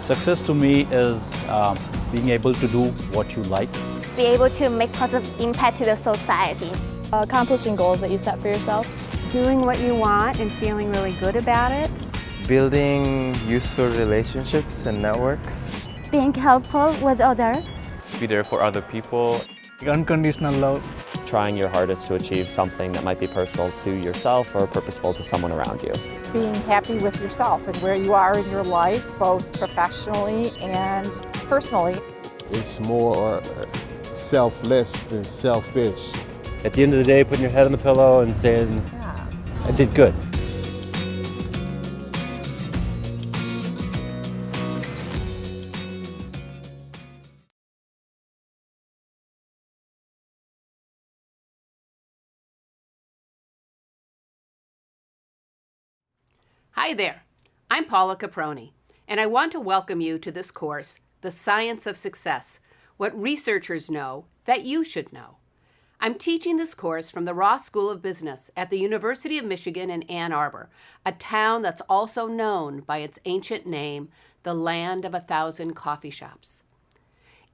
Success to me is being able to do what you like. Be able to make positive impact to the society. Accomplishing goals that you set for yourself. Doing what you want and feeling really good about it. Building useful relationships and networks. Being helpful with others. Be there for other people. Unconditional love. Trying your hardest to achieve something that might be personal to yourself or purposeful to someone around you. Being happy with yourself and where you are in your life, both professionally and personally. It's more selfless than selfish. At the end of the day, putting your head on the pillow and saying, I did good. Hi there, I'm Paula Caproni, and I want to welcome you to this course, The Science of Success, What Researchers Know That You Should Know. I'm teaching this course from the Ross School of Business at the University of Michigan in Ann Arbor, a town that's also known by its ancient name, the Land of 1,000 Coffee Shops.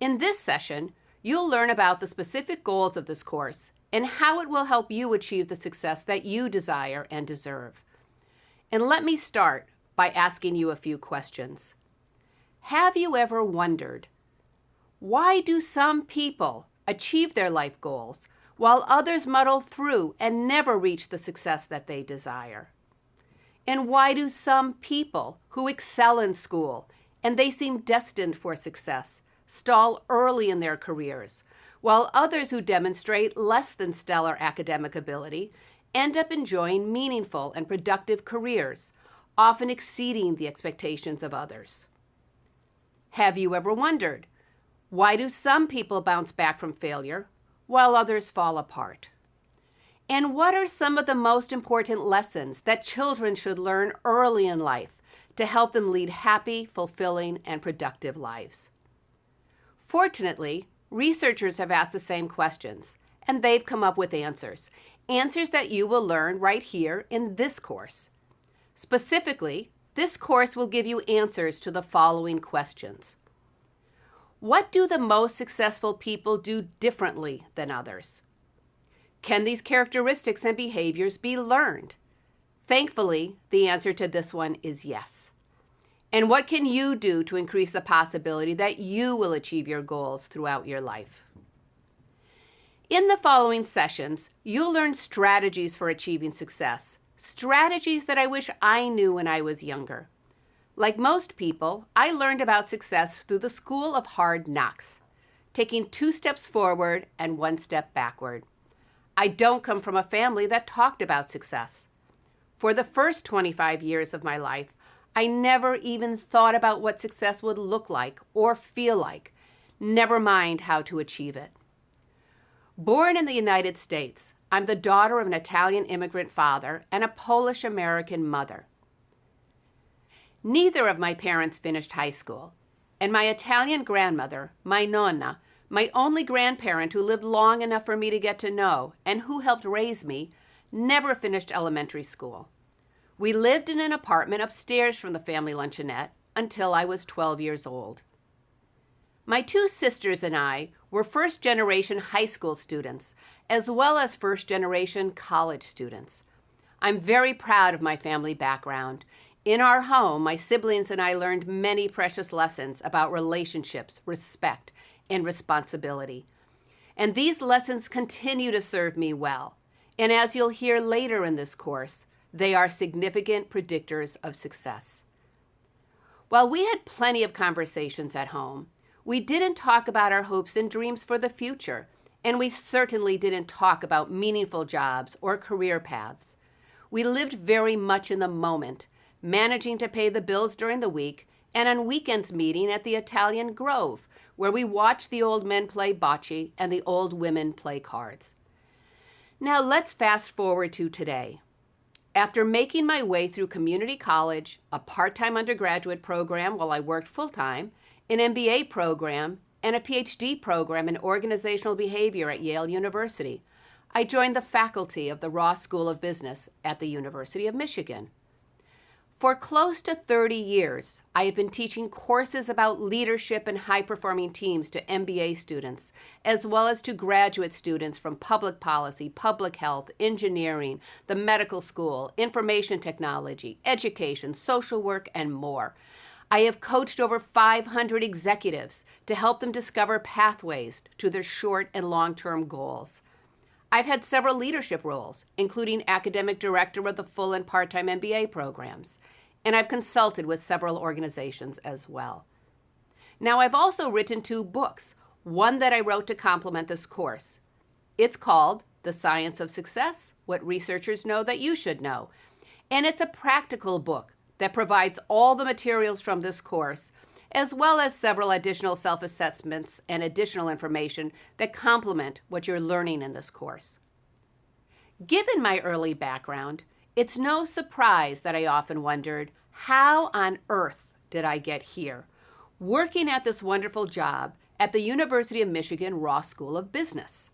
In this session, you'll learn about the specific goals of this course and how it will help you achieve the success that you desire and deserve. And let me start by asking you a few questions. Have you ever wondered, why do some people achieve their life goals while others muddle through and never reach the success that they desire? And why do some people who excel in school and they seem destined for success stall early in their careers, while others who demonstrate less than stellar academic ability end up enjoying meaningful and productive careers, often exceeding the expectations of others? Have you ever wondered, why do some people bounce back from failure while others fall apart? And what are some of the most important lessons that children should learn early in life to help them lead happy, fulfilling, and productive lives? Fortunately, researchers have asked the same questions, and they've come up with answers that you will learn right here in this course. Specifically, this course will give you answers to the following questions. What do the most successful people do differently than others? Can these characteristics and behaviors be learned? Thankfully, the answer to this one is yes. And what can you do to increase the possibility that you will achieve your goals throughout your life? In the following sessions, you'll learn strategies for achieving success, strategies that I wish I knew when I was younger. Like most people, I learned about success through the School of Hard Knocks, taking 2 steps forward and 1 step backward. I don't come from a family that talked about success. For the first 25 years of my life, I never even thought about what success would look like or feel like, never mind how to achieve it. Born in the United States, I'm the daughter of an Italian immigrant father and a Polish-American mother. Neither of my parents finished high school, and my Italian grandmother, my nonna, my only grandparent who lived long enough for me to get to know and who helped raise me, never finished elementary school. We lived in an apartment upstairs from the family luncheonette until I was 12 years old. My 2 sisters and I were first-generation high school students, as well as first-generation college students. I'm very proud of my family background. In our home, my siblings and I learned many precious lessons about relationships, respect, and responsibility. And these lessons continue to serve me well. And as you'll hear later in this course, they are significant predictors of success. While we had plenty of conversations at home, we didn't talk about our hopes and dreams for the future, and we certainly didn't talk about meaningful jobs or career paths. We lived very much in the moment, managing to pay the bills during the week, and on weekends meeting at the Italian Grove, where we watched the old men play bocce and the old women play cards. Now let's fast forward to today. After making my way through community college, a part-time undergraduate program while I worked full-time, an MBA program, and a PhD program in organizational behavior at Yale University, I joined the faculty of the Ross School of Business at the University of Michigan. For close to 30 years, I have been teaching courses about leadership and high-performing teams to MBA students, as well as to graduate students from public policy, public health, engineering, the medical school, information technology, education, social work, and more. I have coached over 500 executives to help them discover pathways to their short and long-term goals. I've had several leadership roles, including academic director of the full and part-time MBA programs, and I've consulted with several organizations as well. Now, I've also written 2 books, one that I wrote to complement this course. It's called The Science of Success: What Researchers Know That You Should Know, and it's a practical book that provides all the materials from this course, as well as several additional self-assessments and additional information that complement what you're learning in this course. Given my early background, it's no surprise that I often wondered, how on earth did I get here, working at this wonderful job at the University of Michigan Ross School of Business?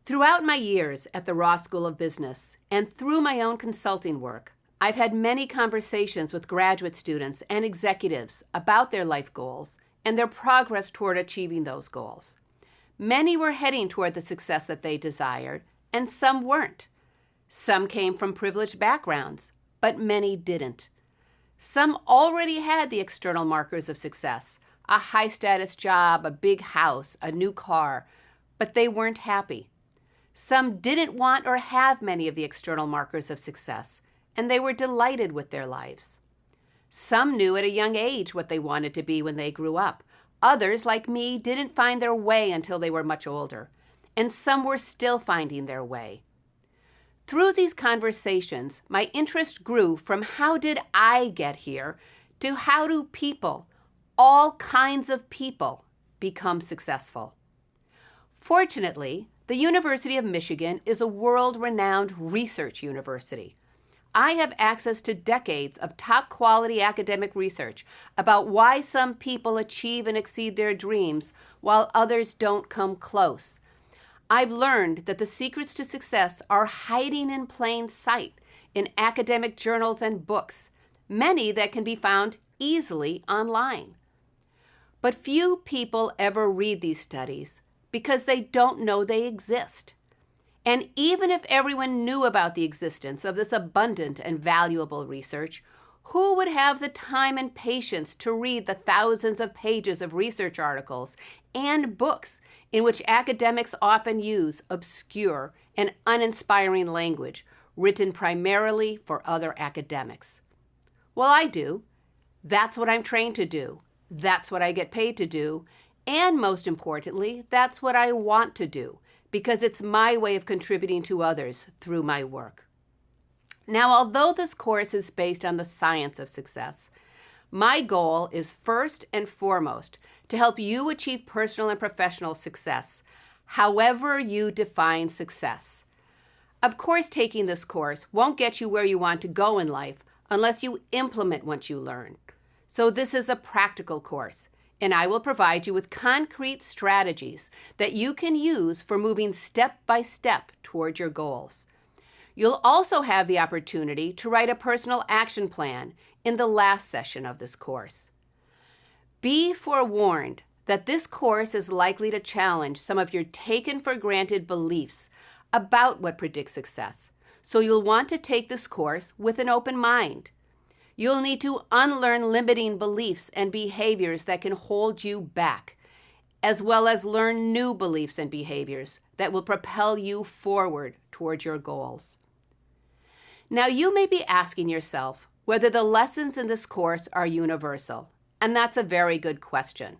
Throughout my years at the Ross School of Business and through my own consulting work, I've had many conversations with graduate students and executives about their life goals and their progress toward achieving those goals. Many were heading toward the success that they desired, and some weren't. Some came from privileged backgrounds, but many didn't. Some already had the external markers of success, a high-status job, a big house, a new car, but they weren't happy. Some didn't want or have many of the external markers of success, and they were delighted with their lives. Some knew at a young age what they wanted to be when they grew up. Others, like me, didn't find their way until they were much older, and some were still finding their way. Through these conversations, my interest grew from how did I get here to how do people, all kinds of people, become successful. Fortunately, the University of Michigan is a world-renowned research university. I have access to decades of top-quality academic research about why some people achieve and exceed their dreams while others don't come close. I've learned that the secrets to success are hiding in plain sight in academic journals and books, many that can be found easily online. But few people ever read these studies because they don't know they exist. And even if everyone knew about the existence of this abundant and valuable research, who would have the time and patience to read the thousands of pages of research articles and books in which academics often use obscure and uninspiring language written primarily for other academics? Well, I do. That's what I'm trained to do. That's what I get paid to do. And most importantly, that's what I want to do, because it's my way of contributing to others through my work. Now, although this course is based on the science of success, my goal is first and foremost to help you achieve personal and professional success, however you define success. Of course, taking this course won't get you where you want to go in life unless you implement what you learn. So this is a practical course, and I will provide you with concrete strategies that you can use for moving step by step toward your goals. You'll also have the opportunity to write a personal action plan in the last session of this course. Be forewarned that this course is likely to challenge some of your taken-for-granted beliefs about what predicts success, so you'll want to take this course with an open mind. You'll need to unlearn limiting beliefs and behaviors that can hold you back, as well as learn new beliefs and behaviors that will propel you forward toward your goals. Now, you may be asking yourself whether the lessons in this course are universal, and that's a very good question.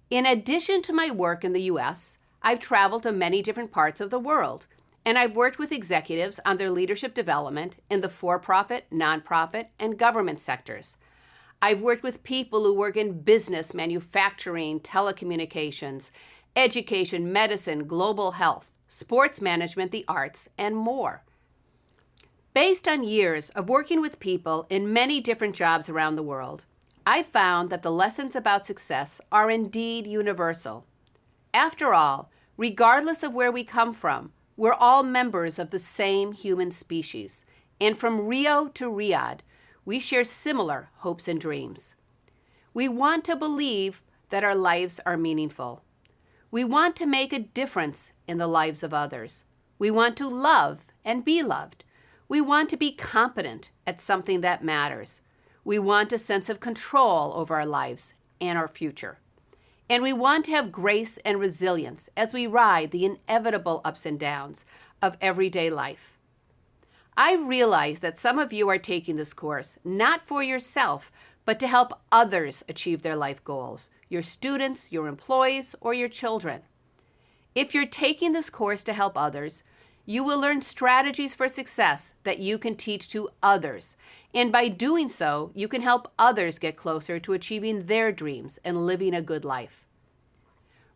In addition to my work in the U.S., I've traveled to many different parts of the world, and I've worked with executives on their leadership development in the for-profit, nonprofit, and government sectors. I've worked with people who work in business, manufacturing, telecommunications, education, medicine, global health, sports management, the arts, and more. Based on years of working with people in many different jobs around the world, I found that the lessons about success are indeed universal. After all, regardless of where we come from, we're all members of the same human species, and from Rio to Riyadh, we share similar hopes and dreams. We want to believe that our lives are meaningful. We want to make a difference in the lives of others. We want to love and be loved. We want to be competent at something that matters. We want a sense of control over our lives and our future. And we want to have grace and resilience as we ride the inevitable ups and downs of everyday life. I realize that some of you are taking this course not for yourself, but to help others achieve their life goals, your students, your employees, or your children. If you're taking this course to help others, you will learn strategies for success that you can teach to others. And by doing so, you can help others get closer to achieving their dreams and living a good life.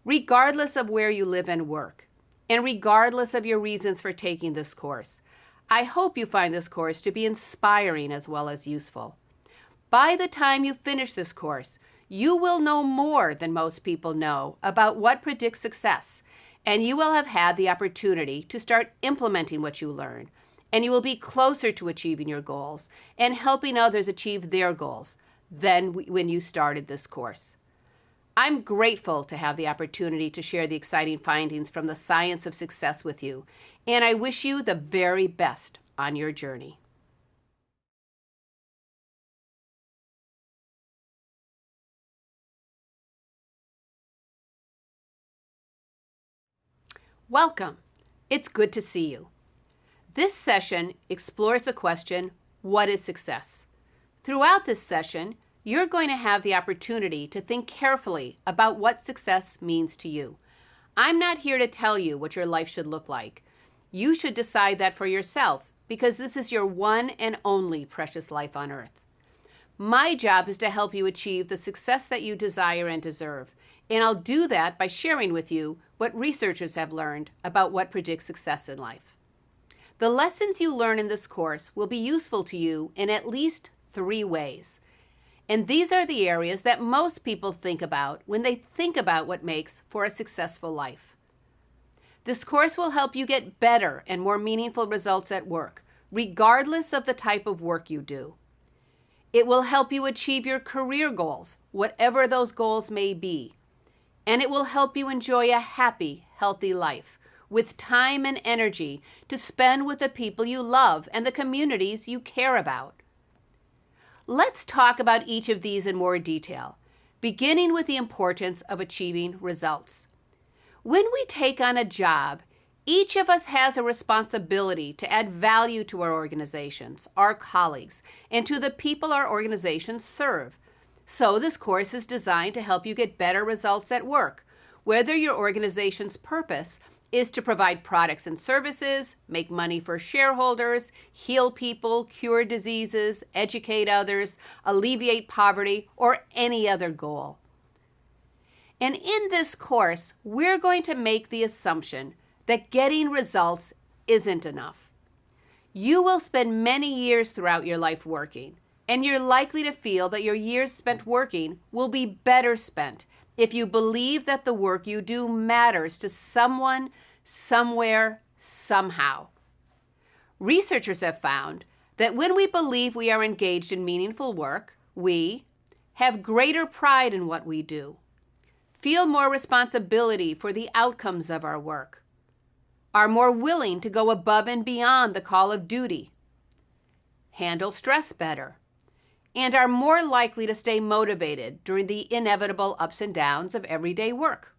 Regardless of where you live and work, and regardless of your reasons for taking this course, I hope you find this course to be inspiring as well as useful. By the time you finish this course, you will know more than most people know about what predicts success, and you will have had the opportunity to start implementing what you learn, and you will be closer to achieving your goals and helping others achieve their goals than when you started this course. I'm grateful to have the opportunity to share the exciting findings from the Science of Success with you, and I wish you the very best on your journey. Welcome. It's good to see you. This session explores the question, what is success? Throughout this session, you're going to have the opportunity to think carefully about what success means to you. I'm not here to tell you what your life should look like. You should decide that for yourself because this is your one and only precious life on earth. My job is to help you achieve the success that you desire and deserve, and I'll do that by sharing with you what researchers have learned about what predicts success in life. The lessons you learn in this course will be useful to you in at least 3 ways. And these are the areas that most people think about when they think about what makes for a successful life. This course will help you get better and more meaningful results at work, regardless of the type of work you do. It will help you achieve your career goals, whatever those goals may be. And it will help you enjoy a happy, healthy life with time and energy to spend with the people you love and the communities you care about. Let's talk about each of these in more detail, beginning with the importance of achieving results. When we take on a job, each of us has a responsibility to add value to our organizations, our colleagues, and to the people our organizations serve. So this course is designed to help you get better results at work, whether your organization's purpose is to provide products and services, make money for shareholders, heal people, cure diseases, educate others, alleviate poverty, or any other goal. And in this course, we're going to make the assumption that getting results isn't enough. You will spend many years throughout your life working, and you're likely to feel that your years spent working will be better spent if you believe that the work you do matters to someone, somewhere, somehow. Researchers have found that when we believe we are engaged in meaningful work, we have greater pride in what we do, feel more responsibility for the outcomes of our work, are more willing to go above and beyond the call of duty, handle stress better, and are more likely to stay motivated during the inevitable ups and downs of everyday work.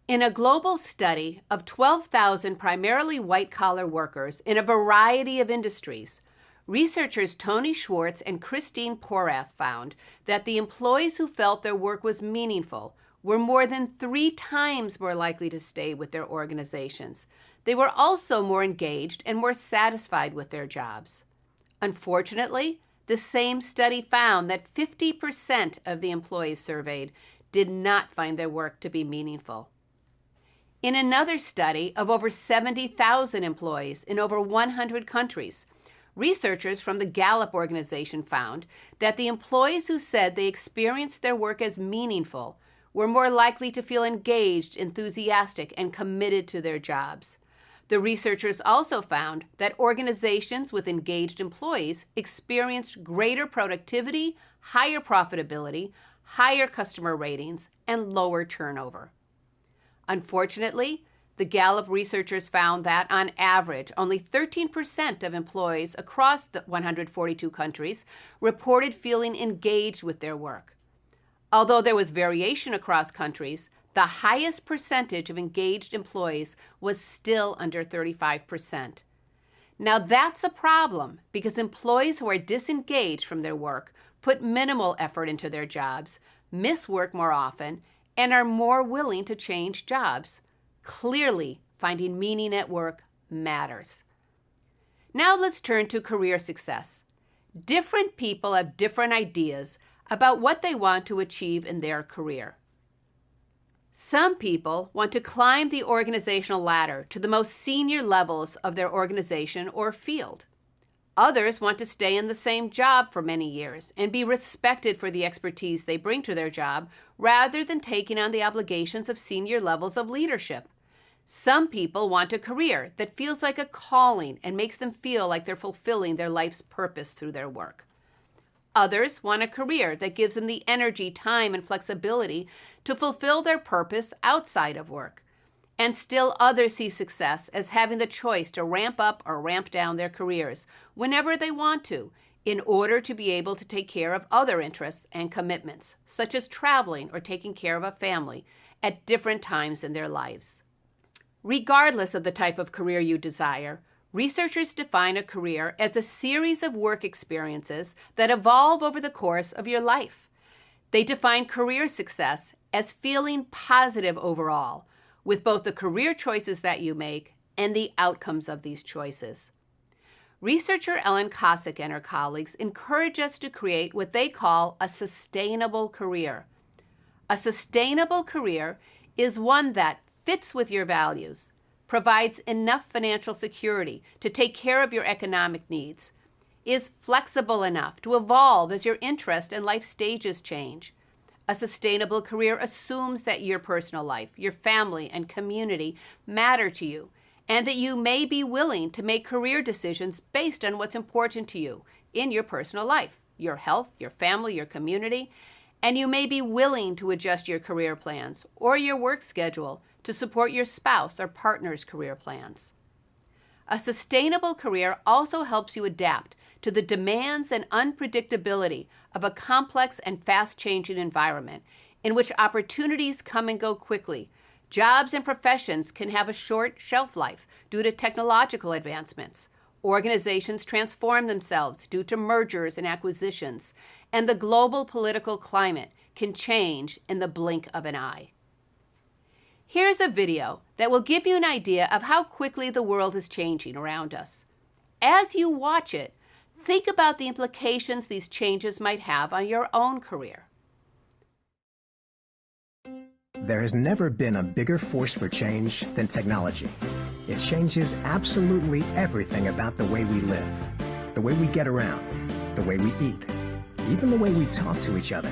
In a global study of 12,000 primarily white-collar workers in a variety of industries, researchers Tony Schwartz and Christine Porath found that the employees who felt their work was meaningful were more than 3 times more likely to stay with their organizations. They were also more engaged and more satisfied with their jobs. Unfortunately, the same study found that 50% of the employees surveyed did not find their work to be meaningful. In another study of over 70,000 employees in over 100 countries, researchers from the Gallup organization found that the employees who said they experienced their work as meaningful were more likely to feel engaged, enthusiastic, and committed to their jobs. The researchers also found that organizations with engaged employees experienced greater productivity, higher profitability, higher customer ratings, and lower turnover. Unfortunately, the Gallup researchers found that, on average, only 13% of employees across the 142 countries reported feeling engaged with their work. Although there was variation across countries, the highest percentage of engaged employees was still under 35%. Now that's a problem because employees who are disengaged from their work put minimal effort into their jobs, miss work more often, and are more willing to change jobs. Clearly, finding meaning at work matters. Now let's turn to career success. Different people have different ideas about what they want to achieve in their career. Some people want to climb the organizational ladder to the most senior levels of their organization or field. Others want to stay in the same job for many years and be respected for the expertise they bring to their job rather than taking on the obligations of senior levels of leadership. Some people want a career that feels like a calling and makes them feel like they're fulfilling their life's purpose through their work. Others want a career that gives them the energy, time, and flexibility to fulfill their purpose outside of work. And still others see success as having the choice to ramp up or ramp down their careers whenever they want to, in order to be able to take care of other interests and commitments, such as traveling or taking care of a family, at different times in their lives. Regardless of the type of career you desire, researchers define a career as a series of work experiences that evolve over the course of your life. They define career success as feeling positive overall, with both the career choices that you make and the outcomes of these choices. Researcher Ellen Kosick and her colleagues encourage us to create what they call a sustainable career. A sustainable career is one that fits with your values, provides enough financial security to take care of your economic needs, is flexible enough to evolve as your interest and life stages change. A sustainable career assumes that your personal life, your family, and community matter to you, and that you may be willing to make career decisions based on what's important to you in your personal life, your health, your family, your community, and you may be willing to adjust your career plans or your work schedule to support your spouse or partner's career plans. A sustainable career also helps you adapt to the demands and unpredictability of a complex and fast-changing environment in which opportunities come and go quickly. Jobs and professions can have a short shelf life due to technological advancements. Organizations transform themselves due to mergers and acquisitions, and the global political climate can change in the blink of an eye. Here's a video that will give you an idea of how quickly the world is changing around us. As you watch it, think about the implications these changes might have on your own career. There has never been a bigger force for change than technology. It changes absolutely everything about the way we live, the way we get around, the way we eat, even the way we talk to each other.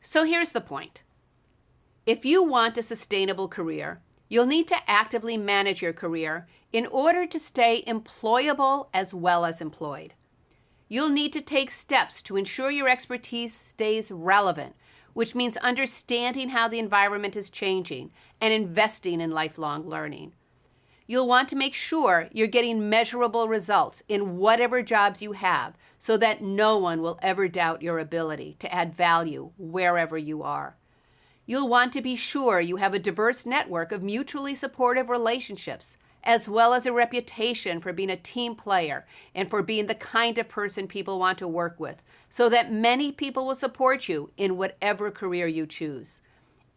So here's the point. If you want a sustainable career, you'll need to actively manage your career in order to stay employable as well as employed. You'll need to take steps to ensure your expertise stays relevant, which means understanding how the environment is changing and investing in lifelong learning. You'll want to make sure you're getting measurable results in whatever jobs you have so that no one will ever doubt your ability to add value wherever you are. You'll want to be sure you have a diverse network of mutually supportive relationships, as well as a reputation for being a team player and for being the kind of person people want to work with, so that many people will support you in whatever career you choose.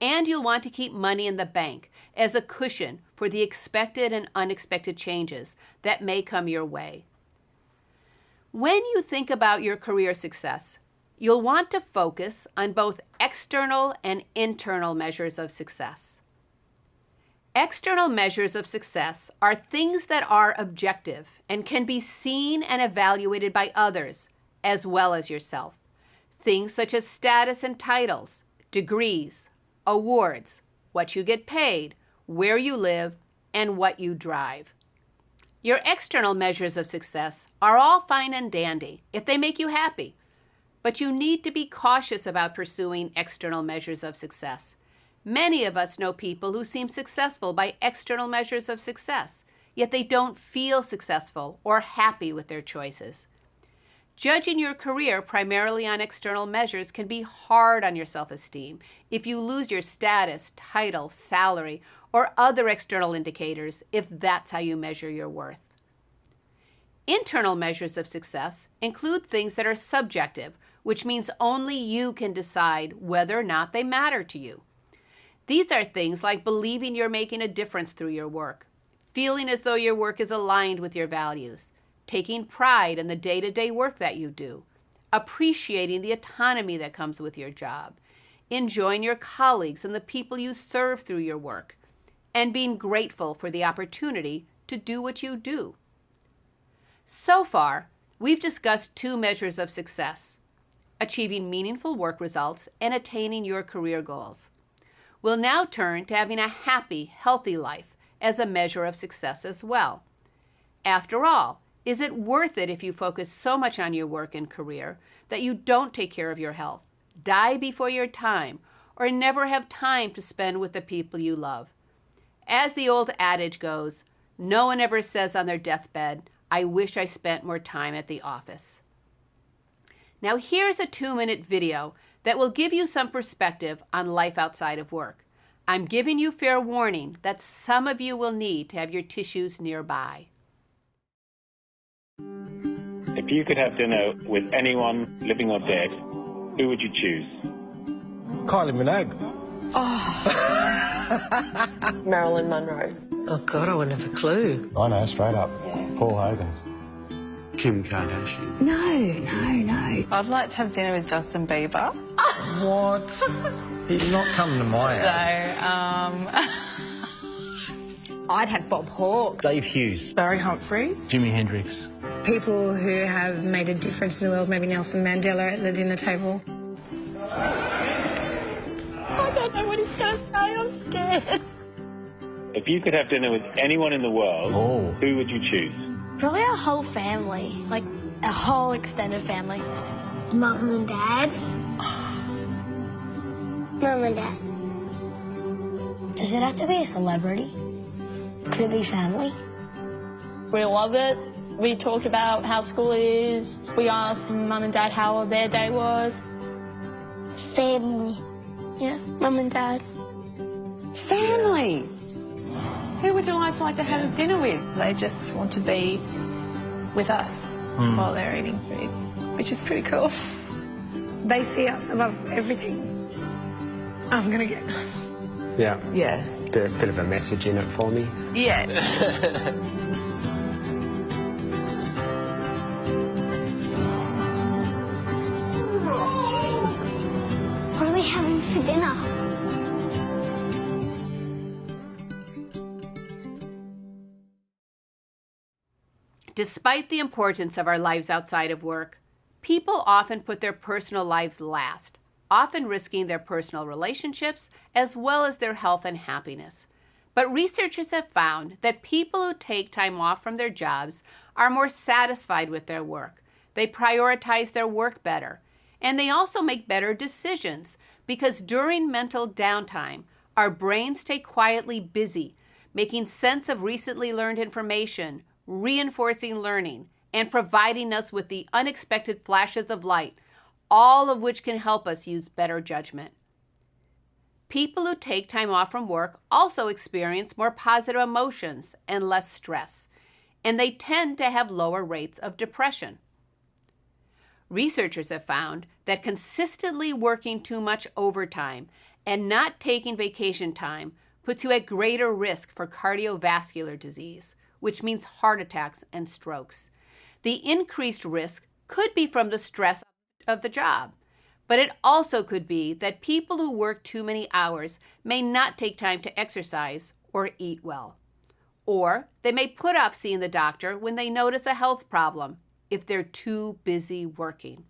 And you'll want to keep money in the bank as a cushion for the expected and unexpected changes that may come your way. When you think about your career success, you'll want to focus on both external and internal measures of success. External measures of success are things that are objective and can be seen and evaluated by others as well as yourself. Things such as status and titles, degrees, awards, what you get paid, where you live, and what you drive. Your external measures of success are all fine and dandy if they make you happy, but you need to be cautious about pursuing external measures of success. Many of us know people who seem successful by external measures of success, yet they don't feel successful or happy with their choices. Judging your career primarily on external measures can be hard on your self-esteem if you lose your status, title, salary, or other external indicators if that's how you measure your worth. Internal measures of success include things that are subjective, which means only you can decide whether or not they matter to you. These are things like believing you're making a difference through your work, feeling as though your work is aligned with your values, taking pride in the day-to-day work that you do, appreciating the autonomy that comes with your job, enjoying your colleagues and the people you serve through your work, and being grateful for the opportunity to do what you do. So far, we've discussed two measures of success: achieving meaningful work results and attaining your career goals. We'll now turn to having a happy, healthy life as a measure of success as well. After all, is it worth it if you focus so much on your work and career that you don't take care of your health, die before your time, or never have time to spend with the people you love? As the old adage goes, no one ever says on their deathbed, "I wish I spent more time at the office." Now here's a 2-minute video that will give you some perspective on life outside of work. I'm giving you fair warning that some of you will need to have your tissues nearby. If you could have dinner with anyone, living or dead, who would you choose? Kylie Minogue. Marilyn Monroe. Oh God, I wouldn't have a clue. I know, straight up. Paul Hogan. Kim Kardashian. No. I'd like to have dinner with Justin Bieber. What? He's not coming to my house. I'd have Bob Hawke. Dave Hughes. Barry Humphries. Jimi Hendrix. People who have made a difference in the world, maybe Nelson Mandela at the dinner table. I don't know what he's going to say, I'm scared. If you could have dinner with anyone in the world, who would you choose? Probably our whole family, like a whole extended family. Mum and Dad. Mum and Dad. Does it have to be a celebrity? Could it be family? We love it. We talk about how school is. We asked Mum and Dad how their day was. Family. Yeah, Mum and Dad. Family. Who would you like to have dinner with? They just want to be with us while they're eating food, which is pretty cool. They see us above everything. I'm gonna get... Yeah. Yeah. Bit of a message in it for me. Yeah. What are we having for dinner? Despite the importance of our lives outside of work, people often put their personal lives last, often risking their personal relationships as well as their health and happiness. But researchers have found that people who take time off from their jobs are more satisfied with their work. They prioritize their work better, and they also make better decisions because during mental downtime, our brains stay quietly busy, making sense of recently learned information, reinforcing learning, and providing us with the unexpected flashes of light, all of which can help us use better judgment. People who take time off from work also experience more positive emotions and less stress, and they tend to have lower rates of depression. Researchers have found that consistently working too much overtime and not taking vacation time puts you at greater risk for cardiovascular disease, which means heart attacks and strokes. The increased risk could be from the stress of the job, but it also could be that people who work too many hours may not take time to exercise or eat well. Or they may put off seeing the doctor when they notice a health problem if they're too busy working.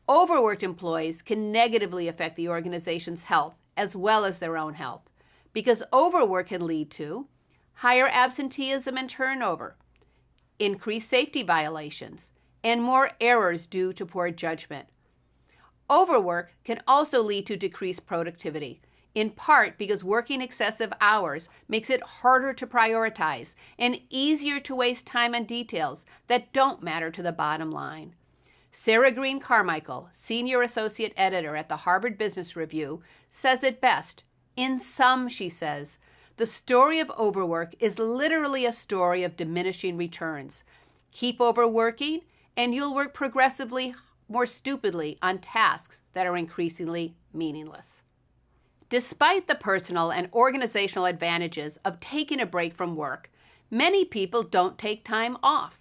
Overworked employees can negatively affect the organization's health as well as their own health, because overwork can lead to higher absenteeism and turnover, increased safety violations, and more errors due to poor judgment. Overwork can also lead to decreased productivity, in part because working excessive hours makes it harder to prioritize and easier to waste time on details that don't matter to the bottom line. Sarah Green Carmichael, Senior Associate Editor at the Harvard Business Review, says it best. In sum, she says, the story of overwork is literally a story of diminishing returns. Keep overworking, and you'll work progressively more stupidly on tasks that are increasingly meaningless. Despite the personal and organizational advantages of taking a break from work, many people don't take time off.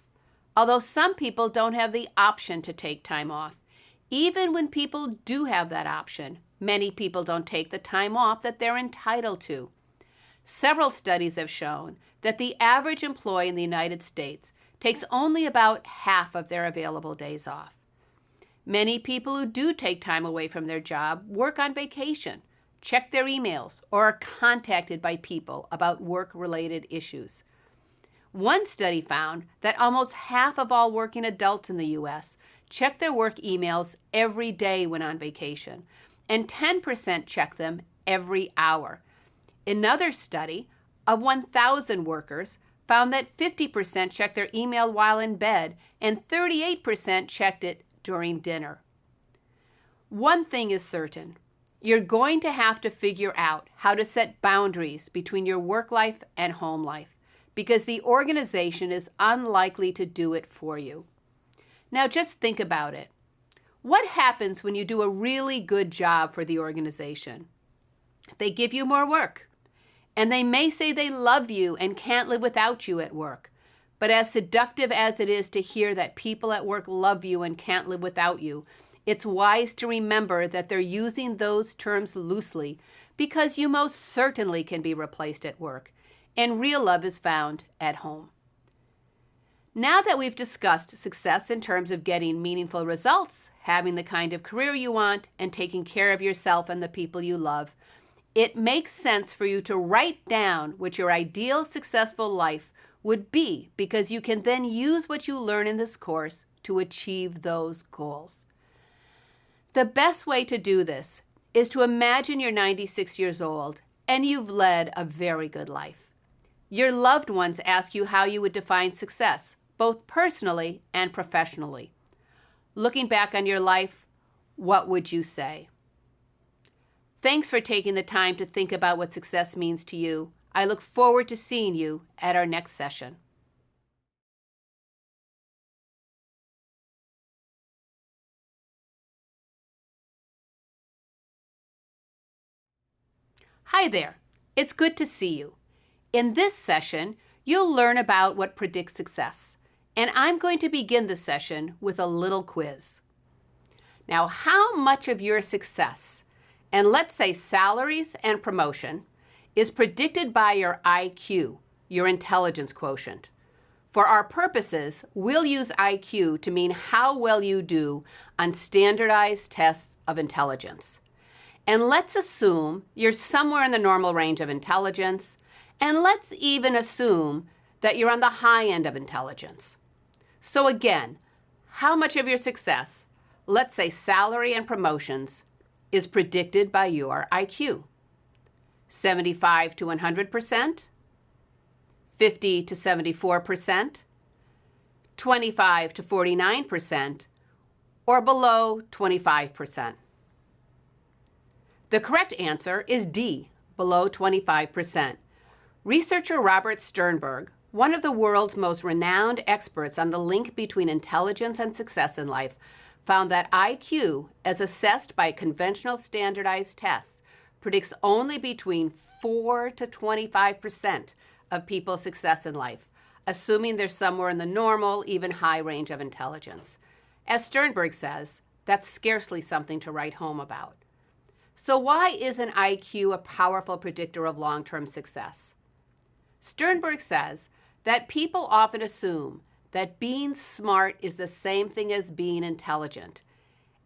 Although some people don't have the option to take time off. Even when people do have that option, many people don't take the time off that they're entitled to. Several studies have shown that the average employee in the United States takes only about half of their available days off. Many people who do take time away from their job work on vacation, check their emails, or are contacted by people about work-related issues. One study found that almost half of all working adults in the U.S. check their work emails every day when on vacation, and 10% check them every hour. Another study of 1,000 workers found that 50% checked their email while in bed and 38% checked it during dinner. One thing is certain. You're going to have to figure out how to set boundaries between your work life and home life, because the organization is unlikely to do it for you. Now just think about it. What happens when you do a really good job for the organization? They give you more work, and they may say they love you and can't live without you at work. But as seductive as it is to hear that people at work love you and can't live without you, it's wise to remember that they're using those terms loosely because you most certainly can be replaced at work, and real love is found at home. Now that we've discussed success in terms of getting meaningful results, having the kind of career you want, and taking care of yourself and the people you love, it makes sense for you to write down what your ideal successful life would be, because you can then use what you learn in this course to achieve those goals. The best way to do this is to imagine you're 96 years old and you've led a very good life. Your loved ones ask you how you would define success, both personally and professionally. Looking back on your life, what would you say? Thanks for taking the time to think about what success means to you. I look forward to seeing you at our next session. Hi there. It's good to see you. In this session, you'll learn about what predicts success, and I'm going to begin the session with a little quiz. Now, how much of your success, and let's say salaries and promotion, is predicted by your IQ, your intelligence quotient? For our purposes, we'll use IQ to mean how well you do on standardized tests of intelligence. And let's assume you're somewhere in the normal range of intelligence, and let's even assume that you're on the high end of intelligence. So again, how much of your success, let's say salary and promotions, is predicted by your IQ? 75 to 100%? 50 to 74%? 25 to 49%? Or below 25%? The correct answer is D, below 25%. Researcher Robert Sternberg, one of the world's most renowned experts on the link between intelligence and success in life, found that IQ, as assessed by conventional standardized tests, predicts only between 4 to 25% of people's success in life, assuming they're somewhere in the normal, even high range of intelligence. As Sternberg says, that's scarcely something to write home about. So why isn't IQ a powerful predictor of long-term success? Sternberg says that people often assume that being smart is the same thing as being intelligent,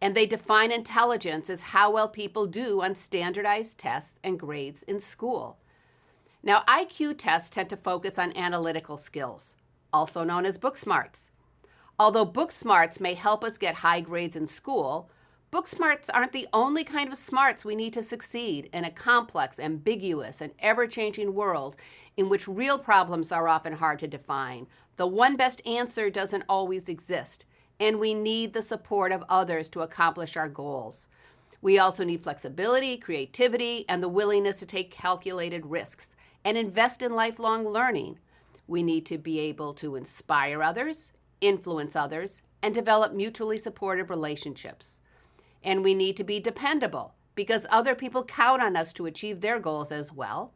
and they define intelligence as how well people do on standardized tests and grades in school. Now, IQ tests tend to focus on analytical skills, also known as book smarts. Although book smarts may help us get high grades in school, book smarts aren't the only kind of smarts we need to succeed in a complex, ambiguous, and ever-changing world in which real problems are often hard to define. The one best answer doesn't always exist, and we need the support of others to accomplish our goals. We also need flexibility, creativity, and the willingness to take calculated risks and invest in lifelong learning. We need to be able to inspire others, influence others, and develop mutually supportive relationships. And we need to be dependable because other people count on us to achieve their goals as well.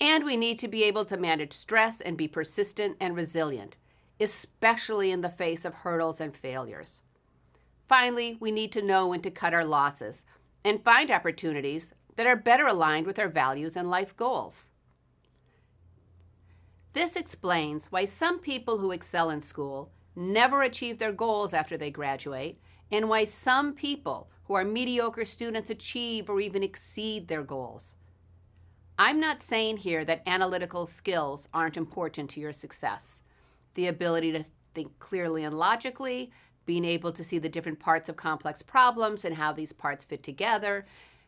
And we need to be able to manage stress and be persistent and resilient, especially in the face of hurdles and failures. Finally, we need to know when to cut our losses and find opportunities that are better aligned with our values and life goals. This explains why some people who excel in school never achieve their goals after they graduate, and why some people who are mediocre students achieve or even exceed their goals. I'm not saying here that analytical skills aren't important to your success. The ability to think clearly and logically, being able to see the different parts of complex problems and how these parts fit together,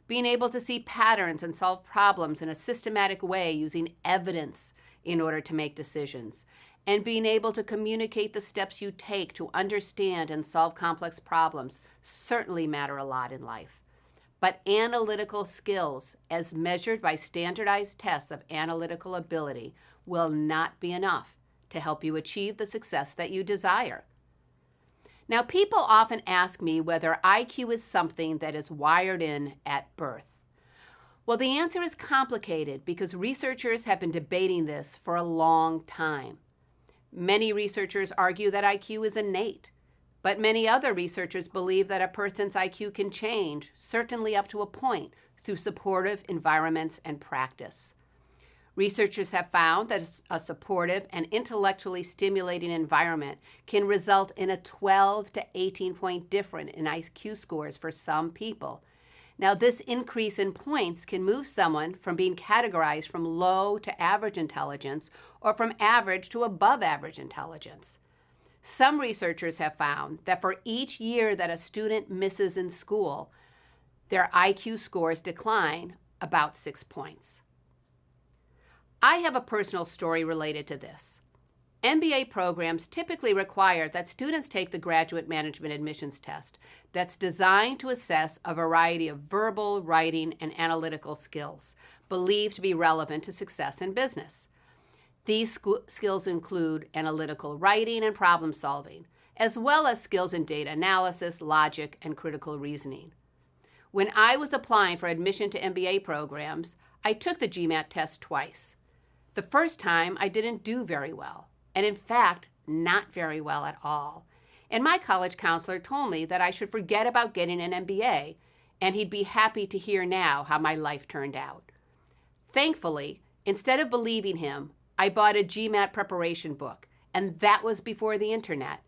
being able to see patterns and solve problems in a systematic way using evidence in order to make decisions, and being able to communicate the steps you take to understand and solve complex problems certainly matter a lot in life. But analytical skills, as measured by standardized tests of analytical ability, will not be enough to help you achieve the success that you desire. Now, people often ask me whether IQ is something that is wired in at birth. Well, the answer is complicated because researchers have been debating this for a long time. Many researchers argue that IQ is innate, but many other researchers believe that a person's IQ can change, certainly up to a point, through supportive environments and practice. Researchers have found that a supportive and intellectually stimulating environment can result in a 12 to 18-point difference in IQ scores for some people. Now, this increase in points can move someone from being categorized from low to average intelligence or from average to above average intelligence. Some researchers have found that for each year that a student misses in school, their IQ scores decline about 6 points. I have a personal story related to this. MBA programs typically require that students take the Graduate Management Admissions Test that's designed to assess a variety of verbal, writing, and analytical skills believed to be relevant to success in business. These skills include analytical writing and problem solving, as well as skills in data analysis, logic, and critical reasoning. When I was applying for admission to MBA programs, I took the GMAT test twice. The first time, I didn't do very well, and in fact, not very well at all. And my college counselor told me that I should forget about getting an MBA, and he'd be happy to hear now how my life turned out. Thankfully, instead of believing him, I bought a GMAT preparation book, and that was before the internet,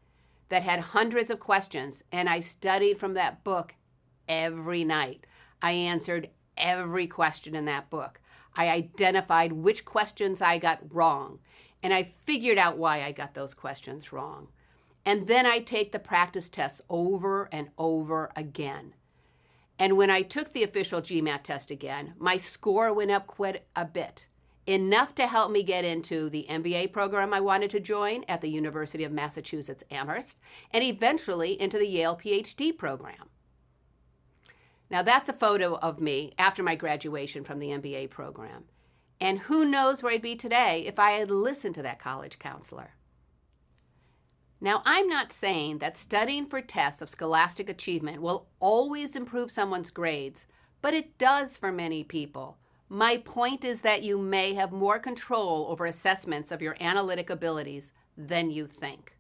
that had hundreds of questions, and I studied from that book every night. I answered every question in that book. I identified which questions I got wrong, and I figured out why I got those questions wrong. And then I take the practice tests over and over again. And when I took the official GMAT test again, my score went up quite a bit, enough to help me get into the MBA program I wanted to join at the University of Massachusetts Amherst, and eventually into the Yale PhD program. Now that's a photo of me after my graduation from the MBA program. And who knows where I'd be today if I had listened to that college counselor. Now, I'm not saying that studying for tests of scholastic achievement will always improve someone's grades, but it does for many people. My point is that you may have more control over assessments of your analytic abilities than you think.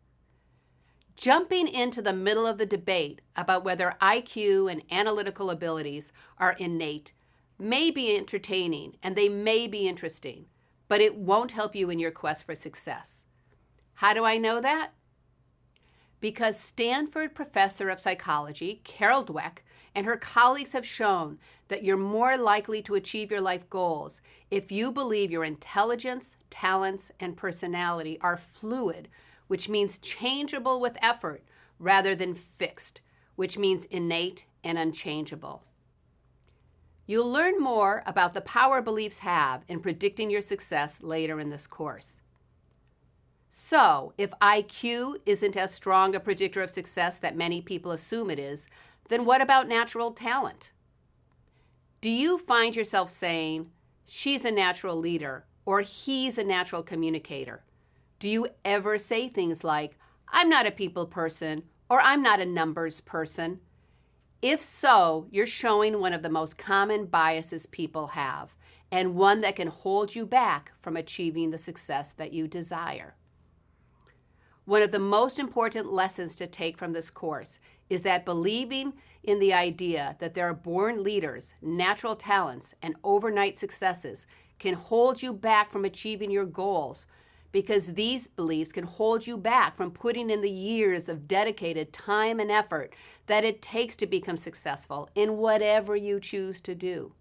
Jumping into the middle of the debate about whether IQ and analytical abilities are innate may be entertaining and they may be interesting, but it won't help you in your quest for success. How do I know that? Because Stanford professor of psychology, Carol Dweck, and her colleagues have shown that you're more likely to achieve your life goals if you believe your intelligence, talents, and personality are fluid, which means changeable with effort, rather than fixed, which means innate and unchangeable. You'll learn more about the power beliefs have in predicting your success later in this course. So, if IQ isn't as strong a predictor of success that many people assume it is, then what about natural talent? Do you find yourself saying, she's a natural leader, or he's a natural communicator? Do you ever say things like, I'm not a people person, or I'm not a numbers person? If so, you're showing one of the most common biases people have, and one that can hold you back from achieving the success that you desire. One of the most important lessons to take from this course is that believing in the idea that there are born leaders, natural talents, and overnight successes can hold you back from achieving your goals, because these beliefs can hold you back from putting in the years of dedicated time and effort that it takes to become successful in whatever you choose to do.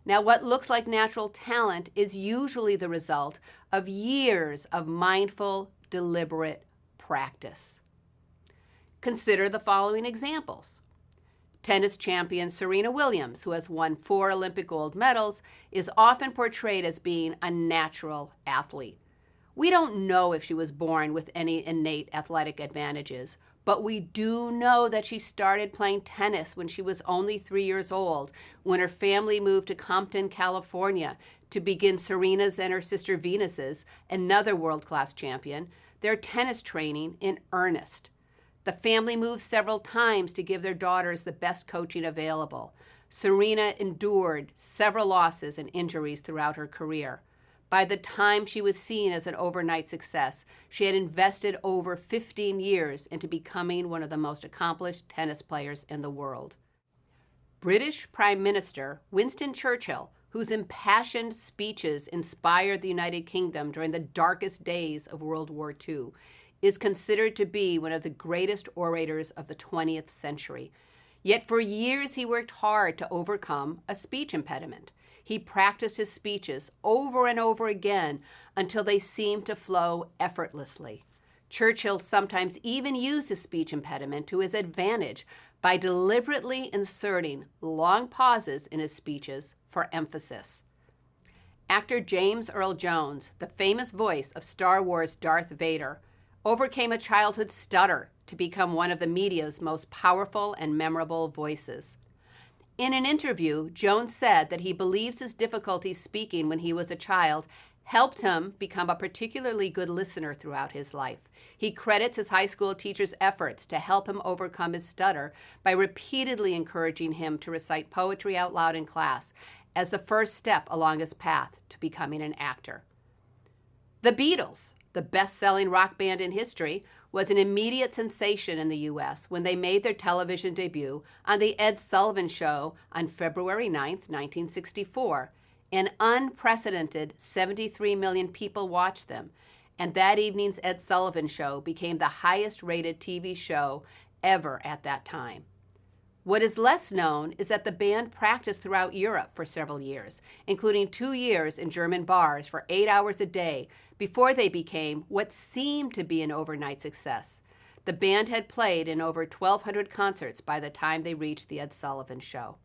Now, what looks like natural talent is usually the result of years of mindful, deliberate practice. Consider the following examples. Tennis champion Serena Williams, who has won 4 Olympic gold medals, is often portrayed as being a natural athlete. We don't know if she was born with any innate athletic advantages, but we do know that she started playing tennis when she was only 3 years old, when her family moved to Compton, California, to begin Serena's and her sister Venus's, another world-class champion, their tennis training in earnest. The family moved several times to give their daughters the best coaching available. Serena endured several losses and injuries throughout her career. By the time she was seen as an overnight success, she had invested over 15 years into becoming one of the most accomplished tennis players in the world. British Prime Minister Winston Churchill, whose impassioned speeches inspired the United Kingdom during the darkest days of World War II, is considered to be one of the greatest orators of the 20th century. Yet for years he worked hard to overcome a speech impediment. He practiced his speeches over and over again until they seemed to flow effortlessly. Churchill sometimes even used his speech impediment to his advantage by deliberately inserting long pauses in his speeches for emphasis. Actor James Earl Jones, the famous voice of Star Wars Darth Vader, overcame a childhood stutter to become one of the media's most powerful and memorable voices. In an interview, Jones said that he believes his difficulties speaking when he was a child helped him become a particularly good listener throughout his life. He credits his high school teacher's efforts to help him overcome his stutter by repeatedly encouraging him to recite poetry out loud in class as the first step along his path to becoming an actor. The Beatles, the best-selling rock band in history, was an immediate sensation in the U.S. when they made their television debut on The Ed Sullivan Show on February 9, 1964. An unprecedented 73 million people watched them, and that evening's Ed Sullivan Show became the highest-rated TV show ever at that time. What is less known is that the band practiced throughout Europe for several years, including 2 years in German bars for 8 hours a day before they became what seemed to be an overnight success. The band had played in over 1,200 concerts by the time they reached the Ed Sullivan Show.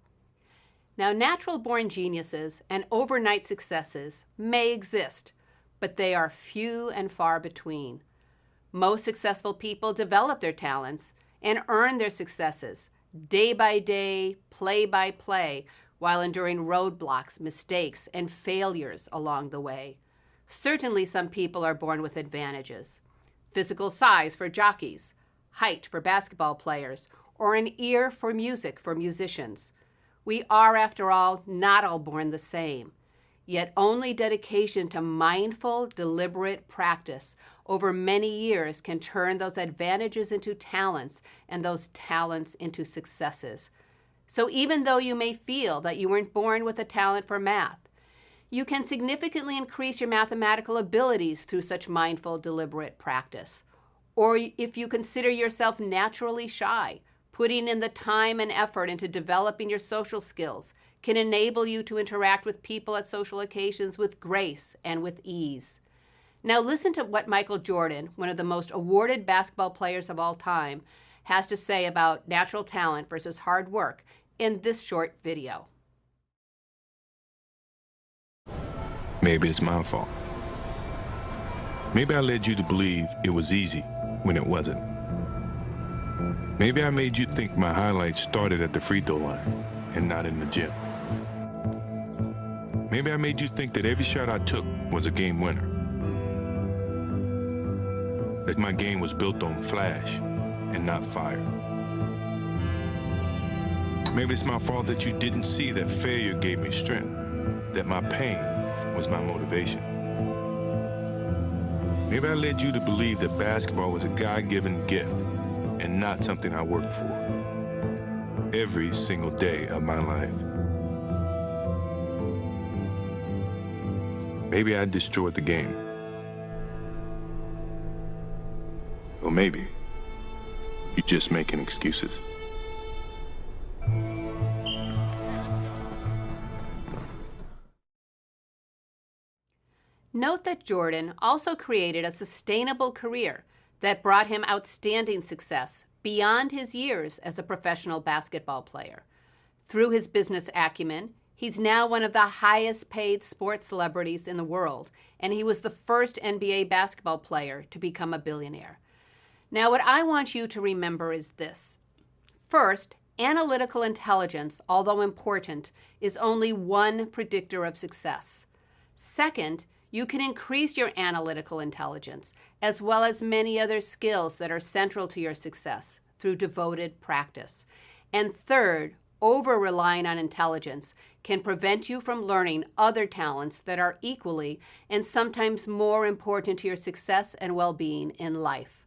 Now, natural-born geniuses and overnight successes may exist, but they are few and far between. Most successful people develop their talents and earn their successes day by day, play by play, while enduring roadblocks, mistakes, and failures along the way. Certainly, some people are born with advantages. Physical size for jockeys, height for basketball players, or an ear for music for musicians. We are, after all, not all born the same. Yet only dedication to mindful, deliberate practice over many years can turn those advantages into talents and those talents into successes. So even though you may feel that you weren't born with a talent for math, you can significantly increase your mathematical abilities through such mindful, deliberate practice. Or if you consider yourself naturally shy, putting in the time and effort into developing your social skills can enable you to interact with people at social occasions with grace and with ease. Now listen to what Michael Jordan, one of the most awarded basketball players of all time, has to say about natural talent versus hard work in this short video. Maybe it's my fault. Maybe I led you to believe it was easy when it wasn't. Maybe I made you think my highlights started at the free throw line and not in the gym. Maybe I made you think that every shot I took was a game winner. That my game was built on flash and not fire. Maybe it's my fault that you didn't see that failure gave me strength, that my pain was my motivation. Maybe I led you to believe that basketball was a God-given gift and not something I worked for every single day of my life. Maybe I destroyed the game. Or maybe you're just making excuses. Note that Jordan also created a sustainable career that brought him outstanding success beyond his years as a professional basketball player. Through his business acumen, he's now one of the highest paid sports celebrities in the world, and he was the first NBA basketball player to become a billionaire. Now, what I want you to remember is this. First, analytical intelligence, although important, is only one predictor of success. Second, you can increase your analytical intelligence, as well as many other skills that are central to your success, through devoted practice. And third, over-relying on intelligence can prevent you from learning other talents that are equally and sometimes more important to your success and well-being in life.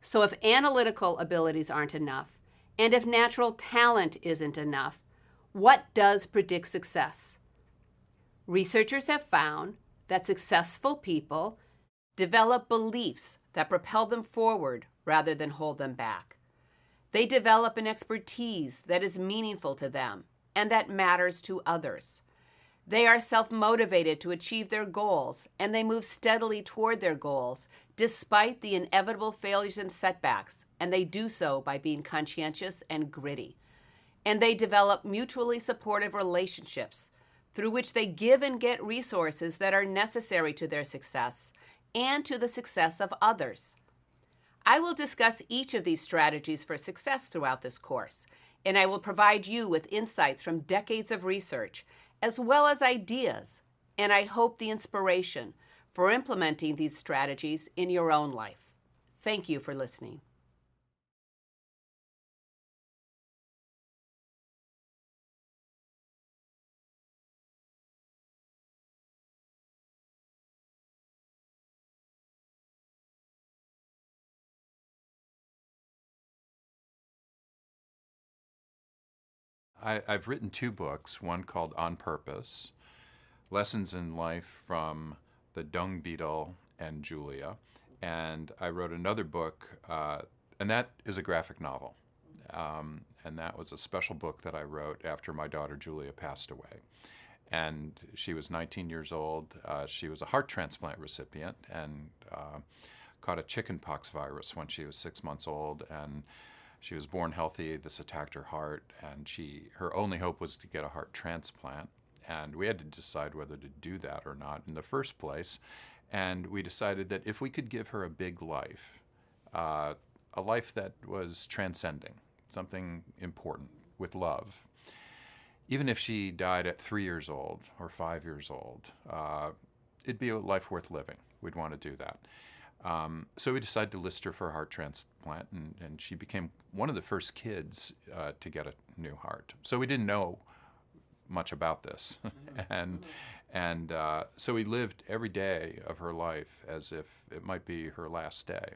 So if analytical abilities aren't enough, and if natural talent isn't enough, what does predict success? Researchers have found that successful people develop beliefs that propel them forward rather than hold them back. They develop an expertise that is meaningful to them and that matters to others. They are self-motivated to achieve their goals, and they move steadily toward their goals despite the inevitable failures and setbacks, and they do so by being conscientious and gritty. And they develop mutually supportive relationships through which they give and get resources that are necessary to their success and to the success of others. I will discuss each of these strategies for success throughout this course, and I will provide you with insights from decades of research, as well as ideas, and I hope the inspiration for implementing these strategies in your own life. Thank you for listening. I've written 2 books, one called On Purpose, Lessons in Life from the Dung Beetle and Julia, and I wrote another book, and that is a graphic novel. And that was a special book that I wrote after my daughter Julia passed away. And she was 19 years old. She was a heart transplant recipient and caught a chickenpox virus when she was 6 months old. And she was born healthy. This attacked her heart, and her only hope was to get a heart transplant. And we had to decide whether to do that or not in the first place. And we decided that if we could give her a big life, a life that was transcending, something important with love, even if she died at 3 years old or 5 years old, it'd be a life worth living. We'd want to do that. So we decided to list her for a heart transplant, and she became one of the first kids to get a new heart. So we didn't know much about this. and so we lived every day of her life as if it might be her last day.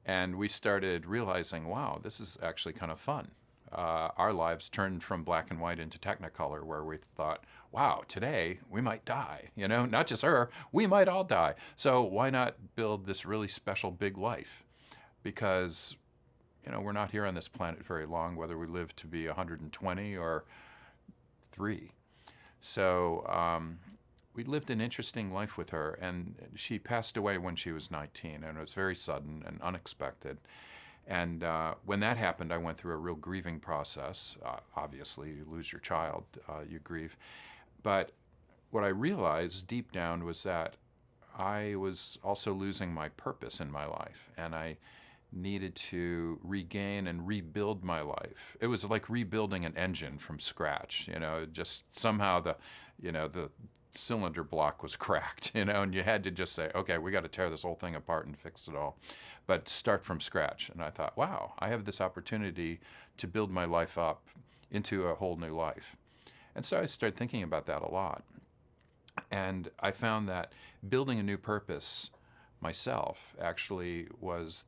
And we started realizing, wow, this is actually kind of fun. Our lives turned from black and white into Technicolor, where we thought, wow, today we might die, not just her, we might all die. So why not build this really special big life? Because, we're not here on this planet very long, whether we live to be 120 or 3. So we lived an interesting life with her, and she passed away when she was 19, and it was very sudden and unexpected. And when that happened, I went through a real grieving process. Obviously, you lose your child, you grieve. But what I realized deep down was that I was also losing my purpose in my life, and I needed to regain and rebuild my life. It was like rebuilding an engine from scratch, just somehow the cylinder block was cracked, and you had to just say, okay, we got to tear this whole thing apart and fix it all, but start from scratch. And I thought, wow, I have this opportunity to build my life up into a whole new life. And so I started thinking about that a lot. And I found that building a new purpose myself actually was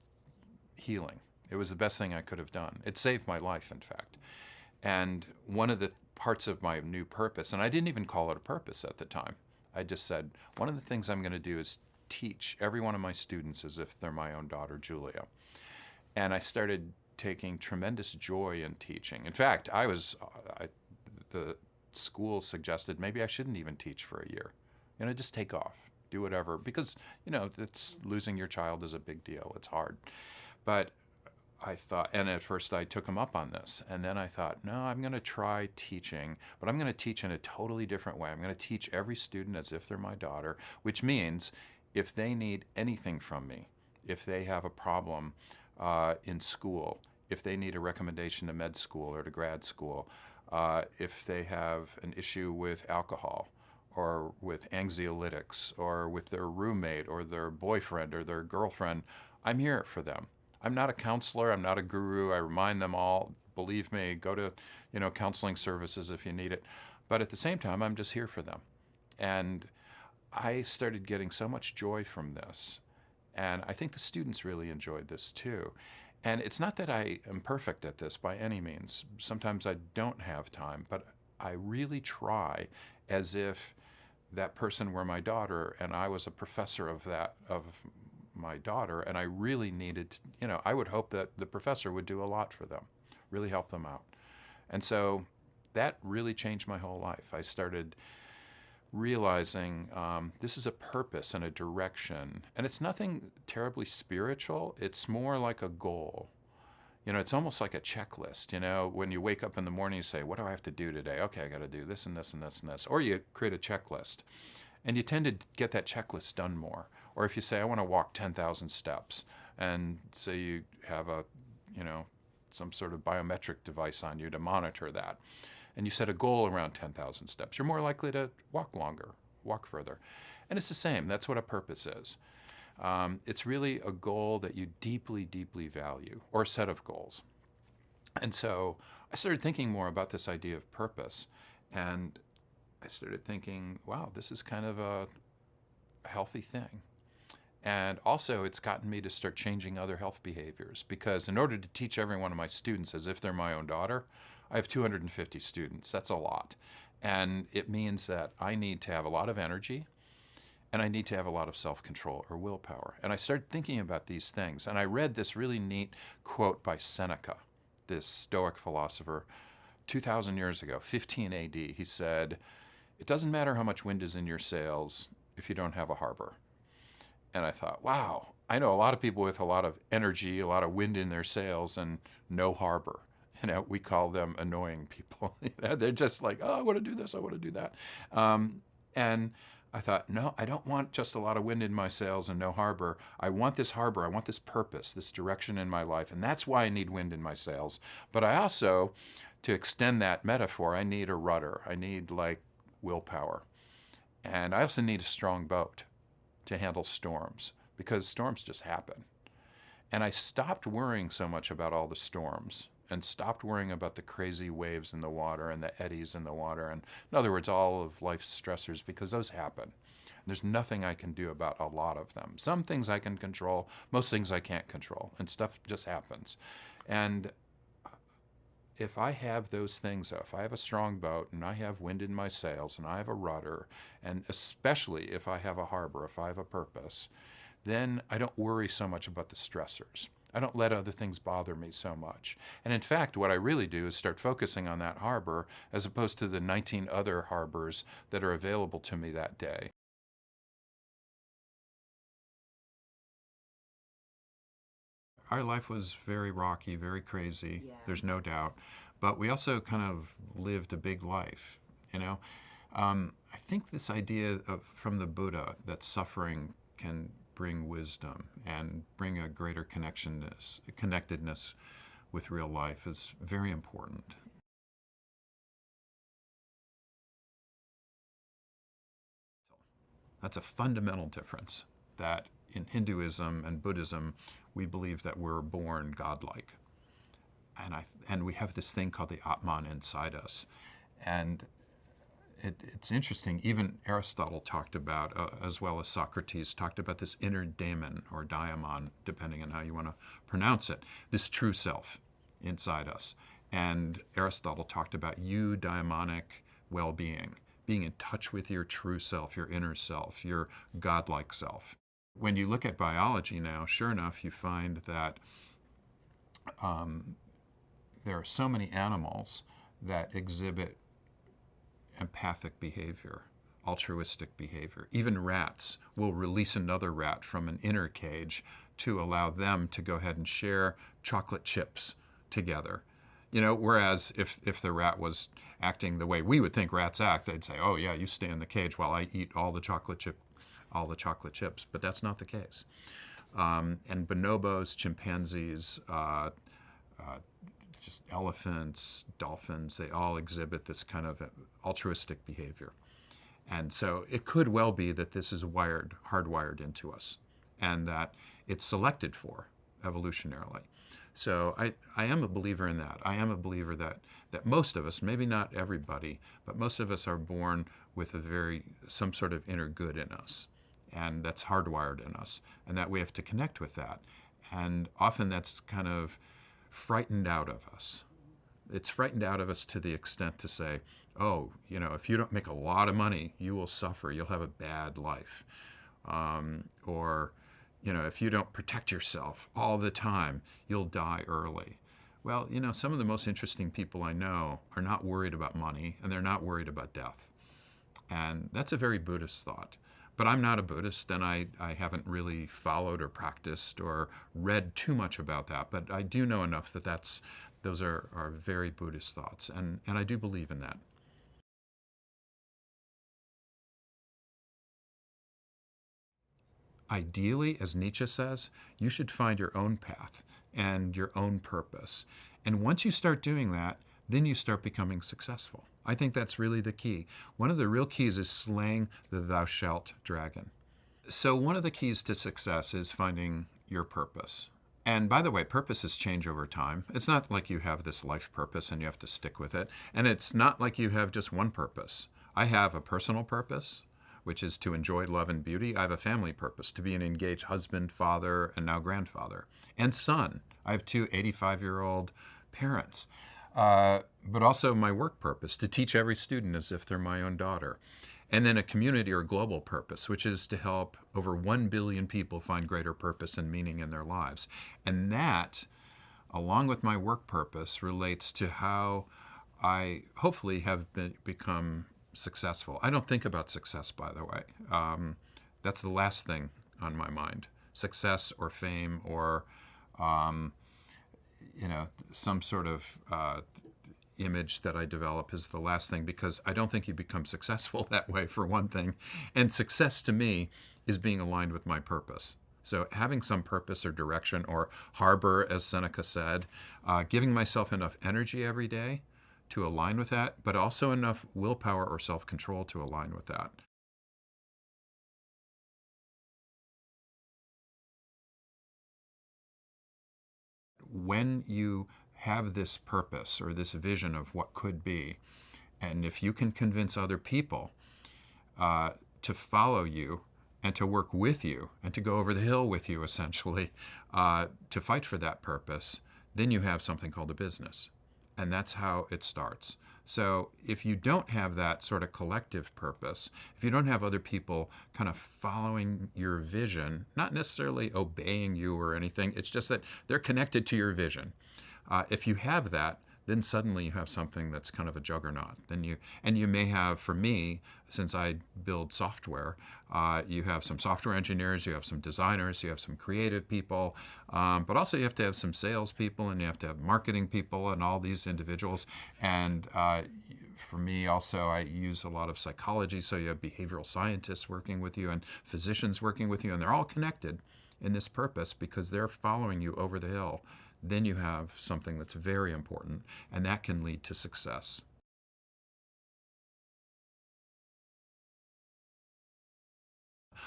healing. It was the best thing I could have done. It saved my life, in fact. And one of the parts of my new purpose, and I didn't even call it a purpose at the time. I just said, one of the things I'm going to do is teach every one of my students as if they're my own daughter, Julia. And I started taking tremendous joy in teaching. In fact, the school suggested maybe I shouldn't even teach for a year. Just take off, do whatever, because, it's losing your child is a big deal. It's hard. But I thought, and at first I took him up on this, and then I thought, no, I'm going to try teaching, but I'm going to teach in a totally different way. I'm going to teach every student as if they're my daughter, which means if they need anything from me, if they have a problem in school, if they need a recommendation to med school or to grad school, if they have an issue with alcohol or with anxiolytics or with their roommate or their boyfriend or their girlfriend, I'm here for them. I'm not a counselor. I'm not a guru. I remind them all, believe me, go to, counseling services if you need it. But at the same time, I'm just here for them. And I started getting so much joy from this. And I think the students really enjoyed this too. And it's not that I am perfect at this by any means. Sometimes I don't have time, but I really try as if that person were my daughter and I was a professor of my daughter, and I really needed, I would hope that the professor would do a lot for them, really help them out. And so that really changed my whole life. I started realizing this is a purpose and a direction, and it's nothing terribly spiritual. It's more like a goal. It's almost like a checklist. When you wake up in the morning, you say, what do I have to do today? Okay, I got to do this and this and this and this. Or you create a checklist, and you tend to get that checklist done more. Or if you say, I want to walk 10,000 steps, and say you have some sort of biometric device on you to monitor that, and you set a goal around 10,000 steps, you're more likely to walk longer, walk further. And it's the same. That's what a purpose is. It's really a goal that you deeply, deeply value, or a set of goals. And so I started thinking more about this idea of purpose, and I started thinking, wow, this is kind of a healthy thing. And also, it's gotten me to start changing other health behaviors, because in order to teach every one of my students as if they're my own daughter, I have 250 students. That's a lot. And it means that I need to have a lot of energy, and I need to have a lot of self-control or willpower. And I started thinking about these things, and I read this really neat quote by Seneca. this Stoic philosopher 2,000 years ago, 15 AD. He said, "It doesn't matter how much wind is in your sails if you don't have a harbor." And I thought, wow, I know a lot of people with a lot of energy, a lot of wind in their sails, and no harbor. You know, we call them annoying people. You know, they're just like, oh, I want to do this, I want to do that. And I thought, no, I don't want just a lot of wind in my sails and no harbor. I want this harbor, I want this purpose, this direction in my life, and that's why I need wind in my sails. But I also, to extend that metaphor, I need a rudder. I need like willpower. And I also need a strong boat to handle storms, because storms just happen. And I stopped worrying so much about all the storms and stopped worrying about the crazy waves in the water and the eddies in the water, and in other words, all of life's stressors, because those happen. There's nothing I can do about a lot of them. Some things I can control, most things I can't control, and stuff just happens. And if I have those things, if I have a strong boat and I have wind in my sails and I have a rudder, and especially if I have a harbor, if I have a purpose, then I don't worry so much about the stressors. I don't let other things bother me so much. And in fact, what I really do is start focusing on that harbor as opposed to the 19 other harbors that are available to me that day. Our life was very rocky, very crazy, there's no doubt. But we also kind of lived a big life, you know? I think this idea from the Buddha that suffering can bring wisdom and bring a greater connectedness with real life is very important. That's a fundamental difference, that in Hinduism and Buddhism, we believe that we're born godlike. And we have this thing called the Atman inside us. And it's interesting, even Aristotle talked about, as well as Socrates, talked about this inner daemon, or daimon, depending on how you want to pronounce it, this true self inside us. And Aristotle talked about eudaimonic well-being, being in touch with your true self, your inner self, your godlike self. When you look at biology now, sure enough, you find that there are so many animals that exhibit empathic behavior, altruistic behavior. Even rats will release another rat from an inner cage to allow them to go ahead and share chocolate chips together. You know, whereas if the rat was acting the way we would think rats act, they'd say, oh yeah, you stay in the cage while I eat all the chocolate chips, but that's not the case. And bonobos, chimpanzees, just elephants, dolphins, they all exhibit this kind of altruistic behavior. And so it could well be that this is hardwired into us, and that it's selected for evolutionarily. So I am a believer in that. I am a believer that most of us, maybe not everybody, but most of us are born with some sort of inner good in us, and that's hardwired in us, and that we have to connect with that. And often that's kind of frightened out of us. It's frightened out of us to the extent to say, oh, you know, if you don't make a lot of money, you will suffer, you'll have a bad life. Or, you know, if you don't protect yourself all the time, you'll die early. Well, you know, some of the most interesting people I know are not worried about money, and they're not worried about death. And that's a very Buddhist thought. But I'm not a Buddhist, and I haven't really followed or practiced or read too much about that. But I do know enough that those are very Buddhist thoughts, and I do believe in that. Ideally, as Nietzsche says, you should find your own path and your own purpose. And once you start doing that, then you start becoming successful. I think that's really the key. One of the real keys is slaying the thou shalt dragon. So one of the keys to success is finding your purpose. And by the way, purposes change over time. It's not like you have this life purpose and you have to stick with it. And it's not like you have just one purpose. I have a personal purpose, which is to enjoy love and beauty. I have a family purpose, to be an engaged husband, father, and now grandfather, and son. I have 2 85-year-old parents. But also my work purpose, to teach every student as if they're my own daughter. And then a community or global purpose, which is to help over 1 billion people find greater purpose and meaning in their lives. And that along with my work purpose, relates to how I hopefully have become successful. I don't think about success, by the way. That's the last thing on my mind. Success or fame or, some sort of image that I develop is the last thing, because I don't think you become successful that way, for one thing. And success to me is being aligned with my purpose. So having some purpose or direction, or harbor, as Seneca said, giving myself enough energy every day to align with that, but also enough willpower or self-control to align with that. When you have this purpose or this vision of what could be, and if you can convince other people to follow you and to work with you and to go over the hill with you, essentially, to fight for that purpose, then you have something called a business. And that's how it starts. So if you don't have that sort of collective purpose, if you don't have other people kind of following your vision, not necessarily obeying you or anything, it's just that they're connected to your vision. If you have that, then suddenly you have something that's kind of a juggernaut. And you may have, for me, since I build software, you have some software engineers, you have some designers, you have some creative people, but also you have to have some salespeople, and you have to have marketing people, and all these individuals. And for me also, I use a lot of psychology, so you have behavioral scientists working with you and physicians working with you, and they're all connected in this purpose because they're following you over the hill. Then you have something that's very important, and that can lead to success.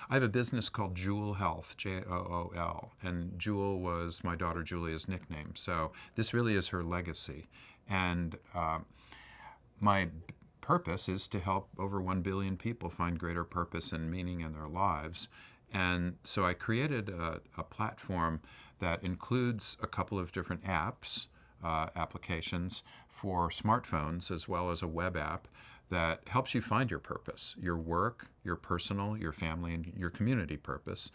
I have a business called Jool Health, Jool, and Jool was my daughter Julia's nickname, so this really is her legacy. And my purpose is to help over 1 billion people find greater purpose and meaning in their lives. And so I created a platform that includes a couple of different apps, applications for smartphones, as well as a web app that helps you find your purpose, your work, your personal, your family, and your community purpose.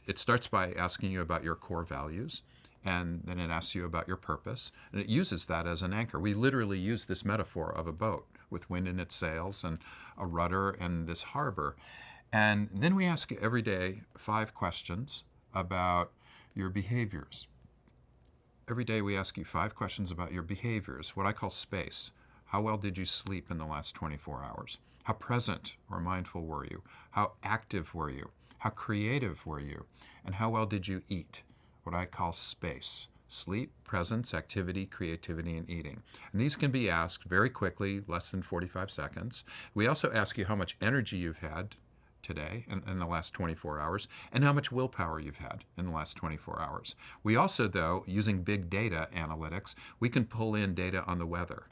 It starts by asking you about your core values, and then it asks you about your purpose, and it uses that as an anchor. We literally use this metaphor of a boat with wind in its sails and a rudder and this harbor. And then we ask you every day 5 questions about your behaviors. Every day we ask you 5 questions about your behaviors, what I call space. How well did you sleep in the last 24 hours? How present or mindful were you? How active were you? How creative were you? And how well did you eat? What I call space. Sleep, presence, activity, creativity, and eating. And these can be asked very quickly, less than 45 seconds. We also ask you how much energy you've had today in the last 24 hours, and how much willpower you've had in the last 24 hours. We also, though, using big data analytics, we can pull in data on the weather.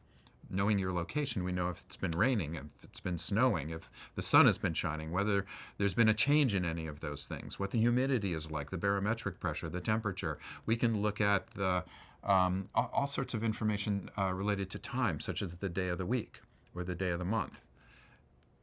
Knowing your location, we know if it's been raining, if it's been snowing, if the sun has been shining, whether there's been a change in any of those things, what the humidity is like, the barometric pressure, the temperature. We can look at the all sorts of information related to time, such as the day of the week or the day of the month.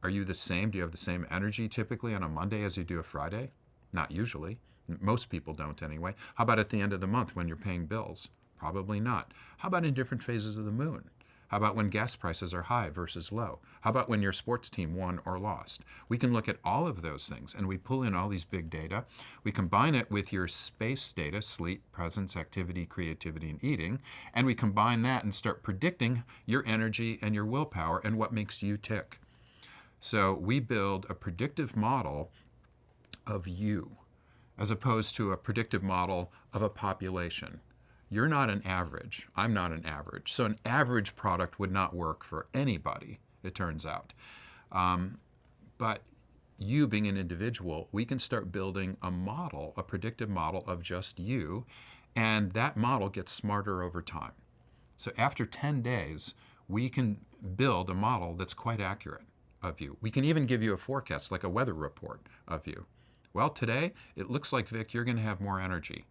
Are you the same? Do you have the same energy typically on a Monday as you do a Friday? Not usually. Most people don't anyway. How about at the end of the month when you're paying bills? Probably not. How about in different phases of the moon? How about when gas prices are high versus low? How about when your sports team won or lost? We can look at all of those things, and we pull in all these big data. We combine it with your space data, sleep, presence, activity, creativity, and eating, and we combine that and start predicting your energy and your willpower and what makes you tick. So we build a predictive model of you, as opposed to a predictive model of a population. You're not an average. I'm not an average. So an average product would not work for anybody, it turns out. But you being an individual, we can start building a model, a predictive model of just you, and that model gets smarter over time. So after 10 days, we can build a model that's quite accurate of you. We can even give you a forecast, like a weather report of you. Well, today, it looks like, Vic, you're going to have more energy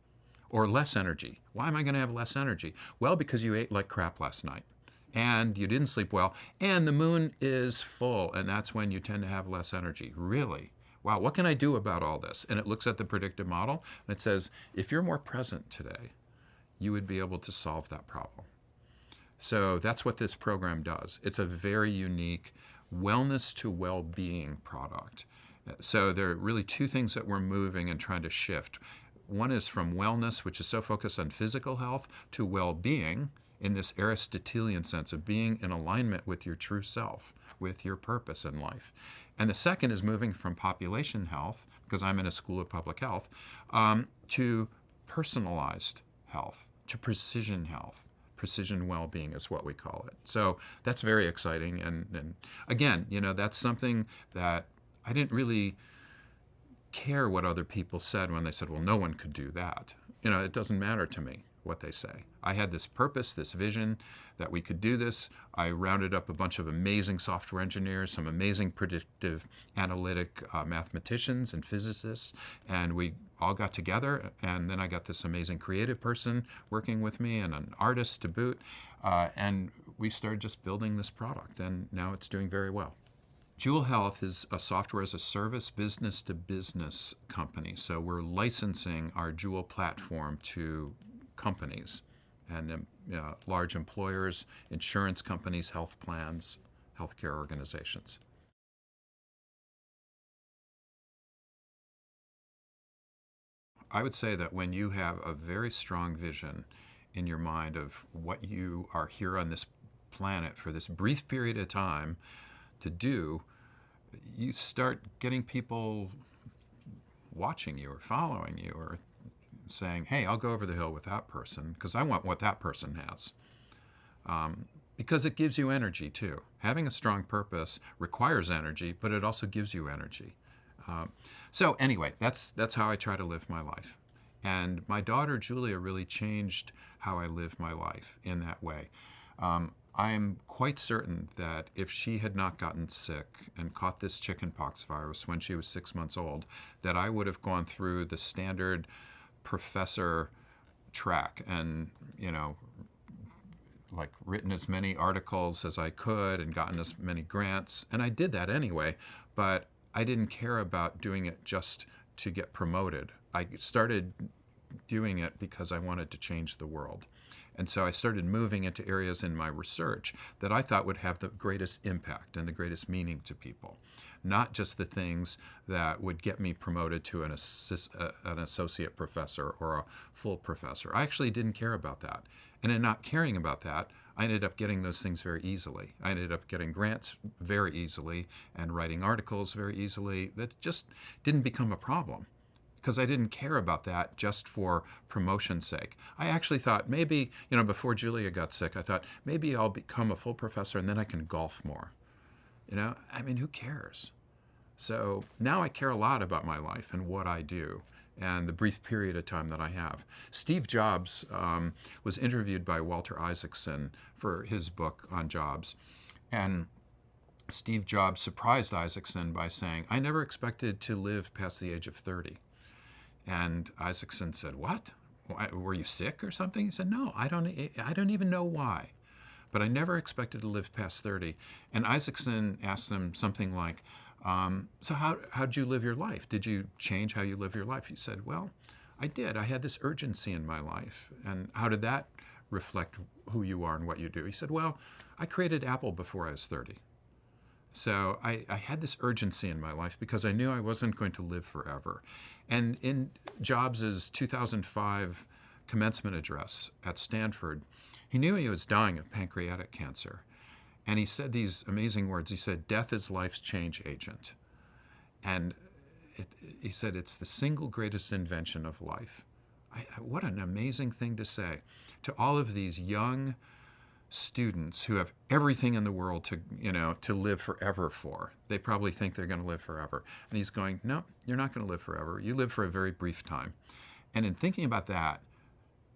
or less energy. Why am I going to have less energy? Well, because you ate like crap last night and you didn't sleep well, and the moon is full, and that's when you tend to have less energy. Really? Wow, what can I do about all this? And it looks at the predictive model, and it says, if you're more present today, you would be able to solve that problem. So that's what this program does. It's a very unique wellness to well-being product. So there are really two things that we're moving and trying to shift. One is from wellness, which is so focused on physical health, to well-being in this Aristotelian sense of being in alignment with your true self, with your purpose in life. And the second is moving from population health, because I'm in a school of public health, to personalized health, to precision health. Precision well-being is what we call it. So that's very exciting. And again, that's something that I didn't really care what other people said when they said, well, no one could do that. It doesn't matter to me what they say. I had this purpose, this vision that we could do this. I rounded up a bunch of amazing software engineers, some amazing predictive analytic mathematicians and physicists, and we all got together, and then I got this amazing creative person working with me and an artist to boot, and we started just building this product, and now it's doing very well. Jewel Health is a software as a service, business to business company. So we're licensing our Jewel platform to companies and large employers, insurance companies, health plans, healthcare organizations. I would say that when you have a very strong vision in your mind of what you are here on this planet for this brief period of time to do, you start getting people watching you or following you or saying, hey, I'll go over the hill with that person because I want what that person has. Because it gives you energy too. Having a strong purpose requires energy, but it also gives you energy. So anyway, that's how I try to live my life. And my daughter, Julia, really changed how I live my life in that way. I'm quite certain that if she had not gotten sick and caught this chickenpox virus when she was 6 months old, that I would have gone through the standard professor track and, like written as many articles as I could and gotten as many grants. And I did that anyway, but I didn't care about doing it just to get promoted. I started doing it because I wanted to change the world. And so I started moving into areas in my research that I thought would have the greatest impact and the greatest meaning to people, not just the things that would get me promoted to an associate professor or a full professor. I actually didn't care about that. And in not caring about that, I ended up getting those things very easily. I ended up getting grants very easily and writing articles very easily. That just didn't become a problem, because I didn't care about that just for promotion's sake. I actually thought maybe, before Julia got sick, I thought maybe I'll become a full professor and then I can golf more. Who cares? So now I care a lot about my life and what I do and the brief period of time that I have. Steve Jobs was interviewed by Walter Isaacson for his book on Jobs. And Steve Jobs surprised Isaacson by saying, I never expected to live past the age of 30. And Isaacson said, what? Were you sick or something? He said, no, I don't even know why. But I never expected to live past 30. And Isaacson asked him something like, so how did you live your life? Did you change how you live your life? He said, well, I did. I had this urgency in my life. And how did that reflect who you are and what you do? He said, well, I created Apple before I was 30. So I had this urgency in my life because I knew I wasn't going to live forever. And in Jobs' 2005 commencement address at Stanford, he knew he was dying of pancreatic cancer. And he said these amazing words. He said, death is life's change agent. And he said, it's the single greatest invention of life. What an amazing thing to say to all of these young students who have everything in the world to live forever for. They probably think they're going to live forever. And he's going, no, you're not going to live forever. You live for a very brief time. And in thinking about that,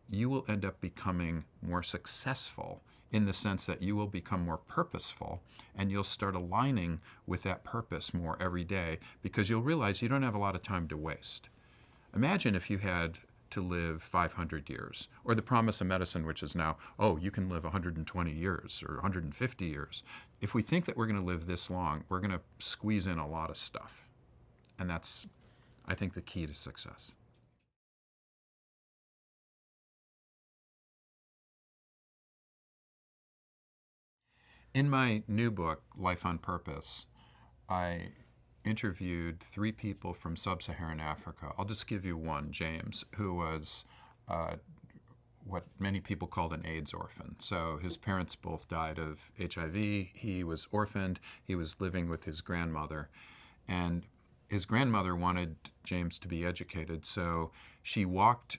you will end up becoming more successful in the sense that you will become more purposeful and you'll start aligning with that purpose more every day because you'll realize you don't have a lot of time to waste. Imagine if you had to live 500 years, or the promise of medicine, which is now, you can live 120 years or 150 years. If we think that we're going to live this long, we're going to squeeze in a lot of stuff. And that's, I think, the key to success. In my new book, Life on Purpose, I interviewed 3 people from sub-Saharan Africa. I'll just give you one, James, who was what many people called an AIDS orphan. So his parents both died of HIV. He was orphaned. He was living with his grandmother. And his grandmother wanted James to be educated, so she walked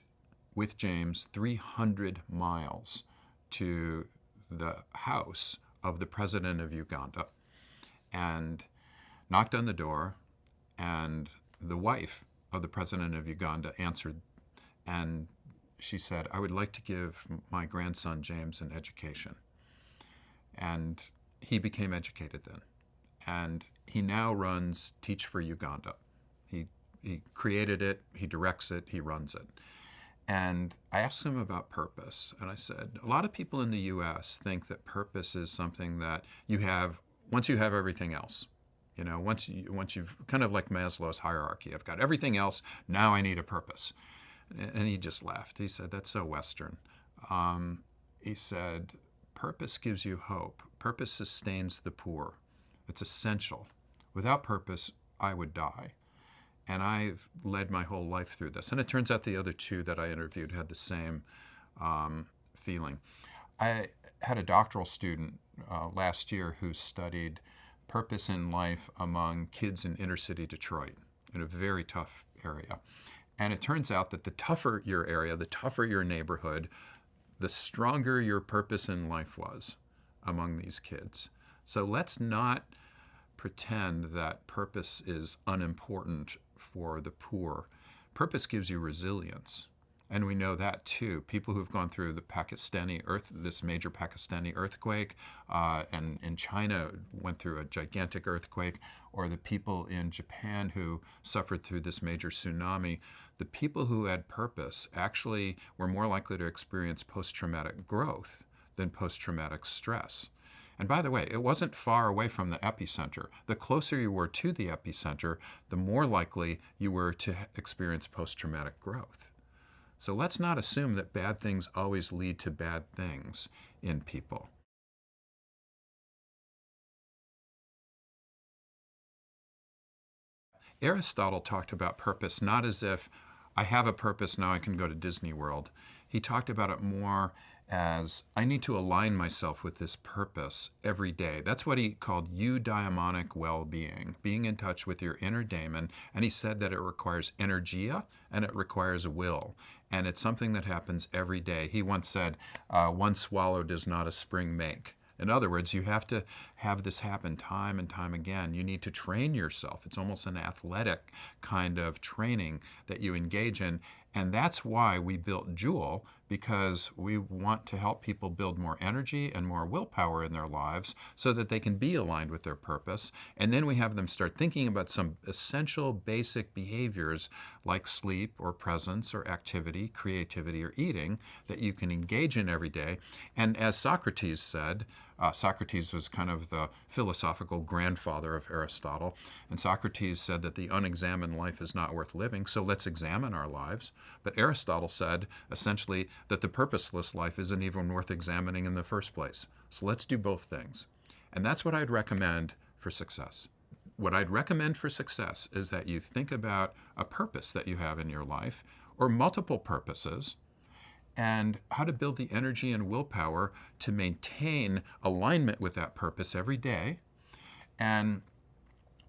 with James 300 miles to the house of the president of Uganda and knocked on the door, and the wife of the president of Uganda answered, and she said, "I would like to give my grandson James an education." And he became educated then. And he now runs Teach for Uganda. He created it, he directs it, he runs it. And I asked him about purpose, and I said, a lot of people in the US think that purpose is something that you have once you have everything else. You know, once you've kind of like Maslow's hierarchy, I've got everything else, now I need a purpose. And he just laughed. He said, that's so Western. He said, purpose gives you hope. Purpose sustains the poor. It's essential. Without purpose, I would die. And I've led my whole life through this. And it turns out the other 2 that I interviewed had the same feeling. I had a doctoral student last year who studied purpose in life among kids in inner city Detroit, in a very tough area. And it turns out that the tougher your area, the tougher your neighborhood, the stronger your purpose in life was among these kids. So let's not pretend that purpose is unimportant for the poor. Purpose gives you resilience. And we know that too. People who've gone through the this major Pakistani earthquake, and in China went through a gigantic earthquake, or the people in Japan who suffered through this major tsunami, the people who had purpose actually were more likely to experience post-traumatic growth than post-traumatic stress. And by the way, it wasn't far away from the epicenter. The closer you were to the epicenter, the more likely you were to experience post-traumatic growth. So let's not assume that bad things always lead to bad things in people. Aristotle talked about purpose not as if I have a purpose, now I can go to Disney World. He talked about it more as I need to align myself with this purpose every day. That's what he called eudaimonic well-being, being in touch with your inner daemon. And he said that it requires energia and it requires will. And it's something that happens every day. He once said, one swallow does not a spring make. In other words, you have to have this happen time and time again. You need to train yourself. It's almost an athletic kind of training that you engage in. And that's why we built Jewel, because we want to help people build more energy and more willpower in their lives so that they can be aligned with their purpose. And then we have them start thinking about some essential basic behaviors like sleep or presence or activity, creativity or eating that you can engage in every day. And as Socrates said, Socrates was kind of the philosophical grandfather of Aristotle, and Socrates said that the unexamined life is not worth living, so let's examine our lives. But Aristotle said, essentially, that the purposeless life isn't even worth examining in the first place. So let's do both things. And that's what I'd recommend for success. What I'd recommend for success is that you think about a purpose that you have in your life, or multiple purposes, and how to build the energy and willpower to maintain alignment with that purpose every day. And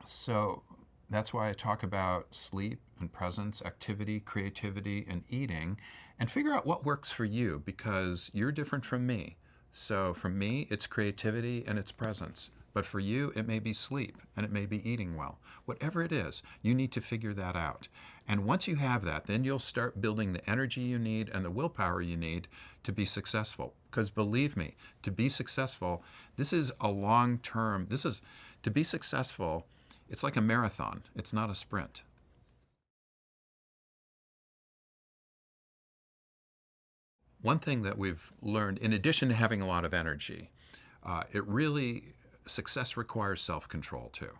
so that's why I talk about sleep and presence, activity, creativity, and eating, and figure out what works for you, because you're different from me. So for me, it's creativity and it's presence. But for you, it may be sleep and it may be eating well. Whatever it is, you need to figure that out. And once you have that, then you'll start building the energy you need and the willpower you need to be successful. Because believe me, to be successful, this is a long-term, to be successful, it's like a marathon. It's not a sprint. One thing that we've learned, in addition to having a lot of energy, success requires self-control too,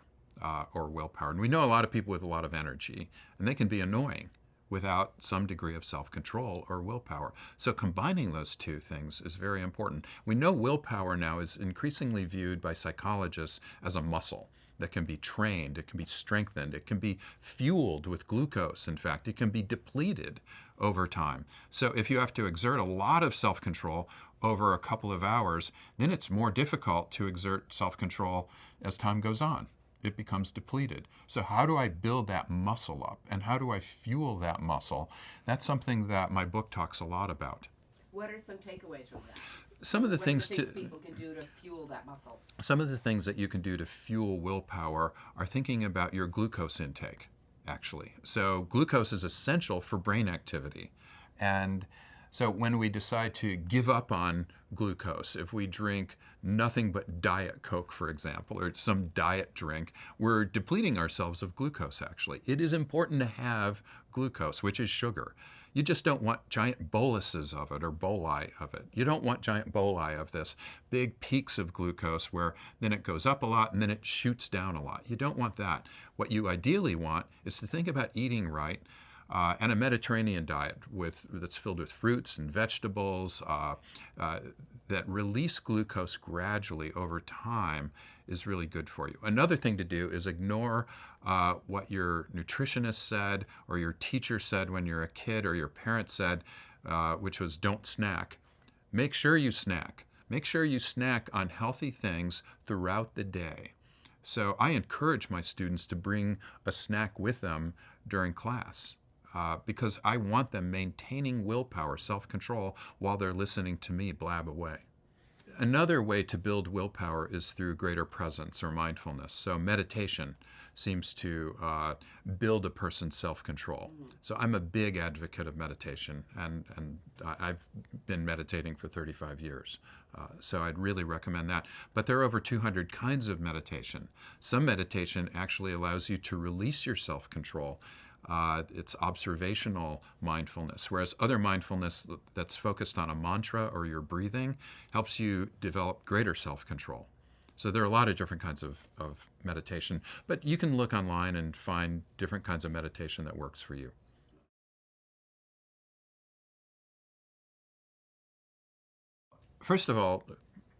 or willpower. And we know a lot of people with a lot of energy, and they can be annoying without some degree of self-control or willpower. So combining those two things is very important. We know willpower now is increasingly viewed by psychologists as a muscle that can be trained, it can be strengthened, it can be fueled with glucose. In fact, it can be depleted over time. So if you have to exert a lot of self-control over a couple of hours, then it's more difficult to exert self-control as time goes on. It becomes depleted. So how do I build that muscle up, and how do I fuel that muscle? That's something that my book talks a lot about. What are some takeaways from that? Some of the What things are the things people can do to fuel that muscle? Some of the things that you can do to fuel willpower are thinking about your glucose intake, actually. So glucose is essential for brain activity. And so when we decide to give up on glucose, if we drink nothing but Diet Coke, for example, or some diet drink, we're depleting ourselves of glucose, actually. It is important to have glucose, which is sugar. You just don't want giant boluses of it or boli of it. You don't want giant boli of this, big peaks of glucose where then it goes up a lot and then it shoots down a lot. You don't want that. What you ideally want is to think about eating right, and a Mediterranean diet that's filled with fruits and vegetables that release glucose gradually over time is really good for you. Another thing to do is ignore what your nutritionist said or your teacher said when you're a kid or your parents said, which was don't snack. Make sure you snack. Make sure you snack on healthy things throughout the day. So I encourage my students to bring a snack with them during class. Because I want them maintaining willpower, self-control, while they're listening to me blab away. Another way to build willpower is through greater presence or mindfulness. So meditation seems to build a person's self-control. So I'm a big advocate of meditation, and I've been meditating for 35 years. So I'd really recommend that. But there are over 200 kinds of meditation. Some meditation actually allows you to release your self-control. It's observational mindfulness, whereas other mindfulness that's focused on a mantra or your breathing helps you develop greater self-control. So there are a lot of different kinds of meditation, but you can look online and find different kinds of meditation that works for you. First of all,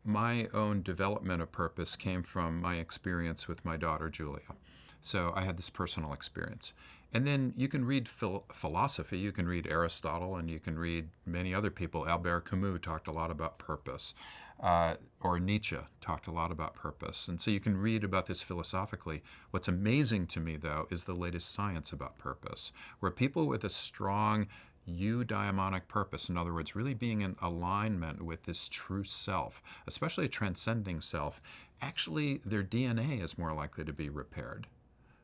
my own development of purpose came from my experience with my daughter, Julia. So I had this personal experience. And then you can read philosophy, you can read Aristotle, and you can read many other people. Albert Camus talked a lot about purpose, or Nietzsche talked a lot about purpose. And so you can read about this philosophically. What's amazing to me, though, is the latest science about purpose, where people with a strong eudaimonic purpose, in other words, really being in alignment with this true self, especially a transcending self, actually their DNA is more likely to be repaired.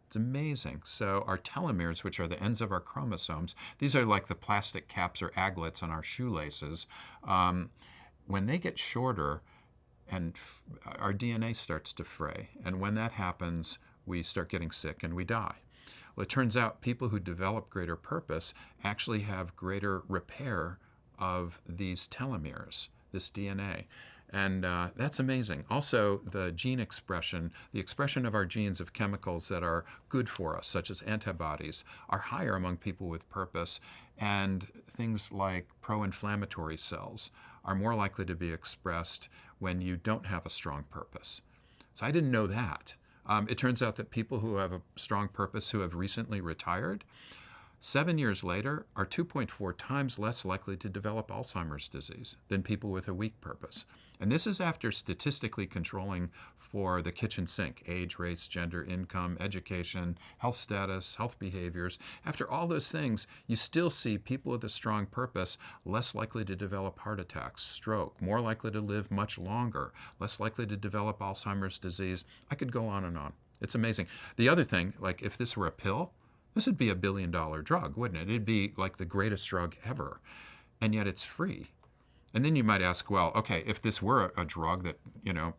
It's amazing. So our telomeres, which are the ends of our chromosomes, these are like the plastic caps or aglets on our shoelaces. When they get shorter, and our DNA starts to fray. And when that happens, we start getting sick and we die. Well, it turns out people who develop greater purpose actually have greater repair of these telomeres, this DNA. And that's amazing. Also, the gene expression, the expression of our genes of chemicals that are good for us, such as antibodies, are higher among people with purpose. And things like pro-inflammatory cells are more likely to be expressed when you don't have a strong purpose. So I didn't know that. It turns out that people who have a strong purpose who have recently retired, 7 years later, are 2.4 times less likely to develop Alzheimer's disease than people with a weak purpose. And this is after statistically controlling for the kitchen sink: age, race, gender, income, education, health status, health behaviors. After all those things, you still see people with a strong purpose less likely to develop heart attacks, stroke, more likely to live much longer, less likely to develop Alzheimer's disease. I could go on and on. It's amazing. The other thing, like if this were a pill, this would be $1 billion drug, wouldn't it? It'd be like the greatest drug ever. And yet it's free. And then you might ask, well, okay, if this were a drug that,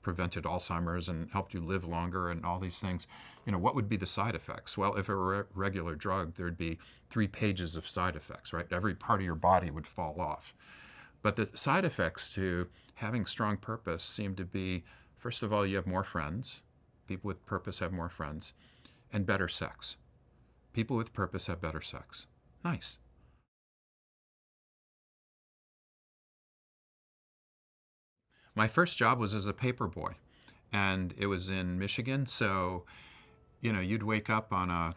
prevented Alzheimer's and helped you live longer and all these things, what would be the side effects? Well, if it were a regular drug, there'd be 3 pages of side effects, right? Every part of your body would fall off. But the side effects to having strong purpose seem to be, first of all, you have more friends. People with purpose have more friends. And better sex. People with purpose have better sex. Nice. My first job was as a paper boy, and it was in Michigan. So, you'd wake up on a,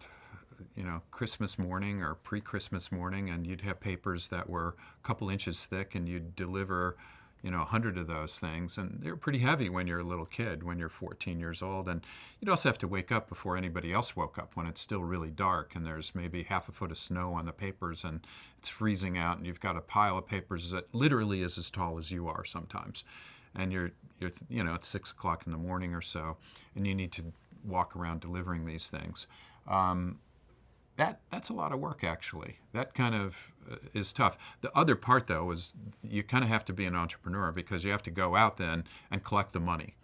Christmas morning or pre-Christmas morning, and you'd have papers that were a couple inches thick, and you'd deliver, 100 of those things. And they were pretty heavy when you're a little kid, when you're 14 years old. And you'd also have to wake up before anybody else woke up, when it's still really dark and there's maybe half a foot of snow on the papers and it's freezing out, and you've got a pile of papers that literally is as tall as you are sometimes. And you're it's 6 o'clock in the morning or so, and you need to walk around delivering these things. That's a lot of work, actually. That kind of is tough. The other part, though, is you kind of have to be an entrepreneur, because you have to go out then and collect the money.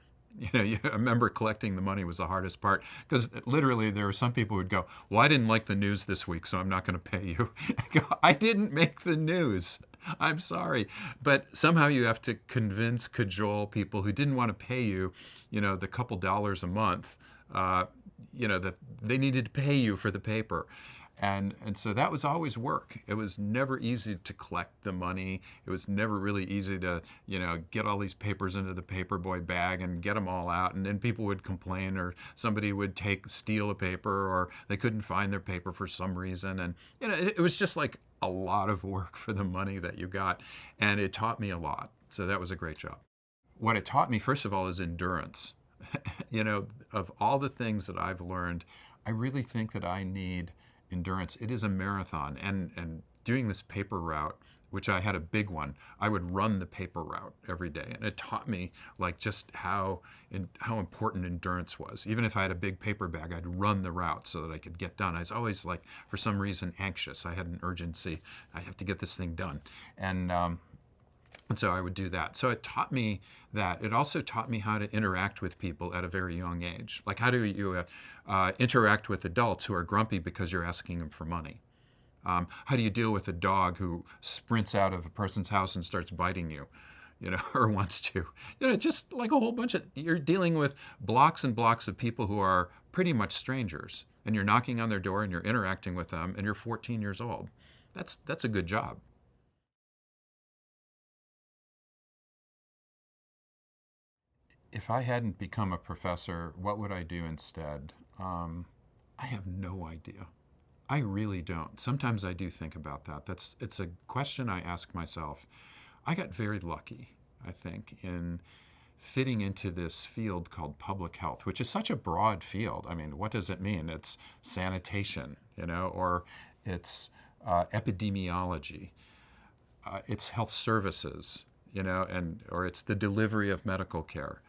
I remember collecting the money was the hardest part, because literally there were some people who'd go, well, I didn't like the news this week, so I'm not going to pay you. I go, I didn't make the news. I'm sorry. But somehow you have to cajole people who didn't want to pay you, the couple dollars a month, that they needed to pay you for the paper. And so that was always work. It was never easy to collect the money. It was never really easy to, get all these papers into the paperboy bag and get them all out. And then people would complain, or somebody would steal a paper, or they couldn't find their paper for some reason. And, it was just like a lot of work for the money that you got. And it taught me a lot. So that was a great job. What it taught me, first of all, is endurance. Of all the things that I've learned, I really think that I need endurance. It is a marathon. And doing this paper route, which I had a big one, I would run the paper route every day. And it taught me just how important endurance was. Even if I had a big paper bag, I'd run the route so that I could get done. I was always for some reason, anxious. I had an urgency. I have to get this thing done. And so I would do that. So it taught me that. It also taught me how to interact with people at a very young age. Like, how do you interact with adults who are grumpy because you're asking them for money? How do you deal with a dog who sprints out of a person's house and starts biting you, or wants to? Just like a whole bunch of, you're dealing with blocks and blocks of people who are pretty much strangers, and you're knocking on their door and you're interacting with them, and you're 14 years old. That's a good job. If I hadn't become a professor, what would I do instead? I have no idea. I really don't. Sometimes I do think about that. It's a question I ask myself. I got very lucky, I think, in fitting into this field called public health, which is such a broad field. I mean, what does it mean? It's sanitation, or it's epidemiology. It's health services, or it's the delivery of medical care.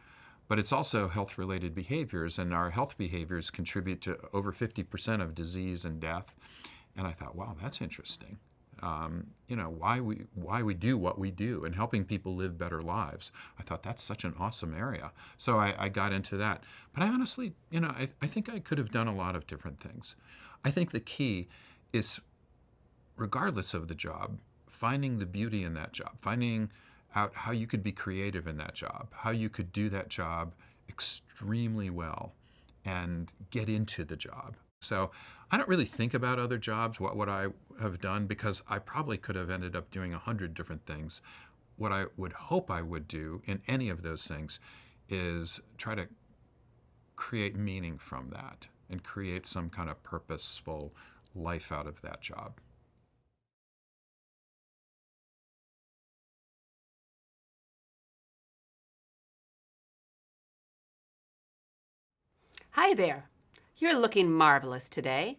But it's also health-related behaviors, and our health behaviors contribute to over 50% of disease and death. And I thought, wow, that's interesting. Why we do what we do, and helping people live better lives. I thought that's such an awesome area. So I got into that. But I honestly, I think I could have done a lot of different things. I think the key is, regardless of the job, finding the beauty in that job, finding out how you could be creative in that job, how you could do that job extremely well and get into the job. So I don't really think about other jobs, what would I have done, because I probably could have ended up doing 100 different things. What I would hope I would do in any of those things is try to create meaning from that and create some kind of purposeful life out of that job. Hi there. You're looking marvelous today.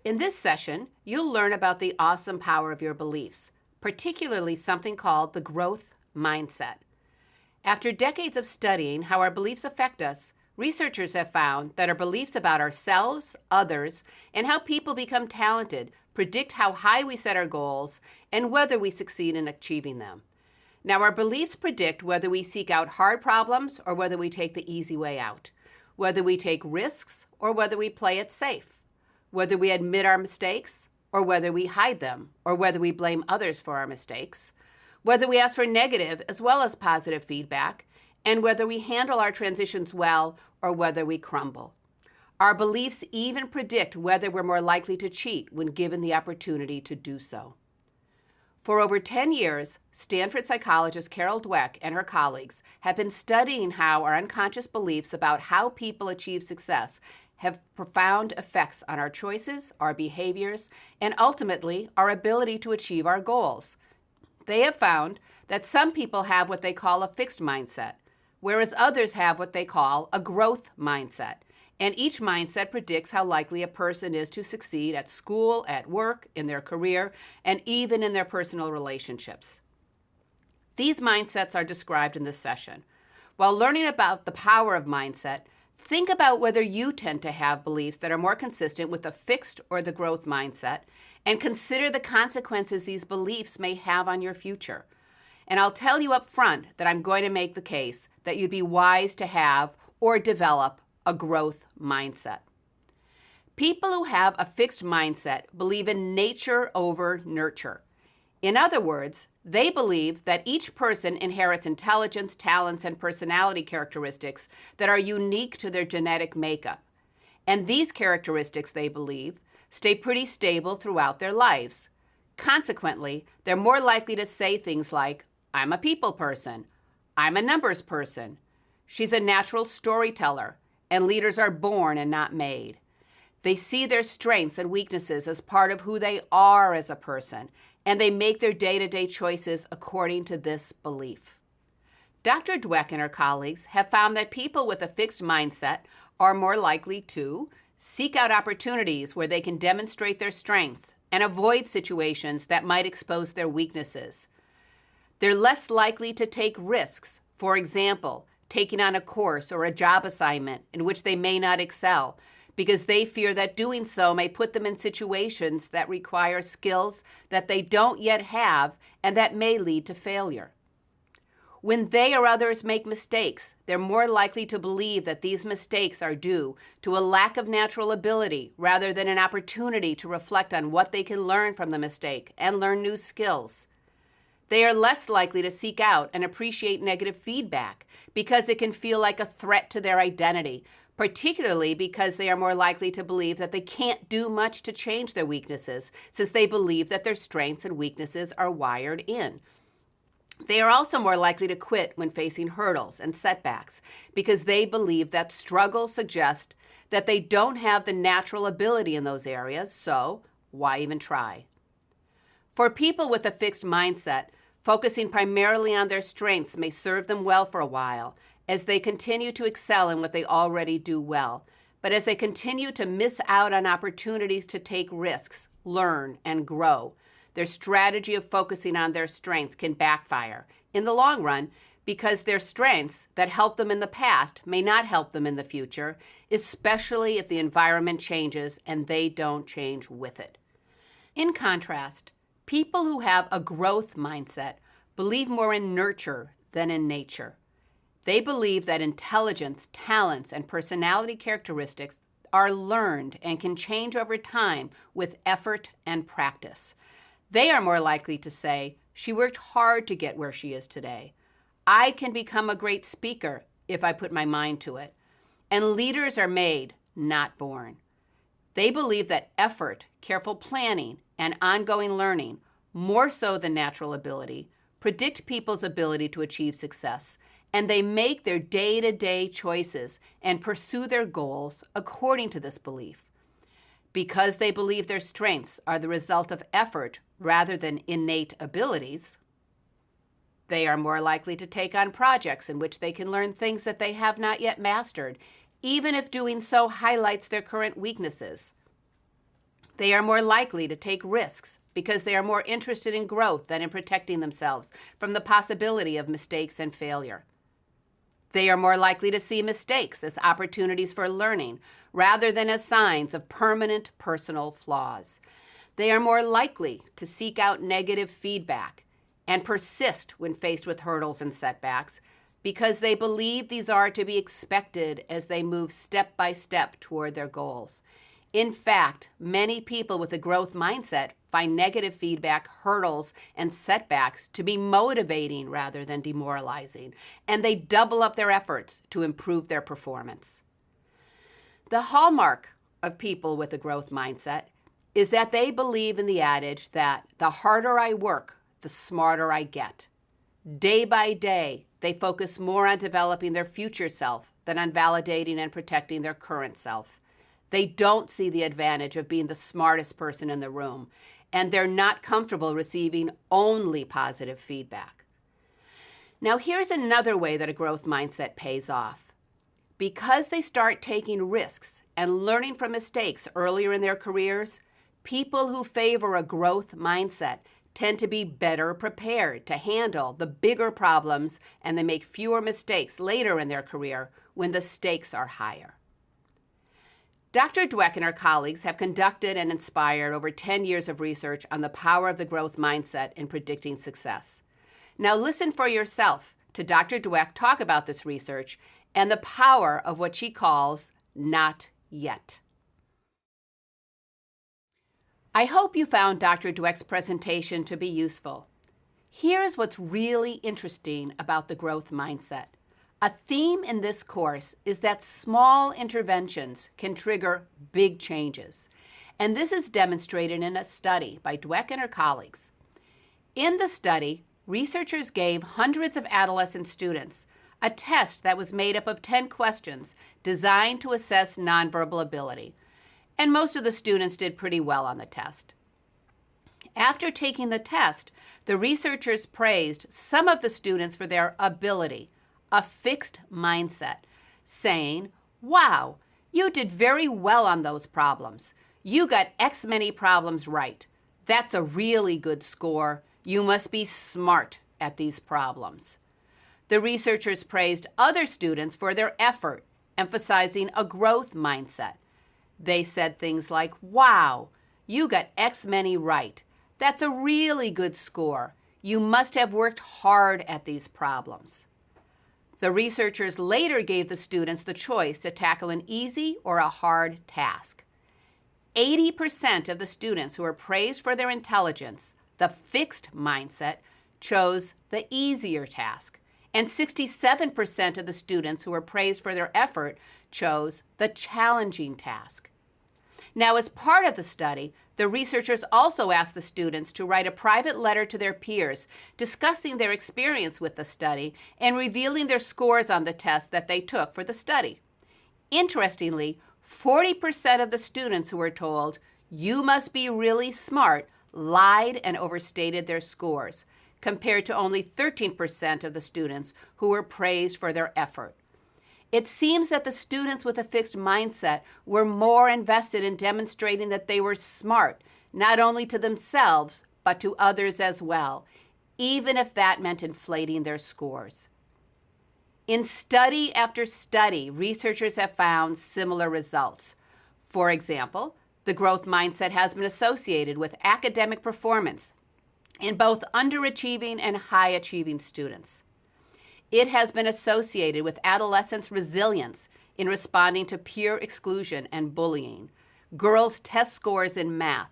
In this session, you'll learn about the awesome power of your beliefs, particularly something called the growth mindset. After decades of studying how our beliefs affect us, researchers have found that our beliefs about ourselves, others, and how people become talented predict how high we set our goals and whether we succeed in achieving them. Now, our beliefs predict whether we seek out hard problems or whether we take the easy way out, whether we take risks or whether we play it safe, whether we admit our mistakes or whether we hide them, or whether we blame others for our mistakes, whether we ask for negative as well as positive feedback, and whether we handle our transitions well or whether we crumble. Our beliefs even predict whether we're more likely to cheat when given the opportunity to do so. For over 10 years, Stanford psychologist Carol Dweck and her colleagues have been studying how our unconscious beliefs about how people achieve success have profound effects on our choices, our behaviors, and ultimately our ability to achieve our goals. They have found that some people have what they call a fixed mindset, whereas others have what they call a growth mindset. And each mindset predicts how likely a person is to succeed at school, at work, in their career, and even in their personal relationships. These mindsets are described in this session. While learning about the power of mindset, think about whether you tend to have beliefs that are more consistent with the fixed or the growth mindset, and consider the consequences these beliefs may have on your future. And I'll tell you up front that I'm going to make the case that you'd be wise to have or develop a growth mindset. People who have a fixed mindset believe in nature over nurture. In other words, they believe that each person inherits intelligence, talents, and personality characteristics that are unique to their genetic makeup. And these characteristics, they believe, stay pretty stable throughout their lives. Consequently, they're more likely to say things like, "I'm a people person," "I'm a numbers person," "She's a natural storyteller," and "leaders are born and not made." They see their strengths and weaknesses as part of who they are as a person, and they make their day-to-day choices according to this belief. Dr. Dweck and her colleagues have found that people with a fixed mindset are more likely to seek out opportunities where they can demonstrate their strengths and avoid situations that might expose their weaknesses. They're less likely to take risks, for example, taking on a course or a job assignment in which they may not excel, because they fear that doing so may put them in situations that require skills that they don't yet have and that may lead to failure. When they or others make mistakes, they're more likely to believe that these mistakes are due to a lack of natural ability rather than an opportunity to reflect on what they can learn from the mistake and learn new skills. They are less likely to seek out and appreciate negative feedback because it can feel like a threat to their identity, particularly because they are more likely to believe that they can't do much to change their weaknesses, since they believe that their strengths and weaknesses are wired in. They are also more likely to quit when facing hurdles and setbacks because they believe that struggles suggest that they don't have the natural ability in those areas, so why even try? For people with a fixed mindset, focusing primarily on their strengths may serve them well for a while as they continue to excel in what they already do well. But as they continue to miss out on opportunities to take risks, learn, and grow, their strategy of focusing on their strengths can backfire in the long run because their strengths that helped them in the past may not help them in the future, especially if the environment changes and they don't change with it. In contrast, people who have a growth mindset believe more in nurture than in nature. They believe that intelligence, talents, and personality characteristics are learned and can change over time with effort and practice. They are more likely to say, "She worked hard to get where she is today. I can become a great speaker if I put my mind to it." And leaders are made, not born. They believe that effort, careful planning, and ongoing learning, more so than natural ability, predict people's ability to achieve success, and they make their day-to-day choices and pursue their goals according to this belief. Because they believe their strengths are the result of effort rather than innate abilities, they are more likely to take on projects in which they can learn things that they have not yet mastered, even if doing so highlights their current weaknesses. They are more likely to take risks because they are more interested in growth than in protecting themselves from the possibility of mistakes and failure. They are more likely to see mistakes as opportunities for learning rather than as signs of permanent personal flaws. They are more likely to seek out negative feedback and persist when faced with hurdles and setbacks because they believe these are to be expected as they move step by step toward their goals. In fact, many people with a growth mindset find negative feedback, hurdles, and setbacks to be motivating rather than demoralizing, and they double up their efforts to improve their performance. The hallmark of people with a growth mindset is that they believe in the adage that the harder I work, the smarter I get. Day by day, they focus more on developing their future self than on validating and protecting their current self. They don't see the advantage of being the smartest person in the room, and they're not comfortable receiving only positive feedback. Now, here's another way that a growth mindset pays off. Because they start taking risks and learning from mistakes earlier in their careers, people who favor a growth mindset tend to be better prepared to handle the bigger problems, and they make fewer mistakes later in their career when the stakes are higher. Dr. Dweck and her colleagues have conducted and inspired over 10 years of research on the power of the growth mindset in predicting success. Now listen for yourself to Dr. Dweck talk about this research and the power of what she calls not yet. I hope you found Dr. Dweck's presentation to be useful. Here's what's really interesting about the growth mindset. A theme in this course is that small interventions can trigger big changes, and this is demonstrated in a study by Dweck and her colleagues. In the study, researchers gave hundreds of adolescent students a test that was made up of 10 questions designed to assess nonverbal ability, and most of the students did pretty well on the test. After taking the test, the researchers praised some of the students for their ability, a fixed mindset, saying, "Wow, you did very well on those problems. You got X many problems right. That's a really good score. You must be smart at these problems." The researchers praised other students for their effort, emphasizing a growth mindset. They said things like, "Wow, you got X many right. That's a really good score. You must have worked hard at these problems." The researchers later gave the students the choice to tackle an easy or a hard task. 80% of the students who were praised for their intelligence, the fixed mindset, chose the easier task, and 67% of the students who were praised for their effort chose the challenging task. Now, as part of the study, the researchers also asked the students to write a private letter to their peers discussing their experience with the study and revealing their scores on the test that they took for the study. Interestingly, 40% of the students who were told, "You must be really smart," lied and overstated their scores, compared to only 13% of the students who were praised for their effort. It seems that the students with a fixed mindset were more invested in demonstrating that they were smart, not only to themselves, but to others as well, even if that meant inflating their scores. In study after study, researchers have found similar results. For example, the growth mindset has been associated with academic performance in both underachieving and high-achieving students. It has been associated with adolescents' resilience in responding to peer exclusion and bullying, girls' test scores in math,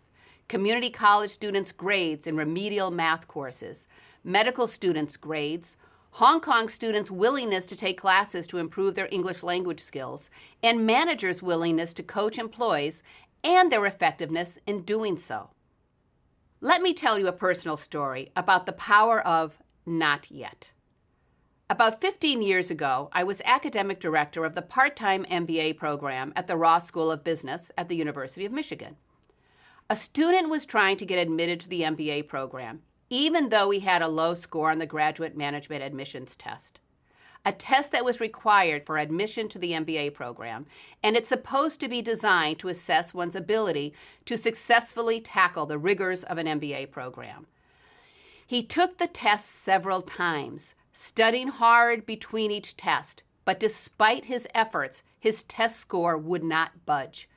community college students' grades in remedial math courses, medical students' grades, Hong Kong students' willingness to take classes to improve their English language skills, and managers' willingness to coach employees and their effectiveness in doing so. Let me tell you a personal story about the power of not yet. About 15 years ago, I was academic director of the part-time MBA program at the Ross School of Business at the University of Michigan. A student was trying to get admitted to the MBA program, even though he had a low score on the graduate management admissions test, a test that was required for admission to the MBA program, and it's supposed to be designed to assess one's ability to successfully tackle the rigors of an MBA program. He took the test several times, studying hard between each test, but despite his efforts, his test score would not budge.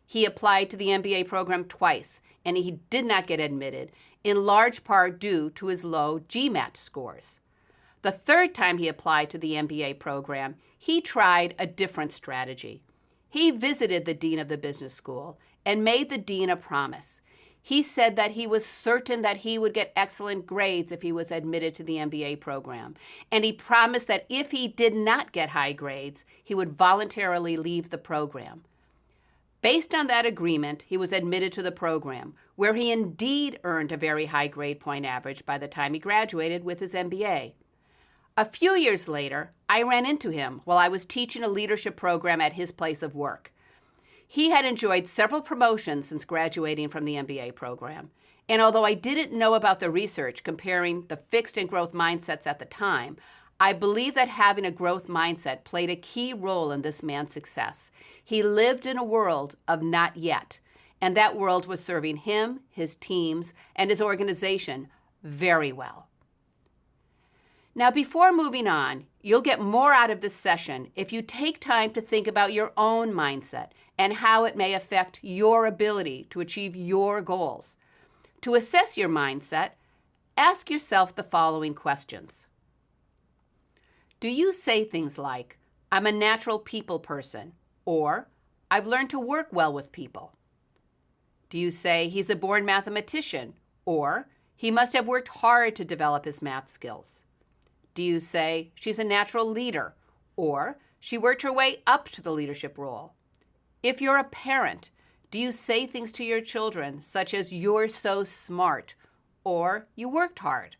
He applied to the MBA program twice, and he did not get admitted, in large part due to his low GMAT scores. The third time he applied to the MBA program, he tried a different strategy. He visited the dean of the business school and made the dean a promise. He said that he was certain that he would get excellent grades if he was admitted to the MBA program, and he promised that if he did not get high grades, he would voluntarily leave the program. Based on that agreement, he was admitted to the program, where he indeed earned a very high grade point average by the time he graduated with his MBA. A few years later, I ran into him while I was teaching a leadership program at his place of work. He had enjoyed several promotions since graduating from the MBA program, and although I didn't know about the research comparing the fixed and growth mindsets at the time, I believe that having a growth mindset played a key role in this man's success. He lived in a world of not yet, and that world was serving him, his teams, and his organization very well. Now, before moving on, you'll get more out of this session if you take time to think about your own mindset and how it may affect your ability to achieve your goals. To assess your mindset, ask yourself the following questions. Do you say things like, I'm a natural people person, or I've learned to work well with people? Do you say he's a born mathematician, or he must have worked hard to develop his math skills? Do you say she's a natural leader, or she worked her way up to the leadership role? If you're a parent, do you say things to your children such as you're so smart, or you worked hard?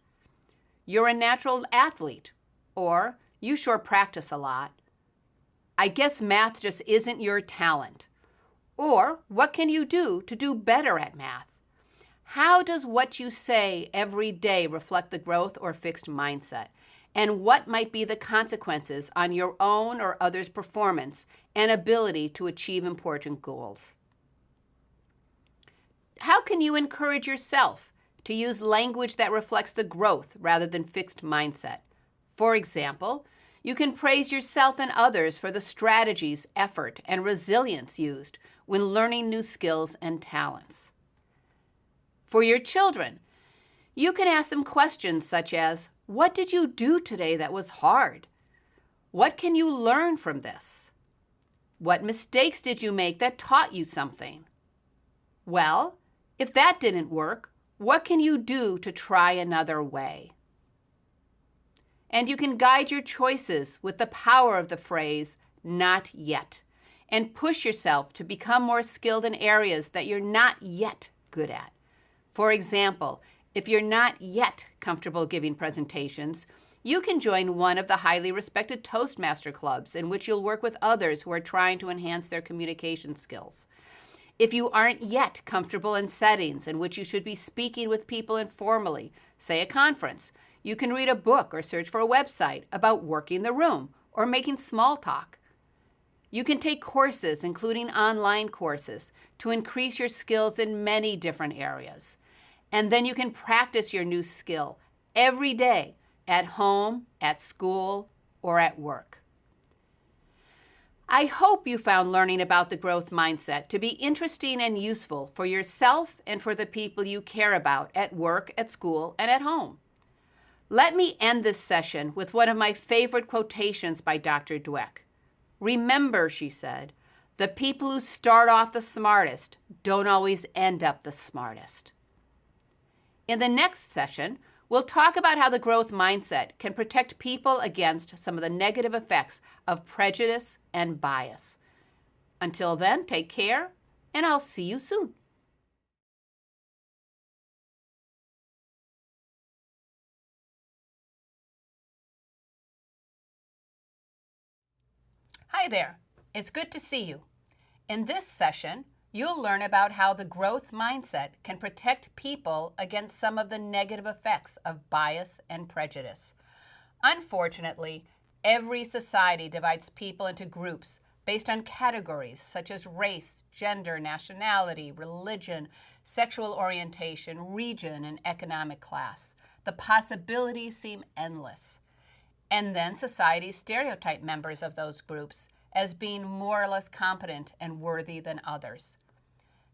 You're a natural athlete, or you sure practice a lot. I guess math just isn't your talent. Or what can you do to do better at math? How does what you say every day reflect the growth or fixed mindset? And what might be the consequences on your own or others' performance and ability to achieve important goals? How can you encourage yourself to use language that reflects the growth rather than fixed mindset? For example, you can praise yourself and others for the strategies, effort, and resilience used when learning new skills and talents. For your children, you can ask them questions such as, what did you do today that was hard? What can you learn from this? What mistakes did you make that taught you something? Well, if that didn't work, what can you do to try another way? And you can guide your choices with the power of the phrase, not yet, and push yourself to become more skilled in areas that you're not yet good at. For example, if you're not yet comfortable giving presentations, you can join one of the highly respected Toastmaster clubs in which you'll work with others who are trying to enhance their communication skills. If you aren't yet comfortable in settings in which you should be speaking with people informally, say a conference, you can read a book or search for a website about working the room or making small talk. You can take courses, including online courses, to increase your skills in many different areas. And then you can practice your new skill every day at home, at school, or at work. I hope you found learning about the growth mindset to be interesting and useful for yourself and for the people you care about at work, at school, and at home. Let me end this session with one of my favorite quotations by Dr. Dweck. Remember, she said, the people who start off the smartest don't always end up the smartest. In the next session, we'll talk about how the growth mindset can protect people against some of the negative effects of prejudice and bias. Until then, take care, and I'll see you soon. Hi there. It's good to see you. In this session, you'll learn about how the growth mindset can protect people against some of the negative effects of bias and prejudice. Unfortunately, every society divides people into groups based on categories such as race, gender, nationality, religion, sexual orientation, region, and economic class. The possibilities seem endless. And then society stereotype members of those groups as being more or less competent and worthy than others.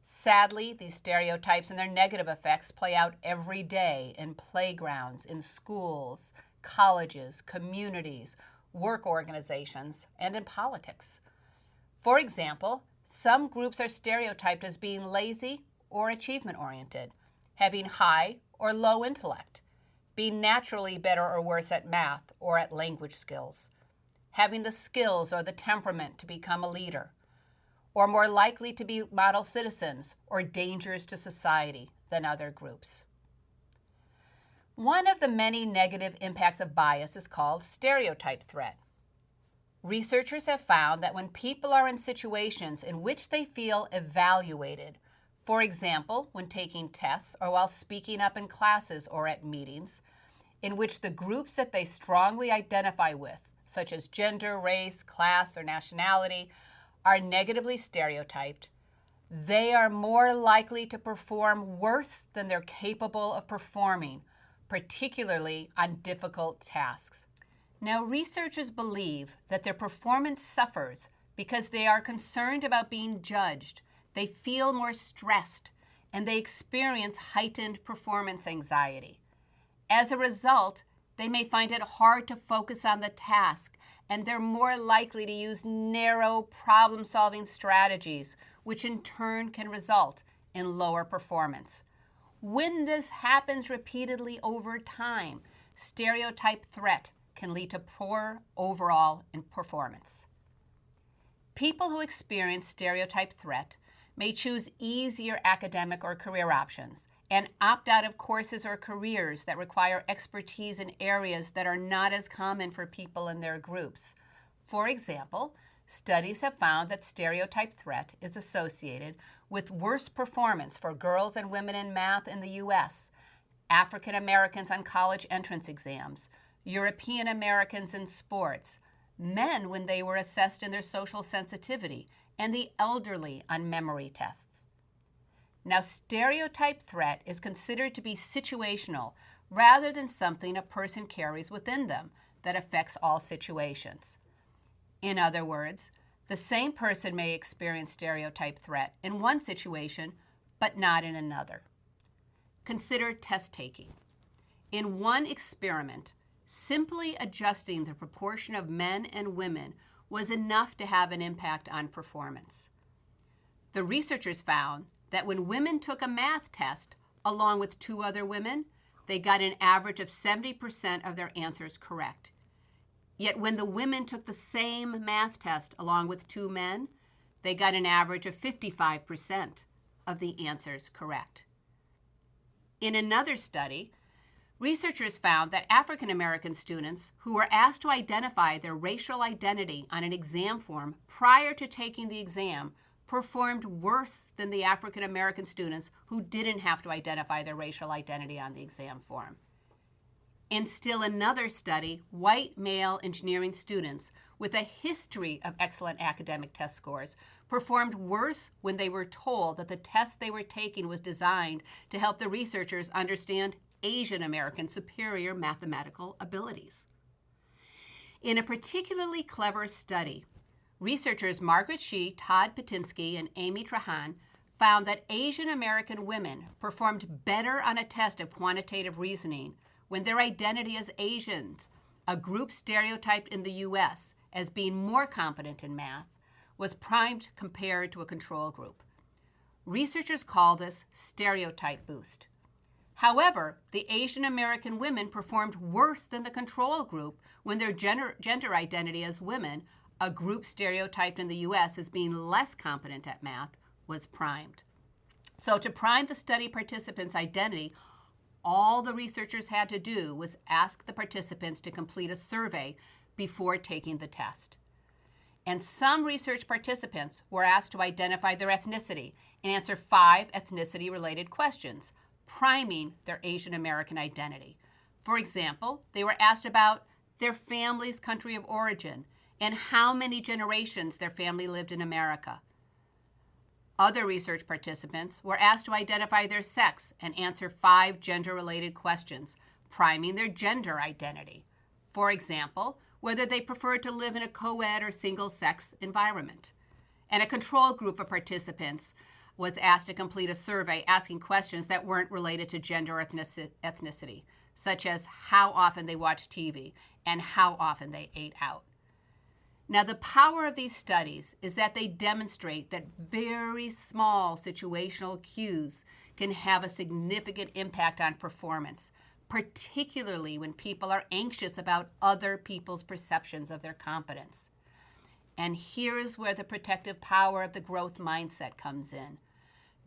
Sadly, these stereotypes and their negative effects play out every day in playgrounds, in schools, colleges, communities, work organizations, and in politics. For example, some groups are stereotyped as being lazy or achievement-oriented, having high or low intellect, being naturally better or worse at math or at language skills, having the skills or the temperament to become a leader, or more likely to be model citizens or dangers to society than other groups. One of the many negative impacts of bias is called stereotype threat. Researchers have found that when people are in situations in which they feel evaluated, for example, when taking tests or while speaking up in classes or at meetings, in which the groups that they strongly identify with, such as gender, race, class, or nationality, are negatively stereotyped, they are more likely to perform worse than they're capable of performing, particularly on difficult tasks. Now, researchers believe that their performance suffers because they are concerned about being judged, they feel more stressed, and they experience heightened performance anxiety. As a result, they may find it hard to focus on the task, and they're more likely to use narrow problem-solving strategies, which in turn can result in lower performance. When this happens repeatedly over time, stereotype threat can lead to poor overall performance. People who experience stereotype threat may choose easier academic or career options and opt out of courses or careers that require expertise in areas that are not as common for people in their groups. For example, studies have found that stereotype threat is associated with worse performance for girls and women in math in the U.S., African Americans on college entrance exams, European Americans in sports, men when they were assessed in their social sensitivity, and the elderly on memory tests. Now, stereotype threat is considered to be situational rather than something a person carries within them that affects all situations. In other words, the same person may experience stereotype threat in one situation, but not in another. Consider test taking. In one experiment, simply adjusting the proportion of men and women was enough to have an impact on performance. The researchers found that when women took a math test along with two other women, they got an average of 70% of their answers correct. Yet when the women took the same math test along with two men, they got an average of 55% of the answers correct. In another study, researchers found that African American students who were asked to identify their racial identity on an exam form prior to taking the exam performed worse than the African American students who didn't have to identify their racial identity on the exam form. In still another study, white male engineering students with a history of excellent academic test scores performed worse when they were told that the test they were taking was designed to help the researchers understand Asian American superior mathematical abilities. In a particularly clever study, researchers Margaret Shih, Todd Patinsky, and Amy Trahan found that Asian American women performed better on a test of quantitative reasoning when their identity as Asians, a group stereotyped in the U.S. as being more competent in math, was primed compared to a control group. Researchers call this stereotype boost. However, the Asian American women performed worse than the control group when their gender identity as women, a group stereotyped in the U.S. as being less competent at math, was primed. So to prime the study participants' identity, all the researchers had to do was ask the participants to complete a survey before taking the test. And some research participants were asked to identify their ethnicity and answer 5 ethnicity-related questions, priming their Asian American identity. For example, they were asked about their family's country of origin and how many generations their family lived in America. Other research participants were asked to identify their sex and answer 5 gender-related questions, priming their gender identity. For example, whether they preferred to live in a co-ed or single-sex environment. And a control group of participants was asked to complete a survey asking questions that weren't related to gender or ethnicity, such as how often they watched TV and how often they ate out. Now, the power of these studies is that they demonstrate that very small situational cues can have a significant impact on performance, particularly when people are anxious about other people's perceptions of their competence. And here's where the protective power of the growth mindset comes in.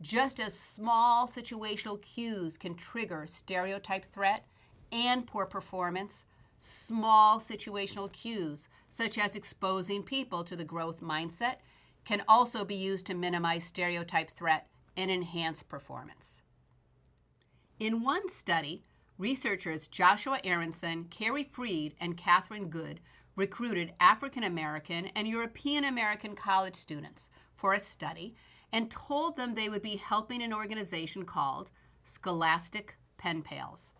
Just as small situational cues can trigger stereotype threat and poor performance, small situational cues, such as exposing people to the growth mindset, can also be used to minimize stereotype threat and enhance performance. In one study, researchers Joshua Aronson, Carrie Freed, and Catherine Good recruited African American and European American college students for a study and told them they would be helping an organization called Scholastic Pen Pals.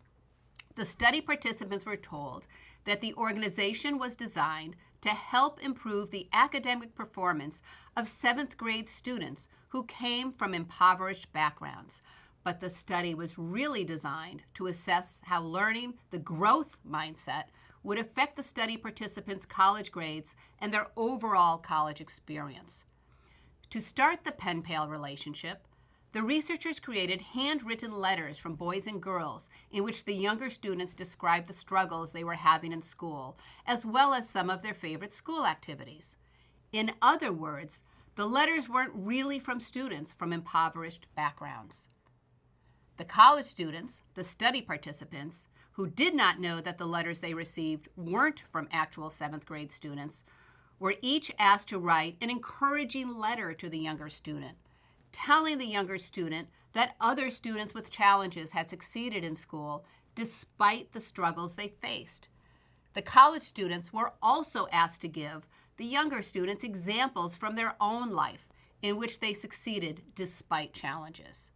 The study participants were told that the organization was designed to help improve the academic performance of 7th grade students who came from impoverished backgrounds. But the study was really designed to assess how learning the growth mindset would affect the study participants' college grades and their overall college experience. To start the pen pal relationship, the researchers created handwritten letters from boys and girls in which the younger students described the struggles they were having in school, as well as some of their favorite school activities. In other words, the letters weren't really from students from impoverished backgrounds. The college students, the study participants, who did not know that the letters they received weren't from actual 7th grade students, were each asked to write an encouraging letter to the younger student, telling the younger student that other students with challenges had succeeded in school despite the struggles they faced. The college students were also asked to give the younger students examples from their own life in which they succeeded despite challenges.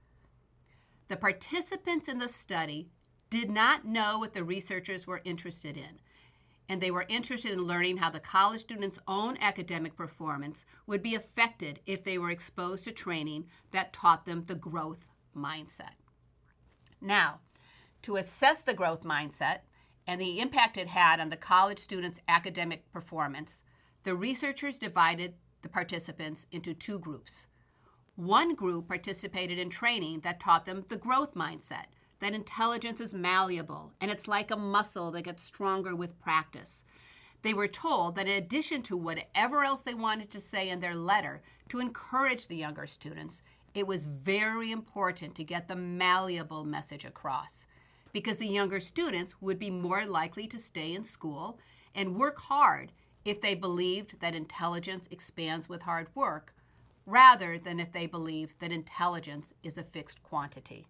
The participants in the study did not know what the researchers were interested in, and they were interested in learning how the college students' own academic performance would be affected if they were exposed to training that taught them the growth mindset. Now, to assess the growth mindset and the impact it had on the college students' academic performance, the researchers divided the participants into two groups. One group participated in training that taught them the growth mindset, that intelligence is malleable and it's like a muscle that gets stronger with practice. They were told that in addition to whatever else they wanted to say in their letter to encourage the younger students, it was very important to get the malleable message across, because the younger students would be more likely to stay in school and work hard if they believed that intelligence expands with hard work, rather than if they believed that intelligence is a fixed quantity.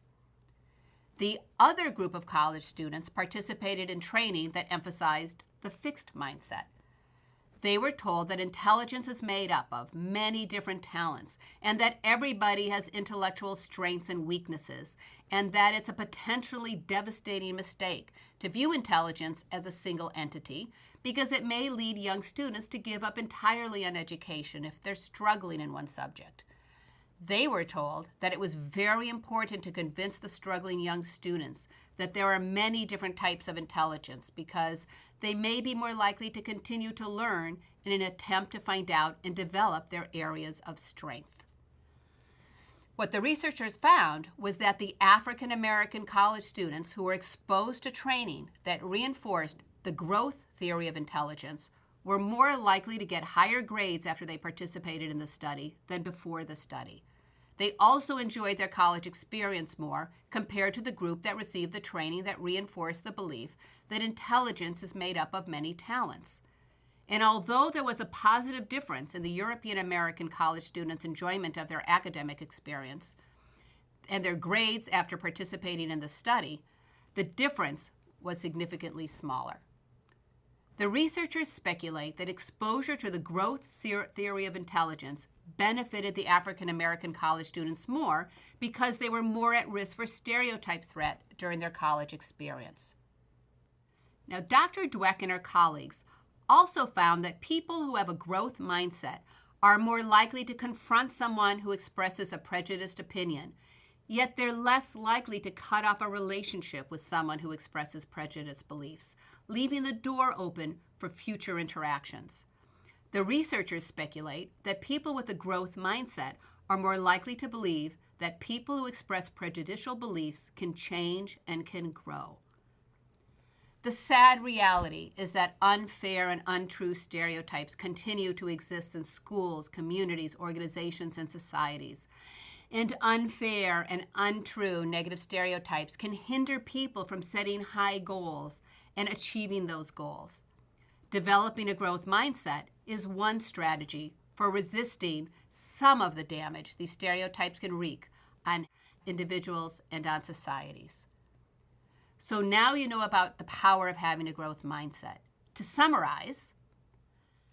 The other group of college students participated in training that emphasized the fixed mindset. They were told that intelligence is made up of many different talents and that everybody has intellectual strengths and weaknesses, and that it's a potentially devastating mistake to view intelligence as a single entity because it may lead young students to give up entirely on education if they're struggling in one subject. They were told that it was very important to convince the struggling young students that there are many different types of intelligence because they may be more likely to continue to learn in an attempt to find out and develop their areas of strength. What the researchers found was that the African American college students who were exposed to training that reinforced the growth theory of intelligence were more likely to get higher grades after they participated in the study than before the study. They also enjoyed their college experience more compared to the group that received the training that reinforced the belief that intelligence is made up of many talents. And although there was a positive difference in the European American college students' enjoyment of their academic experience and their grades after participating in the study, the difference was significantly smaller. The researchers speculate that exposure to the growth theory of intelligence benefited the African American college students more because they were more at risk for stereotype threat during their college experience. Now, Dr. Dweck and her colleagues also found that people who have a growth mindset are more likely to confront someone who expresses a prejudiced opinion, yet they're less likely to cut off a relationship with someone who expresses prejudiced beliefs, leaving the door open for future interactions. The researchers speculate that people with a growth mindset are more likely to believe that people who express prejudicial beliefs can change and can grow. The sad reality is that unfair and untrue stereotypes continue to exist in schools, communities, organizations, and societies. And unfair and untrue negative stereotypes can hinder people from setting high goals and achieving those goals. Developing a growth mindset is one strategy for resisting some of the damage these stereotypes can wreak on individuals and on societies. So now you know about the power of having a growth mindset. To summarize,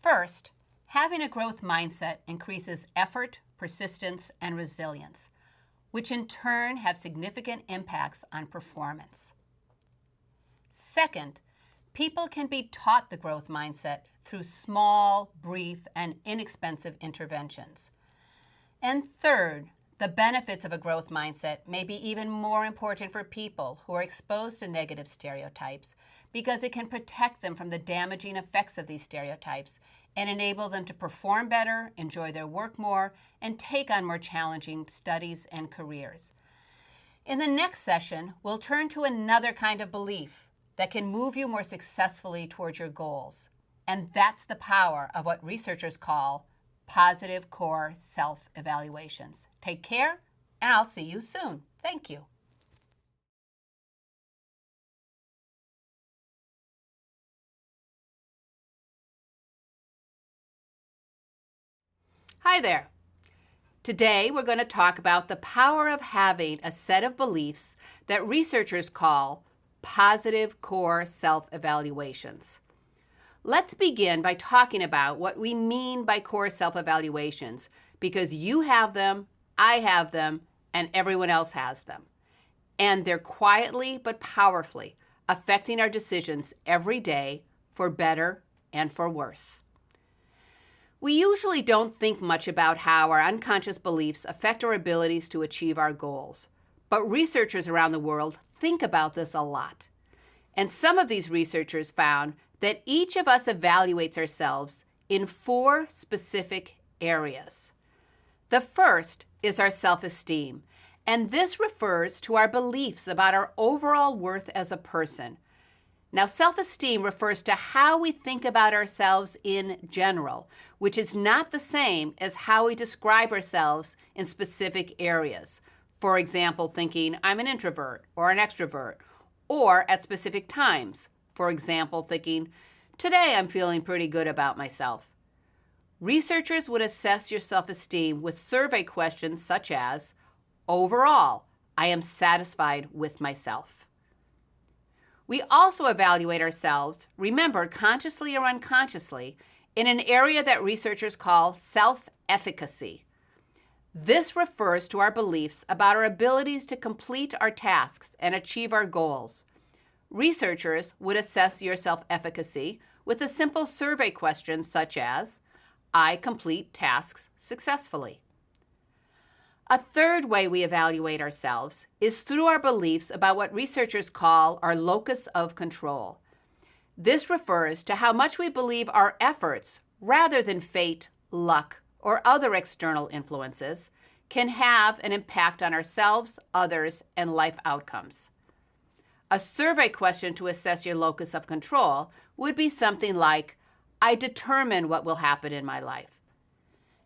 first, having a growth mindset increases effort, persistence, and resilience, which in turn have significant impacts on performance. Second, people can be taught the growth mindset through small, brief, and inexpensive interventions. And third, the benefits of a growth mindset may be even more important for people who are exposed to negative stereotypes because it can protect them from the damaging effects of these stereotypes and enable them to perform better, enjoy their work more, and take on more challenging studies and careers. In the next session, we'll turn to another kind of belief that can move you more successfully towards your goals. And that's the power of what researchers call positive core self-evaluations. Take care, and I'll see you soon. Thank you. Hi there. Today we're going to talk about the power of having a set of beliefs that researchers call positive core self-evaluations. Let's begin by talking about what we mean by core self-evaluations, because you have them, I have them, and everyone else has them. And they're quietly but powerfully affecting our decisions every day for better and for worse. We usually don't think much about how our unconscious beliefs affect our abilities to achieve our goals, but researchers around the world think about this a lot. And some of these researchers found that each of us evaluates ourselves in 4 specific areas. The first is our self-esteem, and this refers to our beliefs about our overall worth as a person. Now, self-esteem refers to how we think about ourselves in general, which is not the same as how we describe ourselves in specific areas. For example, thinking I'm an introvert or an extrovert, or at specific times. For example, thinking, today I'm feeling pretty good about myself. Researchers would assess your self-esteem with survey questions such as, overall, I am satisfied with myself. We also evaluate ourselves, remember, consciously or unconsciously, in an area that researchers call self-efficacy. This refers to our beliefs about our abilities to complete our tasks and achieve our goals. Researchers would assess your self-efficacy with a simple survey question such as, I complete tasks successfully. A third way we evaluate ourselves is through our beliefs about what researchers call our locus of control. This refers to how much we believe our efforts, rather than fate, luck, or other external influences, can have an impact on ourselves, others, and life outcomes. A survey question to assess your locus of control would be something like, I determine what will happen in my life.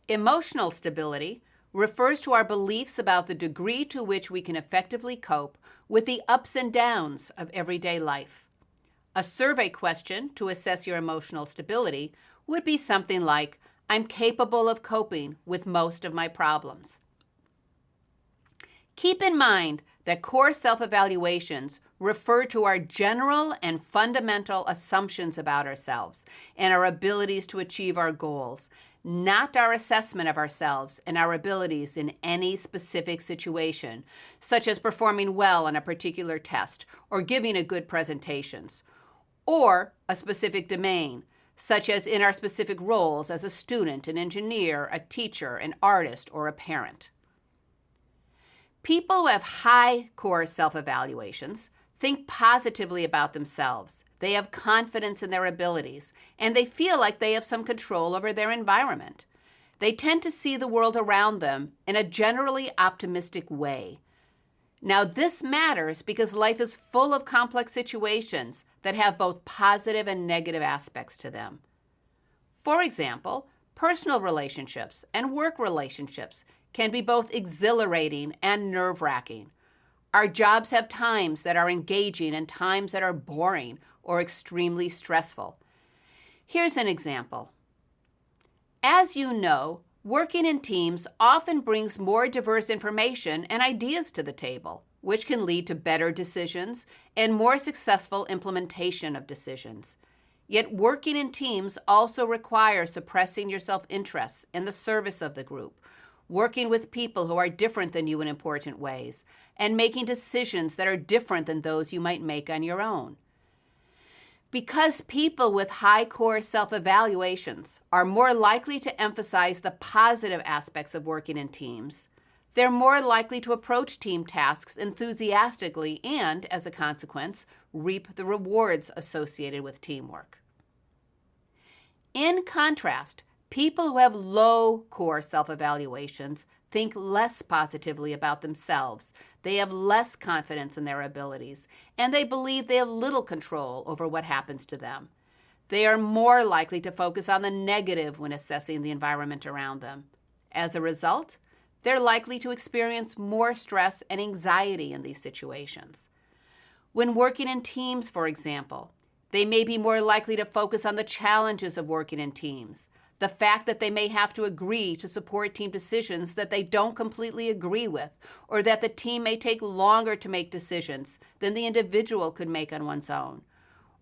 Emotional stability refers to our beliefs about the degree to which we can effectively cope with the ups and downs of everyday life. A survey question to assess your emotional stability would be something like, I'm capable of coping with most of my problems. Keep in mind that core self-evaluations refer to our general and fundamental assumptions about ourselves and our abilities to achieve our goals, not our assessment of ourselves and our abilities in any specific situation, such as performing well on a particular test or giving a good presentations, or a specific domain, such as in our specific roles as a student, an engineer, a teacher, an artist, or a parent. People who have high core self-evaluations think positively about themselves. They have confidence in their abilities, and they feel like they have some control over their environment. They tend to see the world around them in a generally optimistic way. Now, this matters because life is full of complex situations that have both positive and negative aspects to them. For example, personal relationships and work relationships can be both exhilarating and nerve-wracking. Our jobs have times that are engaging and times that are boring or extremely stressful. Here's an example. As you know, working in teams often brings more diverse information and ideas to the table, which can lead to better decisions and more successful implementation of decisions. Yet working in teams also requires suppressing your self-interest in the service of the group, working with people who are different than you in important ways, and making decisions that are different than those you might make on your own. Because people with high core self-evaluations are more likely to emphasize the positive aspects of working in teams, they're more likely to approach team tasks enthusiastically and, as a consequence, reap the rewards associated with teamwork. In contrast, people who have low core self-evaluations think less positively about themselves. They have less confidence in their abilities, and they believe they have little control over what happens to them. They are more likely to focus on the negative when assessing the environment around them. As a result, they're likely to experience more stress and anxiety in these situations. When working in teams, for example, they may be more likely to focus on the challenges of working in teams, the fact that they may have to agree to support team decisions that they don't completely agree with, or that the team may take longer to make decisions than the individual could make on one's own,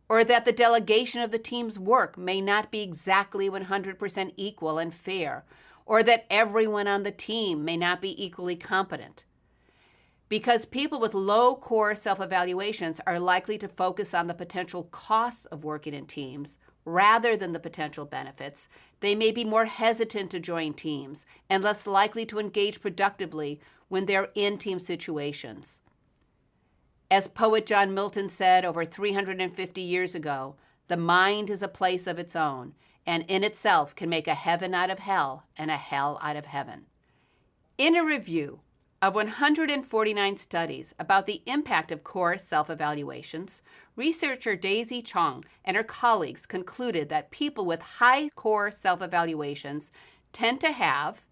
or that the delegation of the team's work may not be exactly 100% equal and fair, or that everyone on the team may not be equally competent. Because people with low core self-evaluations are likely to focus on the potential costs of working in teams rather than the potential benefits, they may be more hesitant to join teams and less likely to engage productively when they're in team situations. As poet John Milton said over 350 years ago, the mind is a place of its own, and in itself can make a heaven out of hell and a hell out of heaven. In a review of 149 studies about the impact of core self-evaluations, researcher Daisy Chong and her colleagues concluded that people with high core self-evaluations tend to have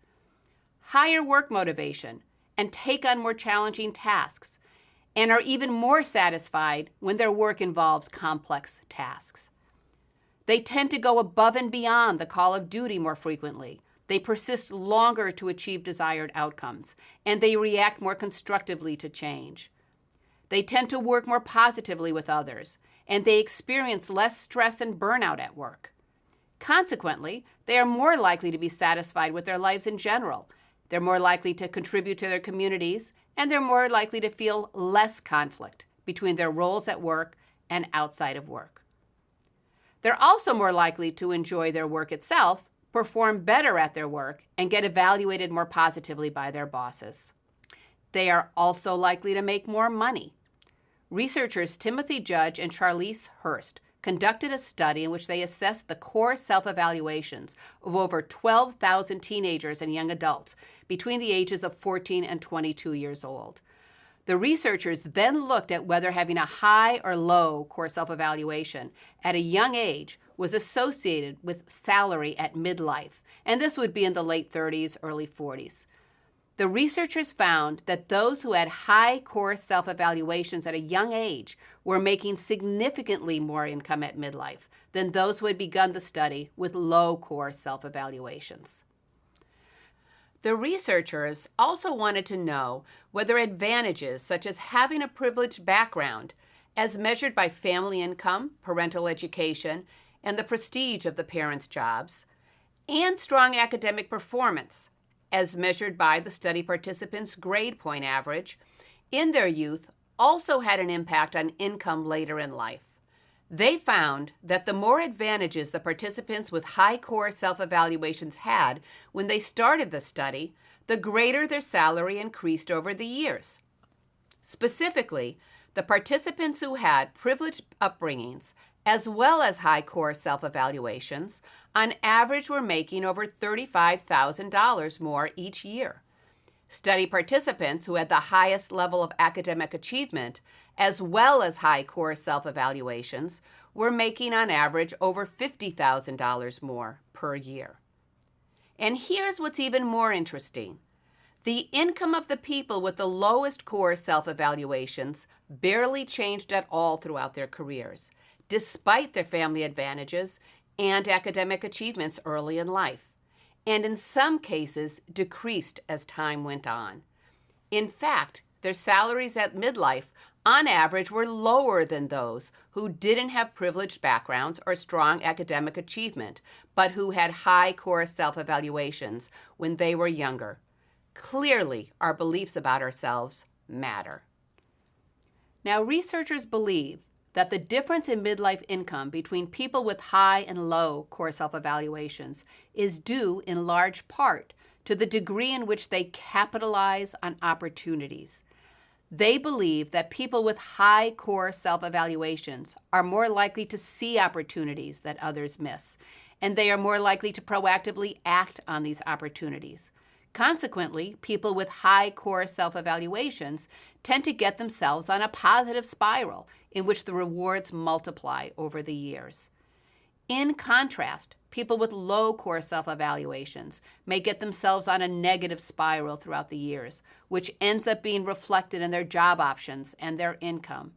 higher work motivation and take on more challenging tasks, and are even more satisfied when their work involves complex tasks. They tend to go above and beyond the call of duty more frequently. They persist longer to achieve desired outcomes, and they react more constructively to change. They tend to work more positively with others, and they experience less stress and burnout at work. Consequently, they are more likely to be satisfied with their lives in general. They're more likely to contribute to their communities, and they're more likely to feel less conflict between their roles at work and outside of work. They're also more likely to enjoy their work itself, perform better at their work, and get evaluated more positively by their bosses. They are also likely to make more money. Researchers Timothy Judge and Charlize Hurst conducted a study in which they assessed the core self-evaluations of over 12,000 teenagers and young adults between the ages of 14 and 22 years old. The researchers then looked at whether having a high or low core self-evaluation at a young age was associated with salary at midlife, and this would be in the late 30s, early 40s. The researchers found that those who had high core self-evaluations at a young age were making significantly more income at midlife than those who had begun the study with low core self-evaluations. The researchers also wanted to know whether advantages such as having a privileged background, as measured by family income, parental education, and the prestige of the parents' jobs, and strong academic performance, as measured by the study participants' grade point average, in their youth also had an impact on income later in life. They found that the more advantages the participants with high core self-evaluations had when they started the study, the greater their salary increased over the years. Specifically, the participants who had privileged upbringings as well as high core self-evaluations, on average were making over $35,000 more each year. Study participants who had the highest level of academic achievement, as well as high core self-evaluations, were making on average over $50,000 more per year. And here's what's even more interesting. The income of the people with the lowest core self-evaluations barely changed at all throughout their careers, despite their family advantages and academic achievements early in life, and in some cases decreased as time went on. In fact, their salaries at midlife on average were lower than those who didn't have privileged backgrounds or strong academic achievement, but who had high core self-evaluations when they were younger. Clearly, our beliefs about ourselves matter. Now, researchers believe that the difference in midlife income between people with high and low core self-evaluations is due in large part to the degree in which they capitalize on opportunities. They believe that people with high core self-evaluations are more likely to see opportunities that others miss, and they are more likely to proactively act on these opportunities. Consequently, people with high core self-evaluations tend to get themselves on a positive spiral in which the rewards multiply over the years. In contrast, people with low core self-evaluations may get themselves on a negative spiral throughout the years, which ends up being reflected in their job options and their income.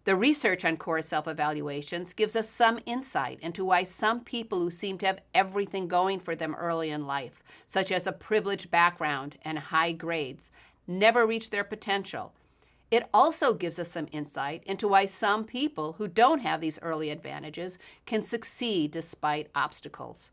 The research on core self-evaluations gives us some insight into why some people who seem to have everything going for them early in life, such as a privileged background and high grades, never reach their potential. It also gives us some insight into why some people who don't have these early advantages can succeed despite obstacles.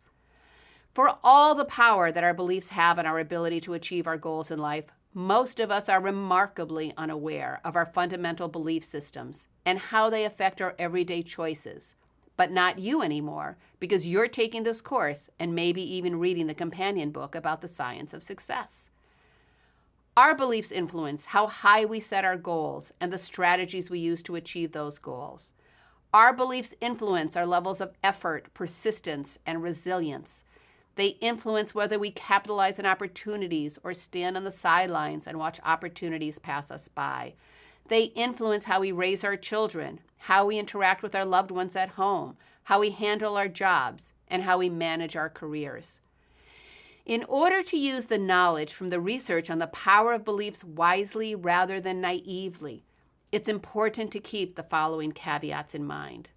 For all the power that our beliefs have on our ability to achieve our goals in life, most of us are remarkably unaware of our fundamental belief systems and how they affect our everyday choices. But not you anymore, because you're taking this course and maybe even reading the companion book about the science of success. Our beliefs influence how high we set our goals and the strategies we use to achieve those goals. Our beliefs influence our levels of effort, persistence, and resilience. They influence whether we capitalize on opportunities or stand on the sidelines and watch opportunities pass us by. They influence how we raise our children, how we interact with our loved ones at home, how we handle our jobs, and how we manage our careers. In order to use the knowledge from the research on the power of beliefs wisely rather than naively, it's important to keep the following caveats in mind.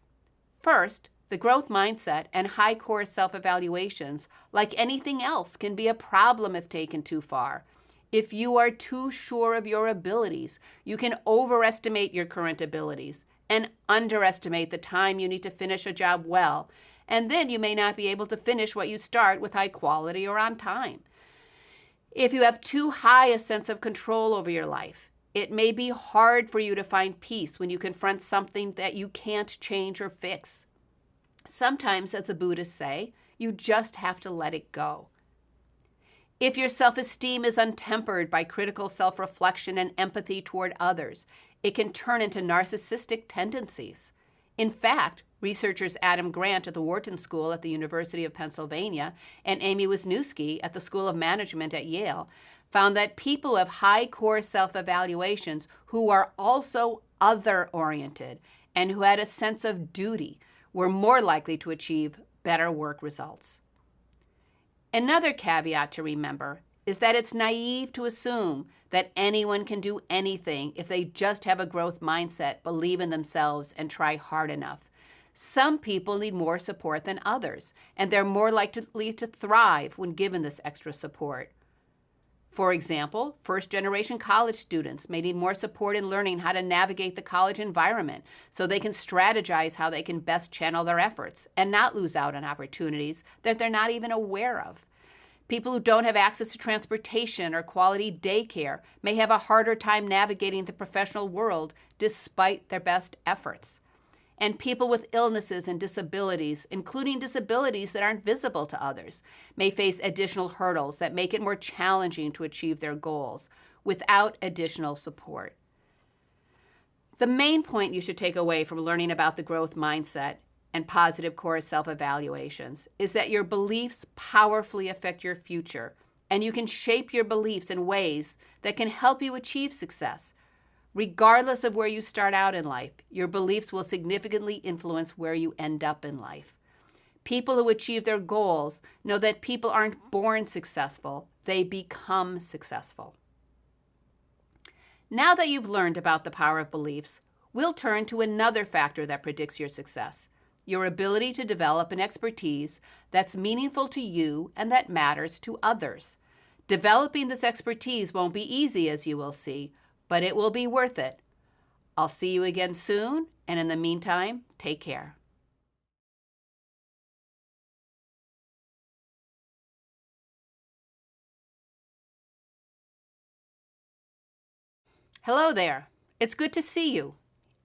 First, the growth mindset and high core self-evaluations, like anything else, can be a problem if taken too far. If you are too sure of your abilities, you can overestimate your current abilities and underestimate the time you need to finish a job well, and then you may not be able to finish what you start with high quality or on time. If you have too high a sense of control over your life, it may be hard for you to find peace when you confront something that you can't change or fix. Sometimes, as the Buddhists say, you just have to let it go. If your self-esteem is untempered by critical self-reflection and empathy toward others, it can turn into narcissistic tendencies. In fact, researchers Adam Grant at the Wharton School at the University of Pennsylvania and Amy Wisniewski at the School of Management at Yale found that people who have high core self-evaluations who are also other-oriented and who had a sense of duty were more likely to achieve better work results. Another caveat to remember is that it's naive to assume that anyone can do anything if they just have a growth mindset, believe in themselves, and try hard enough. Some people need more support than others, and they're more likely to thrive when given this extra support. For example, first-generation college students may need more support in learning how to navigate the college environment so they can strategize how they can best channel their efforts and not lose out on opportunities that they're not even aware of. People who don't have access to transportation or quality daycare may have a harder time navigating the professional world despite their best efforts. And people with illnesses and disabilities, including disabilities that aren't visible to others, may face additional hurdles that make it more challenging to achieve their goals without additional support. The main point you should take away from learning about the growth mindset and positive core self-evaluations is that your beliefs powerfully affect your future and you can shape your beliefs in ways that can help you achieve success. Regardless of where you start out in life, your beliefs will significantly influence where you end up in life. People who achieve their goals know that people aren't born successful, they become successful. Now that you've learned about the power of beliefs, we'll turn to another factor that predicts your success: your ability to develop an expertise that's meaningful to you and that matters to others. Developing this expertise won't be easy, as you will see, but it will be worth it. I'll see you again soon, and in the meantime, take care. Hello there. It's good to see you.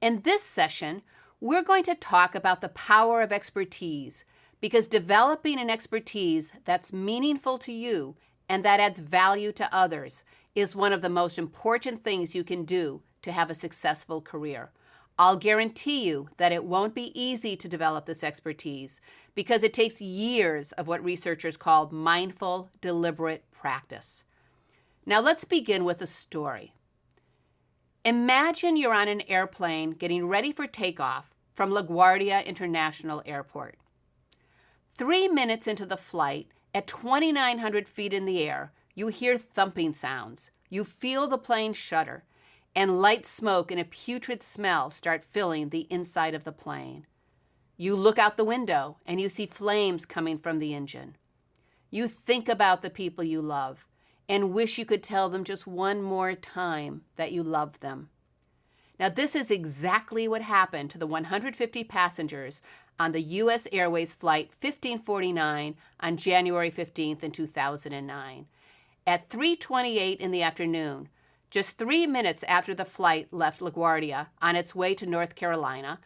In this session, we're going to talk about the power of expertise, because developing an expertise that's meaningful to you and that adds value to others is one of the most important things you can do to have a successful career. I'll guarantee you that it won't be easy to develop this expertise because it takes years of what researchers call mindful, deliberate practice. Now let's begin with a story. Imagine you're on an airplane getting ready for takeoff from LaGuardia International Airport. 3 minutes into the flight, at 2,900 feet in the air, you hear thumping sounds. You feel the plane shudder, and light smoke and a putrid smell start filling the inside of the plane. You look out the window, and you see flames coming from the engine. You think about the people you love and wish you could tell them just one more time that you love them. Now, this is exactly what happened to the 150 passengers on the U.S. Airways Flight 1549 on January 15th in 2009. At 3:28 in the afternoon, just 3 minutes after the flight left LaGuardia on its way to North Carolina,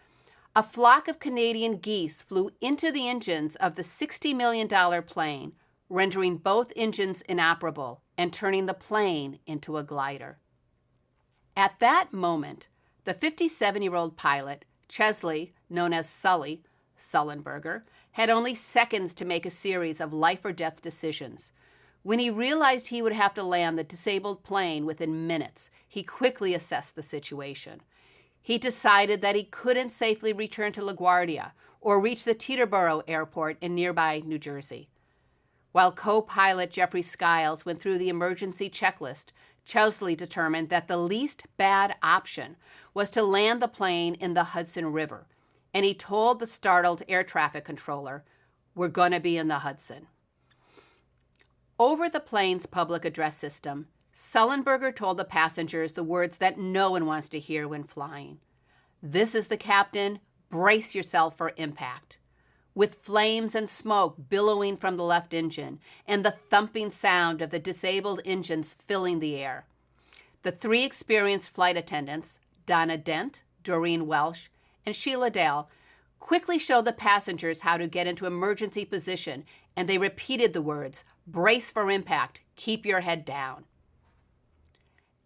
a flock of Canadian geese flew into the engines of the $60 million plane, rendering both engines inoperable and turning the plane into a glider. At that moment, the 57-year-old pilot, Chesley, known as Sully, Sullenberger, had only seconds to make a series of life-or-death decisions. When he realized he would have to land the disabled plane within minutes, he quickly assessed the situation. He decided that he couldn't safely return to LaGuardia or reach the Teterboro Airport in nearby New Jersey. While co-pilot Jeffrey Skiles went through the emergency checklist, Chesley determined that the least bad option was to land the plane in the Hudson River, and he told the startled air traffic controller, "We're going to be in the Hudson." Over the plane's public address system, Sullenberger told the passengers the words that no one wants to hear when flying. "This is the captain. Brace yourself for impact." With flames and smoke billowing from the left engine and the thumping sound of the disabled engines filling the air, the 3 experienced flight attendants, Donna Dent, Doreen Welsh, and Sheila Dale, quickly showed the passengers how to get into emergency position, and they repeated the words, "Brace for impact, keep your head down."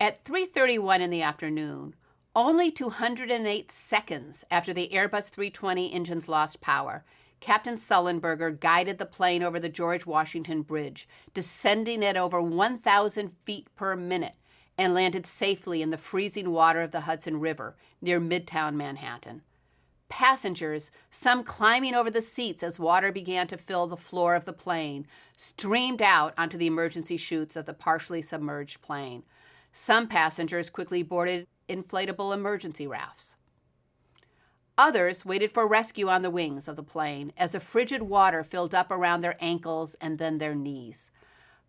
At 3:31 in the afternoon, only 208 seconds after the Airbus 320 engines lost power, Captain Sullenberger guided the plane over the George Washington Bridge, descending at over 1,000 feet per minute, and landed safely in the freezing water of the Hudson River near Midtown Manhattan. Passengers, some climbing over the seats as water began to fill the floor of the plane, streamed out onto the emergency chutes of the partially submerged plane. Some passengers quickly boarded inflatable emergency rafts. Others waited for rescue on the wings of the plane as the frigid water filled up around their ankles and then their knees.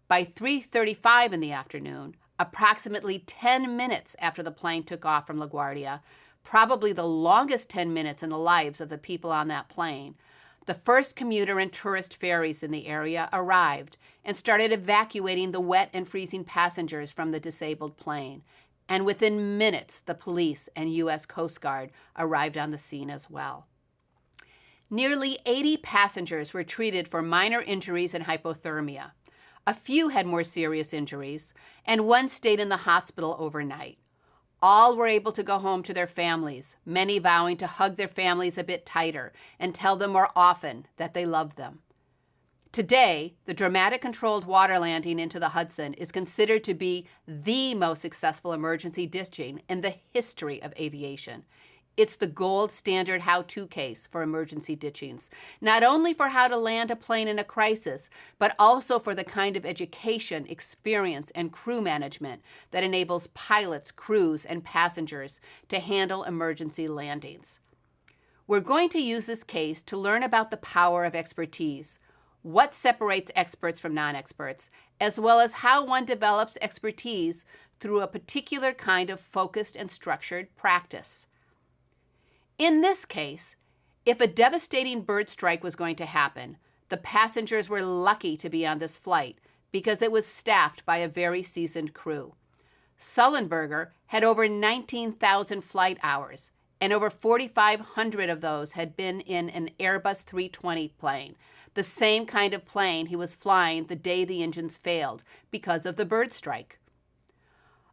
By 3:35 in the afternoon, approximately 10 minutes after the plane took off from LaGuardia, probably the longest 10 minutes in the lives of the people on that plane, the first commuter and tourist ferries in the area arrived and started evacuating the wet and freezing passengers from the disabled plane. And within minutes, the police and U.S. Coast Guard arrived on the scene as well. Nearly 80 passengers were treated for minor injuries and hypothermia. A few had more serious injuries, and one stayed in the hospital overnight. All were able to go home to their families, many vowing to hug their families a bit tighter and tell them more often that they loved them. Today, the dramatic controlled water landing into the Hudson is considered to be the most successful emergency ditching in the history of aviation. It's the gold standard how-to case for emergency ditchings, not only for how to land a plane in a crisis, but also for the kind of education, experience, and crew management that enables pilots, crews, and passengers to handle emergency landings. We're going to use this case to learn about the power of expertise, what separates experts from non-experts, as well as how one develops expertise through a particular kind of focused and structured practice. In this case, if a devastating bird strike was going to happen, the passengers were lucky to be on this flight because it was staffed by a very seasoned crew. Sullenberger had over 19,000 flight hours, and over 4,500 of those had been in an Airbus 320 plane, the same kind of plane he was flying the day the engines failed because of the bird strike.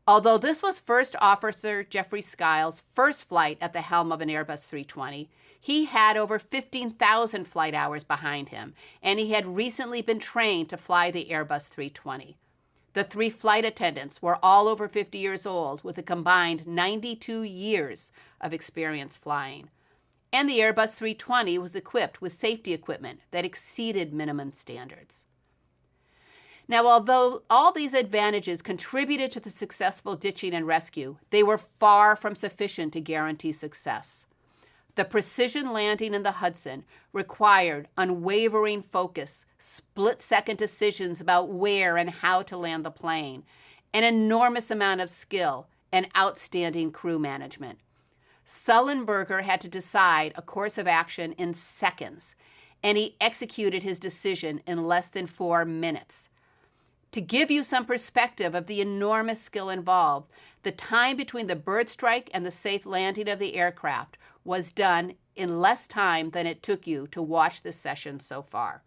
Although this was First Officer Jeffrey Skiles' first flight at the helm of an Airbus 320, he had over 15,000 flight hours behind him, and he had recently been trained to fly the Airbus 320. The 3 flight attendants were all over 50 years old with a combined 92 years of experience flying. And the Airbus 320 was equipped with safety equipment that exceeded minimum standards. Now, although all these advantages contributed to the successful ditching and rescue, they were far from sufficient to guarantee success. The precision landing in the Hudson required unwavering focus, split-second decisions about where and how to land the plane, an enormous amount of skill, and outstanding crew management. Sullenberger had to decide a course of action in seconds, and he executed his decision in less than 4 minutes. To give you some perspective of the enormous skill involved, the time between the bird strike and the safe landing of the aircraft was done in less time than it took you to watch this session so far.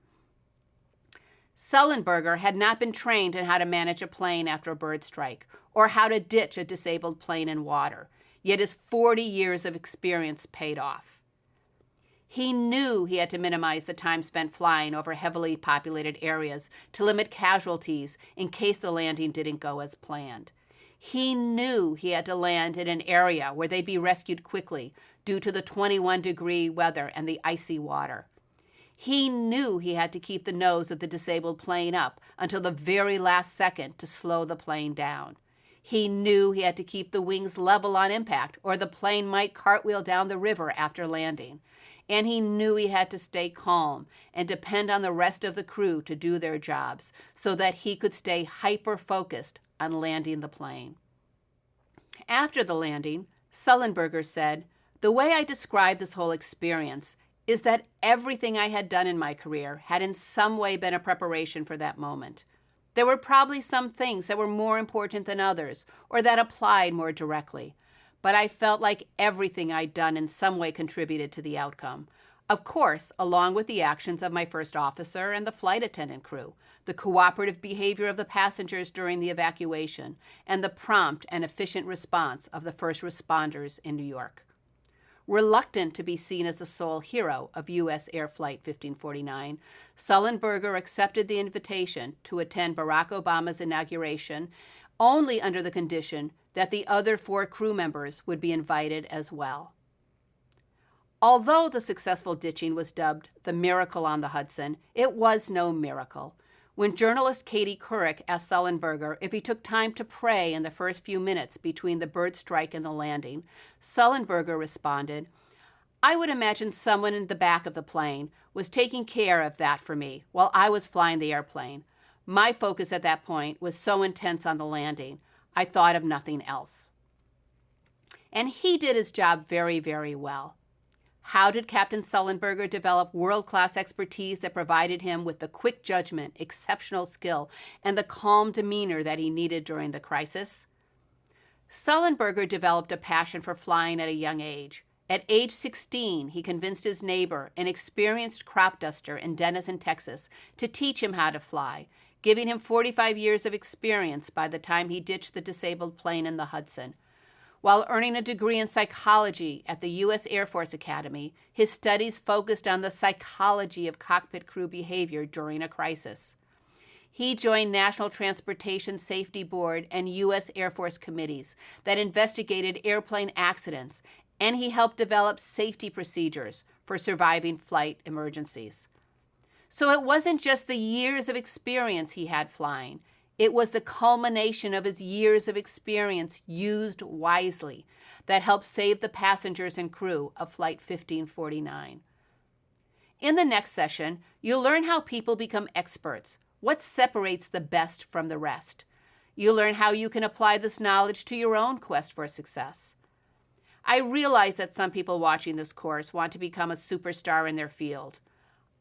Sullenberger had not been trained in how to manage a plane after a bird strike or how to ditch a disabled plane in water, yet his 40 years of experience paid off. He knew he had to minimize the time spent flying over heavily populated areas to limit casualties in case the landing didn't go as planned. He knew he had to land in an area where they'd be rescued quickly due to the 21-degree weather and the icy water. He knew he had to keep the nose of the disabled plane up until the very last second to slow the plane down. He knew he had to keep the wings level on impact or the plane might cartwheel down the river after landing. And he knew he had to stay calm and depend on the rest of the crew to do their jobs so that he could stay hyper-focused on landing the plane. After the landing, Sullenberger said, "The way I describe this whole experience is that everything I had done in my career had in some way been a preparation for that moment. There were probably some things that were more important than others or that applied more directly. But I felt like everything I'd done in some way contributed to the outcome. Of course, along with the actions of my first officer and the flight attendant crew, the cooperative behavior of the passengers during the evacuation, and the prompt and efficient response of the first responders in New York." Reluctant to be seen as the sole hero of U.S. Air Flight 1549, Sullenberger accepted the invitation to attend Barack Obama's inauguration only under the condition that the other 4 crew members would be invited as well. Although the successful ditching was dubbed the Miracle on the Hudson, it was no miracle. When journalist Katie Couric asked Sullenberger if he took time to pray in the first few minutes between the bird strike and the landing, Sullenberger responded, "I would imagine someone in the back of the plane was taking care of that for me while I was flying the airplane. My focus at that point was so intense on the landing, I thought of nothing else." And he did his job very, very well. How did Captain Sullenberger develop world-class expertise that provided him with the quick judgment, exceptional skill, and the calm demeanor that he needed during the crisis? Sullenberger developed a passion for flying at a young age. At age 16, he convinced his neighbor, an experienced crop duster in Denison, Texas, to teach him how to fly, giving him 45 years of experience by the time he ditched the disabled plane in the Hudson. While earning a degree in psychology at the U.S. Air Force Academy, his studies focused on the psychology of cockpit crew behavior during a crisis. He joined National Transportation Safety Board and U.S. Air Force committees that investigated airplane accidents, and he helped develop safety procedures for surviving flight emergencies. So it wasn't just the years of experience he had flying. It was the culmination of his years of experience used wisely that helped save the passengers and crew of Flight 1549. In the next session, you'll learn how people become experts, what separates the best from the rest. You'll learn how you can apply this knowledge to your own quest for success. I realize that some people watching this course want to become a superstar in their field.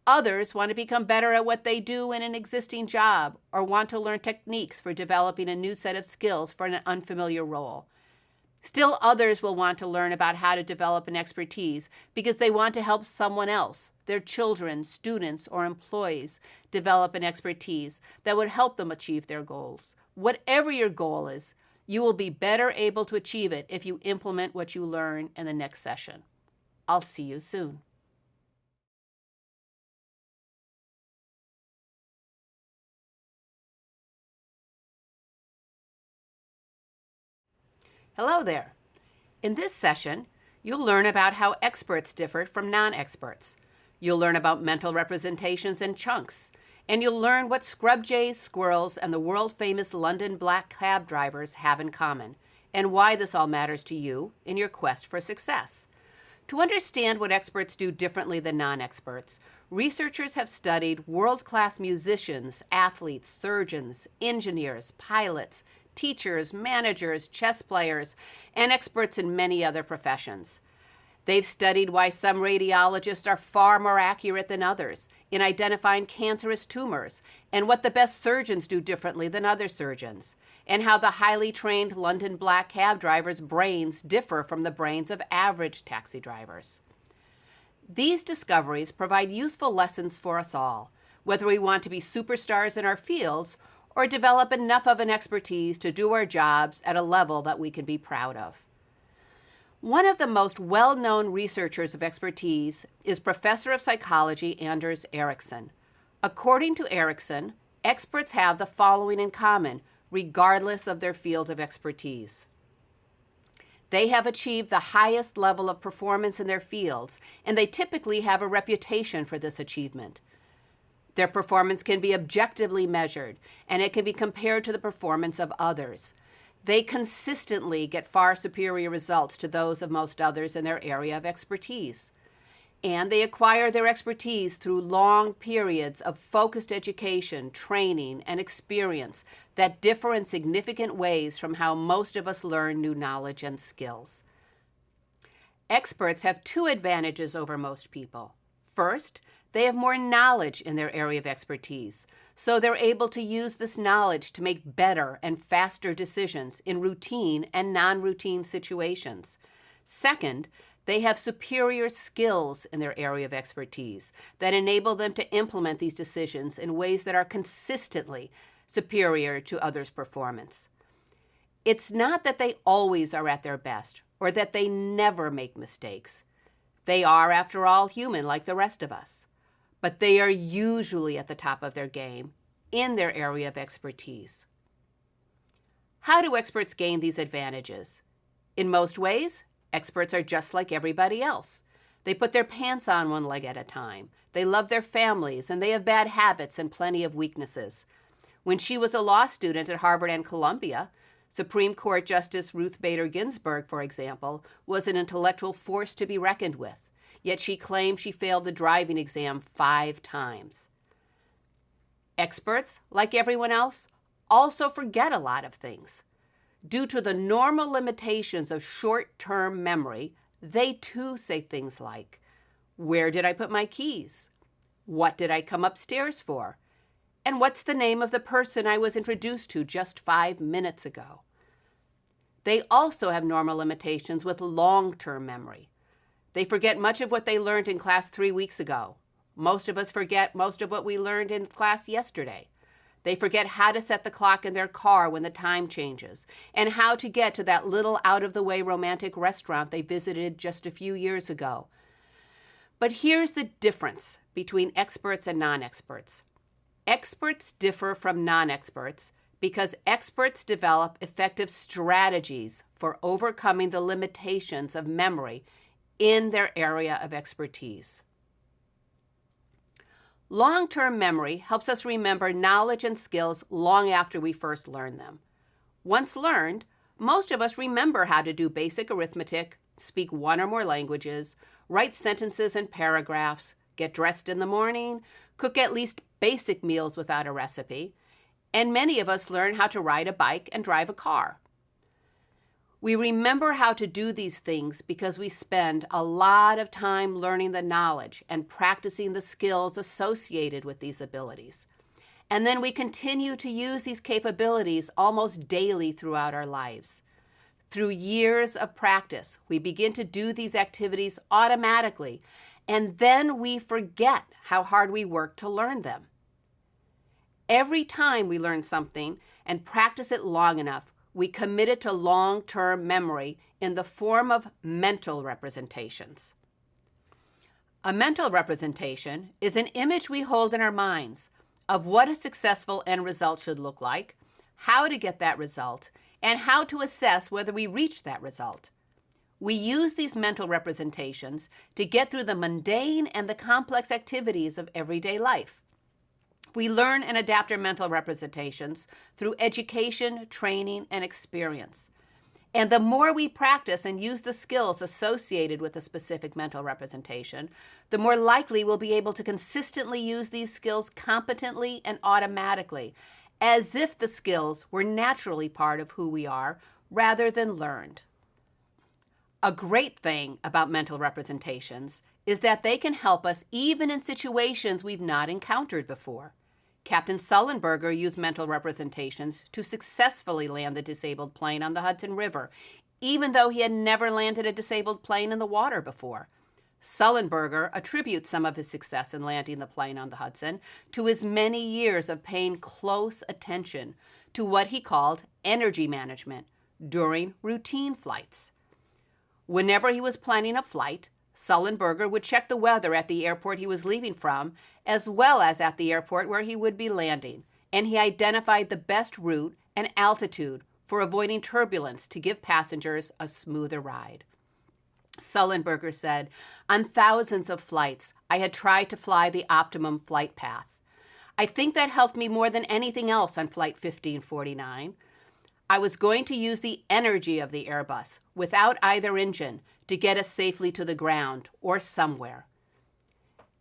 Others want to become better at what they do in an existing job or want to learn techniques for developing a new set of skills for an unfamiliar role. Still others will want to learn about how to develop an expertise because they want to help someone else, their children, students, or employees, develop an expertise that would help them achieve their goals. Whatever your goal is, you will be better able to achieve it if you implement what you learn in the next session. I'll see you soon. Hello there. In this session, you'll learn about how experts differ from non-experts. You'll learn about mental representations and chunks, and you'll learn what scrub jays, squirrels, and the world-famous London black cab drivers have in common, and why this all matters to you in your quest for success. To understand what experts do differently than non-experts, researchers have studied world-class musicians, athletes, surgeons, engineers, pilots, teachers, managers, chess players, and experts in many other professions. They've studied why some radiologists are far more accurate than others in identifying cancerous tumors, and what the best surgeons do differently than other surgeons, and how the highly trained London black cab drivers' brains differ from the brains of average taxi drivers. These discoveries provide useful lessons for us all, whether we want to be superstars in our fields or develop enough of an expertise to do our jobs at a level that we can be proud of. One of the most well-known researchers of expertise is Professor of Psychology Anders Ericsson. According to Ericsson, experts have the following in common, regardless of their field of expertise. They have achieved the highest level of performance in their fields, and they typically have a reputation for this achievement. Their performance can be objectively measured, and it can be compared to the performance of others. They consistently get far superior results to those of most others in their area of expertise. And they acquire their expertise through long periods of focused education, training, and experience that differ in significant ways from how most of us learn new knowledge and skills. Experts have two advantages over most people. First, they have more knowledge in their area of expertise, so they're able to use this knowledge to make better and faster decisions in routine and non-routine situations. Second, they have superior skills in their area of expertise that enable them to implement these decisions in ways that are consistently superior to others' performance. It's not that they always are at their best or that they never make mistakes. They are, after all, human like the rest of us. But they are usually at the top of their game in their area of expertise. How do experts gain these advantages? In most ways, experts are just like everybody else. They put their pants on one leg at a time. They love their families, and they have bad habits and plenty of weaknesses. When she was a law student at Harvard and Columbia, Supreme Court Justice Ruth Bader Ginsburg, for example, was an intellectual force to be reckoned with. Yet she claimed she failed the driving exam 5 times. Experts, like everyone else, also forget a lot of things. Due to the normal limitations of short-term memory, they too say things like, "Where did I put my keys? What did I come upstairs for? And what's the name of the person I was introduced to just 5 minutes ago?" They also have normal limitations with long-term memory. They forget much of what they learned in class 3 weeks ago. Most of us forget most of what we learned in class yesterday. They forget how to set the clock in their car when the time changes, and how to get to that little out-of-the-way romantic restaurant they visited just a few years ago. But here's the difference between experts and non-experts. Experts differ from non-experts because experts develop effective strategies for overcoming the limitations of memory in their area of expertise. Long-term memory helps us remember knowledge and skills long after we first learn them. Once learned, most of us remember how to do basic arithmetic, speak one or more languages, write sentences and paragraphs, get dressed in the morning, cook at least basic meals without a recipe, and many of us learn how to ride a bike and drive a car. We remember how to do these things because we spend a lot of time learning the knowledge and practicing the skills associated with these abilities. And then we continue to use these capabilities almost daily throughout our lives. Through years of practice, we begin to do these activities automatically, and then we forget how hard we worked to learn them. Every time we learn something and practice it long enough, we commit it to long-term memory in the form of mental representations. A mental representation is an image we hold in our minds of what a successful end result should look like, how to get that result, and how to assess whether we reach that result. We use these mental representations to get through the mundane and the complex activities of everyday life. We learn and adapt our mental representations through education, training, and experience. And the more we practice and use the skills associated with a specific mental representation, the more likely we'll be able to consistently use these skills competently and automatically, as if the skills were naturally part of who we are rather than learned. A great thing about mental representations is that they can help us even in situations we've not encountered before. Captain Sullenberger used mental representations to successfully land the disabled plane on the Hudson River, even though he had never landed a disabled plane in the water before. Sullenberger attributes some of his success in landing the plane on the Hudson to his many years of paying close attention to what he called energy management during routine flights. Whenever he was planning a flight, Sullenberger would check the weather at the airport he was leaving from, as well as at the airport where he would be landing, and he identified the best route and altitude for avoiding turbulence to give passengers a smoother ride. Sullenberger said, "On thousands of flights, I had tried to fly the optimum flight path. I think that helped me more than anything else on Flight 1549. I was going to use the energy of the Airbus, without either engine, to get us safely to the ground or somewhere."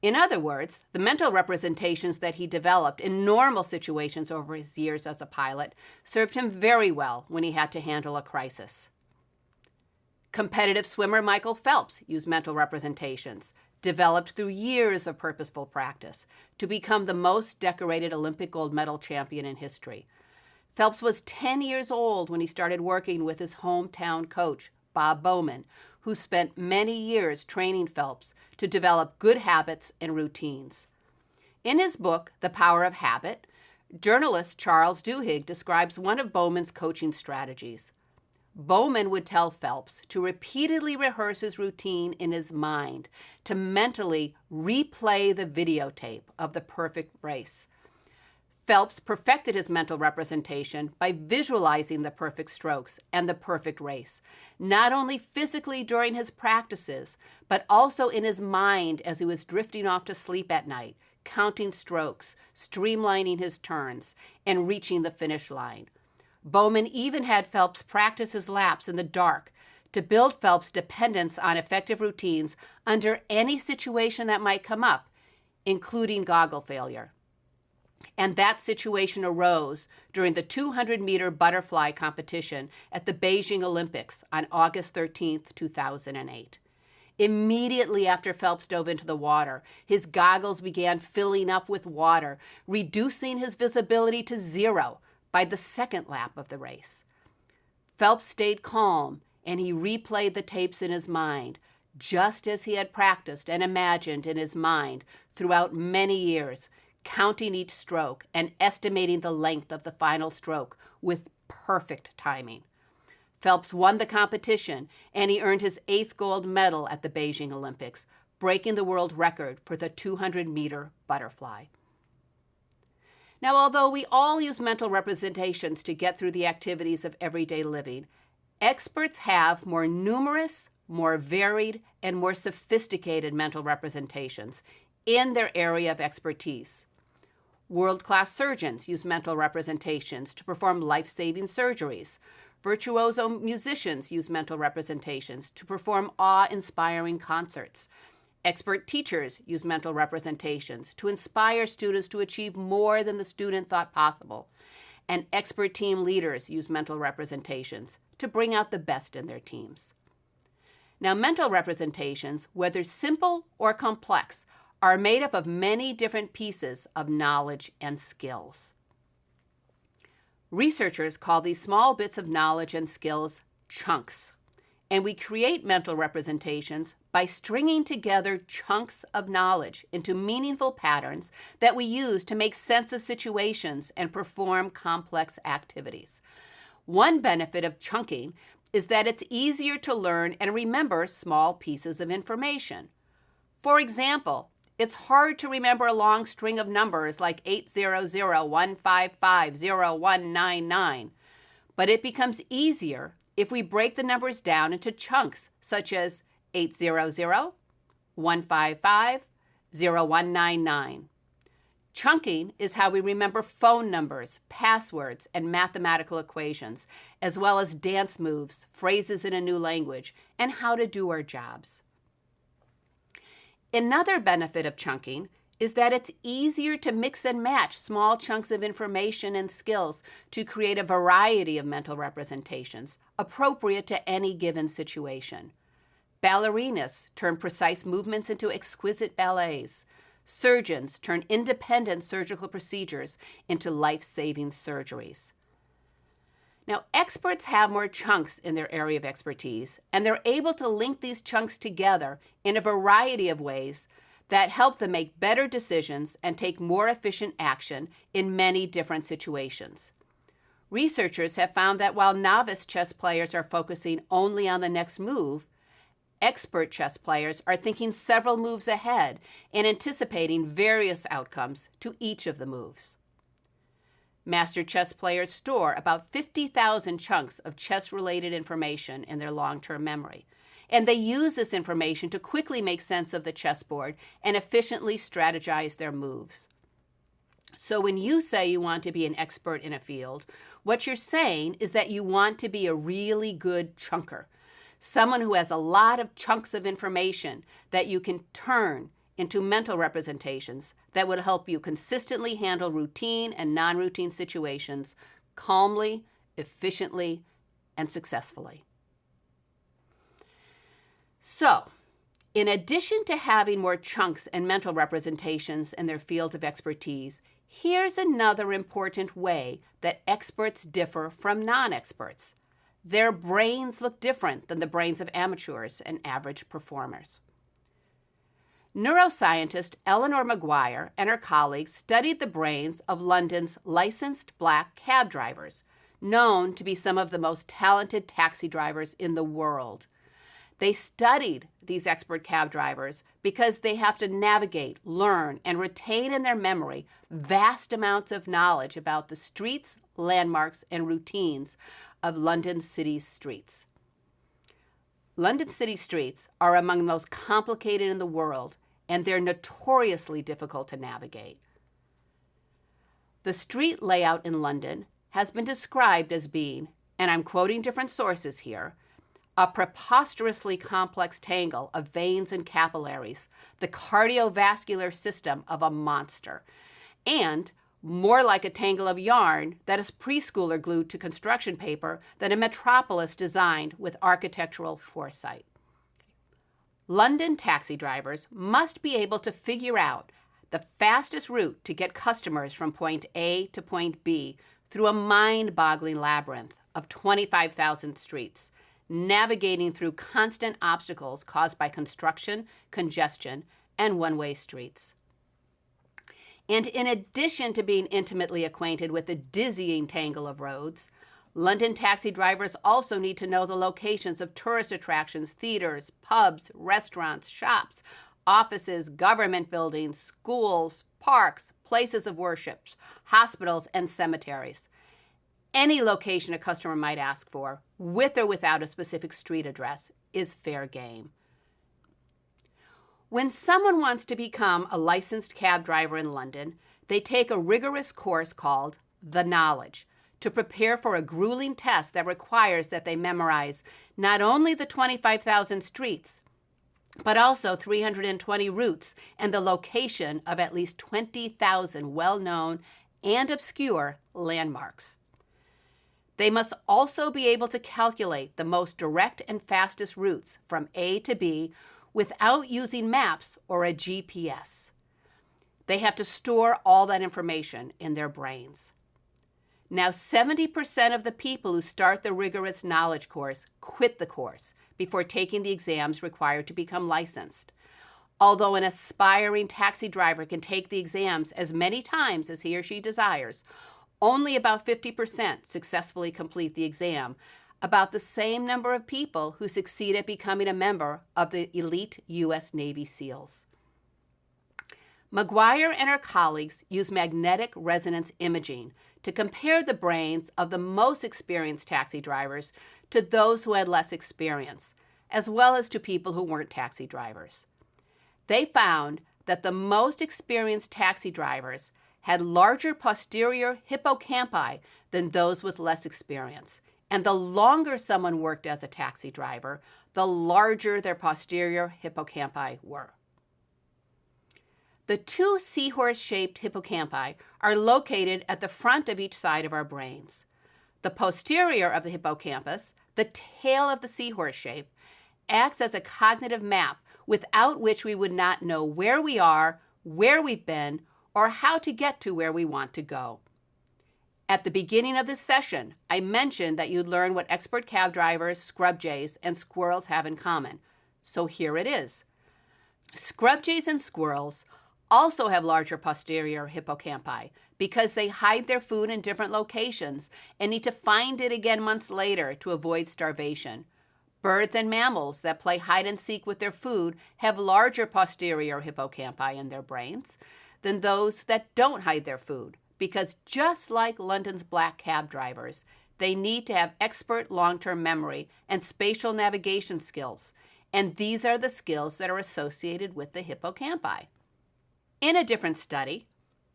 In other words, the mental representations that he developed in normal situations over his years as a pilot served him very well when he had to handle a crisis. Competitive swimmer Michael Phelps used mental representations, developed through years of purposeful practice, to become the most decorated Olympic gold medal champion in history. Phelps was 10 years old when he started working with his hometown coach, Bob Bowman, who spent many years training Phelps to develop good habits and routines. In his book, The Power of Habit, journalist Charles Duhigg describes one of Bowman's coaching strategies. Bowman would tell Phelps to repeatedly rehearse his routine in his mind, to mentally replay the videotape of the perfect race. Phelps perfected his mental representation by visualizing the perfect strokes and the perfect race, not only physically during his practices, but also in his mind as he was drifting off to sleep at night, counting strokes, streamlining his turns, and reaching the finish line. Bowman even had Phelps practice his laps in the dark to build Phelps' dependence on effective routines under any situation that might come up, including goggle failure. And that situation arose during the 200-meter butterfly competition at the Beijing Olympics on August 13, 2008. Immediately after Phelps dove into the water, his goggles began filling up with water, reducing his visibility to zero by the second lap of the race. Phelps stayed calm, and he replayed the tapes in his mind, just as he had practiced and imagined in his mind throughout many years, counting each stroke and estimating the length of the final stroke with perfect timing. Phelps won the competition, and he earned his 8th gold medal at the Beijing Olympics, breaking the world record for the 200-meter butterfly. Now, although we all use mental representations to get through the activities of everyday living, experts have more numerous, more varied, and more sophisticated mental representations in their area of expertise. World-class surgeons use mental representations to perform life-saving surgeries. Virtuoso musicians use mental representations to perform awe-inspiring concerts. Expert teachers use mental representations to inspire students to achieve more than the student thought possible. And expert team leaders use mental representations to bring out the best in their teams. Now, mental representations, whether simple or complex, are made up of many different pieces of knowledge and skills. Researchers call these small bits of knowledge and skills chunks, and we create mental representations by stringing together chunks of knowledge into meaningful patterns that we use to make sense of situations and perform complex activities. One benefit of chunking is that it's easier to learn and remember small pieces of information. For example, it's hard to remember a long string of numbers like 800-155-0199, but it becomes easier if we break the numbers down into chunks, such as 800-155-0199. Chunking is how we remember phone numbers, passwords, and mathematical equations, as well as dance moves, phrases in a new language, and how to do our jobs. Another benefit of chunking is that it's easier to mix and match small chunks of information and skills to create a variety of mental representations appropriate to any given situation. Ballerinas turn precise movements into exquisite ballets. Surgeons turn independent surgical procedures into life-saving surgeries. Now, experts have more chunks in their area of expertise, and they're able to link these chunks together in a variety of ways that help them make better decisions and take more efficient action in many different situations. Researchers have found that while novice chess players are focusing only on the next move, expert chess players are thinking several moves ahead and anticipating various outcomes to each of the moves. Master chess players store about 50,000 chunks of chess-related information in their long-term memory, and they use this information to quickly make sense of the chessboard and efficiently strategize their moves. So when you say you want to be an expert in a field, what you're saying is that you want to be a really good chunker, someone who has a lot of chunks of information that you can turn into mental representations that would help you consistently handle routine and non-routine situations calmly, efficiently, and successfully. So, in addition to having more chunks and mental representations in their field of expertise, here's another important way that experts differ from non-experts. Their brains look different than the brains of amateurs and average performers. Neuroscientist Eleanor Maguire and her colleagues studied the brains of London's licensed black cab drivers, known to be some of the most talented taxi drivers in the world. They studied these expert cab drivers because they have to navigate, learn, and retain in their memory vast amounts of knowledge about the streets, landmarks, and routines of London city's streets. London city streets are among the most complicated in the world, and they're notoriously difficult to navigate. The street layout in London has been described as being, and I'm quoting different sources here, a preposterously complex tangle of veins and capillaries, the cardiovascular system of a monster, and more like a tangle of yarn that a preschooler glued to construction paper than a metropolis designed with architectural foresight. London taxi drivers must be able to figure out the fastest route to get customers from point A to point B through a mind-boggling labyrinth of 25,000 streets, navigating through constant obstacles caused by construction, congestion, and one-way streets. And in addition to being intimately acquainted with the dizzying tangle of roads, London taxi drivers also need to know the locations of tourist attractions, theaters, pubs, restaurants, shops, offices, government buildings, schools, parks, places of worship, hospitals, and cemeteries. Any location a customer might ask for, with or without a specific street address, is fair game. When someone wants to become a licensed cab driver in London, they take a rigorous course called The Knowledge to prepare for a grueling test that requires that they memorize not only the 25,000 streets, but also 320 routes and the location of at least 20,000 well-known and obscure landmarks. They must also be able to calculate the most direct and fastest routes from A to B without using maps or a GPS. They have to store all that information in their brains. Now, 70% of the people who start the rigorous knowledge course quit the course before taking the exams required to become licensed. Although an aspiring taxi driver can take the exams as many times as he or she desires, only about 50% successfully complete the exam, about the same number of people who succeed at becoming a member of the elite U.S. Navy SEALs. McGuire and her colleagues used magnetic resonance imaging to compare the brains of the most experienced taxi drivers to those who had less experience, as well as to people who weren't taxi drivers. They found that the most experienced taxi drivers had larger posterior hippocampi than those with less experience. And the longer someone worked as a taxi driver, the larger their posterior hippocampi were. The two seahorse-shaped hippocampi are located at the front of each side of our brains. The posterior of the hippocampus, the tail of the seahorse shape, acts as a cognitive map without which we would not know where we are, where we've been, or how to get to where we want to go. At the beginning of this session, I mentioned that you'd learn what expert cab drivers, scrub jays, and squirrels have in common. So here it is. Scrub jays and squirrels also have larger posterior hippocampi because they hide their food in different locations and need to find it again months later to avoid starvation. Birds and mammals that play hide and seek with their food have larger posterior hippocampi in their brains than those that don't hide their food, because just like London's black cab drivers, they need to have expert long-term memory and spatial navigation skills, and these are the skills that are associated with the hippocampi. In a different study,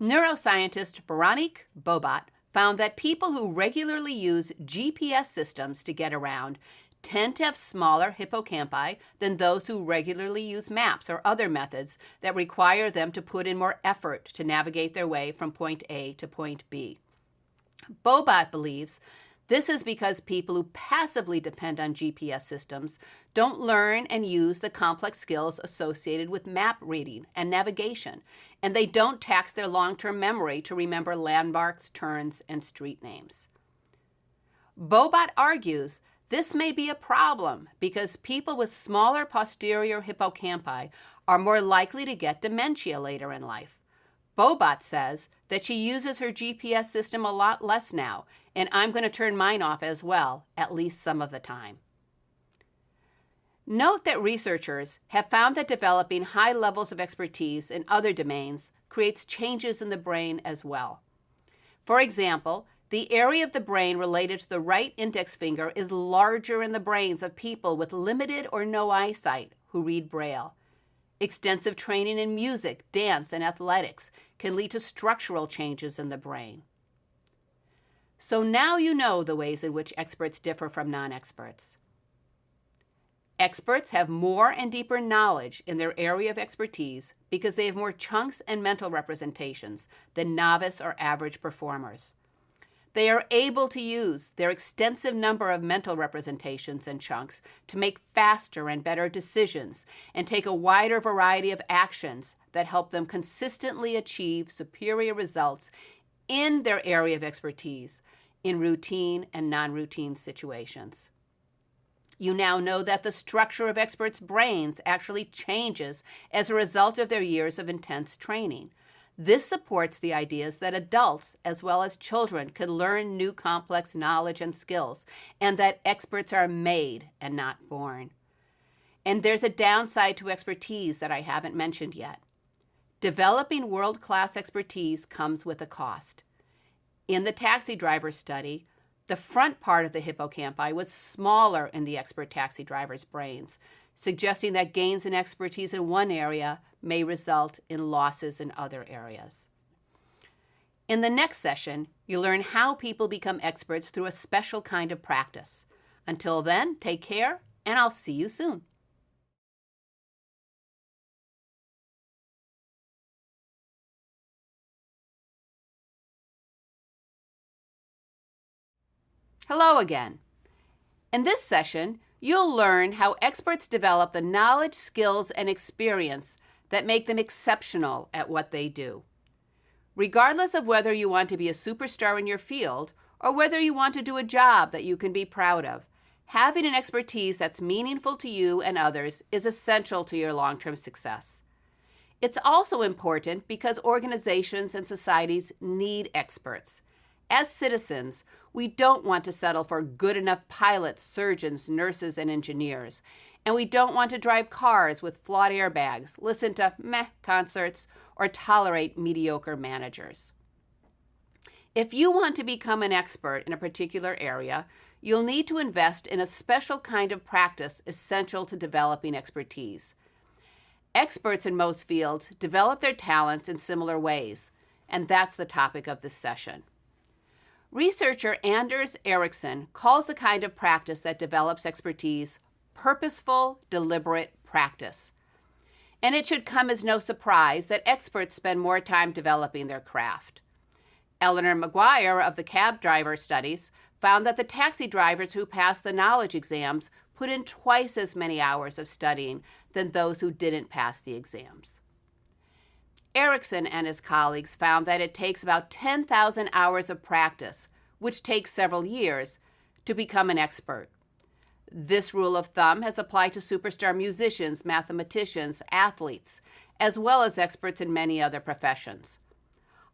neuroscientist Veronique Bobat found that people who regularly use GPS systems to get around tend to have smaller hippocampi than those who regularly use maps or other methods that require them to put in more effort to navigate their way from point A to point B. Bobat believes this is because people who passively depend on GPS systems don't learn and use the complex skills associated with map reading and navigation, and they don't tax their long-term memory to remember landmarks, turns, and street names. Bobat argues this may be a problem because people with smaller posterior hippocampi are more likely to get dementia later in life. Bobat says that she uses her GPS system a lot less now, and I'm going to turn mine off as well, at least some of the time. Note that researchers have found that developing high levels of expertise in other domains creates changes in the brain as well. For example, the area of the brain related to the right index finger is larger in the brains of people with limited or no eyesight who read Braille. Extensive training in music, dance, and athletics can lead to structural changes in the brain. So now you know the ways in which experts differ from non-experts. Experts have more and deeper knowledge in their area of expertise because they have more chunks and mental representations than novice or average performers. They are able to use their extensive number of mental representations and chunks to make faster and better decisions and take a wider variety of actions that help them consistently achieve superior results in their area of expertise in routine and non-routine situations. You now know that the structure of experts' brains actually changes as a result of their years of intense training. This supports the ideas that adults as well as children could learn new complex knowledge and skills, and that experts are made and not born. And there's a downside to expertise that I haven't mentioned yet. Developing world-class expertise comes with a cost. In the taxi driver study, the front part of the hippocampi was smaller in the expert taxi drivers' brains, suggesting that gains in expertise in one area may result in losses in other areas. In the next session, you'll learn how people become experts through a special kind of practice. Until then, take care, and I'll see you soon. Hello again. In this session, you'll learn how experts develop the knowledge, skills, and experience that make them exceptional at what they do. Regardless of whether you want to be a superstar in your field or whether you want to do a job that you can be proud of, having an expertise that's meaningful to you and others is essential to your long-term success. It's also important because organizations and societies need experts. As citizens, we don't want to settle for good enough pilots, surgeons, nurses, and engineers. And we don't want to drive cars with flawed airbags, listen to meh concerts, or tolerate mediocre managers. If you want to become an expert in a particular area, you'll need to invest in a special kind of practice essential to developing expertise. Experts in most fields develop their talents in similar ways, and that's the topic of this session. Researcher Anders Ericsson calls the kind of practice that develops expertise purposeful, deliberate practice. And it should come as no surprise that experts spend more time developing their craft. Eleanor McGuire of the cab driver studies found that the taxi drivers who passed the knowledge exams put in twice as many hours of studying than those who didn't pass the exams. Ericsson and his colleagues found that it takes about 10,000 hours of practice, which takes several years, to become an expert. This rule of thumb has applied to superstar musicians, mathematicians, athletes, as well as experts in many other professions.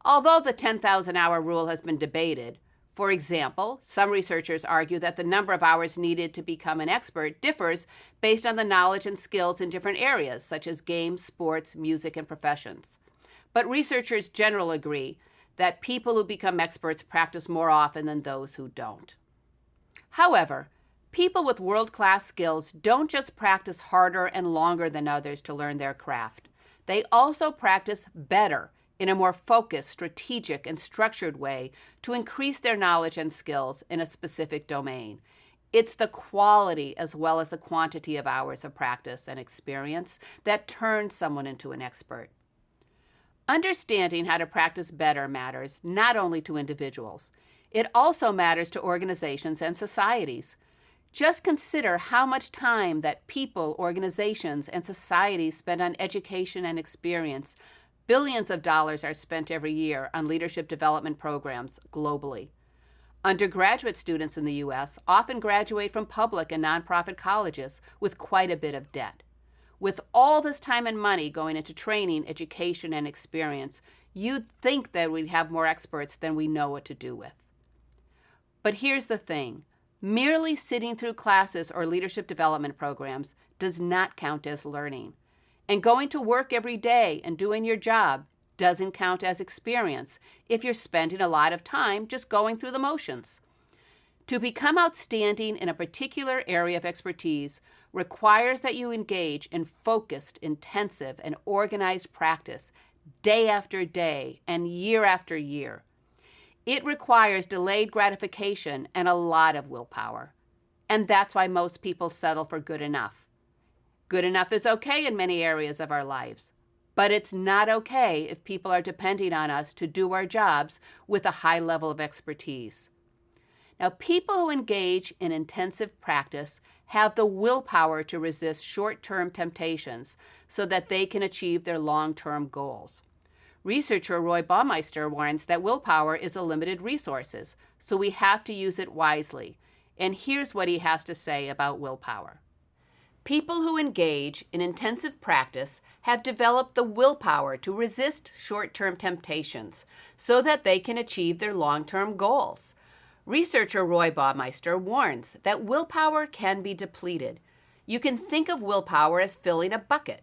Although the 10,000-hour rule has been debated, for example, some researchers argue that the number of hours needed to become an expert differs based on the knowledge and skills in different areas, such as games, sports, music, and professions. But researchers generally agree that people who become experts practice more often than those who don't. However, people with world-class skills don't just practice harder and longer than others to learn their craft. They also practice better in a more focused, strategic, and structured way to increase their knowledge and skills in a specific domain. It's the quality as well as the quantity of hours of practice and experience that turns someone into an expert. Understanding how to practice better matters not only to individuals. It also matters to organizations and societies. Just consider how much time that people, organizations, and societies spend on education and experience. Billions of dollars are spent every year on leadership development programs globally. Undergraduate students in the U.S. often graduate from public and nonprofit colleges with quite a bit of debt. With all this time and money going into training, education, and experience, you'd think that we'd have more experts than we know what to do with. But here's the thing. Merely sitting through classes or leadership development programs does not count as learning. And going to work every day and doing your job doesn't count as experience if you're spending a lot of time just going through the motions. To become outstanding in a particular area of expertise requires that you engage in focused, intensive, and organized practice day after day and year after year. It requires delayed gratification and a lot of willpower. And that's why most people settle for good enough. Good enough is okay in many areas of our lives, but it's not okay if people are depending on us to do our jobs with a high level of expertise. Now, people who engage in intensive practice have the willpower to resist short-term temptations so that they can achieve their long-term goals. Researcher Roy Baumeister warns that willpower is a limited resource, so we have to use it wisely. And here's what he has to say about willpower. People who engage in intensive practice have developed the willpower to resist short-term temptations so that they can achieve their long-term goals. Researcher Roy Baumeister warns that willpower can be depleted. You can think of willpower as filling a bucket.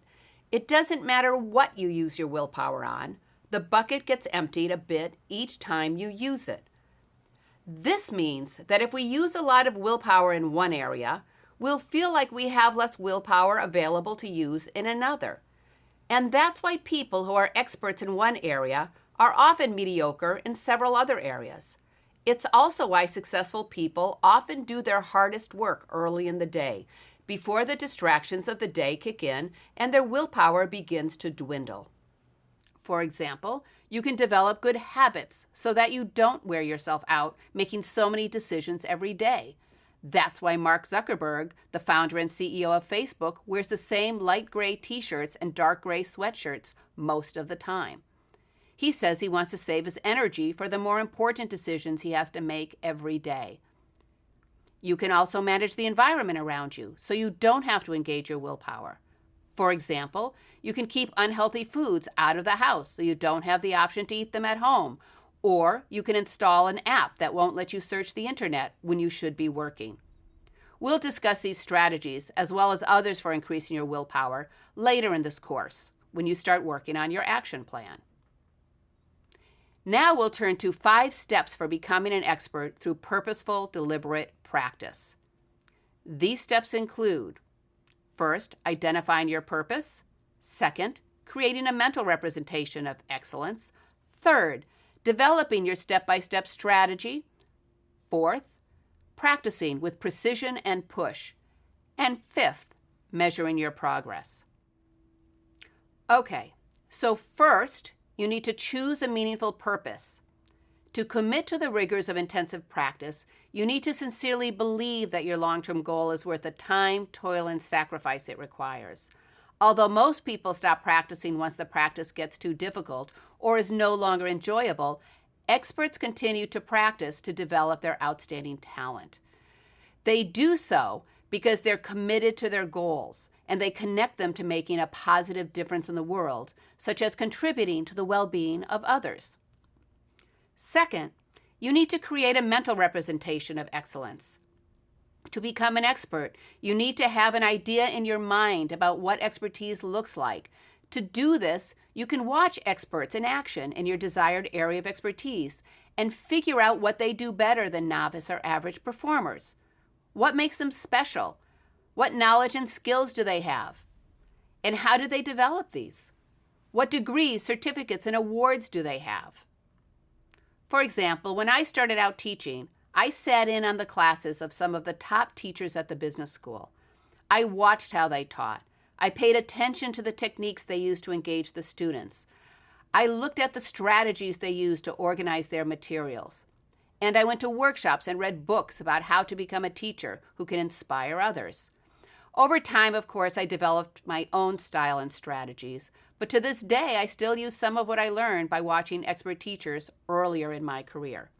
It doesn't matter what you use your willpower on. The bucket gets emptied a bit each time you use it. This means that if we use a lot of willpower in one area, we'll feel like we have less willpower available to use in another. And that's why people who are experts in one area are often mediocre in several other areas. It's also why successful people often do their hardest work early in the day, before the distractions of the day kick in and their willpower begins to dwindle. For example, you can develop good habits so that you don't wear yourself out making so many decisions every day. That's why Mark Zuckerberg, the founder and CEO of Facebook, wears the same light gray t-shirts and dark gray sweatshirts most of the time. He says he wants to save his energy for the more important decisions he has to make every day. You can also manage the environment around you so you don't have to engage your willpower. For example, you can keep unhealthy foods out of the house so you don't have the option to eat them at home. Or you can install an app that won't let you search the internet when you should be working. We'll discuss these strategies, as well as others for increasing your willpower, later in this course, when you start working on your action plan. Now we'll turn to 5 steps for becoming an expert through purposeful, deliberate practice. These steps include: first, identifying your purpose. Second, creating a mental representation of excellence. Third, developing your step-by-step strategy. Fourth, practicing with precision and push. And fifth, measuring your progress. Okay, so first, you need to choose a meaningful purpose. To commit to the rigors of intensive practice, you need to sincerely believe that your long-term goal is worth the time, toil, and sacrifice it requires. Although most people stop practicing once the practice gets too difficult or is no longer enjoyable, experts continue to practice to develop their outstanding talent. They do so because they're committed to their goals, and they connect them to making a positive difference in the world, such as contributing to the well-being of others. Second, you need to create a mental representation of excellence. To become an expert, you need to have an idea in your mind about what expertise looks like. To do this, you can watch experts in action in your desired area of expertise and figure out what they do better than novice or average performers. What makes them special? What knowledge and skills do they have? And how do they develop these? What degrees, certificates, and awards do they have? For example, when I started out teaching, I sat in on the classes of some of the top teachers at the business school. I watched how they taught. I paid attention to the techniques they used to engage the students. I looked at the strategies they used to organize their materials. And I went to workshops and read books about how to become a teacher who can inspire others. Over time, of course, I developed my own style and strategies, but to this day, I still use some of what I learned by watching expert teachers earlier in my career.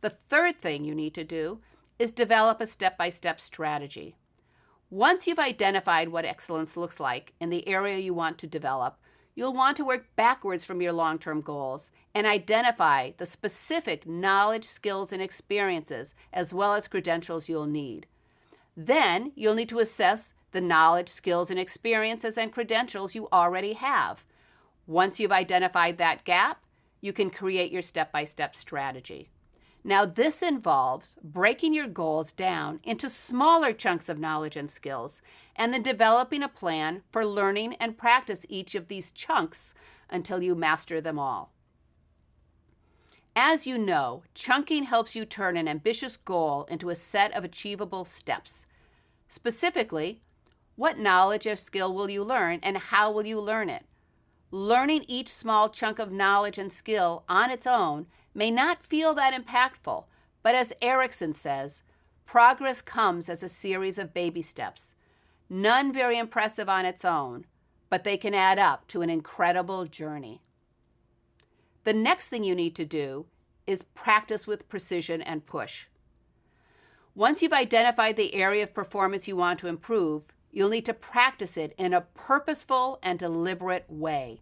The third thing you need to do is develop a step-by-step strategy. Once you've identified what excellence looks like in the area you want to develop, you'll want to work backwards from your long-term goals and identify the specific knowledge, skills, and experiences, as well as credentials you'll need. Then you'll need to assess the knowledge, skills, and experiences and credentials you already have. Once you've identified that gap, you can create your step-by-step strategy. Now, this involves breaking your goals down into smaller chunks of knowledge and skills, and then developing a plan for learning and practice each of these chunks until you master them all. As you know, chunking helps you turn an ambitious goal into a set of achievable steps. Specifically, what knowledge or skill will you learn, and how will you learn it? Learning each small chunk of knowledge and skill on its own may not feel that impactful, but as Erickson says, progress comes as a series of baby steps. None very impressive on its own, but they can add up to an incredible journey. The next thing you need to do is practice with precision and push. Once you've identified the area of performance you want to improve, you'll need to practice it in a purposeful and deliberate way.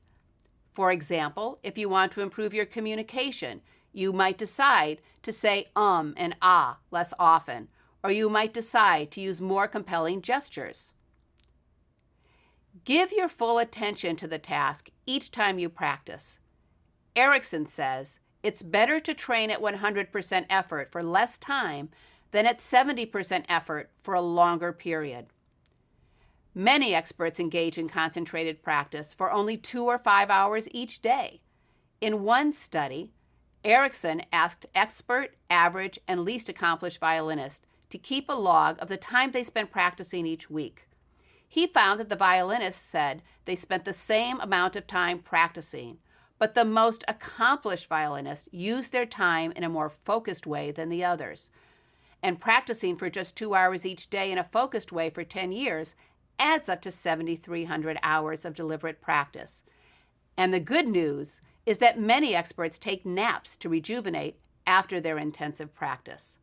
For example, if you want to improve your communication, you might decide to say and ah less often, or you might decide to use more compelling gestures. Give your full attention to the task each time you practice. Erickson says, it's better to train at 100% effort for less time than at 70% effort for a longer period. Many experts engage in concentrated practice for only 2 or 5 hours each day. In one study, Erickson asked expert, average, and least accomplished violinists to keep a log of the time they spent practicing each week. He found that the violinists said they spent the same amount of time practicing, but the most accomplished violinists used their time in a more focused way than the others. And practicing for just 2 hours each day in a focused way for 10 years adds up to 7,300 hours of deliberate practice. And the good news is that many experts take naps to rejuvenate after their intensive practice.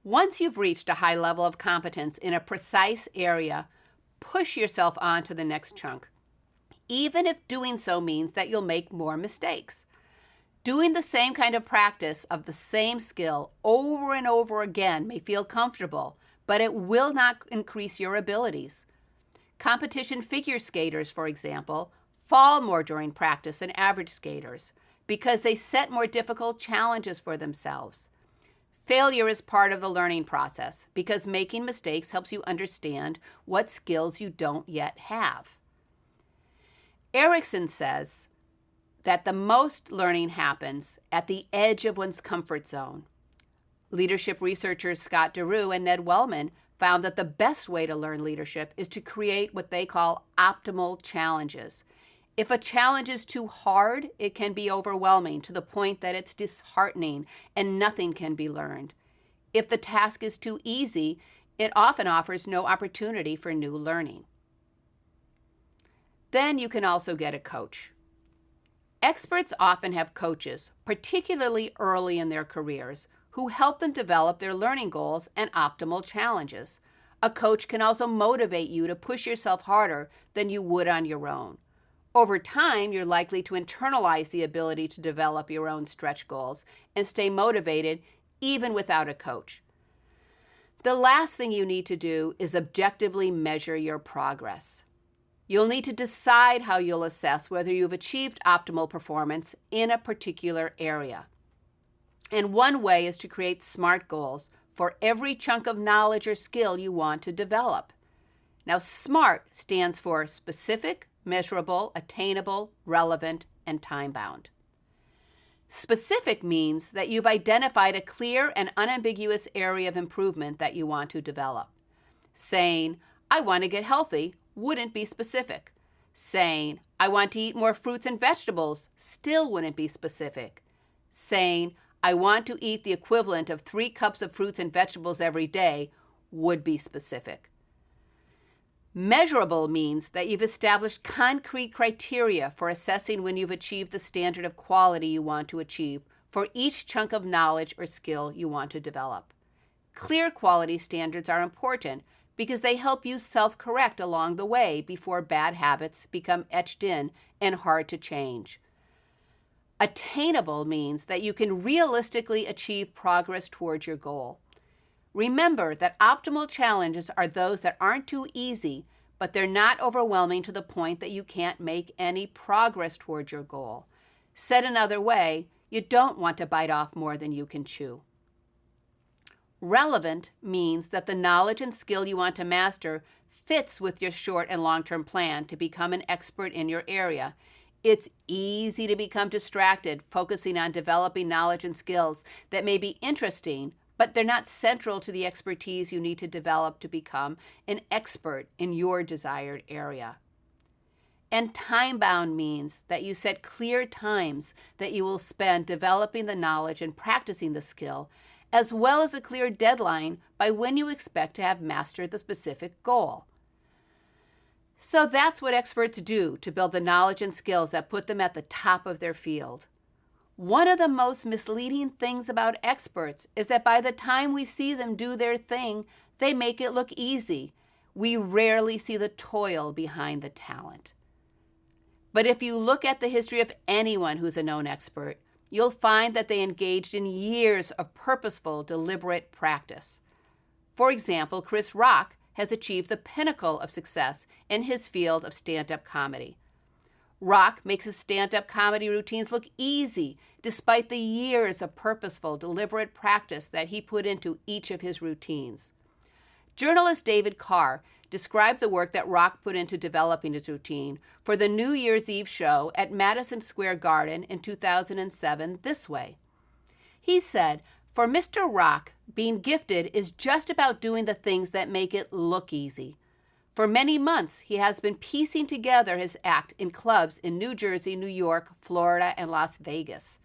Once you've reached a high level of competence in a precise area, push yourself on to the next chunk, even if doing so means that you'll make more mistakes. Doing the same kind of practice of the same skill over and over again may feel comfortable, but it will not increase your abilities. Competition figure skaters, for example, fall more during practice than average skaters because they set more difficult challenges for themselves. Failure is part of the learning process because making mistakes helps you understand what skills you don't yet have. Erickson says that the most learning happens at the edge of one's comfort zone. Leadership researchers Scott DeRue and Ned Wellman found that the best way to learn leadership is to create what they call optimal challenges. If a challenge is too hard, it can be overwhelming to the point that it's disheartening and nothing can be learned. If the task is too easy, it often offers no opportunity for new learning. Then you can also get a coach. Experts often have coaches, particularly early in their careers, who help them develop their learning goals and optimal challenges. A coach can also motivate you to push yourself harder than you would on your own. Over time, you're likely to internalize the ability to develop your own stretch goals and stay motivated even without a coach. The last thing you need to do is objectively measure your progress. You'll need to decide how you'll assess whether you've achieved optimal performance in a particular area. And one way is to create SMART goals for every chunk of knowledge or skill you want to develop. Now, SMART stands for specific, measurable, attainable, relevant, and time-bound. Specific means that you've identified a clear and unambiguous area of improvement that you want to develop. Saying, I want to get healthy wouldn't be specific. Saying, I want to eat more fruits and vegetables still wouldn't be specific. Saying, I want to eat the equivalent of 3 cups of fruits and vegetables every day would be specific. Measurable means that you've established concrete criteria for assessing when you've achieved the standard of quality you want to achieve for each chunk of knowledge or skill you want to develop. Clear quality standards are important because they help you self-correct along the way before bad habits become etched in and hard to change. Attainable means that you can realistically achieve progress towards your goal. Remember that optimal challenges are those that aren't too easy, but they're not overwhelming to the point that you can't make any progress towards your goal. Said another way, you don't want to bite off more than you can chew. Relevant means that the knowledge and skill you want to master fits with your short and long-term plan to become an expert in your area. It's easy to become distracted focusing on developing knowledge and skills that may be interesting, but they're not central to the expertise you need to develop to become an expert in your desired area. And time-bound means that you set clear times that you will spend developing the knowledge and practicing the skill, as well as a clear deadline by when you expect to have mastered the specific goal. So that's what experts do to build the knowledge and skills that put them at the top of their field. One of the most misleading things about experts is that by the time we see them do their thing, they make it look easy, we rarely see the toil behind the talent. But if you look at the history of anyone who's a known expert, you'll find that they engaged in years of purposeful, deliberate practice. For example, Chris Rock has achieved the pinnacle of success in his field of stand-up comedy. Rock makes his stand-up comedy routines look easy, despite the years of purposeful, deliberate practice that he put into each of his routines. Journalist David Carr described the work that Rock put into developing his routine for the New Year's Eve show at Madison Square Garden in 2007 this way. He said, "For Mr. Rock, being gifted is just about doing the things that make it look easy. For many months, he has been piecing together his act in clubs in New Jersey, New York, Florida, and Las Vegas.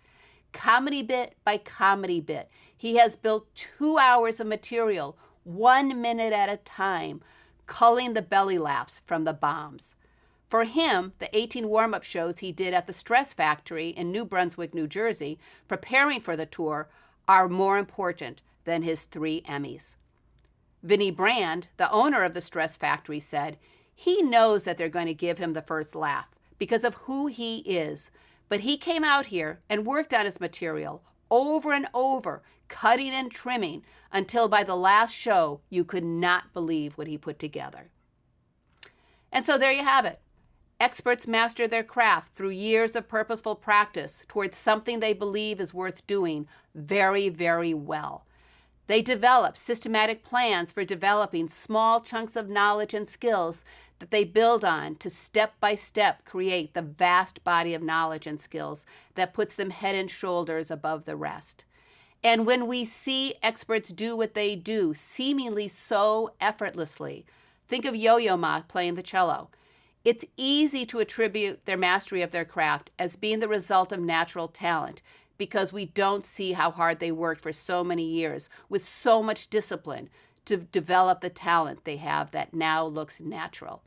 Comedy bit by comedy bit, he has built 2 hours of material, 1 minute at a time, culling the belly laughs from the bombs. For him, the 18 warm-up shows he did at the Stress Factory in New Brunswick, New Jersey, preparing for the tour, are more important than his 3 Emmys." Vinnie Brand, the owner of the Stress Factory, said, "He knows that they're going to give him the first laugh because of who he is, but he came out here and worked on his material over and over, cutting and trimming, until by the last show, you could not believe what he put together." And so there you have it. Experts master their craft through years of purposeful practice towards something they believe is worth doing very, very well. They develop systematic plans for developing small chunks of knowledge and skills that they build on to step by step create the vast body of knowledge and skills that puts them head and shoulders above the rest. And when we see experts do what they do, seemingly so effortlessly, think of Yo-Yo Ma playing the cello. It's easy to attribute their mastery of their craft as being the result of natural talent, because we don't see how hard they worked for so many years with so much discipline to develop the talent they have that now looks natural.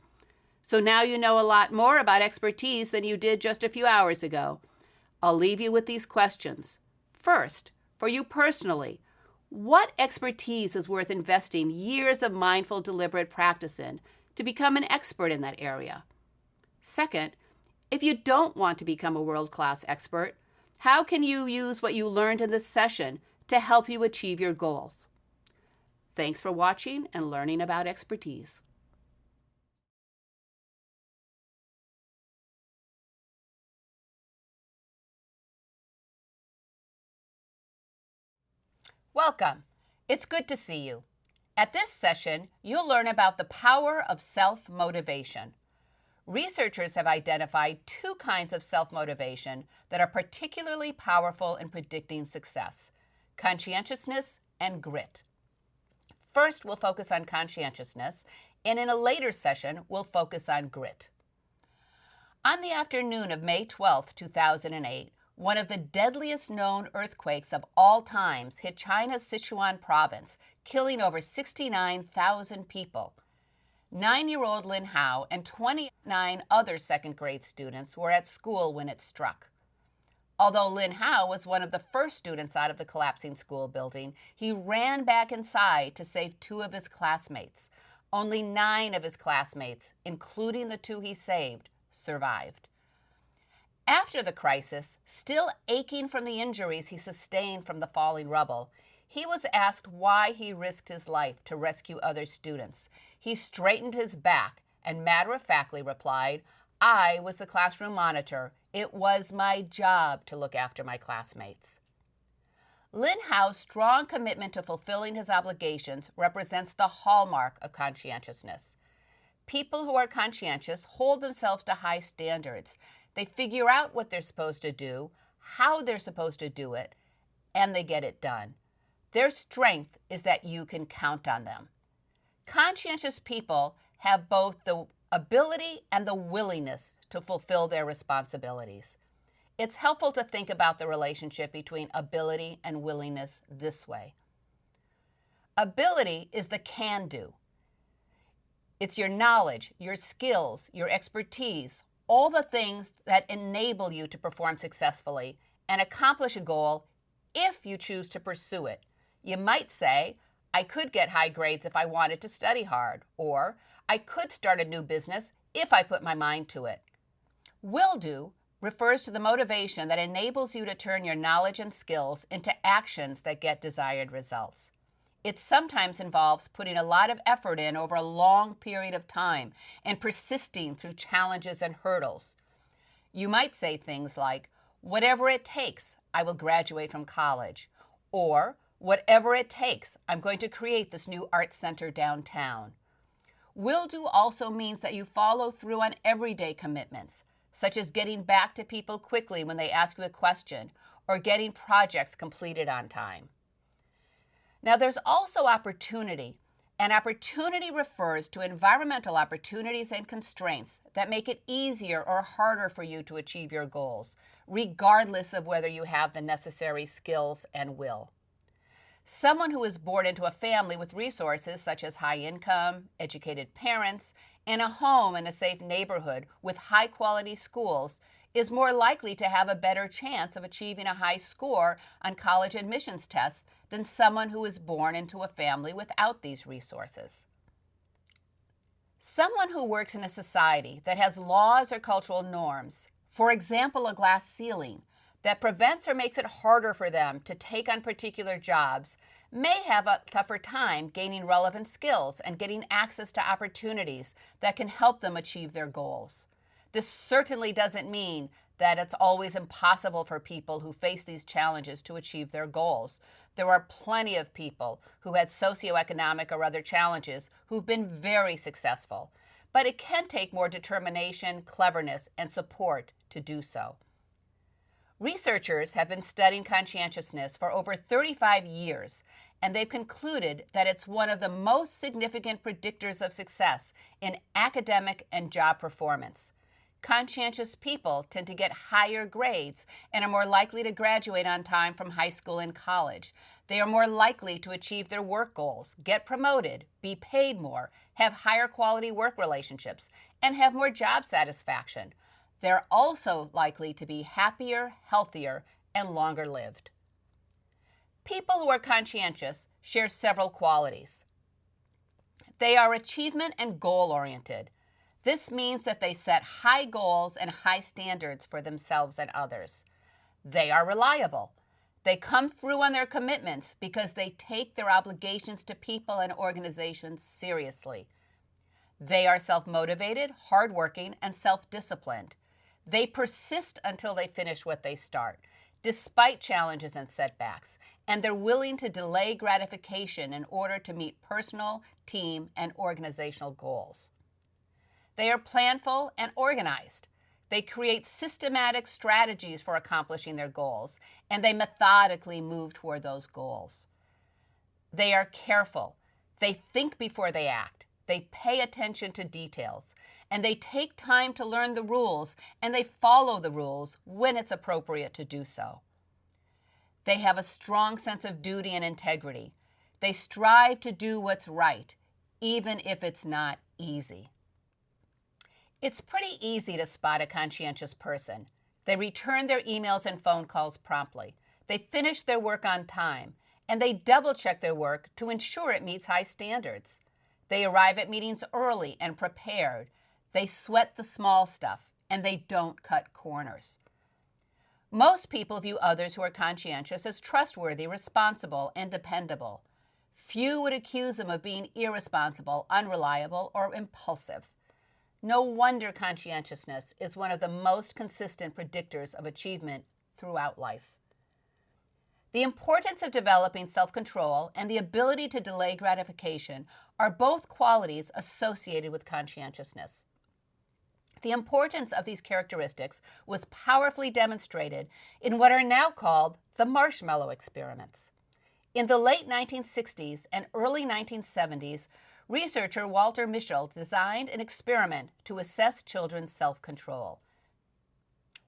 So now you know a lot more about expertise than you did just a few hours ago. I'll leave you with these questions. First, for you personally, what expertise is worth investing years of mindful, deliberate practice in to become an expert in that area? Second, if you don't want to become a world-class expert, how can you use what you learned in this session to help you achieve your goals? Thanks for watching and learning about expertise. Welcome. It's good to see you. At this session, you'll learn about the power of self-motivation. Researchers have identified 2 kinds of self-motivation that are particularly powerful in predicting success: conscientiousness and grit. First, we'll focus on conscientiousness, and in a later session, we'll focus on grit. On the afternoon of May 12, 2008, one of the deadliest known earthquakes of all times hit China's Sichuan province, killing over 69,000 people. 9-year-old Lin Hao and 29 other second-grade students were at school when it struck. Although Lin Hao was one of the first students out of the collapsing school building, he ran back inside to save 2 of his classmates. Only 9 of his classmates, including the 2 he saved, survived. After the crisis, still aching from the injuries he sustained from the falling rubble, he was asked why he risked his life to rescue other students. He straightened his back and matter-of-factly replied, "I was the classroom monitor. It was my job to look after my classmates." Lin Hao's strong commitment to fulfilling his obligations represents the hallmark of conscientiousness. People who are conscientious hold themselves to high standards. They figure out what they're supposed to do, how they're supposed to do it, and they get it done. Their strength is that you can count on them. Conscientious people have both the ability and the willingness to fulfill their responsibilities. It's helpful to think about the relationship between ability and willingness this way. Ability is the can-do. It's your knowledge, your skills, your expertise, all the things that enable you to perform successfully and accomplish a goal if you choose to pursue it. You might say, I could get high grades if I wanted to study hard, or I could start a new business if I put my mind to it. Will do refers to the motivation that enables you to turn your knowledge and skills into actions that get desired results. It sometimes involves putting a lot of effort in over a long period of time and persisting through challenges and hurdles. You might say things like, whatever it takes, I will graduate from college, or whatever it takes, I'm going to create this new art center downtown. Will do also means that you follow through on everyday commitments, such as getting back to people quickly when they ask you a question, or getting projects completed on time. Now, there's also opportunity, and opportunity refers to environmental opportunities and constraints that make it easier or harder for you to achieve your goals, regardless of whether you have the necessary skills and will. Someone who is born into a family with resources such as high income, educated parents, and a home in a safe neighborhood with high-quality schools is more likely to have a better chance of achieving a high score on college admissions tests than someone who is born into a family without these resources. Someone who works in a society that has laws or cultural norms, for example, a glass ceiling, that prevents or makes it harder for them to take on particular jobs, may have a tougher time gaining relevant skills and getting access to opportunities that can help them achieve their goals. This certainly doesn't mean that it's always impossible for people who face these challenges to achieve their goals. There are plenty of people who had socioeconomic or other challenges who've been very successful, but it can take more determination, cleverness, and support to do so. Researchers have been studying conscientiousness for over 35 years, and they've concluded that it's one of the most significant predictors of success in academic and job performance. Conscientious people tend to get higher grades and are more likely to graduate on time from high school and college. They are more likely to achieve their work goals, get promoted, be paid more, have higher quality work relationships, and have more job satisfaction. They're also likely to be happier, healthier, and longer lived. People who are conscientious share several qualities. They are achievement and goal-oriented. This means that they set high goals and high standards for themselves and others. They are reliable. They come through on their commitments because they take their obligations to people and organizations seriously. They are self-motivated, hardworking, and self-disciplined. They persist until they finish what they start, despite challenges and setbacks, and they're willing to delay gratification in order to meet personal, team, and organizational goals. They are planful and organized. They create systematic strategies for accomplishing their goals, and they methodically move toward those goals. They are careful. They think before they act. They pay attention to details, and they take time to learn the rules, and they follow the rules when it's appropriate to do so. They have a strong sense of duty and integrity. They strive to do what's right, even if it's not easy. It's pretty easy to spot a conscientious person. They return their emails and phone calls promptly. They finish their work on time, and they double-check their work to ensure it meets high standards. They arrive at meetings early and prepared. They sweat the small stuff, and they don't cut corners. Most people view others who are conscientious as trustworthy, responsible, and dependable. Few would accuse them of being irresponsible, unreliable, or impulsive. No wonder conscientiousness is one of the most consistent predictors of achievement throughout life. The importance of developing self-control and the ability to delay gratification are both qualities associated with conscientiousness. The importance of these characteristics was powerfully demonstrated in what are now called the marshmallow experiments. In the late 1960s and early 1970s, researcher Walter Mischel designed an experiment to assess children's self-control.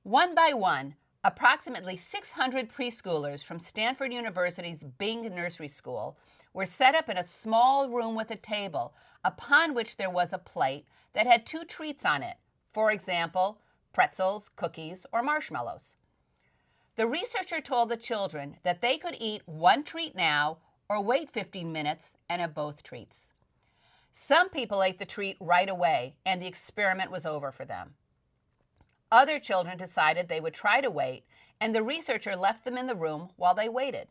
One by one, approximately 600 preschoolers from Stanford University's Bing Nursery School were set up in a small room with a table upon which there was a plate that had 2 treats on it, for example, pretzels, cookies, or marshmallows. The researcher told the children that they could eat 1 treat now or wait 15 minutes and have both treats. Some people ate the treat right away and the experiment was over for them. Other children decided they would try to wait, and the researcher left them in the room while they waited.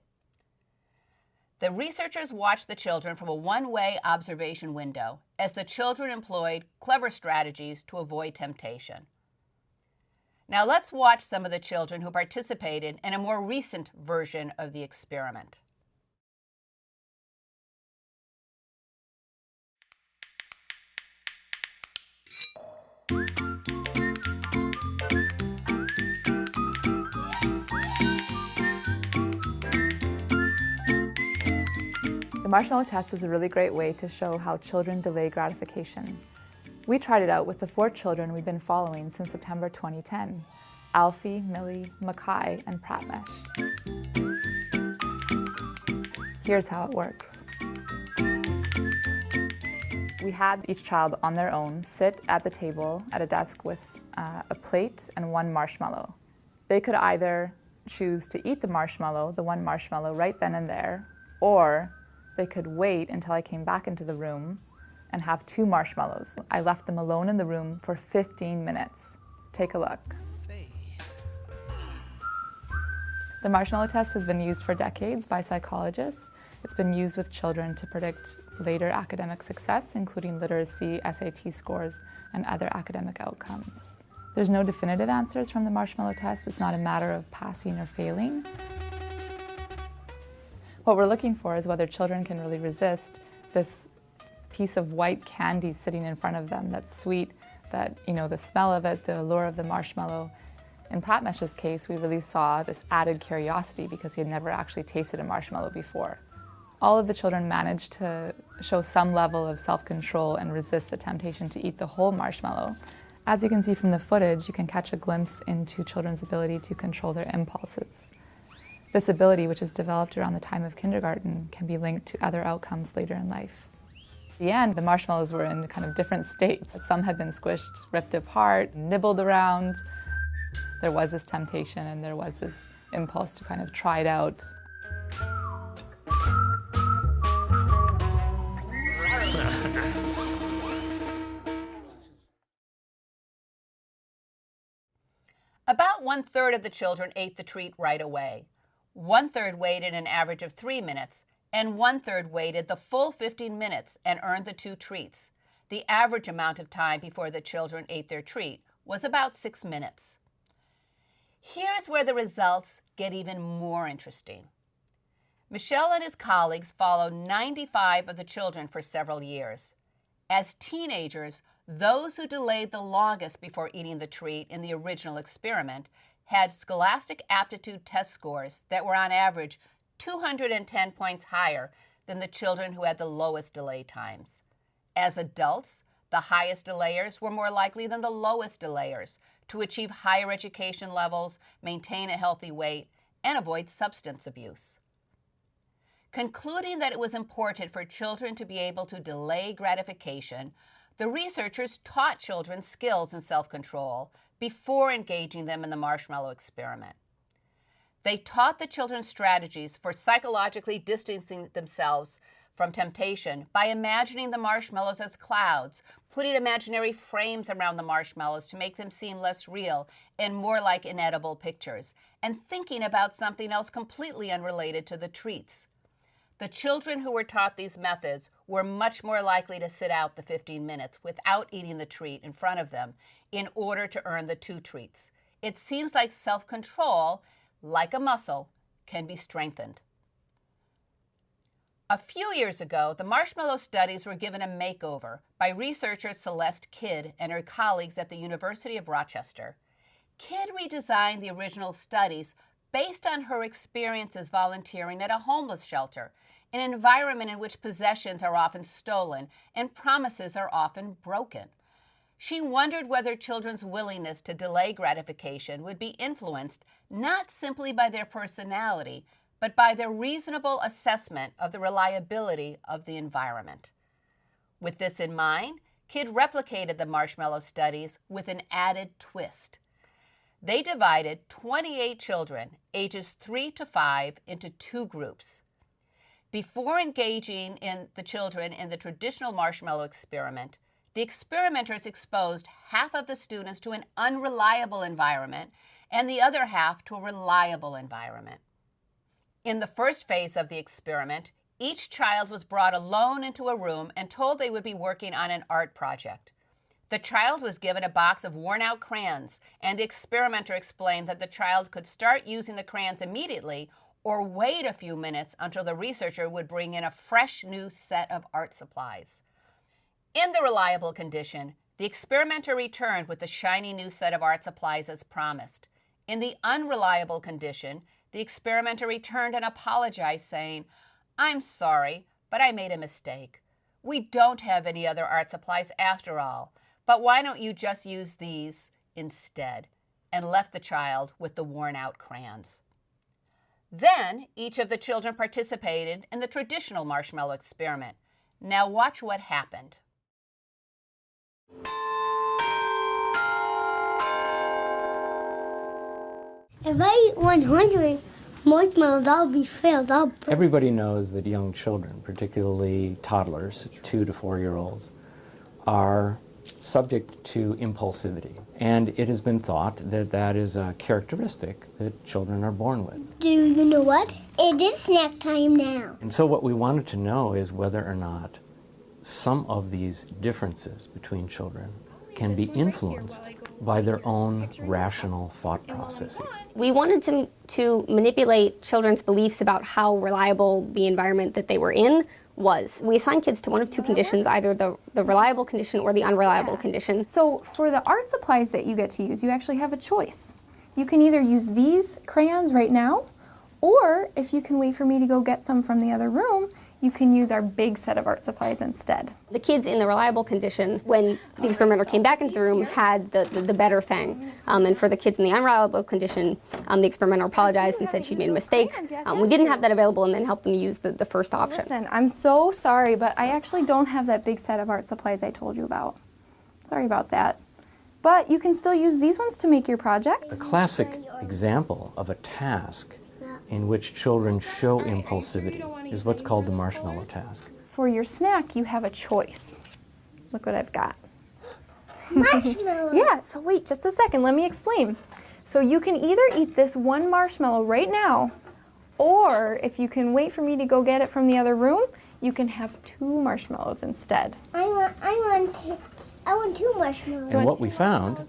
The researchers watched the children from a one-way observation window as the children employed clever strategies to avoid temptation. Now let's watch some of the children who participated in a more recent version of the experiment. The marshmallow test is a really great way to show how children delay gratification. We tried it out with the 4 children we've been following since September 2010, Alfie, Millie, Mackay, and Pratmesh. Here's how it works. We had each child on their own sit at the table at a desk with a plate and 1 marshmallow. They could either choose to eat the marshmallow, the 1 marshmallow, right then and there, or they could wait until I came back into the room and have 2 marshmallows. I left them alone in the room for 15 minutes. Take a look. The marshmallow test has been used for decades by psychologists. It's been used with children to predict later academic success, including literacy, SAT scores, and other academic outcomes. There's no definitive answers from the marshmallow test. It's not a matter of passing or failing. What we're looking for is whether children can really resist this piece of white candy sitting in front of them that's sweet, that, the smell of it, the allure of the marshmallow. In Pratmesh's case, we really saw this added curiosity because he had never actually tasted a marshmallow before. All of the children managed to show some level of self-control and resist the temptation to eat the whole marshmallow. As you can see from the footage, you can catch a glimpse into children's ability to control their impulses. This ability, which is developed around the time of kindergarten, can be linked to other outcomes later in life. At the end, the marshmallows were in kind of different states. Some had been squished, ripped apart, nibbled around. There was this temptation and there was this impulse to kind of try it out. About 1/3 of the children ate the treat right away. 1/3 waited an average of 3 minutes, and 1/3 waited the full 15 minutes and earned the 2 treats. The average amount of time before the children ate their treat was about 6 minutes. Here's where the results get even more interesting. Michel and his colleagues followed 95 of the children for several years. As teenagers, those who delayed the longest before eating the treat in the original experiment had scholastic aptitude test scores that were on average 210 points higher than the children who had the lowest delay times. As adults, the highest delayers were more likely than the lowest delayers to achieve higher education levels, maintain a healthy weight, and avoid substance abuse. Concluding that it was important for children to be able to delay gratification, the researchers taught children skills in self-control before engaging them in the marshmallow experiment. They taught the children strategies for psychologically distancing themselves from temptation by imagining the marshmallows as clouds, putting imaginary frames around the marshmallows to make them seem less real and more like inedible pictures, and thinking about something else completely unrelated to the treats. The children who were taught these methods were much more likely to sit out the 15 minutes without eating the treat in front of them in order to earn the 2 treats. It seems like self-control, like a muscle, can be strengthened. A few years ago, the marshmallow studies were given a makeover by researcher Celeste Kidd and her colleagues at the University of Rochester. Kidd redesigned the original studies based on her experiences volunteering at a homeless shelter, an environment in which possessions are often stolen and promises are often broken. She wondered whether children's willingness to delay gratification would be influenced not simply by their personality, but by their reasonable assessment of the reliability of the environment. With this in mind, Kidd replicated the marshmallow studies with an added twist. They divided 28 children, ages 3 to 5, into 2 groups. Before engaging in the children in the traditional marshmallow experiment, the experimenters exposed half of the students to an unreliable environment and the other half to a reliable environment. In the first phase of the experiment, each child was brought alone into a room and told they would be working on an art project. The child was given a box of worn-out crayons, and the experimenter explained that the child could start using the crayons immediately or wait a few minutes until the researcher would bring in a fresh new set of art supplies. In the reliable condition, the experimenter returned with the shiny new set of art supplies as promised. In the unreliable condition, the experimenter returned and apologized, saying, "I'm sorry, but I made a mistake. We don't have any other art supplies after all, but why don't you just use these instead?" and left the child with the worn-out crayons. Then, each of the children participated in the traditional marshmallow experiment. Now watch what happened. If I eat 100 marshmallows, I'll be filled. Everybody knows that young children, particularly toddlers, 2 to 4-year-olds, are subject to impulsivity. And it has been thought that that is a characteristic that children are born with. Do you know what? It is snack time now. And so what we wanted to know is whether or not some of these differences between children can be influenced by their own rational thought processes. We wanted to manipulate children's beliefs about how reliable the environment that they were in was. We assigned kids to one of two conditions, either the reliable condition or the unreliable condition. So for the art supplies that you get to use, you actually have a choice. You can either use these crayons right now, or if you can wait for me to go get some from the other room, you can use our big set of art supplies instead. The kids in the reliable condition, when the experimenter came back into the room, had the better thing. And for the kids in the unreliable condition, the experimenter apologized and said she'd made a mistake. We didn't have that available and then helped them use the first option. Listen, I'm so sorry, but I actually don't have that big set of art supplies I told you about. Sorry about that. But you can still use these ones to make your project. The classic example of a task in which children show impulsivity is what's called the marshmallow task. For your snack, you have a choice. Look what I've got. Marshmallow. Yeah, so wait just a second, let me explain. So you can either eat this one marshmallow right now, or if you can wait for me to go get it from the other room, you can have 2 marshmallows instead. I want 2 marshmallows. And what we found,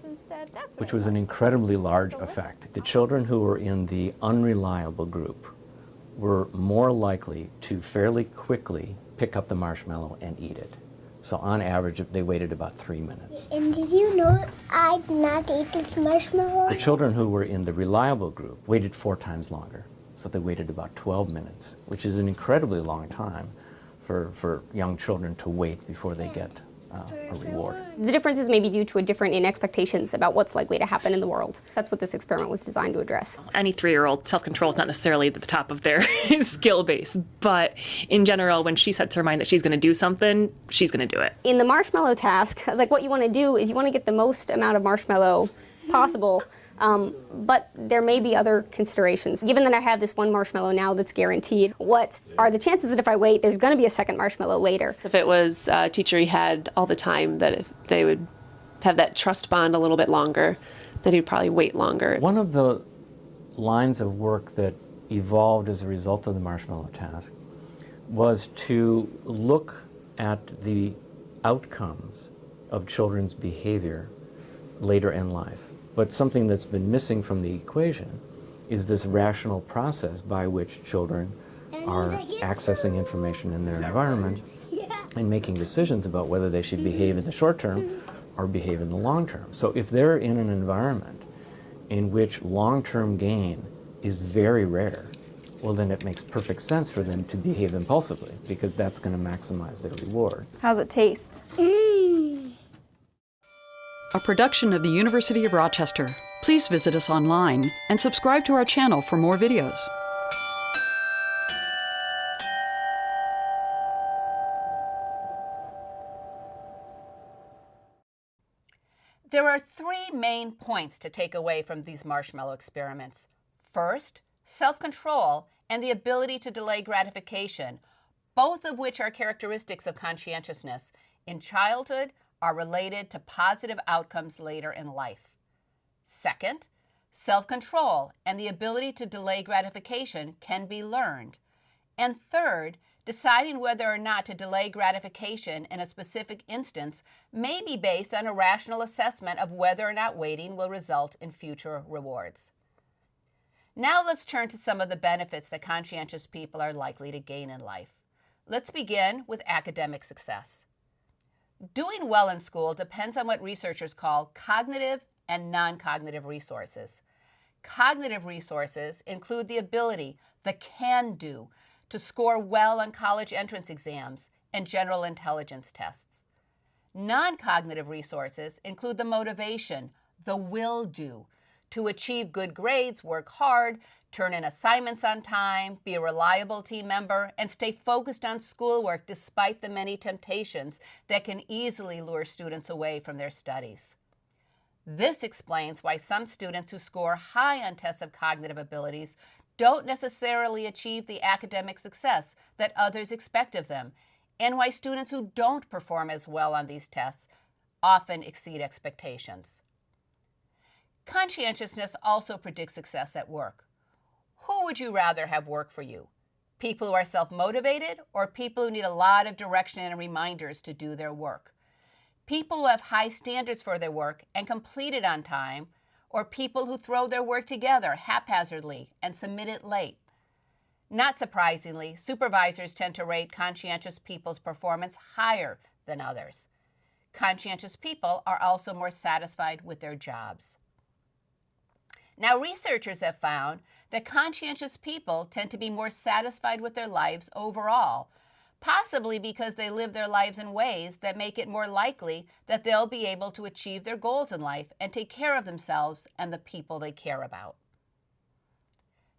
which was an incredibly large effect, the children who were in the unreliable group were more likely to fairly quickly pick up the marshmallow and eat it. So on average, they waited about 3 minutes. And did you know I'd not eat this marshmallow? The children who were in the reliable group waited 4 times longer. So they waited about 12 minutes, which is an incredibly long time for young children to wait before they get a reward. The difference is maybe due to a difference in expectations about what's likely to happen in the world. That's what this experiment was designed to address. Any 3-year-old, self-control is not necessarily at the top of their skill base, but in general, when she sets her mind that she's going to do something, she's going to do it. In the marshmallow task, I was like, what you want to do is you want to get the most amount of marshmallow possible, but there may be other considerations. Given that I have this one marshmallow now that's guaranteed, what are the chances that if I wait, there's going to be a second marshmallow later? If it was a teacher he had all the time, that if they would have that trust bond a little bit longer, that he'd probably wait longer. One of the lines of work that evolved as a result of the marshmallow task was to look at the outcomes of children's behavior later in life. But something that's been missing from the equation is this rational process by which children are accessing information in their environment and making decisions about whether they should behave in the short term or behave in the long term. So if they're in an environment in which long-term gain is very rare, well, then it makes perfect sense for them to behave impulsively because that's going to maximize their reward. How's it taste? A production of the University of Rochester. Please visit us online and subscribe to our channel for more videos. There are 3 main points to take away from these marshmallow experiments. First, self-control and the ability to delay gratification both of which are characteristics of conscientiousness in childhood, are related to positive outcomes later in life. Second, self-control and the ability to delay gratification can be learned. And third, deciding whether or not to delay gratification in a specific instance may be based on a rational assessment of whether or not waiting will result in future rewards. Now let's turn to some of the benefits that conscientious people are likely to gain in life. Let's begin with academic success. Doing well in school depends on what researchers call cognitive and non-cognitive resources. Cognitive resources include the ability, the can-do, to score well on college entrance exams and general intelligence tests. Non-cognitive resources include the motivation, the will-do, to achieve good grades, work hard, turn in assignments on time, be a reliable team member, and stay focused on schoolwork despite the many temptations that can easily lure students away from their studies. This explains why some students who score high on tests of cognitive abilities don't necessarily achieve the academic success that others expect of them, and why students who don't perform as well on these tests often exceed expectations. Conscientiousness also predicts success at work. Who would you rather have work for you? People who are self-motivated or people who need a lot of direction and reminders to do their work? People who have high standards for their work and complete it on time, or people who throw their work together haphazardly and submit it late? Not surprisingly, supervisors tend to rate conscientious people's performance higher than others. Conscientious people are also more satisfied with their jobs. Now, researchers have found that conscientious people tend to be more satisfied with their lives overall, possibly because they live their lives in ways that make it more likely that they'll be able to achieve their goals in life and take care of themselves and the people they care about.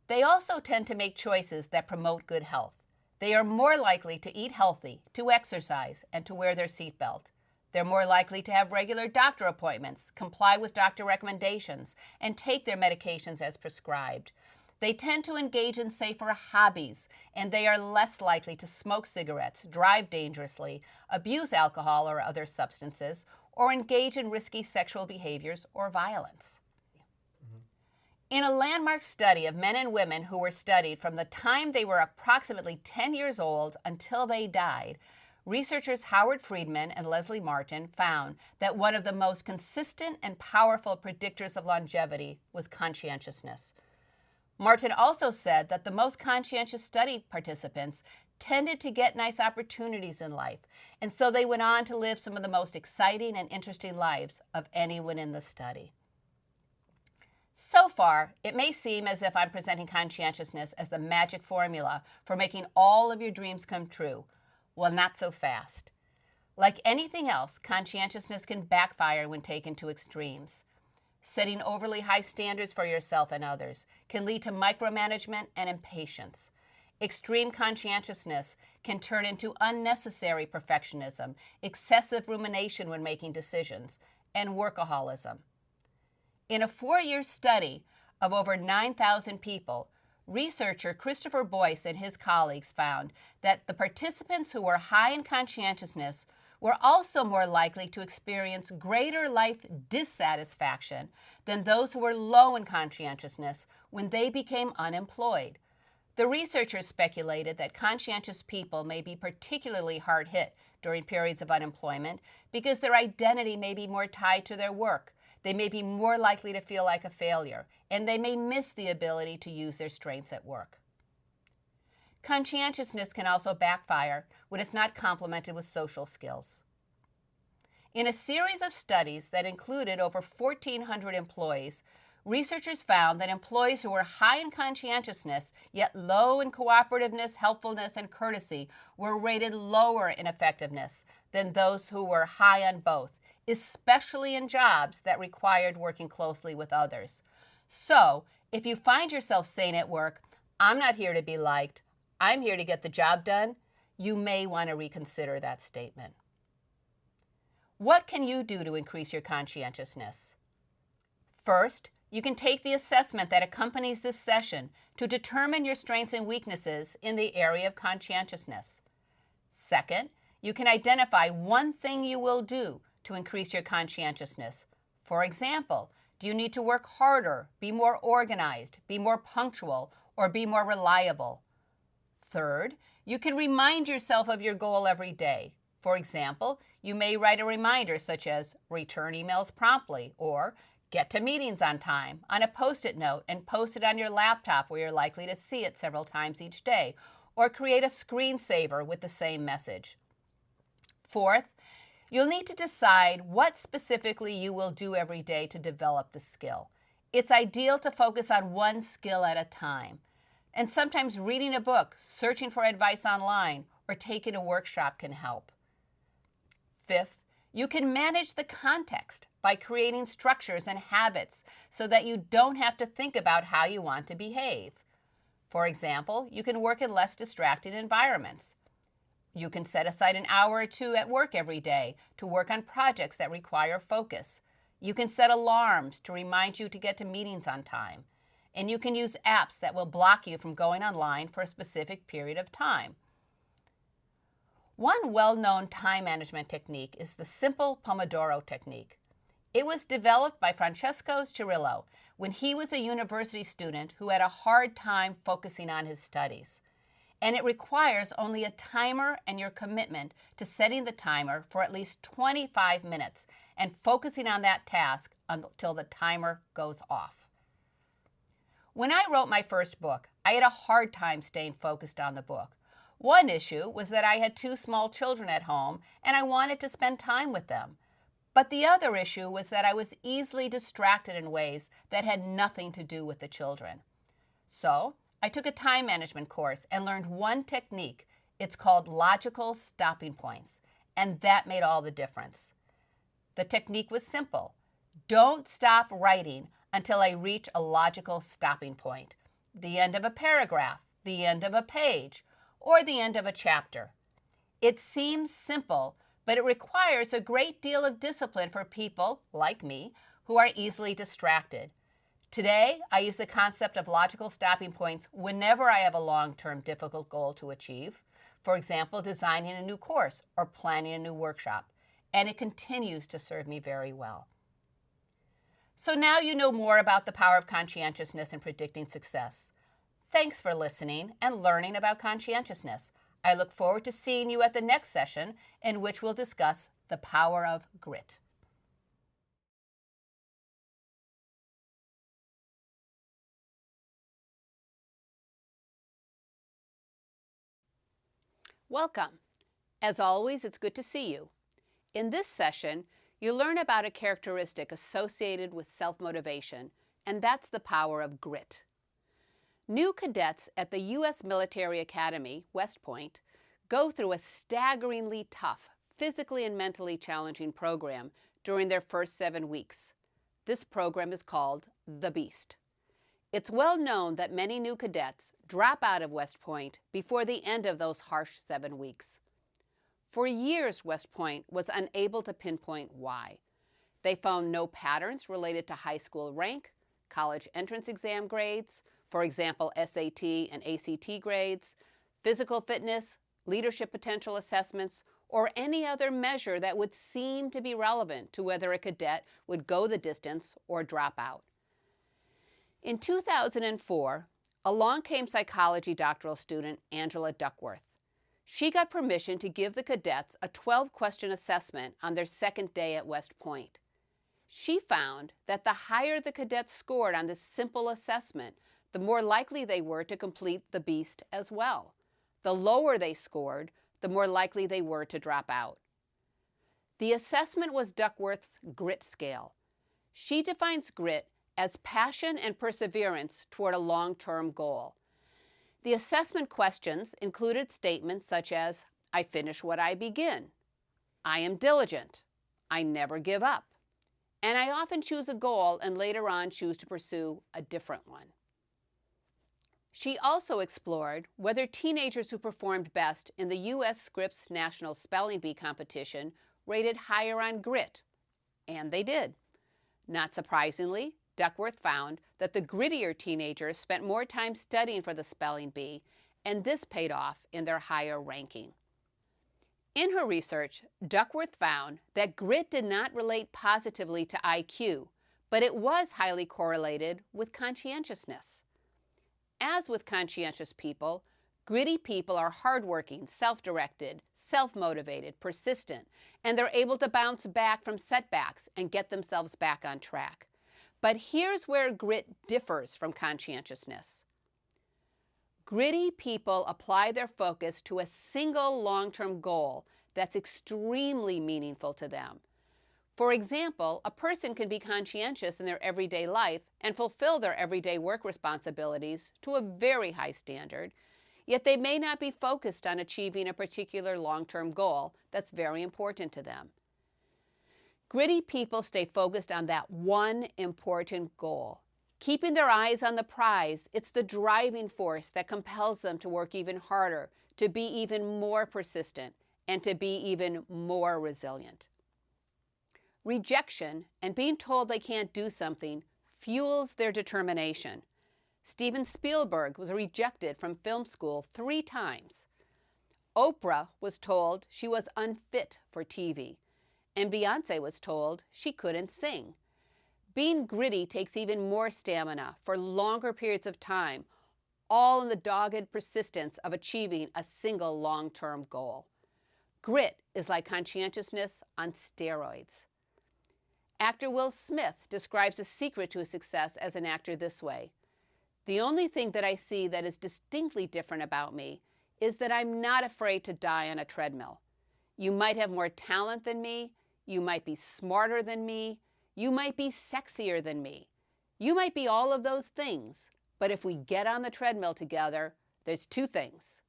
They also tend to make choices that promote good health. They are more likely to eat healthy, to exercise, and to wear their seatbelt. They're more likely to have regular doctor appointments, comply with doctor recommendations, and take their medications as prescribed. They tend to engage in safer hobbies, and they are less likely to smoke cigarettes, drive dangerously, abuse alcohol or other substances, or engage in risky sexual behaviors or violence. In a landmark study of men and women who were studied from the time they were approximately 10 years old until they died, researchers Howard Friedman and Leslie Martin found that one of the most consistent and powerful predictors of longevity was conscientiousness. Martin also said that the most conscientious study participants tended to get nice opportunities in life, and so they went on to live some of the most exciting and interesting lives of anyone in the study. So far, it may seem as if I'm presenting conscientiousness as the magic formula for making all of your dreams come true. Well, not so fast. Like anything else, conscientiousness can backfire when taken to extremes. Setting overly high standards for yourself and others can lead to micromanagement and impatience. Extreme conscientiousness can turn into unnecessary perfectionism, excessive rumination when making decisions, and workaholism. In a 4-year study of over 9,000 people, researcher Christopher Boyce and his colleagues found that the participants who were high in conscientiousness were also more likely to experience greater life dissatisfaction than those who were low in conscientiousness when they became unemployed. The researchers speculated that conscientious people may be particularly hard hit during periods of unemployment because their identity may be more tied to their work. They may be more likely to feel like a failure, and they may miss the ability to use their strengths at work. Conscientiousness can also backfire when it's not complemented with social skills. In a series of studies that included over 1,400 employees, researchers found that employees who were high in conscientiousness, yet low in cooperativeness, helpfulness, and courtesy were rated lower in effectiveness than those who were high on both, especially in jobs that required working closely with others. So, if you find yourself saying at work, "I'm not here to be liked, I'm here to get the job done," you may want to reconsider that statement. What can you do to increase your conscientiousness? First, you can take the assessment that accompanies this session to determine your strengths and weaknesses in the area of conscientiousness. Second, you can identify one thing you will do to increase your conscientiousness. For example, do you need to work harder, be more organized, be more punctual, or be more reliable? Third, you can remind yourself of your goal every day. For example, you may write a reminder such as return emails promptly or get to meetings on time on a Post-it note and post it on your laptop where you're likely to see it several times each day, or create a screensaver with the same message. Fourth, you'll need to decide what specifically you will do every day to develop the skill. It's ideal to focus on one skill at a time. And sometimes reading a book, searching for advice online, or taking a workshop can help. Fifth, you can manage the context by creating structures and habits so that you don't have to think about how you want to behave. For example, you can work in less distracted environments. You can set aside an hour or two at work every day to work on projects that require focus. You can set alarms to remind you to get to meetings on time. And you can use apps that will block you from going online for a specific period of time. One well-known time management technique is the simple Pomodoro technique. It was developed by Francesco Cirillo when he was a university student who had a hard time focusing on his studies. And it requires only a timer and your commitment to setting the timer for at least 25 minutes and focusing on that task until the timer goes off. When I wrote my first book, I had a hard time staying focused on the book. One issue was that I had 2 small children at home and I wanted to spend time with them. But the other issue was that I was easily distracted in ways that had nothing to do with the children. So I took a time management course and learned one technique. It's called logical stopping points, and that made all the difference. The technique was simple. Don't stop writing until I reach a logical stopping point, the end of a paragraph, the end of a page, or the end of a chapter. It seems simple, but it requires a great deal of discipline for people, like me, who are easily distracted. Today, I use the concept of logical stopping points whenever I have a long-term difficult goal to achieve. For example, designing a new course or planning a new workshop, and it continues to serve me very well. So now you know more about the power of conscientiousness in predicting success. Thanks for listening and learning about conscientiousness. I look forward to seeing you at the next session, in which we'll discuss the power of grit. Welcome. As always, it's good to see you. In this session, you'll learn about a characteristic associated with self-motivation, and that's the power of grit. New cadets at the U.S. Military Academy, West Point, go through a staggeringly tough, physically and mentally challenging program during their first 7 weeks. This program is called The Beast. It's well known that many new cadets drop out of West Point before the end of those harsh 7 weeks. For years, West Point was unable to pinpoint why. They found no patterns related to high school rank, college entrance exam grades, for example, SAT and ACT grades, physical fitness, leadership potential assessments, or any other measure that would seem to be relevant to whether a cadet would go the distance or drop out. In 2004, along came psychology doctoral student Angela Duckworth. She got permission to give the cadets a 12-question assessment on their second day at West Point. She found that the higher the cadets scored on this simple assessment, the more likely they were to complete the Beast as well. The lower they scored, the more likely they were to drop out. The assessment was Duckworth's grit scale. She defines grit as passion and perseverance toward a long-term goal. The assessment questions included statements such as, I finish what I begin, I am diligent, I never give up, and I often choose a goal and later on choose to pursue a different one. She also explored whether teenagers who performed best in the U.S. Scripps National Spelling Bee competition rated higher on grit, and they did. Not surprisingly, Duckworth found that the grittier teenagers spent more time studying for the spelling bee, and this paid off in their higher ranking. In her research, Duckworth found that grit did not relate positively to IQ, but it was highly correlated with conscientiousness. As with conscientious people, gritty people are hardworking, self-directed, self-motivated, persistent, and they're able to bounce back from setbacks and get themselves back on track. But here's where grit differs from conscientiousness. Gritty people apply their focus to a single long-term goal that's extremely meaningful to them. For example, a person can be conscientious in their everyday life and fulfill their everyday work responsibilities to a very high standard, yet they may not be focused on achieving a particular long-term goal that's very important to them. Gritty people stay focused on that one important goal. Keeping their eyes on the prize, it's the driving force that compels them to work even harder, to be even more persistent, and to be even more resilient. Rejection and being told they can't do something fuels their determination. Steven Spielberg was rejected from film school 3 times. Oprah was told she was unfit for TV, and Beyoncé was told she couldn't sing. Being gritty takes even more stamina for longer periods of time, all in the dogged persistence of achieving a single long-term goal. Grit is like conscientiousness on steroids. Actor Will Smith describes the secret to his success as an actor this way: "The only thing that I see that is distinctly different about me is that I'm not afraid to die on a treadmill. You might have more talent than me, you might be smarter than me, you might be sexier than me. You might be all of those things, but if we get on the treadmill together, there's 2 things.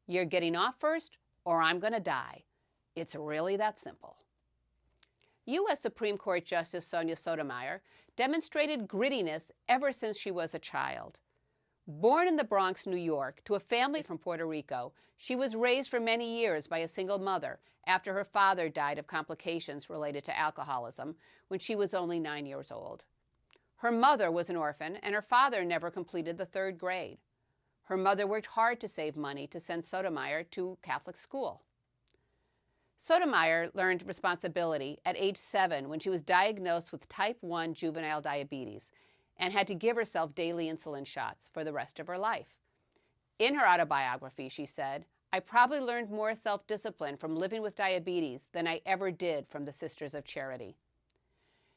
You're getting off first, or I'm going to die. It's really that simple." U.S. Supreme Court Justice Sonia Sotomayor demonstrated grittiness ever since she was a child. Born in the Bronx, New York, to a family from Puerto Rico, she was raised for many years by a single mother after her father died of complications related to alcoholism when she was only 9 years old. Her mother was an orphan, and her father never completed the 3rd grade. Her mother worked hard to save money to send Sotomayor to Catholic school. Sotomayor learned responsibility at age 7 when she was diagnosed with type 1 juvenile diabetes and had to give herself daily insulin shots for the rest of her life. In her autobiography, she said, "I probably learned more self-discipline from living with diabetes than I ever did from the Sisters of Charity."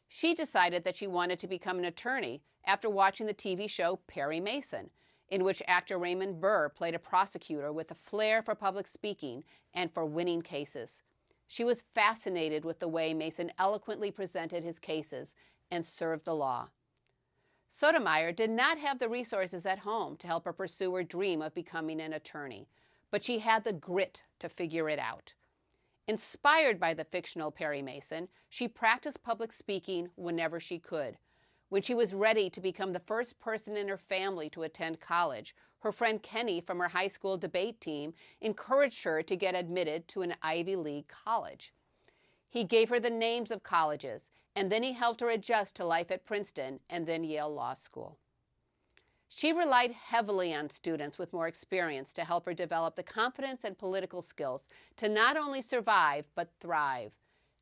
She decided that she wanted to become an attorney after watching the TV show Perry Mason, in which actor Raymond Burr played a prosecutor with a flair for public speaking and for winning cases. She was fascinated with the way Mason eloquently presented his cases and served the law. Sotomayor did not have the resources at home to help her pursue her dream of becoming an attorney, but she had the grit to figure it out. Inspired by the fictional Perry Mason, she practiced public speaking whenever she could. When she was ready to become the first person in her family to attend college, her friend Kenny from her high school debate team encouraged her to get admitted to an Ivy League college. He gave her the names of colleges, and then he helped her adjust to life at Princeton and then Yale Law School. She relied heavily on students with more experience to help her develop the confidence and political skills to not only survive, but thrive.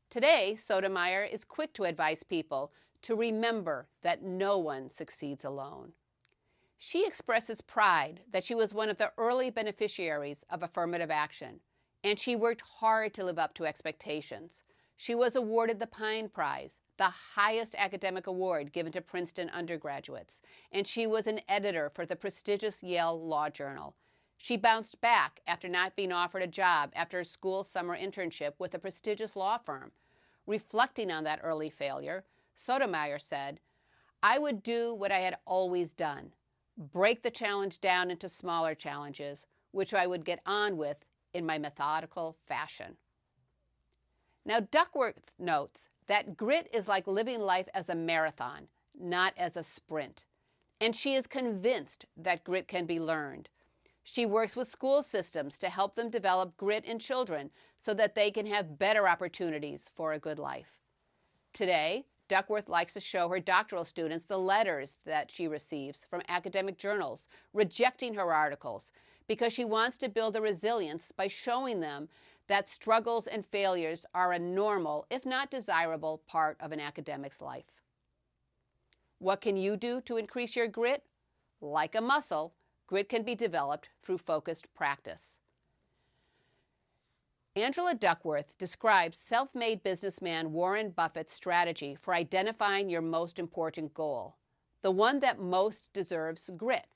Today, Sotomayor is quick to advise people to remember that no one succeeds alone. She expresses pride that she was one of the early beneficiaries of affirmative action, and she worked hard to live up to expectations. She was awarded the Pine Prize, the highest academic award given to Princeton undergraduates, and she was an editor for the prestigious Yale Law Journal. She bounced back after not being offered a job after her school summer internship with a prestigious law firm. Reflecting on that early failure, Sotomayor said, "I would do what I had always done, break the challenge down into smaller challenges, which I would get on with in my methodical fashion." Now, Duckworth notes that grit is like living life as a marathon, not as a sprint. And she is convinced that grit can be learned. She works with school systems to help them develop grit in children so that they can have better opportunities for a good life. Today, Duckworth likes to show her doctoral students the letters that she receives from academic journals rejecting her articles because she wants to build a resilience by showing them that struggles and failures are a normal, if not desirable, part of an academic's life. What can you do to increase your grit? Like a muscle, grit can be developed through focused practice. Angela Duckworth describes self-made businessman Warren Buffett's strategy for identifying your most important goal, the one that most deserves grit.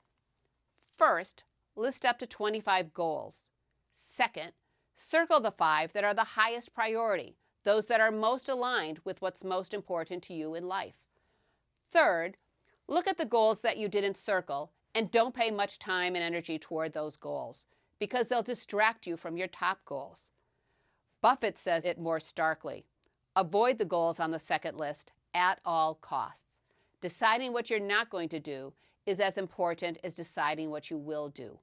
First, list up to 25 goals. Second, circle the 5 that are the highest priority, those that are most aligned with what's most important to you in life. Third, look at the goals that you didn't circle and don't pay much time and energy toward those goals because they'll distract you from your top goals. Buffett says it more starkly. Avoid the goals on the second list at all costs. Deciding what you're not going to do is as important as deciding what you will do.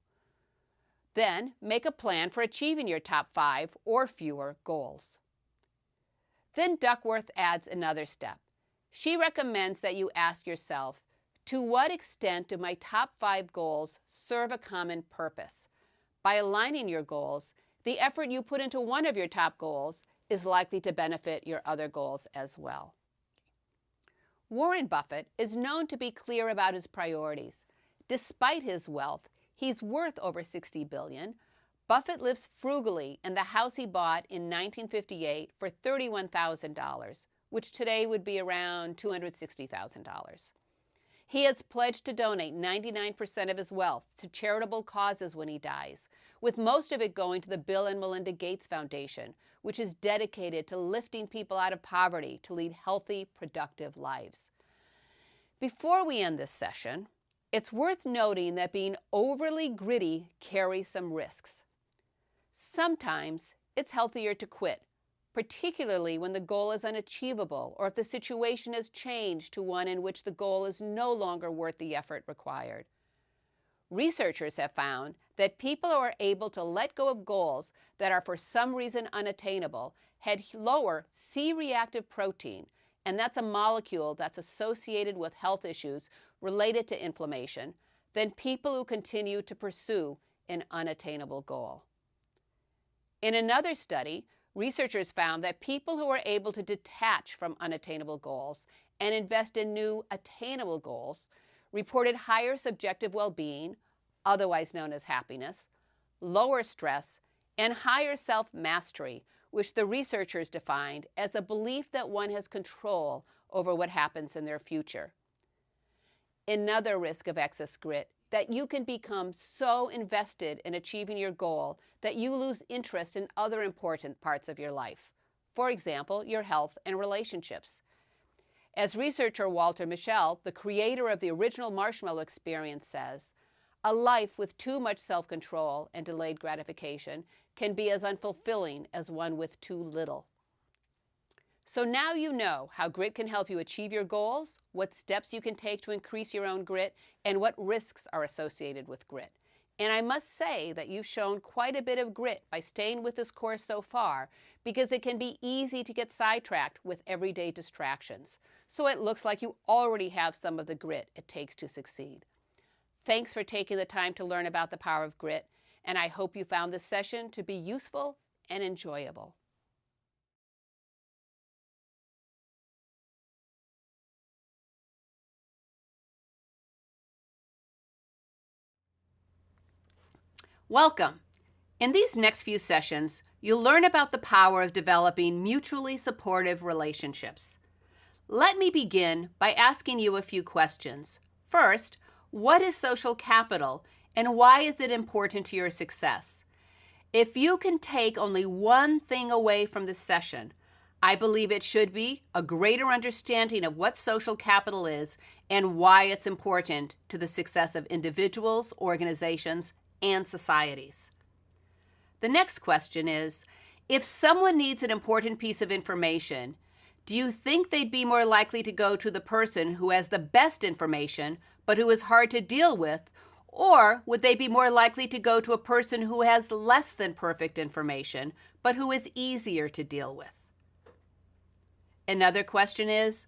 Then make a plan for achieving your top 5 or fewer goals. Then Duckworth adds another step. She recommends that you ask yourself, to what extent do my top 5 goals serve a common purpose? By aligning your goals, the effort you put into one of your top goals is likely to benefit your other goals as well. Warren Buffett is known to be clear about his priorities. Despite his wealth, he's worth over $60 billion. Buffett lives frugally in the house he bought in 1958 for $31,000, which today would be around $260,000. He has pledged to donate 99% of his wealth to charitable causes when he dies, with most of it going to the Bill and Melinda Gates Foundation, which is dedicated to lifting people out of poverty to lead healthy, productive lives. Before we end this session, it's worth noting that being overly gritty carries some risks. Sometimes it's healthier to quit, particularly when the goal is unachievable or if the situation has changed to one in which the goal is no longer worth the effort required. Researchers have found that people who are able to let go of goals that are for some reason unattainable had lower C-reactive protein, and that's a molecule that's associated with health issues related to inflammation, than people who continue to pursue an unattainable goal. In another study, researchers found that people who were able to detach from unattainable goals and invest in new attainable goals reported higher subjective well-being, otherwise known as happiness, lower stress, and higher self-mastery, which the researchers defined as a belief that one has control over what happens in their future. Another risk of excess grit, that you can become so invested in achieving your goal that you lose interest in other important parts of your life. For example, your health and relationships. As researcher Walter Mischel, the creator of the original Marshmallow Experience, says, a life with too much self-control and delayed gratification can be as unfulfilling as one with too little. So now you know how grit can help you achieve your goals, what steps you can take to increase your own grit, and what risks are associated with grit. And I must say that you've shown quite a bit of grit by staying with this course so far, because it can be easy to get sidetracked with everyday distractions. So it looks like you already have some of the grit it takes to succeed. Thanks for taking the time to learn about the power of grit, and I hope you found this session to be useful and enjoyable. Welcome. In these next few sessions, you'll learn about the power of developing mutually supportive relationships. Let me begin by asking you a few questions. First, what is social capital and why is it important to your success? If you can take only one thing away from this session, I believe it should be a greater understanding of what social capital is and why it's important to the success of individuals, organizations, and societies. The next question is, if someone needs an important piece of information, do you think they'd be more likely to go to the person who has the best information but who is hard to deal with, or would they be more likely to go to a person who has less than perfect information but who is easier to deal with? Another question is,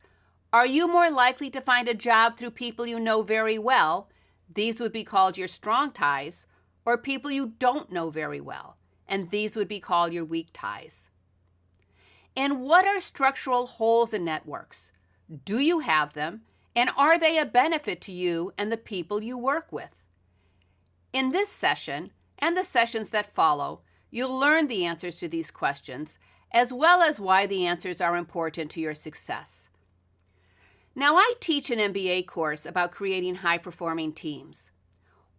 are you more likely to find a job through people you know very well? These would be called your strong ties, or people you don't know very well. and these would be called your weak ties. And what are structural holes in networks? Do you have them, and are they a benefit to you and the people you work with? In this session, and the sessions that follow, you'll learn the answers to these questions, as well as why the answers are important to your success. Now, I teach an MBA course about creating high-performing teams.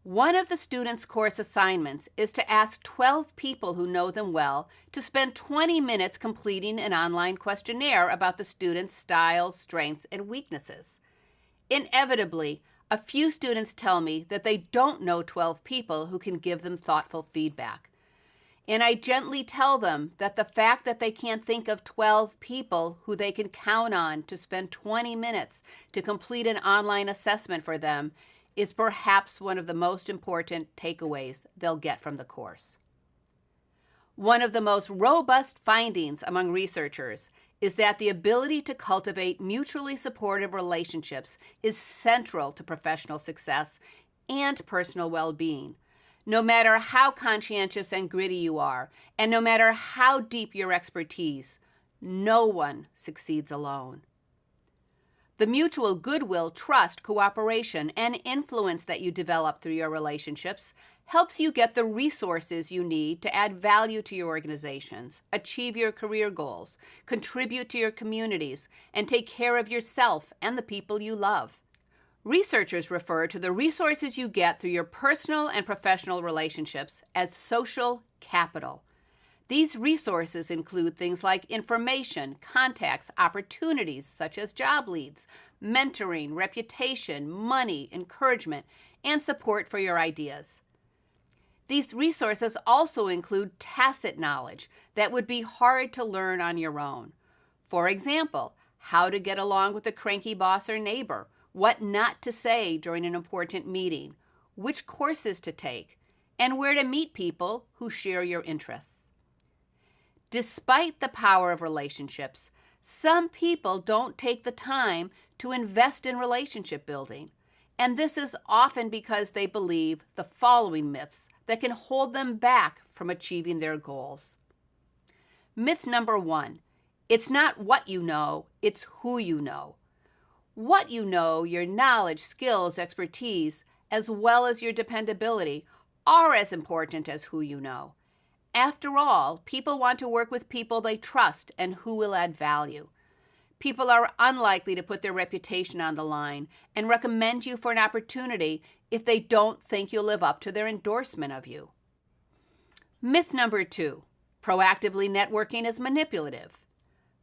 One of the students' course assignments is to ask 12 people who know them well to spend 20 minutes completing an online questionnaire about the student's styles, strengths, and weaknesses. Inevitably, a few students tell me that they don't know 12 people who can give them thoughtful feedback. And I gently tell them that the fact that they can't think of 12 people who they can count on to spend 20 minutes to complete an online assessment for them is perhaps one of the most important takeaways they'll get from the course. One of the most robust findings among researchers is that the ability to cultivate mutually supportive relationships is central to professional success and personal well-being. No matter how conscientious and gritty you are, and no matter how deep your expertise, no one succeeds alone. The mutual goodwill, trust, cooperation, and influence that you develop through your relationships helps you get the resources you need to add value to your organizations, achieve your career goals, contribute to your communities, and take care of yourself and the people you love. Researchers refer to the resources you get through your personal and professional relationships as social capital. These resources include things like information, contacts, opportunities such as job leads, mentoring, reputation, money, encouragement, and support for your ideas. These resources also include tacit knowledge that would be hard to learn on your own. For example, how to get along with a cranky boss or neighbor, what not to say during an important meeting, which courses to take, and where to meet people who share your interests. Despite the power of relationships, some people don't take the time to invest in relationship building, and this is often because they believe the following myths that can hold them back from achieving their goals. Myth number 1, it's not what you know, it's who you know. What you know, your knowledge, skills, expertise, as well as your dependability, are as important as who you know. After all, people want to work with people they trust and who will add value. People are unlikely to put their reputation on the line and recommend you for an opportunity if they don't think you'll live up to their endorsement of you. Myth number 2, proactively networking is manipulative.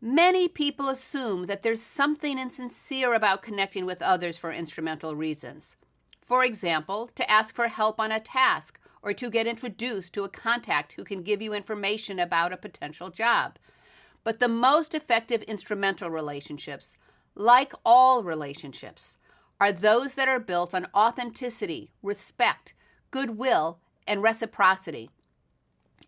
Many people assume that there's something insincere about connecting with others for instrumental reasons. For example, to ask for help on a task or to get introduced to a contact who can give you information about a potential job. But the most effective instrumental relationships, like all relationships, are those that are built on authenticity, respect, goodwill, and reciprocity.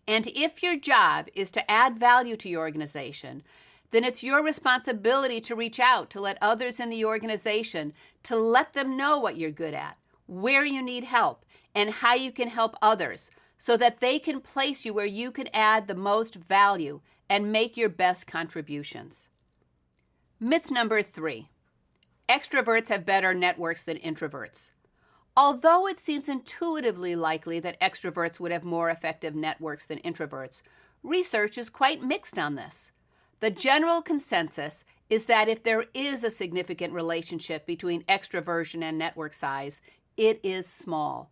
And if your job is to add value to your organization, then it's your responsibility to reach out to let others in the organization, to let them know what you're good at, where you need help, and how you can help others so that they can place you where you can add the most value and make your best contributions. Myth number 3, extroverts have better networks than introverts. Although it seems intuitively likely that extroverts would have more effective networks than introverts, research is quite mixed on this. The general consensus is that if there is a significant relationship between extroversion and network size, it is small.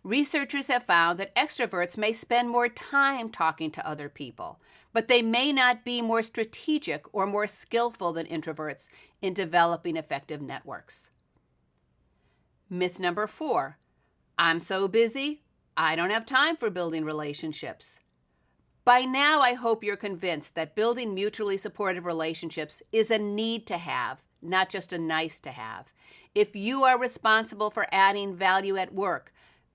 Researchers have found that extroverts may spend more time talking to other people, but they may not be more strategic or more skillful than introverts in developing effective networks. Myth number 4, I'm so busy, I don't have time for building relationships. By now, I hope you're convinced that building mutually supportive relationships is a need to have, not just a nice to have. If you are responsible for adding value at work,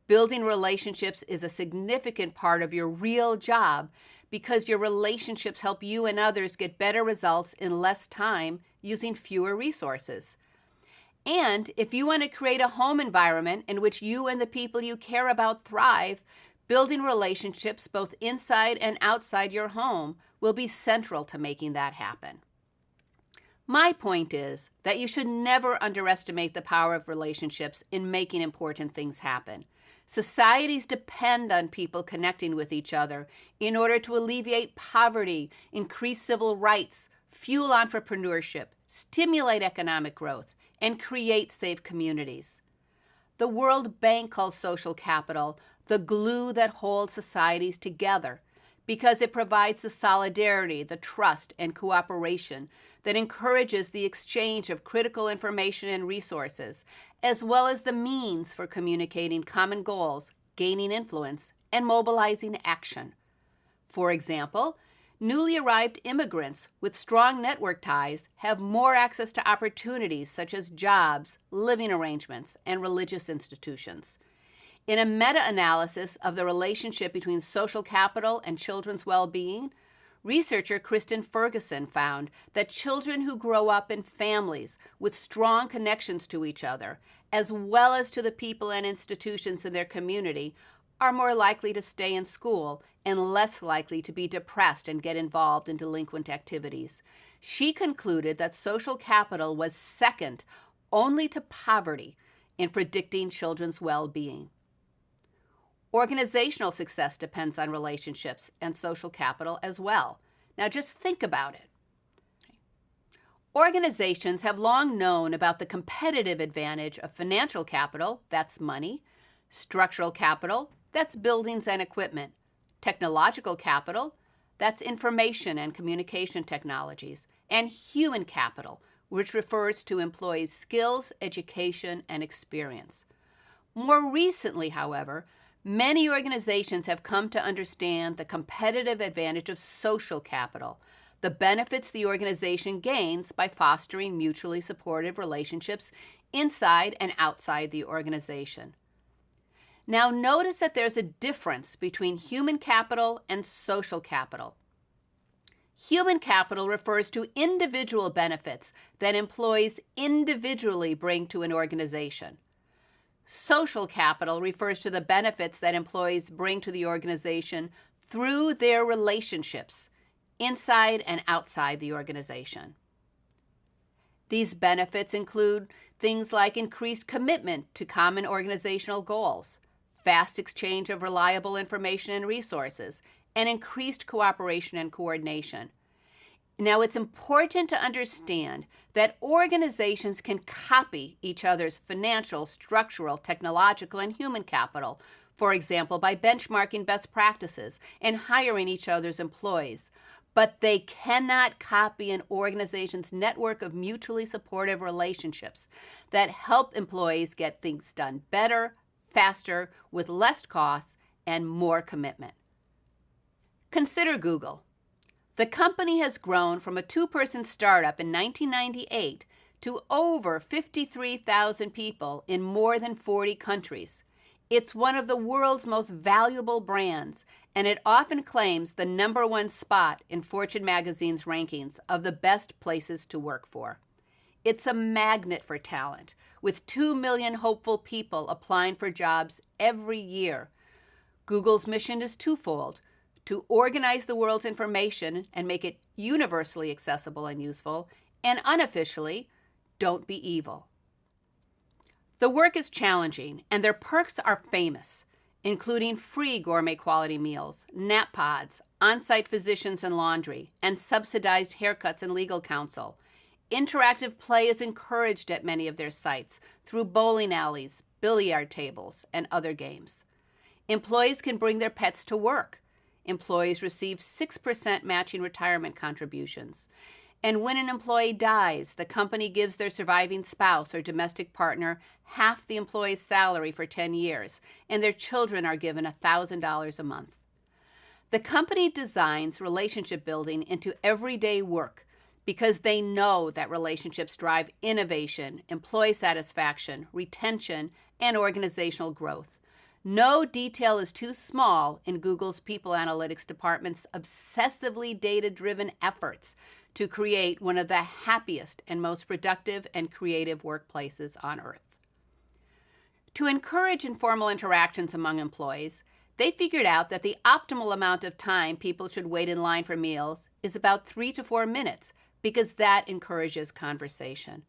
building relationships is a significant part of your real job because your relationships help you and others get better results in less time using fewer resources. And if you want to create a home environment in which you and the people you care about thrive, Building relationships both inside and outside your home will be central to making that happen. My point is that you should never underestimate the power of relationships in making important things happen. Societies depend on people connecting with each other in order to alleviate poverty, increase civil rights, fuel entrepreneurship, stimulate economic growth, and create safe communities. The World Bank calls social capital the glue that holds societies together because it provides the solidarity, the trust, and cooperation that encourages the exchange of critical information and resources, as well as the means for communicating common goals, gaining influence, and mobilizing action. For example, newly arrived immigrants with strong network ties have more access to opportunities such as jobs, living arrangements, and religious institutions. In a meta-analysis of the relationship between social capital and children's well-being, researcher Kristen Ferguson found that children who grow up in families with strong connections to each other, as well as to the people and institutions in their community, are more likely to stay in school and less likely to be depressed and get involved in delinquent activities. She concluded that social capital was second only to poverty in predicting children's well-being. Organizational success depends on relationships and social capital as well. Now just think about it. Organizations have long known about the competitive advantage of financial capital, that's money, structural capital, that's buildings and equipment, technological capital, that's information and communication technologies, and human capital, which refers to employees' skills, education, and experience. More recently, however, many organizations have come to understand the competitive advantage of social capital, the benefits the organization gains by fostering mutually supportive relationships inside and outside the organization. Now notice that there's a difference between human capital and social capital. Human capital refers to individual benefits that employees individually bring to an organization. Social capital refers to the benefits that employees bring to the organization through their relationships, inside and outside the organization. These benefits include things like increased commitment to common organizational goals, fast exchange of reliable information and resources, and increased cooperation and coordination. Now, it's important to understand that organizations can copy each other's financial, structural, technological, and human capital, for example, by benchmarking best practices and hiring each other's employees. But they cannot copy an organization's network of mutually supportive relationships that help employees get things done better, faster, with less costs, and more commitment. Consider Google. The company has grown from a 2-person startup in 1998 to over 53,000 people in more than 40 countries. It's one of the world's most valuable brands, and it often claims the #1 spot in Fortune magazine's rankings of the best places to work for. It's a magnet for talent, with 2 million hopeful people applying for jobs every year. Google's mission is twofold: to organize the world's information and make it universally accessible and useful, and unofficially, don't be evil. The work is challenging, and their perks are famous, including free gourmet quality meals, nap pods, on-site physicians and laundry, and subsidized haircuts and legal counsel. Interactive play is encouraged at many of their sites through bowling alleys, billiard tables, and other games. Employees can bring their pets to work. Employees receive 6% matching retirement contributions. And when an employee dies, the company gives their surviving spouse or domestic partner half the employee's salary for 10 years, and their children are given $1,000 a month. The company designs relationship building into everyday work because they know that relationships drive innovation, employee satisfaction, retention, and organizational growth. No detail is too small in Google's People Analytics Department's obsessively data-driven efforts to create one of the happiest and most productive and creative workplaces on earth. To encourage informal interactions among employees, They figured out that the optimal amount of time people should wait in line for meals is about 3 to 4 minutes, because that encourages conversation.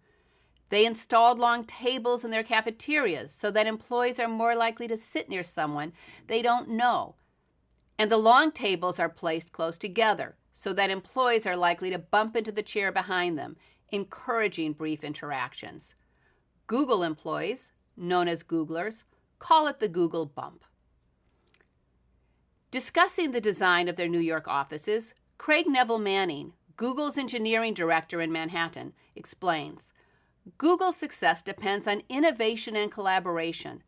They installed long tables in their cafeterias so that employees are more likely to sit near someone they don't know. And the long tables are placed close together so that employees are likely to bump into the chair behind them, encouraging brief interactions. Google employees, known as Googlers, call it the Google bump. Discussing the design of their New York offices, Craig Neville Manning, Google's engineering director in Manhattan, explains, Google's success depends on innovation and collaboration.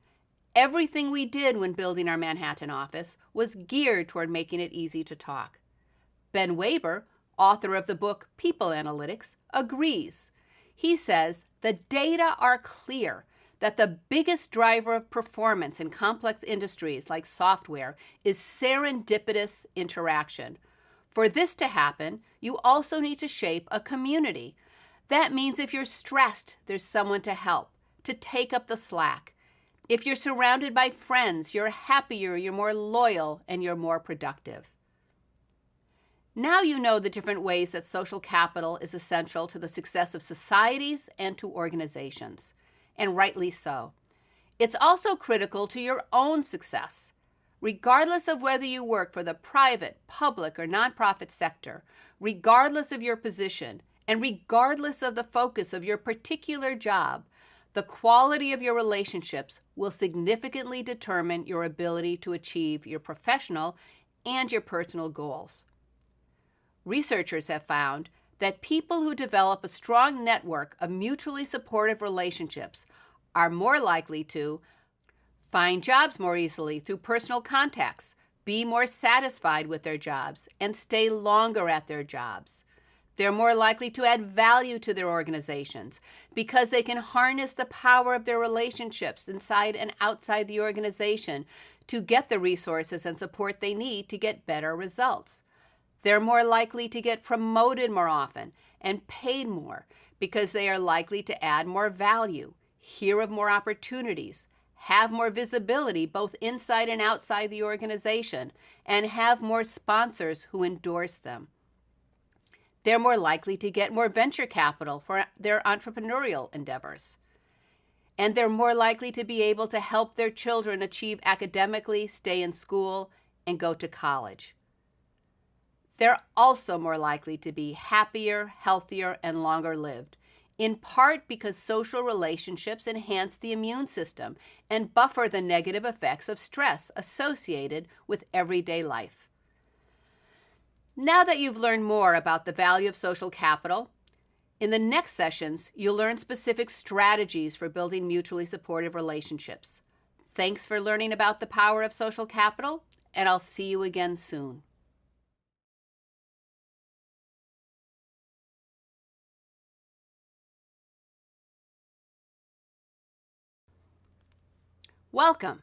Everything we did when building our Manhattan office was geared toward making it easy to talk. Ben Weber, author of the book People Analytics, agrees. He says the data are clear that the biggest driver of performance in complex industries like software is serendipitous interaction. For this to happen, you also need to shape a community. That means if you're stressed, there's someone to help, to take up the slack. If you're surrounded by friends, you're happier, you're more loyal, and you're more productive. Now you know the different ways that social capital is essential to the success of societies and to organizations, and rightly so. It's also critical to your own success. Regardless of whether you work for the private, public, or nonprofit sector, regardless of your position, and regardless of the focus of your particular job, the quality of your relationships will significantly determine your ability to achieve your professional and your personal goals. Researchers have found that people who develop a strong network of mutually supportive relationships are more likely to find jobs more easily through personal contacts, be more satisfied with their jobs, and stay longer at their jobs. They're more likely to add value to their organizations because they can harness the power of their relationships inside and outside the organization to get the resources and support they need to get better results. They're more likely to get promoted more often and paid more because they are likely to add more value, hear of more opportunities, have more visibility both inside and outside the organization, and have more sponsors who endorse them. They're more likely to get more venture capital for their entrepreneurial endeavors. And they're more likely to be able to help their children achieve academically, stay in school, and go to college. They're also more likely to be happier, healthier, and longer lived, in part because social relationships enhance the immune system and buffer the negative effects of stress associated with everyday life. Now that you've learned more about the value of social capital, in the next sessions, you'll learn specific strategies for building mutually supportive relationships. Thanks for learning about the power of social capital, and I'll see you again soon. Welcome.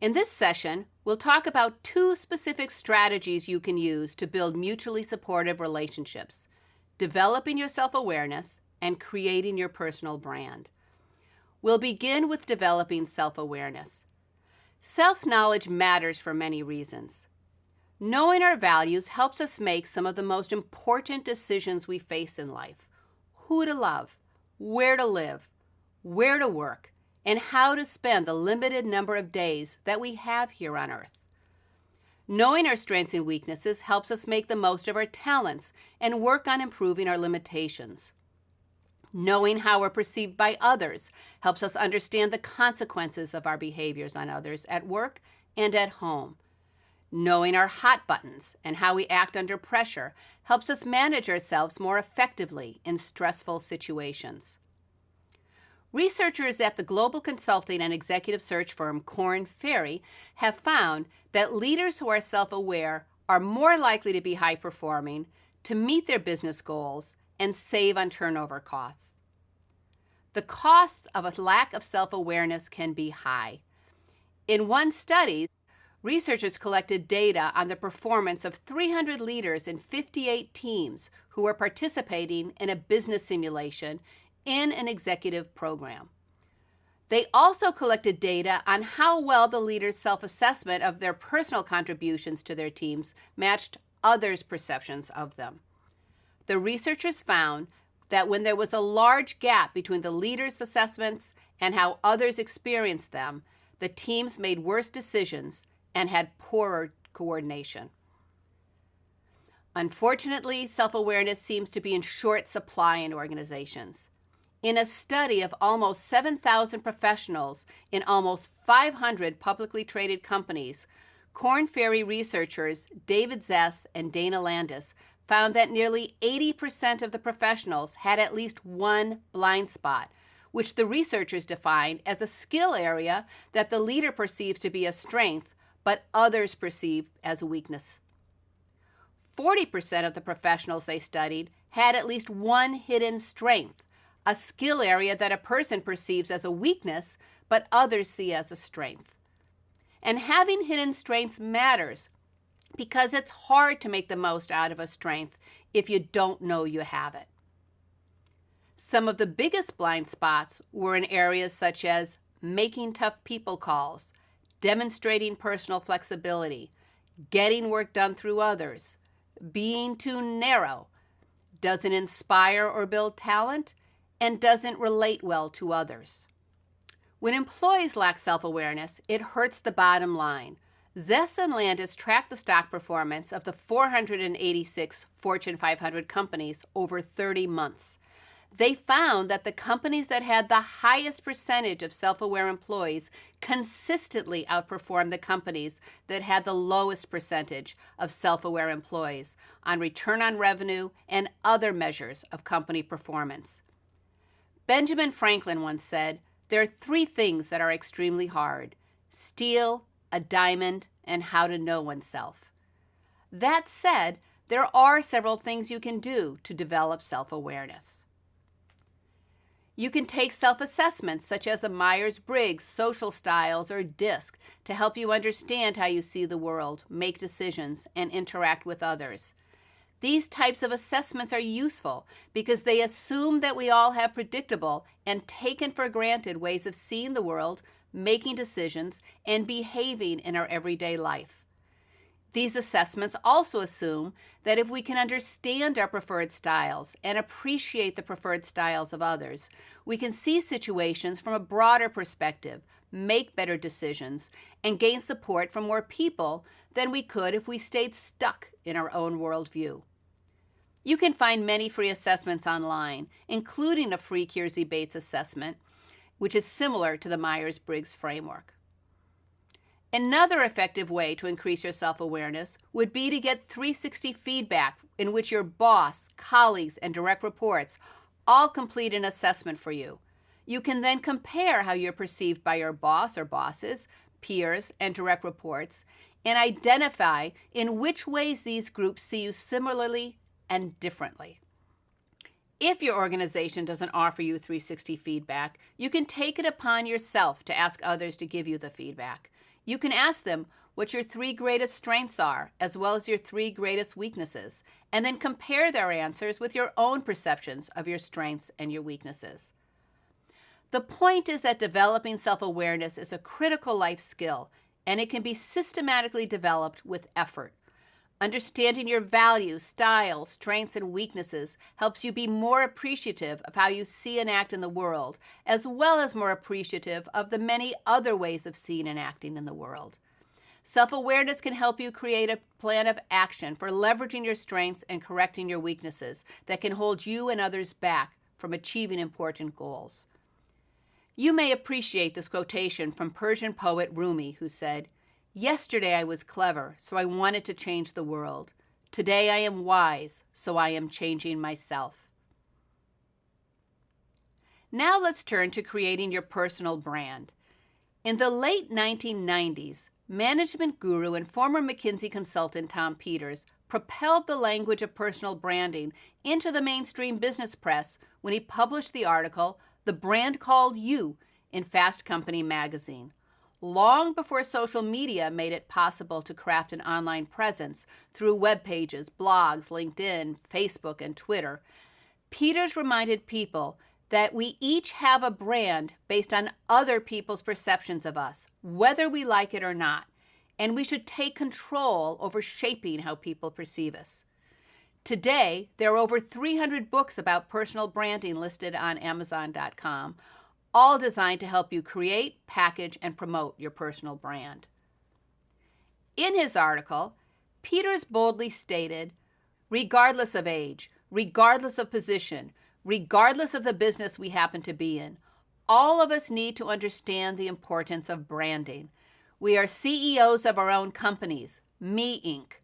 In this session, we'll talk about 2 specific strategies you can use to build mutually supportive relationships: developing your self-awareness and creating your personal brand. We'll begin with developing self-awareness. Self-knowledge matters for many reasons. Knowing our values helps us make some of the most important decisions we face in life: who to love, where to live, where to work, and how to spend the limited number of days that we have here on Earth. Knowing our strengths and weaknesses helps us make the most of our talents and work on improving our limitations. Knowing how we're perceived by others helps us understand the consequences of our behaviors on others at work and at home. Knowing our hot buttons and how we act under pressure helps us manage ourselves more effectively in stressful situations. Researchers at the global consulting and executive search firm Korn Ferry have found that leaders who are self-aware are more likely to be high-performing, to meet their business goals, and save on turnover costs. The costs of a lack of self-awareness can be high. In one study, researchers collected data on the performance of 300 leaders in 58 teams who were participating in a business simulation in an executive program. They also collected data on how well the leaders' self-assessment of their personal contributions to their teams matched others' perceptions of them. The researchers found that when there was a large gap between the leaders' assessments and how others experienced them, the teams made worse decisions and had poorer coordination. Unfortunately, self-awareness seems to be in short supply in organizations. In a study of almost 7,000 professionals in almost 500 publicly traded companies, Korn Ferry researchers David Zess and Dana Landis found that nearly 80% of the professionals had at least one blind spot, which the researchers defined as a skill area that the leader perceives to be a strength, but others perceive as a weakness. 40% of the professionals they studied had at least one hidden strength, a skill area that a person perceives as a weakness, but others see as a strength. And having hidden strengths matters because it's hard to make the most out of a strength if you don't know you have it. Some of the biggest blind spots were in areas such as making tough people calls, demonstrating personal flexibility, getting work done through others, being too narrow, doesn't inspire or build talent, and doesn't relate well to others. When employees lack self-awareness, it hurts the bottom line. Zess and Landis tracked the stock performance of the 486 Fortune 500 companies over 30 months. They found that the companies that had the highest percentage of self-aware employees consistently outperformed the companies that had the lowest percentage of self-aware employees on return on revenue and other measures of company performance. Benjamin Franklin once said, "There are three things that are extremely hard: steel, a diamond, and how to know oneself." That said, there are several things you can do to develop self-awareness. You can take self-assessments such as the Myers-Briggs, Social Styles, or DISC to help you understand how you see the world, make decisions, and interact with others. These types of assessments are useful because they assume that we all have predictable and taken for granted ways of seeing the world, making decisions, and behaving in our everyday life. These assessments also assume that if we can understand our preferred styles and appreciate the preferred styles of others, we can see situations from a broader perspective, make better decisions, and gain support from more people than we could if we stayed stuck in our own worldview. You can find many free assessments online, including a free Kiersey-Bates assessment, which is similar to the Myers-Briggs framework. Another effective way to increase your self-awareness would be to get 360 feedback in which your boss, colleagues, and direct reports all complete an assessment for you. You can then compare how you're perceived by your boss or bosses, peers, and direct reports, and identify in which ways these groups see you similarly and differently. If your organization doesn't offer you 360 feedback, you can take it upon yourself to ask others to give you the feedback. You can ask them what your 3 greatest strengths are, as well as your 3 greatest weaknesses, and then compare their answers with your own perceptions of your strengths and your weaknesses. The point is that developing self-awareness is a critical life skill, and it can be systematically developed with effort. Understanding your values, styles, strengths, and weaknesses helps you be more appreciative of how you see and act in the world, as well as more appreciative of the many other ways of seeing and acting in the world. Self-awareness can help you create a plan of action for leveraging your strengths and correcting your weaknesses that can hold you and others back from achieving important goals. You may appreciate this quotation from Persian poet Rumi, who said, "Yesterday I was clever, so I wanted to change the world. Today I am wise, so I am changing myself." Now let's turn to creating your personal brand. In the late 1990s, management guru and former McKinsey consultant Tom Peters propelled the language of personal branding into the mainstream business press when he published the article, "The Brand Called You," in Fast Company magazine. Long before social media made it possible to craft an online presence through web pages, blogs, LinkedIn, Facebook, and Twitter, Peters reminded people that we each have a brand based on other people's perceptions of us, whether we like it or not, and we should take control over shaping how people perceive us. Today, there are over 300 books about personal branding listed on Amazon.com, all designed to help you create, package, and promote your personal brand. In his article, Peters boldly stated, regardless of age, regardless of position, regardless of the business we happen to be in, all of us need to understand the importance of branding. We are CEOs of our own companies, Me Inc.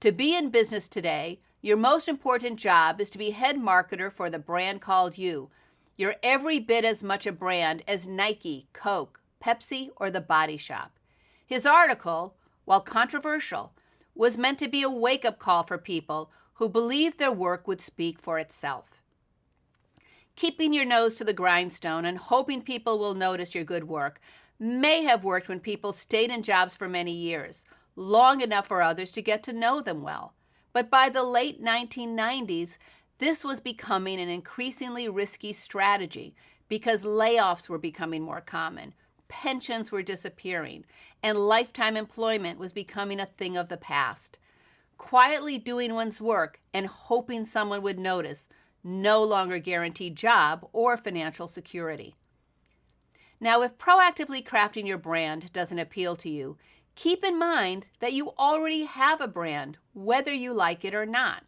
To be in business today, your most important job is to be head marketer for the brand called you. You're every bit as much a brand as Nike, Coke, Pepsi, or The Body Shop. His article, while controversial, was meant to be a wake-up call for people who believed their work would speak for itself. Keeping your nose to the grindstone and hoping people will notice your good work may have worked when people stayed in jobs for many years, long enough for others to get to know them well. But by the late 1990s, this was becoming an increasingly risky strategy because layoffs were becoming more common, pensions were disappearing, and lifetime employment was becoming a thing of the past. Quietly doing one's work and hoping someone would notice no longer guaranteed job or financial security. Now, if proactively crafting your brand doesn't appeal to you, keep in mind that you already have a brand, whether you like it or not.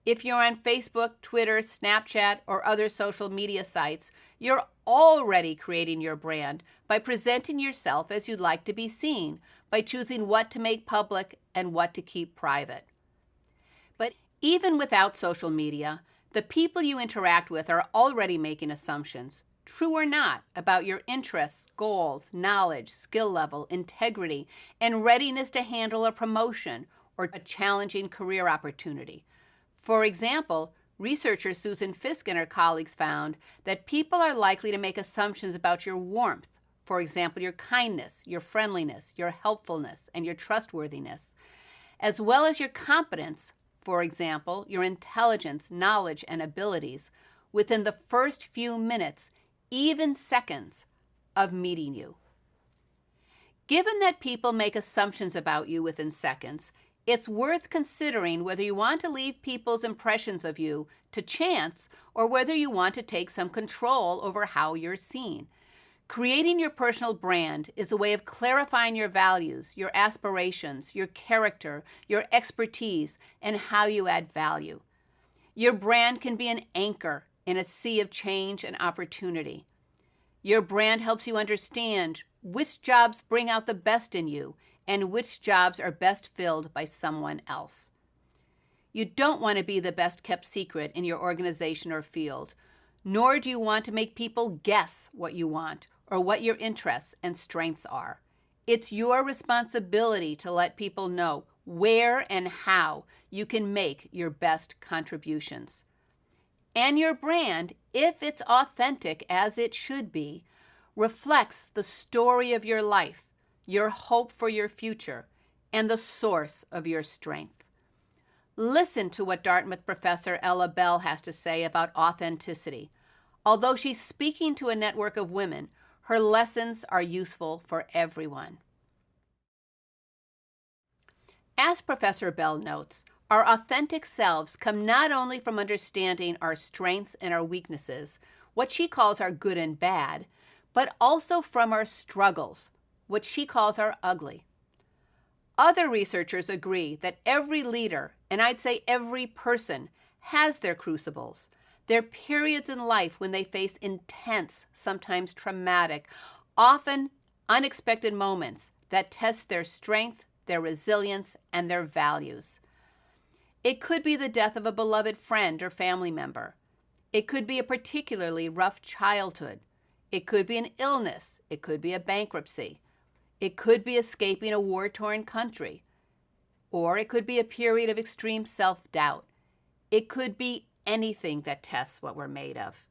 If you're on Facebook, Twitter, Snapchat, or other social media sites, you're already creating your brand by presenting yourself as you'd like to be seen, by choosing what to make public and what to keep private. But even without social media, the people you interact with are already making assumptions, true or not, about your interests, goals, knowledge, skill level, integrity, and readiness to handle a promotion or a challenging career opportunity. For example, researcher Susan Fisk and her colleagues found that people are likely to make assumptions about your warmth, for example, your kindness, your friendliness, your helpfulness, and your trustworthiness, as well as your competence, for example, your intelligence, knowledge, and abilities, within the first few minutes, even seconds, of meeting you. Given that people make assumptions about you within seconds, it's worth considering whether you want to leave people's impressions of you to chance or whether you want to take some control over how you're seen. Creating your personal brand is a way of clarifying your values, your aspirations, your character, your expertise, and how you add value. Your brand can be an anchor in a sea of change and opportunity. Your brand helps you understand which jobs bring out the best in you and which jobs are best filled by someone else. You don't want to be the best kept secret in your organization or field, nor do you want to make people guess what you want or what your interests and strengths are. It's your responsibility to let people know where and how you can make your best contributions. And your brand, if it's authentic as it should be, reflects the story of your life, your hope for your future, and the source of your strength. Listen to what Dartmouth professor Ella Bell has to say about authenticity. Although she's speaking to a network of women, her lessons are useful for everyone. As Professor Bell notes, our authentic selves come not only from understanding our strengths and our weaknesses, what she calls our good and bad, but also from our struggles, what she calls our ugly. Other researchers agree that every leader, and I'd say every person, has their crucibles, their periods in life when they face intense, sometimes traumatic, often unexpected moments that test their strength, their resilience, and their values. It could be the death of a beloved friend or family member. It could be a particularly rough childhood. It could be an illness. It could be a bankruptcy. It could be escaping a war-torn country. Or it could be a period of extreme self-doubt. It could be anything that tests what we're made of.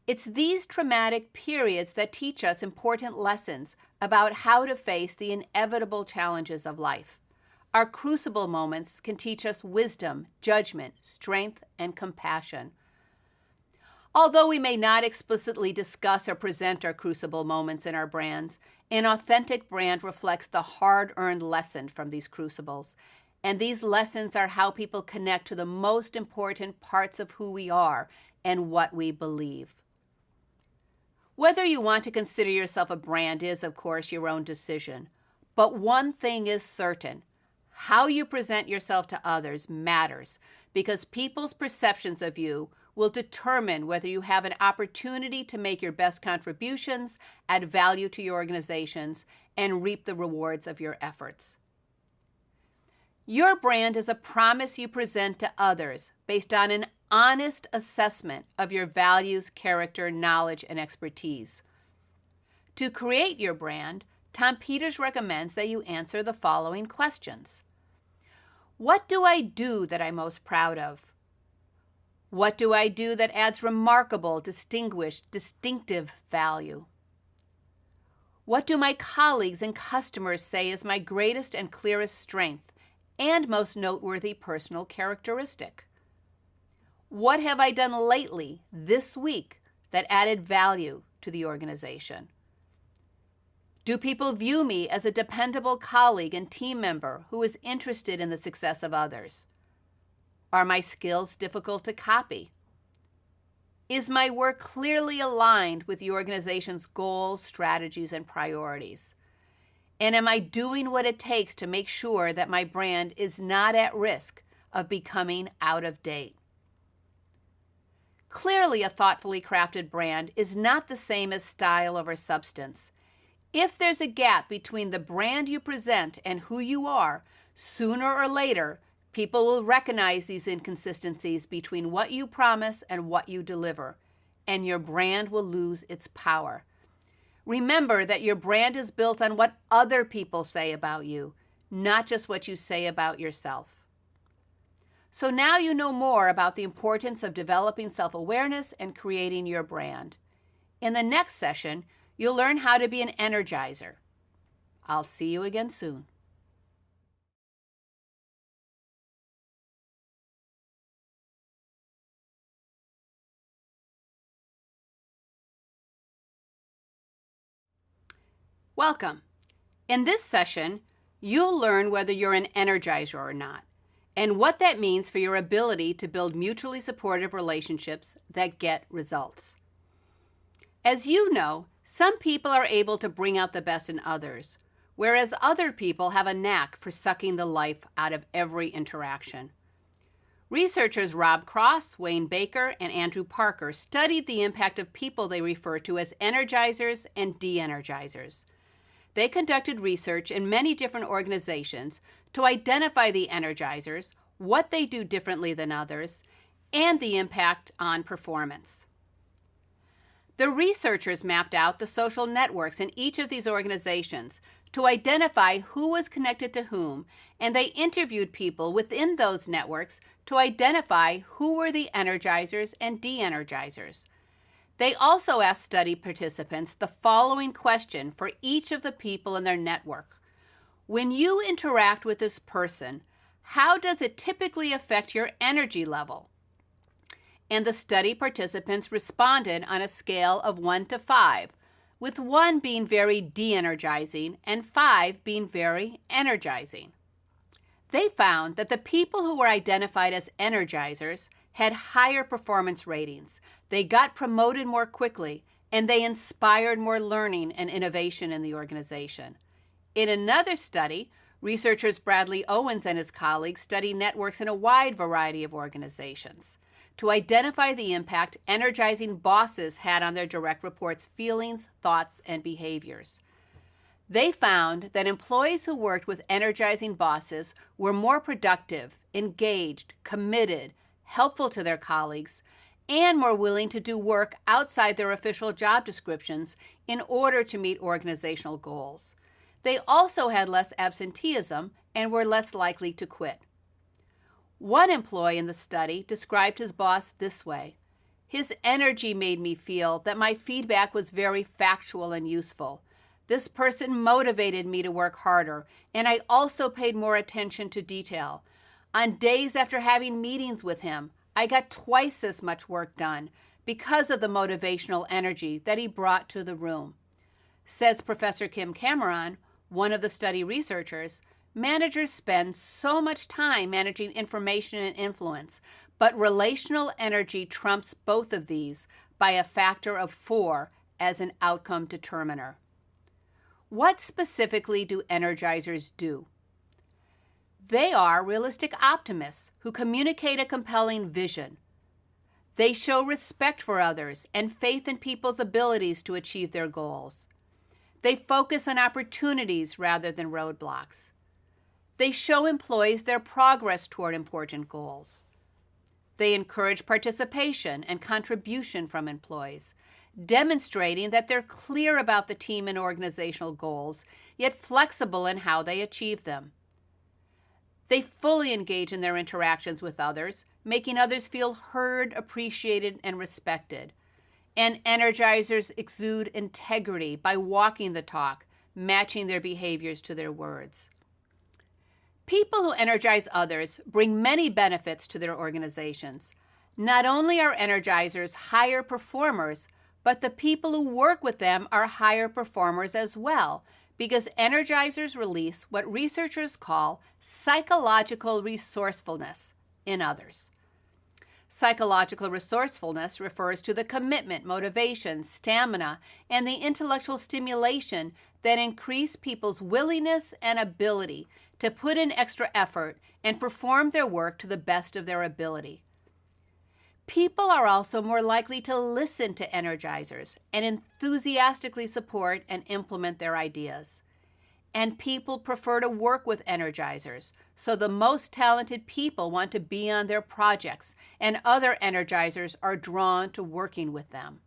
It's these traumatic periods that teach us important lessons about how to face the inevitable challenges of life. Our crucible moments can teach us wisdom, judgment, strength, and compassion. Although we may not explicitly discuss or present our crucible moments in our brands, an authentic brand reflects the hard-earned lesson from these crucibles. And these lessons are how people connect to the most important parts of who we are and what we believe. Whether you want to consider yourself a brand is, of course, your own decision. But one thing is certain. How you present yourself to others matters because people's perceptions of you will determine whether you have an opportunity to make your best contributions, add value to your organizations, and reap the rewards of your efforts. Your brand is a promise you present to others based on an honest assessment of your values, character, knowledge, and expertise. To create your brand, Tom Peters recommends that you answer the following questions. What do I do that I'm most proud of? What do I do that adds remarkable, distinguished, distinctive value? What do my colleagues and customers say is my greatest and clearest strength and most noteworthy personal characteristic? What have I done lately, this week, that added value to the organization? Do people view me as a dependable colleague and team member who is interested in the success of others? Are my skills difficult to copy? Is my work clearly aligned with the organization's goals, strategies, and priorities? And am I doing what it takes to make sure that my brand is not at risk of becoming out of date? Clearly, a thoughtfully crafted brand is not the same as style over substance. If there's a gap between the brand you present and who you are, sooner or later, people will recognize these inconsistencies between what you promise and what you deliver, and your brand will lose its power. Remember that your brand is built on what other people say about you, not just what you say about yourself. So now you know more about the importance of developing self-awareness and creating your brand. In the next session, you'll learn how to be an energizer. I'll see you again soon. Welcome. In this session, you'll learn whether you're an energizer or not, and what that means for your ability to build mutually supportive relationships that get results. As you know, some people are able to bring out the best in others, whereas other people have a knack for sucking the life out of every interaction. Researchers Rob Cross, Wayne Baker, and Andrew Parker studied the impact of people they refer to as energizers and de-energizers. They conducted research in many different organizations to identify the energizers, what they do differently than others, and the impact on performance. The researchers mapped out the social networks in each of these organizations to identify who was connected to whom, and they interviewed people within those networks to identify who were the energizers and de-energizers. They also asked study participants the following question for each of the people in their network. When you interact with this person, how does it typically affect your energy level? And the study participants responded on a scale of 1 to 5, with 1 being very de-energizing and 5 being very energizing. They found that the people who were identified as energizers had higher performance ratings. They got promoted more quickly, and they inspired more learning and innovation in the organization. In another study, researchers Bradley Owens and his colleagues studied networks in a wide variety of organizations to identify the impact energizing bosses had on their direct reports' feelings, thoughts, and behaviors. They found that employees who worked with energizing bosses were more productive, engaged, committed, helpful to their colleagues, and more willing to do work outside their official job descriptions in order to meet organizational goals. They also had less absenteeism and were less likely to quit. One employee in the study described his boss this way: "His energy made me feel that my feedback was very factual and useful. This person motivated me to work harder, and I also paid more attention to detail. On days after having meetings with him, I got twice as much work done because of the motivational energy that he brought to the room. Says Professor Kim Cameron, one of the study researchers, managers spend so much time managing information and influence, but relational energy trumps both of these by a factor of 4 as an outcome determiner. What specifically do energizers do? They are realistic optimists who communicate a compelling vision. They show respect for others and faith in people's abilities to achieve their goals. They focus on opportunities rather than roadblocks. They show employees their progress toward important goals. They encourage participation and contribution from employees, demonstrating that they're clear about the team and organizational goals, yet flexible in how they achieve them. They fully engage in their interactions with others, making others feel heard, appreciated, and respected. And energizers exude integrity by walking the talk, matching their behaviors to their words. People who energize others bring many benefits to their organizations. Not only are energizers higher performers, but the people who work with them are higher performers as well, because energizers release what researchers call psychological resourcefulness in others. Psychological resourcefulness refers to the commitment, motivation, stamina, and the intellectual stimulation that increase people's willingness and ability to put in extra effort and perform their work to the best of their ability. People are also more likely to listen to energizers and enthusiastically support and implement their ideas. And people prefer to work with energizers, so the most talented people want to be on their projects, and other energizers are drawn to working with them.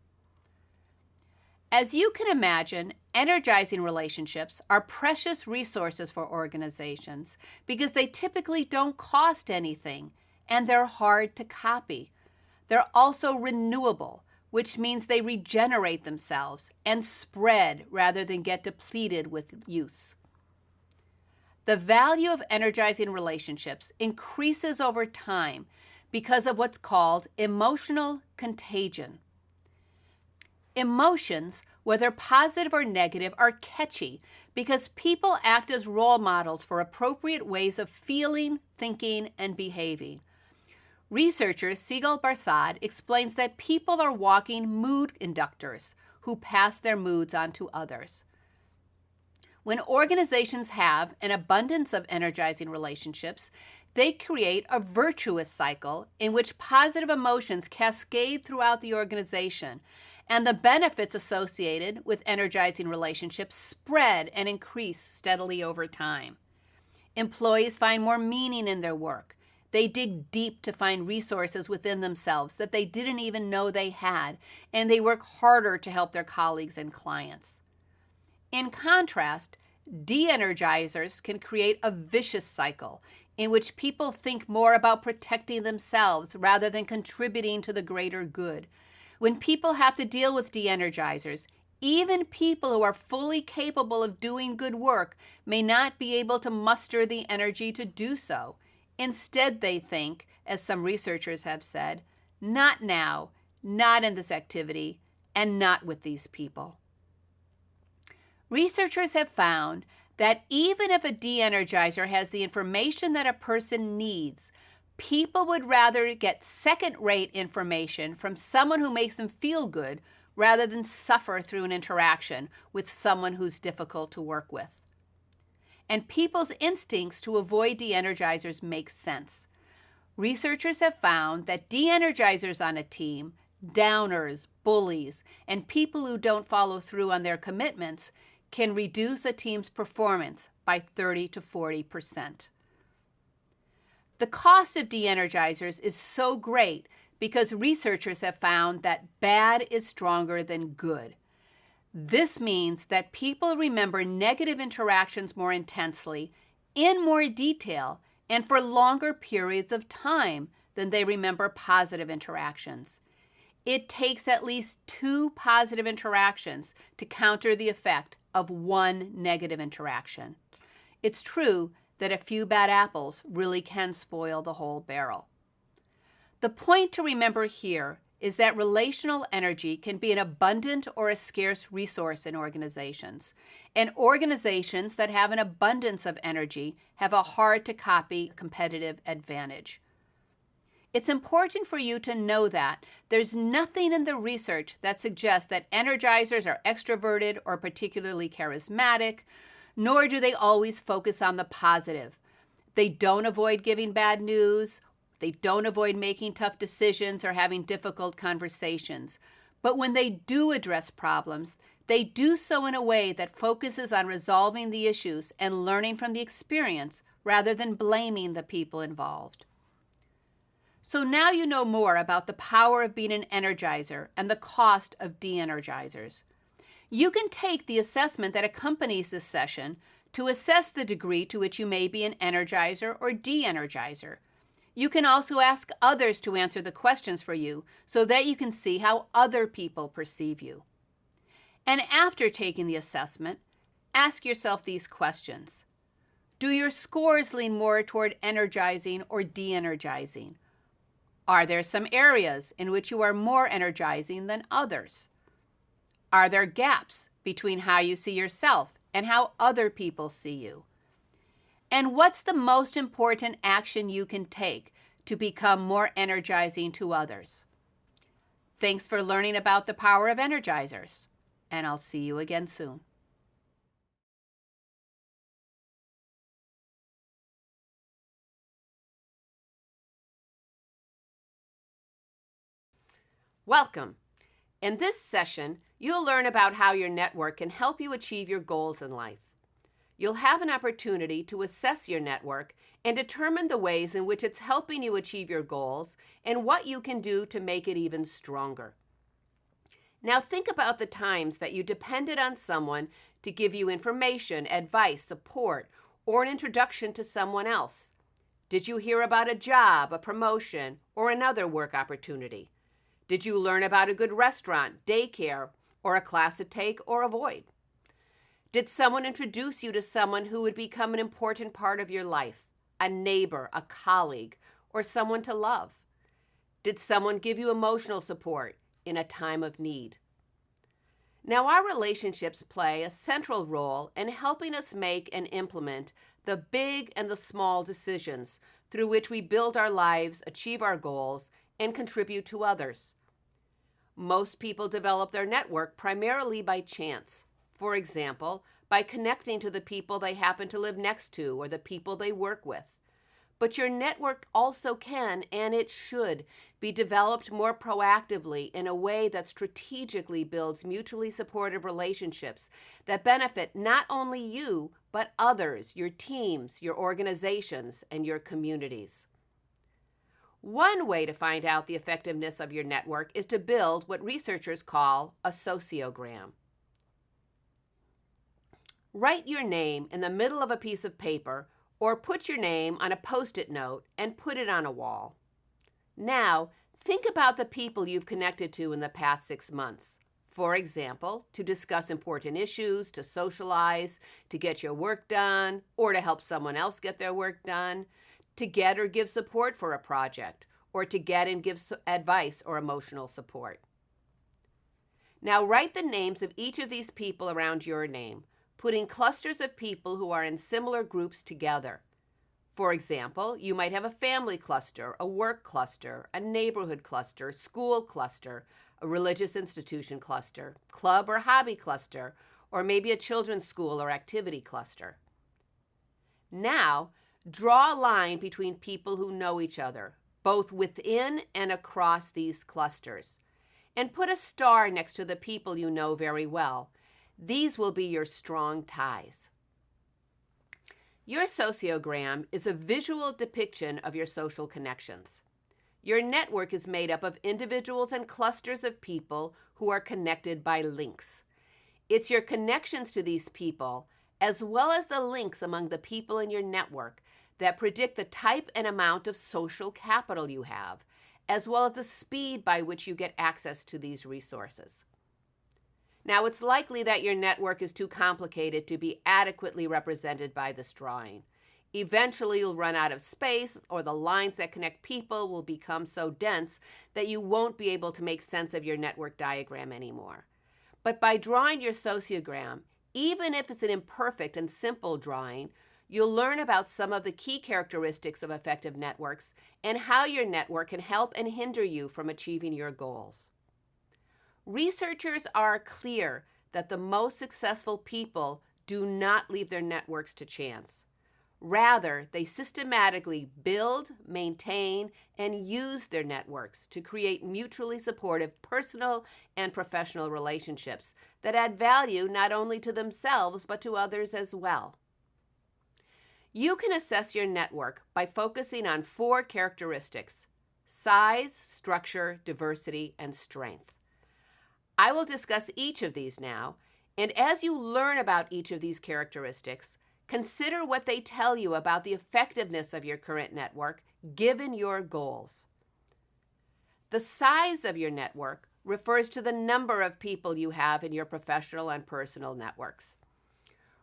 As you can imagine, energizing relationships are precious resources for organizations because they typically don't cost anything, and they're hard to copy. They're also renewable, which means they regenerate themselves and spread rather than get depleted with use. The value of energizing relationships increases over time because of what's called emotional contagion. Emotions, whether positive or negative, are catchy because people act as role models for appropriate ways of feeling, thinking, and behaving. Researcher Sigal Barsad explains that people are walking mood inductors who pass their moods on to others. When organizations have an abundance of energizing relationships, they create a virtuous cycle in which positive emotions cascade throughout the organization, and the benefits associated with energizing relationships spread and increase steadily over time. Employees find more meaning in their work. They dig deep to find resources within themselves that they didn't even know they had, and they work harder to help their colleagues and clients. In contrast, de-energizers can create a vicious cycle in which people think more about protecting themselves rather than contributing to the greater good. When people have to deal with de-energizers, even people who are fully capable of doing good work may not be able to muster the energy to do so. Instead, they think, as some researchers have said, not now, not in this activity, and not with these people. Researchers have found that even if a de-energizer has the information that a person needs, people would rather get second-rate information from someone who makes them feel good rather than suffer through an interaction with someone who's difficult to work with. And people's instincts to avoid de-energizers make sense. Researchers have found that de-energizers on a team, downers, bullies, and people who don't follow through on their commitments can reduce a team's performance by 30 to 40%. The cost of de-energizers is so great because researchers have found that bad is stronger than good. This means that people remember negative interactions more intensely, in more detail, and for longer periods of time than they remember positive interactions. It takes at least 2 positive interactions to counter the effect of 1 negative interaction. It's true that a few bad apples really can spoil the whole barrel. The point to remember here is that relational energy can be an abundant or a scarce resource in organizations. And organizations that have an abundance of energy have a hard-to-copy competitive advantage. It's important for you to know that there's nothing in the research that suggests that energizers are extroverted or particularly charismatic, nor do they always focus on the positive. They don't avoid giving bad news. They don't avoid making tough decisions or having difficult conversations. But when they do address problems, they do so in a way that focuses on resolving the issues and learning from the experience rather than blaming the people involved. So now you know more about the power of being an energizer and the cost of de-energizers. You can take the assessment that accompanies this session to assess the degree to which you may be an energizer or de-energizer. You can also ask others to answer the questions for you so that you can see how other people perceive you. And after taking the assessment, ask yourself these questions. Do your scores lean more toward energizing or de-energizing? Are there some areas in which you are more energizing than others? Are there gaps between how you see yourself and how other people see you? And what's the most important action you can take to become more energizing to others? Thanks for learning about the power of energizers, and I'll see you again soon. Welcome. In this session, you'll learn about how your network can help you achieve your goals in life. You'll have an opportunity to assess your network and determine the ways in which it's helping you achieve your goals and what you can do to make it even stronger. Now think about the times that you depended on someone to give you information, advice, support, or an introduction to someone else. Did you hear about a job, a promotion, or another work opportunity? Did you learn about a good restaurant, daycare, or a class to take or avoid? Did someone introduce you to someone who would become an important part of your life, a neighbor, a colleague, or someone to love? Did someone give you emotional support in a time of need? Now, our relationships play a central role in helping us make and implement the big and the small decisions through which we build our lives, achieve our goals, and contribute to others. Most people develop their network primarily by chance. For example, by connecting to the people they happen to live next to or the people they work with. But your network also can, and it should, be developed more proactively in a way that strategically builds mutually supportive relationships that benefit not only you, but others, your teams, your organizations, and your communities. One way to find out the effectiveness of your network is to build what researchers call a sociogram. Write your name in the middle of a piece of paper or put your name on a Post-it note and put it on a wall. Now, think about the people you've connected to in the past 6 months. For example, to discuss important issues, to socialize, to get your work done, or to help someone else get their work done, to get or give support for a project, or to get and give advice or emotional support. Now write the names of each of these people around your name, putting clusters of people who are in similar groups together. For example, you might have a family cluster, a work cluster, a neighborhood cluster, school cluster, a religious institution cluster, club or hobby cluster, or maybe a children's school or activity cluster. Now, draw a line between people who know each other, both within and across these clusters, and put a star next to the people you know very well. These will be your strong ties. Your sociogram is a visual depiction of your social connections. Your network is made up of individuals and clusters of people who are connected by links. It's your connections to these people, as well as the links among the people in your network, that predict the type and amount of social capital you have, as well as the speed by which you get access to these resources. Now, it's likely that your network is too complicated to be adequately represented by this drawing. Eventually, you'll run out of space, or the lines that connect people will become so dense that you won't be able to make sense of your network diagram anymore. But by drawing your sociogram, even if it's an imperfect and simple drawing, you'll learn about some of the key characteristics of effective networks and how your network can help and hinder you from achieving your goals. Researchers are clear that the most successful people do not leave their networks to chance. Rather, they systematically build, maintain, and use their networks to create mutually supportive personal and professional relationships that add value not only to themselves but to others as well. You can assess your network by focusing on 4 characteristics: size, structure, diversity, and strength. I will discuss each of these now, and as you learn about each of these characteristics, consider what they tell you about the effectiveness of your current network given your goals. The size of your network refers to the number of people you have in your professional and personal networks.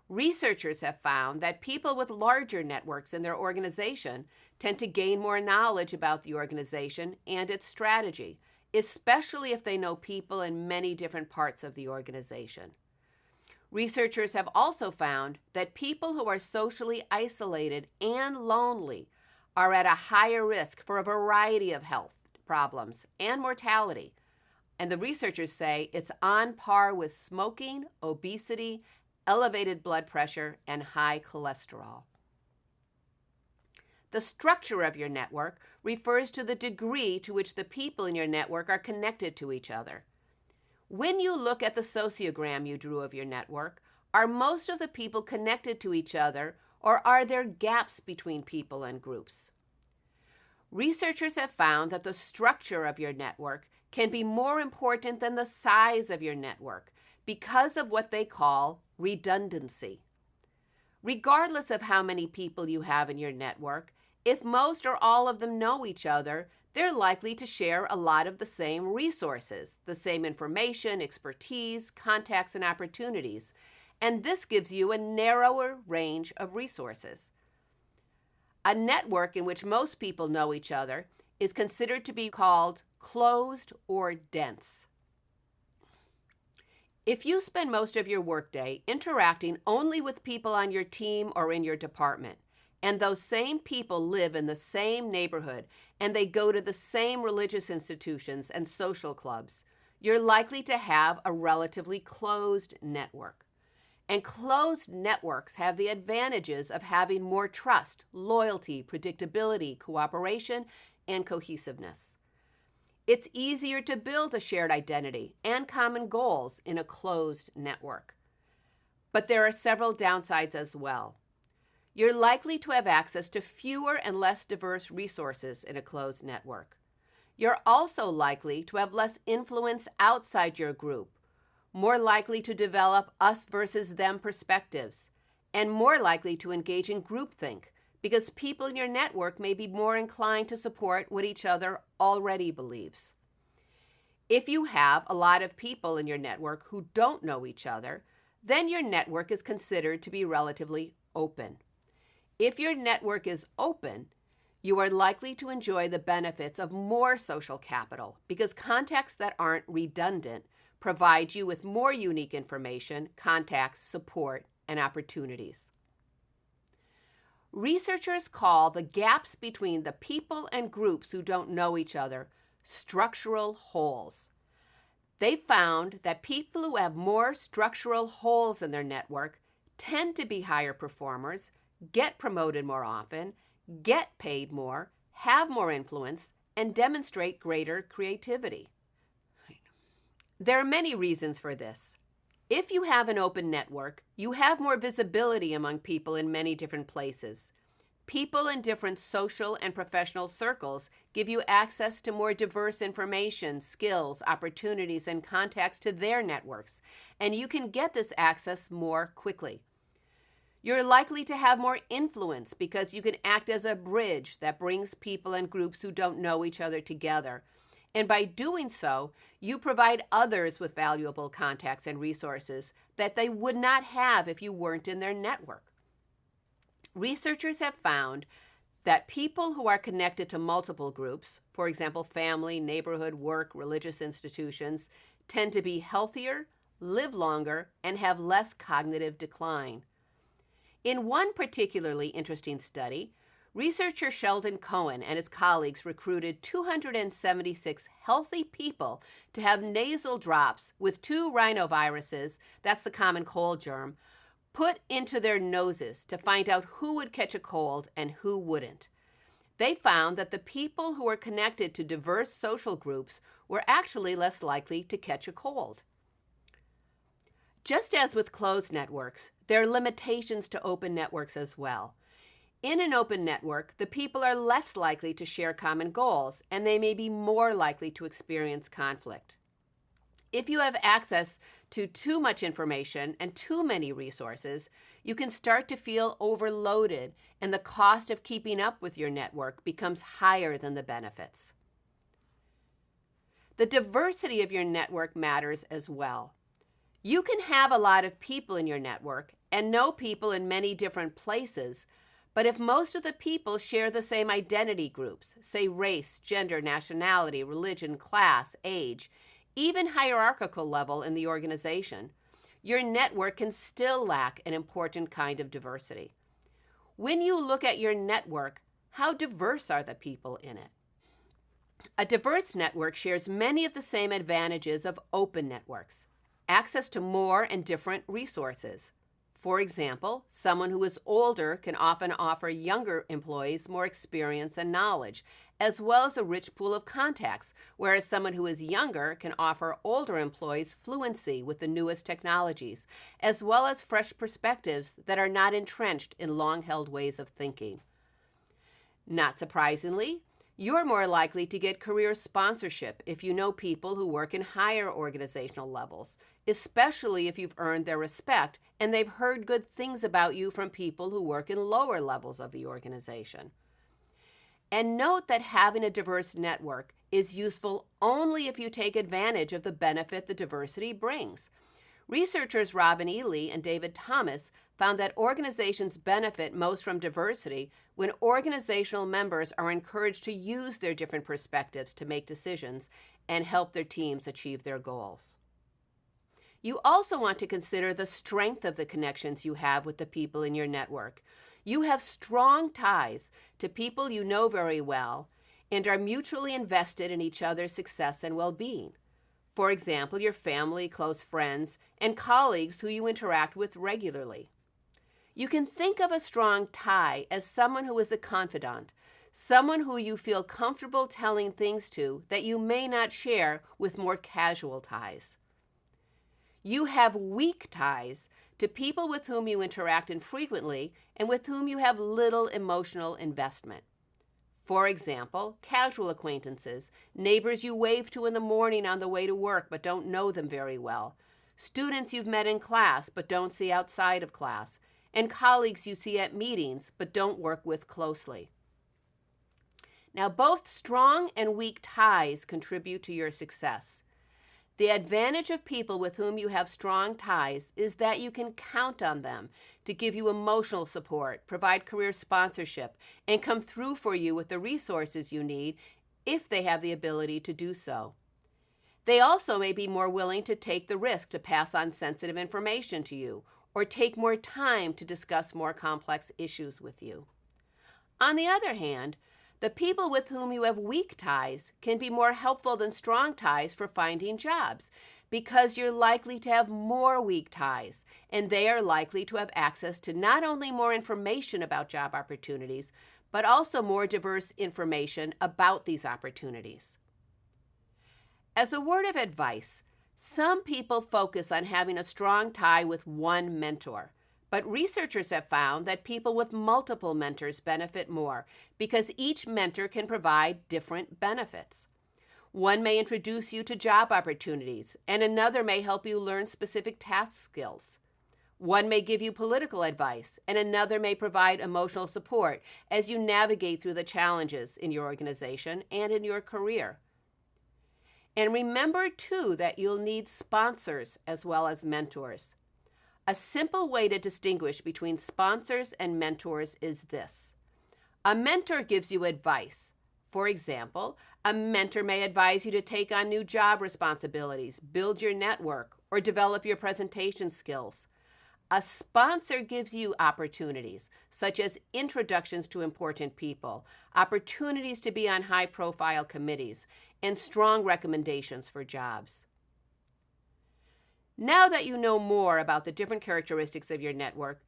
Researchers have found that people with larger networks in their organization tend to gain more knowledge about the organization and its strategy, especially if they know people in many different parts of the organization. Researchers have also found that people who are socially isolated and lonely are at a higher risk for a variety of health problems and mortality. And the researchers say it's on par with smoking, obesity, elevated blood pressure, and high cholesterol. The structure of your network refers to the degree to which the people in your network are connected to each other. When you look at the sociogram you drew of your network, are most of the people connected to each other, or are there gaps between people and groups? Researchers have found that the structure of your network can be more important than the size of your network because of what they call redundancy. Regardless of how many people you have in your network, if most or all of them know each other, they're likely to share a lot of the same resources, the same information, expertise, contacts, and opportunities, and this gives you a narrower range of resources. A network in which most people know each other is considered to be called closed or dense. If you spend most of your workday interacting only with people on your team or in your department, and those same people live in the same neighborhood, and they go to the same religious institutions and social clubs, you're likely to have a relatively closed network. And closed networks have the advantages of having more trust, loyalty, predictability, cooperation, and cohesiveness. It's easier to build a shared identity and common goals in a closed network. But there are several downsides as well. You're likely to have access to fewer and less diverse resources in a closed network. You're also likely to have less influence outside your group, more likely to develop us versus them perspectives, and more likely to engage in groupthink because people in your network may be more inclined to support what each other already believes. If you have a lot of people in your network who don't know each other, then your network is considered to be relatively open. If your network is open, you are likely to enjoy the benefits of more social capital because contacts that aren't redundant provide you with more unique information, contacts, support, and opportunities. Researchers call the gaps between the people and groups who don't know each other structural holes. They found that people who have more structural holes in their network tend to be higher performers, get promoted more often, get paid more, have more influence, and demonstrate greater creativity. There are many reasons for this. If you have an open network, you have more visibility among people in many different places. People in different social and professional circles give you access to more diverse information, skills, opportunities, and contacts to their networks, and you can get this access more quickly. You're likely to have more influence because you can act as a bridge that brings people and groups who don't know each other together. And by doing so, you provide others with valuable contacts and resources that they would not have if you weren't in their network. Researchers have found that people who are connected to multiple groups, for example, family, neighborhood, work, religious institutions, tend to be healthier, live longer, and have less cognitive decline. In one particularly interesting study, researcher Sheldon Cohen and his colleagues recruited 276 healthy people to have nasal drops with 2 rhinoviruses, that's the common cold germ, put into their noses to find out who would catch a cold and who wouldn't. They found that the people who were connected to diverse social groups were actually less likely to catch a cold. Just as with closed networks, there are limitations to open networks as well. In an open network, the people are less likely to share common goals, and they may be more likely to experience conflict. If you have access to too much information and too many resources, you can start to feel overloaded, and the cost of keeping up with your network becomes higher than the benefits. The diversity of your network matters as well. You can have a lot of people in your network and know people in many different places, but if most of the people share the same identity groups, say race, gender, nationality, religion, class, age, even hierarchical level in the organization, your network can still lack an important kind of diversity. When you look at your network, how diverse are the people in it? A diverse network shares many of the same advantages of open networks. Access to more and different resources. For example, someone who is older can often offer younger employees more experience and knowledge, as well as a rich pool of contacts, whereas someone who is younger can offer older employees fluency with the newest technologies, as well as fresh perspectives that are not entrenched in long-held ways of thinking. Not surprisingly, you're more likely to get career sponsorship if you know people who work in higher organizational levels, especially if you've earned their respect and they've heard good things about you from people who work in lower levels of the organization. And note that having a diverse network is useful only if you take advantage of the benefit the diversity brings. Researchers Robin E. Lee and David Thomas found that organizations benefit most from diversity when organizational members are encouraged to use their different perspectives to make decisions and help their teams achieve their goals. You also want to consider the strength of the connections you have with the people in your network. You have strong ties to people you know very well and are mutually invested in each other's success and well-being. For example, your family, close friends, and colleagues who you interact with regularly. You can think of a strong tie as someone who is a confidant, someone who you feel comfortable telling things to that you may not share with more casual ties. You have weak ties to people with whom you interact infrequently and with whom you have little emotional investment. For example, casual acquaintances, neighbors you wave to in the morning on the way to work but don't know them very well, students you've met in class but don't see outside of class, and colleagues you see at meetings but don't work with closely. Now, both strong and weak ties contribute to your success. The advantage of people with whom you have strong ties is that you can count on them to give you emotional support, provide career sponsorship, and come through for you with the resources you need if they have the ability to do so. They also may be more willing to take the risk to pass on sensitive information to you or take more time to discuss more complex issues with you. On the other hand, the people with whom you have weak ties can be more helpful than strong ties for finding jobs because you're likely to have more weak ties, and they are likely to have access to not only more information about job opportunities, but also more diverse information about these opportunities. As a word of advice, some people focus on having a strong tie with one mentor. But researchers have found that people with multiple mentors benefit more because each mentor can provide different benefits. One may introduce you to job opportunities, and another may help you learn specific task skills. One may give you political advice, and another may provide emotional support as you navigate through the challenges in your organization and in your career. And remember, too, that you'll need sponsors as well as mentors. A simple way to distinguish between sponsors and mentors is this. A mentor gives you advice. For example, a mentor may advise you to take on new job responsibilities, build your network, or develop your presentation skills. A sponsor gives you opportunities, such as introductions to important people, opportunities to be on high-profile committees, and strong recommendations for jobs. Now that you know more about the different characteristics of your network,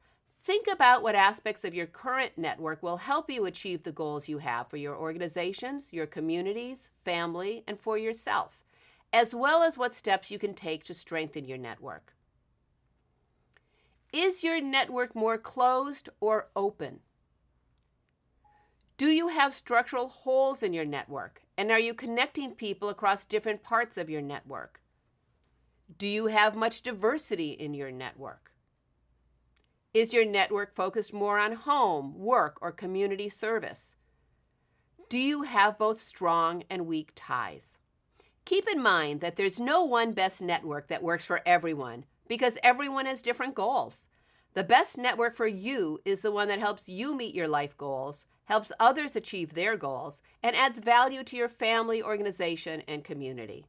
think about what aspects of your current network will help you achieve the goals you have for your organizations, your communities, family, and for yourself, as well as what steps you can take to strengthen your network. Is your network more closed or open? Do you have structural holes in your network, and are you connecting people across different parts of your network? Do you have much diversity in your network? Is your network focused more on home, work, or community service? Do you have both strong and weak ties? Keep in mind that there's no one best network that works for everyone, because everyone has different goals. The best network for you is the one that helps you meet your life goals, helps others achieve their goals, and adds value to your family, organization, and community.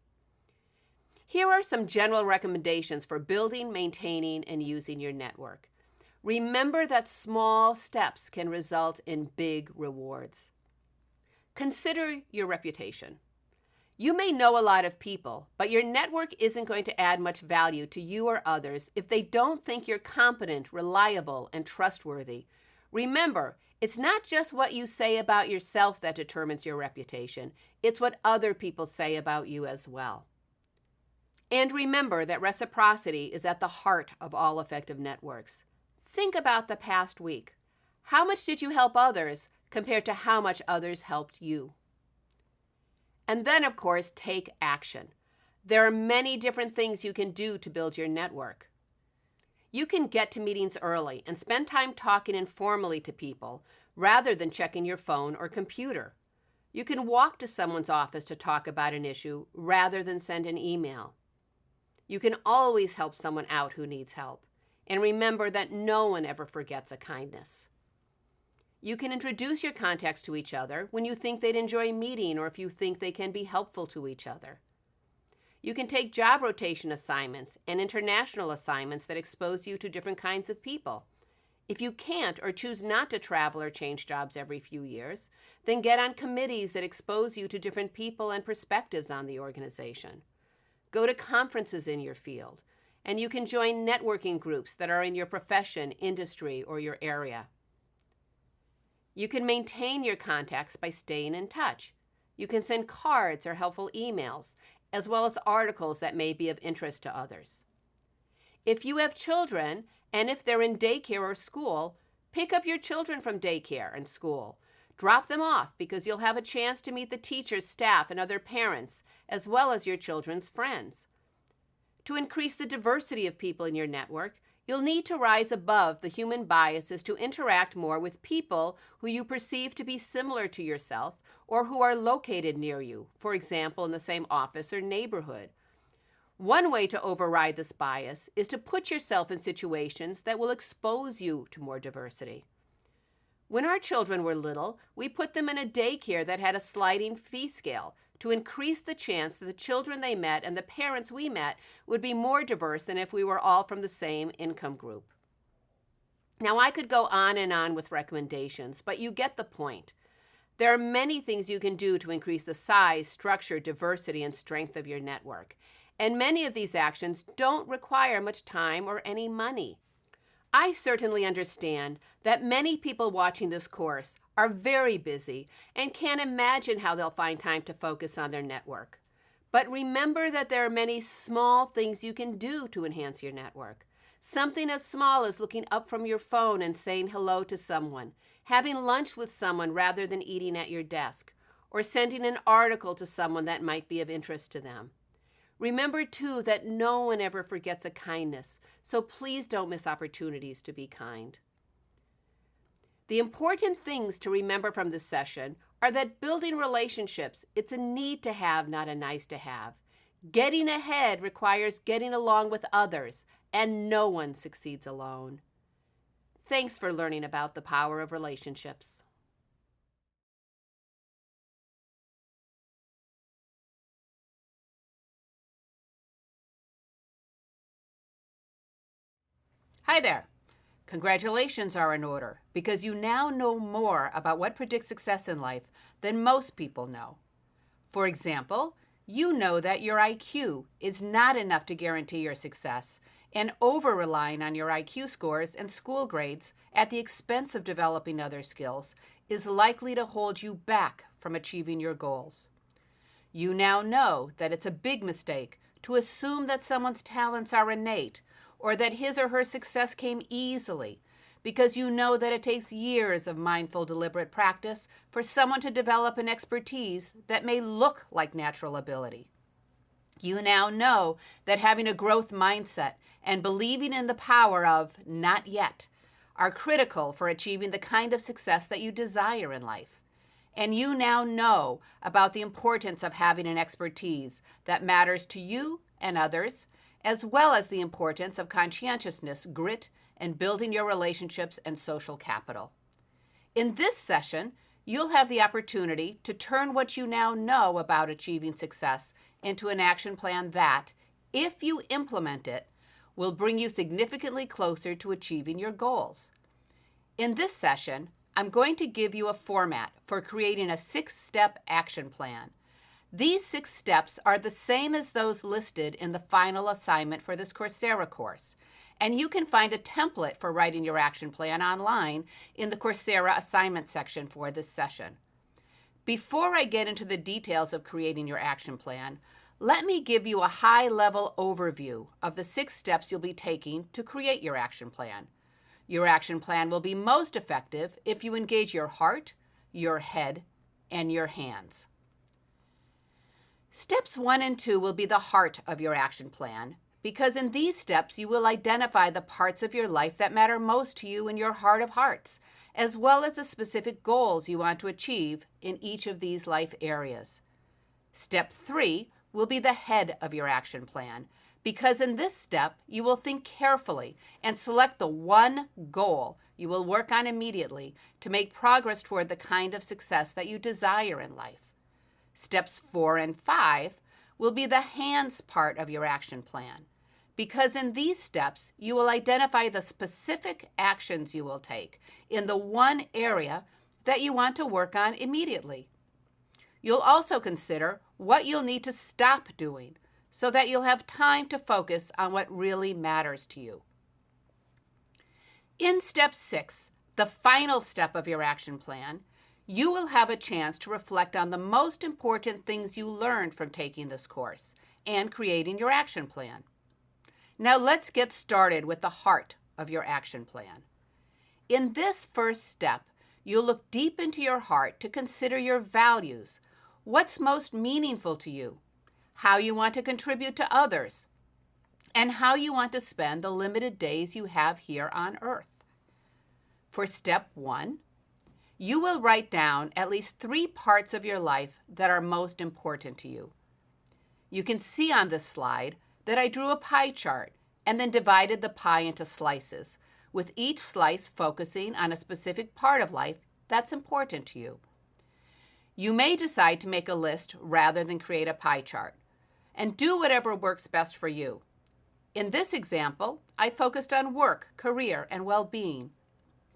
Here are some general recommendations for building, maintaining, and using your network. Remember that small steps can result in big rewards. Consider your reputation. You may know a lot of people, but your network isn't going to add much value to you or others if they don't think you're competent, reliable, and trustworthy. Remember, it's not just what you say about yourself that determines your reputation. It's what other people say about you as well. And remember that reciprocity is at the heart of all effective networks. Think about the past week. How much did you help others compared to how much others helped you? And then, of course, take action. There are many different things you can do to build your network. You can get to meetings early and spend time talking informally to people rather than checking your phone or computer. You can walk to someone's office to talk about an issue rather than send an email. You can always help someone out who needs help. And remember that no one ever forgets a kindness. You can introduce your contacts to each other when you think they'd enjoy meeting or if you think they can be helpful to each other. You can take job rotation assignments and international assignments that expose you to different kinds of people. If you can't or choose not to travel or change jobs every few years, then get on committees that expose you to different people and perspectives on the organization. Go to conferences in your field, and you can join networking groups that are in your profession, industry, or your area. You can maintain your contacts by staying in touch. You can send cards or helpful emails, as well as articles that may be of interest to others. If you have children, and if they're in daycare or school, pick up your children from daycare and school. Drop them off because you'll have a chance to meet the teachers, staff, and other parents, as well as your children's friends. To increase the diversity of people in your network, you'll need to rise above the human biases to interact more with people who you perceive to be similar to yourself or who are located near you, for example, in the same office or neighborhood. One way to override this bias is to put yourself in situations that will expose you to more diversity. When our children were little, we put them in a daycare that had a sliding fee scale to increase the chance that the children they met and the parents we met would be more diverse than if we were all from the same income group. Now, I could go on and on with recommendations, but you get the point. There are many things you can do to increase the size, structure, diversity, and strength of your network, and many of these actions don't require much time or any money. I certainly understand that many people watching this course are very busy and can't imagine how they'll find time to focus on their network. But remember that there are many small things you can do to enhance your network. Something as small as looking up from your phone and saying hello to someone, having lunch with someone rather than eating at your desk, or sending an article to someone that might be of interest to them. Remember, too, that no one ever forgets a kindness, so please don't miss opportunities to be kind. The important things to remember from this session are that building relationships, it's a need to have, not a nice to have. Getting ahead requires getting along with others, and no one succeeds alone. Thanks for learning about the power of relationships. Hi there. Congratulations are in order because you now know more about what predicts success in life than most people know. For example, you know that your IQ is not enough to guarantee your success, and over-relying on your IQ scores and school grades at the expense of developing other skills is likely to hold you back from achieving your goals. You now know that it's a big mistake to assume that someone's talents are innate or that his or her success came easily, because you know that it takes years of mindful, deliberate practice for someone to develop an expertise that may look like natural ability. You now know that having a growth mindset and believing in the power of not yet are critical for achieving the kind of success that you desire in life. And you now know about the importance of having an expertise that matters to you and others, as well as the importance of conscientiousness, grit, and building your relationships and social capital. In this session, you'll have the opportunity to turn what you now know about achieving success into an action plan that, if you implement it, will bring you significantly closer to achieving your goals. In this session, I'm going to give you a format for creating a 6-step action plan. These 6 steps are the same as those listed in the final assignment for this Coursera course, and you can find a template for writing your action plan online in the Coursera assignment section for this session. Before I get into the details of creating your action plan, let me give you a high-level overview of the 6 steps you'll be taking to create your action plan. Your action plan will be most effective if you engage your heart, your head, and your hands. Steps 1 and 2 will be the heart of your action plan, because in these steps you will identify the parts of your life that matter most to you in your heart of hearts, as well as the specific goals you want to achieve in each of these life areas. Step 3 will be the head of your action plan, because in this step you will think carefully and select the one goal you will work on immediately to make progress toward the kind of success that you desire in life. Steps 4 and 5 will be the hands part of your action plan, because in these steps you will identify the specific actions you will take in the one area that you want to work on immediately. You'll also consider what you'll need to stop doing so that you'll have time to focus on what really matters to you. In step 6, the final step of your action plan, you will have a chance to reflect on the most important things you learned from taking this course and creating your action plan. Now let's get started with the heart of your action plan. In this first step, you'll look deep into your heart to consider your values, what's most meaningful to you, how you want to contribute to others, and how you want to spend the limited days you have here on Earth. For step 1, you will write down at least 3 parts of your life that are most important to you. You can see on this slide that I drew a pie chart and then divided the pie into slices, with each slice focusing on a specific part of life that's important to you. You may decide to make a list rather than create a pie chart, and do whatever works best for you. In this example, I focused on work, career, and well-being.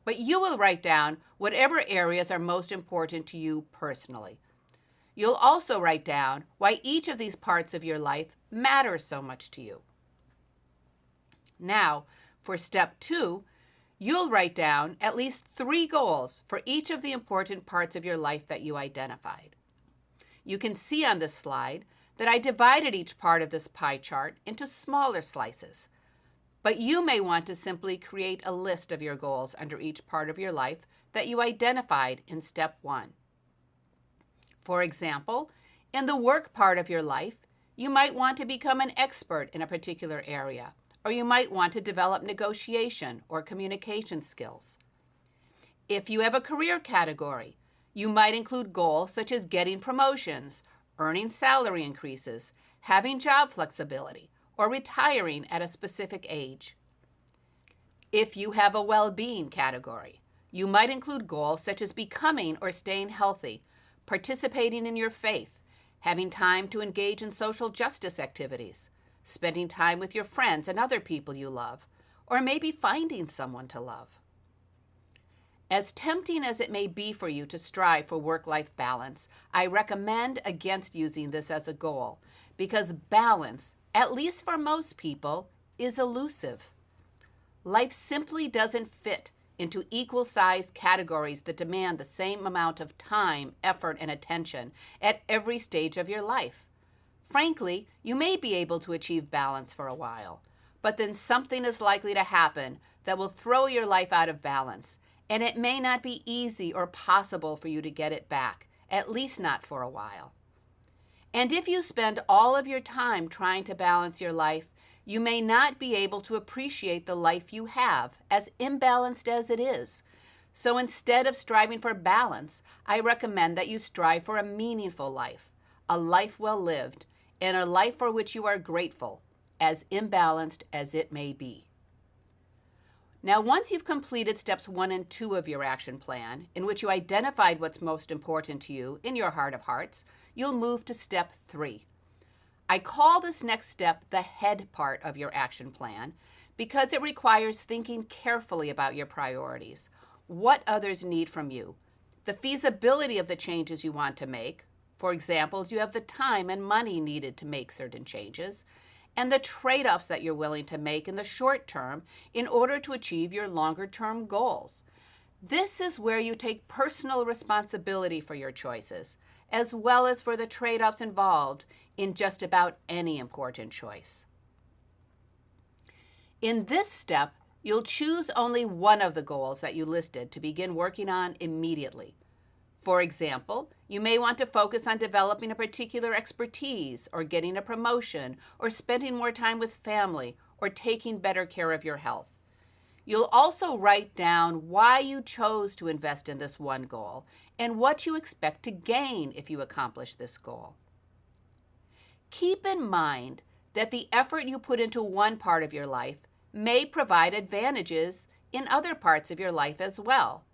But you will write down whatever areas are most important to you personally. You'll also write down why each of these parts of your life matters so much to you. Now, for step 2, you'll write down at least 3 goals for each of the important parts of your life that you identified. You can see on this slide that I divided each part of this pie chart into smaller slices. But you may want to simply create a list of your goals under each part of your life that you identified in step 1. For example, in the work part of your life, you might want to become an expert in a particular area, or you might want to develop negotiation or communication skills. If you have a career category, you might include goals such as getting promotions, earning salary increases, having job flexibility, or retiring at a specific age. If you have a well-being category, you might include goals such as becoming or staying healthy, participating in your faith, having time to engage in social justice activities, spending time with your friends and other people you love, or maybe finding someone to love. As tempting as it may be for you to strive for work-life balance, I recommend against using this as a goal, because balance, at least for most people, is elusive. Life simply doesn't fit into equal-sized categories that demand the same amount of time, effort, and attention at every stage of your life. Frankly, you may be able to achieve balance for a while, but then something is likely to happen that will throw your life out of balance, and it may not be easy or possible for you to get it back, at least not for a while. And if you spend all of your time trying to balance your life, you may not be able to appreciate the life you have, as imbalanced as it is. So instead of striving for balance, I recommend that you strive for a meaningful life, a life well lived, and a life for which you are grateful, as imbalanced as it may be. Now, once you've completed steps 1 and 2 of your action plan, in which you identified what's most important to you in your heart of hearts, you'll move to step 3. I call this next step the head part of your action plan because it requires thinking carefully about your priorities, what others need from you, the feasibility of the changes you want to make. For example, do you have the time and money needed to make certain changes, and the trade-offs that you're willing to make in the short term in order to achieve your longer-term goals. This is where you take personal responsibility for your choices, as well as for the trade-offs involved in just about any important choice. In this step, you'll choose only one of the goals that you listed to begin working on immediately. For example, you may want to focus on developing a particular expertise, or getting a promotion, or spending more time with family, or taking better care of your health. You'll also write down why you chose to invest in this one goal and what you expect to gain if you accomplish this goal. Keep in mind that the effort you put into one part of your life may provide advantages in other parts of your life as well.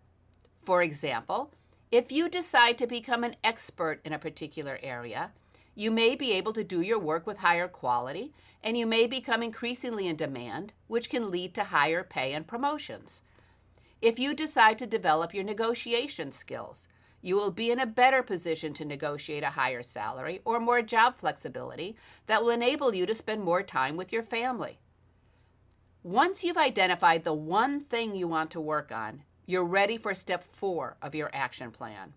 For example, if you decide to become an expert in a particular area, you may be able to do your work with higher quality, and you may become increasingly in demand, which can lead to higher pay and promotions. If you decide to develop your negotiation skills, you will be in a better position to negotiate a higher salary or more job flexibility that will enable you to spend more time with your family. Once you've identified the one thing you want to work on, you're ready for step 4 of your action plan.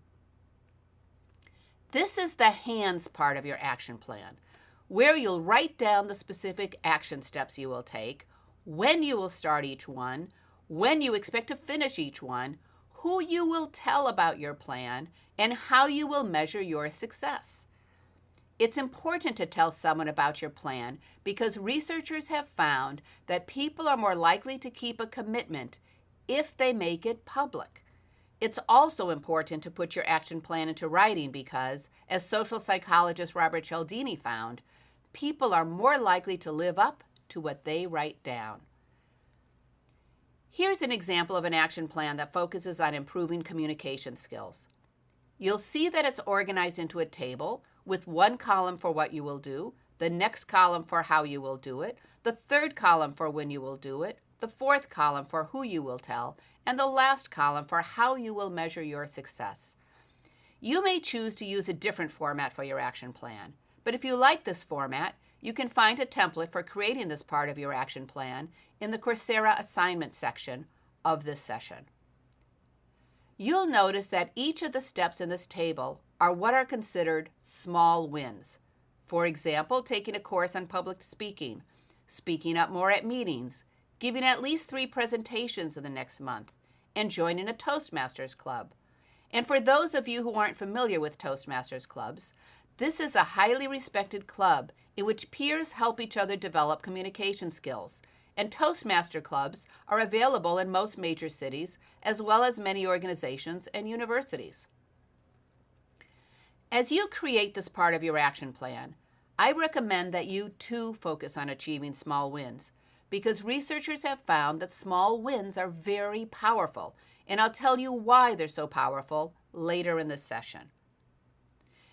This is the hands part of your action plan, where you'll write down the specific action steps you will take, when you will start each one, when you expect to finish each one, who you will tell about your plan, and how you will measure your success. It's important to tell someone about your plan because researchers have found that people are more likely to keep a commitment if they make it public. It's also important to put your action plan into writing because, as social psychologist Robert Cialdini found, people are more likely to live up to what they write down. Here's an example of an action plan that focuses on improving communication skills. You'll see that it's organized into a table with one column for what you will do, the next column for how you will do it, the third column for when you will do it, the fourth column for who you will tell, and the last column for how you will measure your success. You may choose to use a different format for your action plan, but if you like this format, you can find a template for creating this part of your action plan in the Coursera assignment section of this session. You'll notice that each of the steps in this table are what are considered small wins. For example, taking a course on public speaking, speaking up more at meetings, giving at least 3 presentations in the next month, and joining a Toastmasters club. And for those of you who aren't familiar with Toastmasters clubs, this is a highly respected club in which peers help each other develop communication skills, and Toastmaster clubs are available in most major cities, as well as many organizations and universities. As you create this part of your action plan, I recommend that you too focus on achieving small wins, because researchers have found that small wins are very powerful, and I'll tell you why they're so powerful later in this session.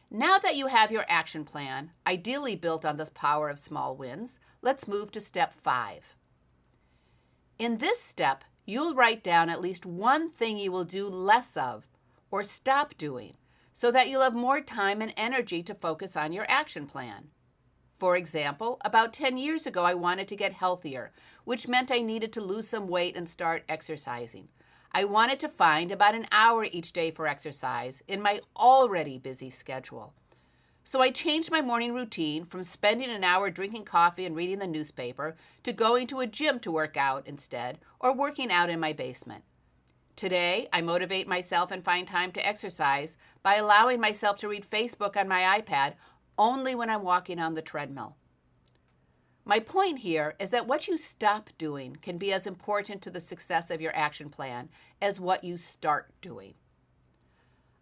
Now that you have your action plan, ideally built on the power of small wins, let's move to step 5. In this step, you'll write down at least one thing you will do less of or stop doing so that you'll have more time and energy to focus on your action plan. For example, about 10 years ago, I wanted to get healthier, which meant I needed to lose some weight and start exercising. I wanted to find about an hour each day for exercise in my already busy schedule. So I changed my morning routine from spending an hour drinking coffee and reading the newspaper to going to a gym to work out instead, or working out in my basement. Today, I motivate myself and find time to exercise by allowing myself to read Facebook on my iPad only when I'm walking on the treadmill. My point here is that what you stop doing can be as important to the success of your action plan as what you start doing.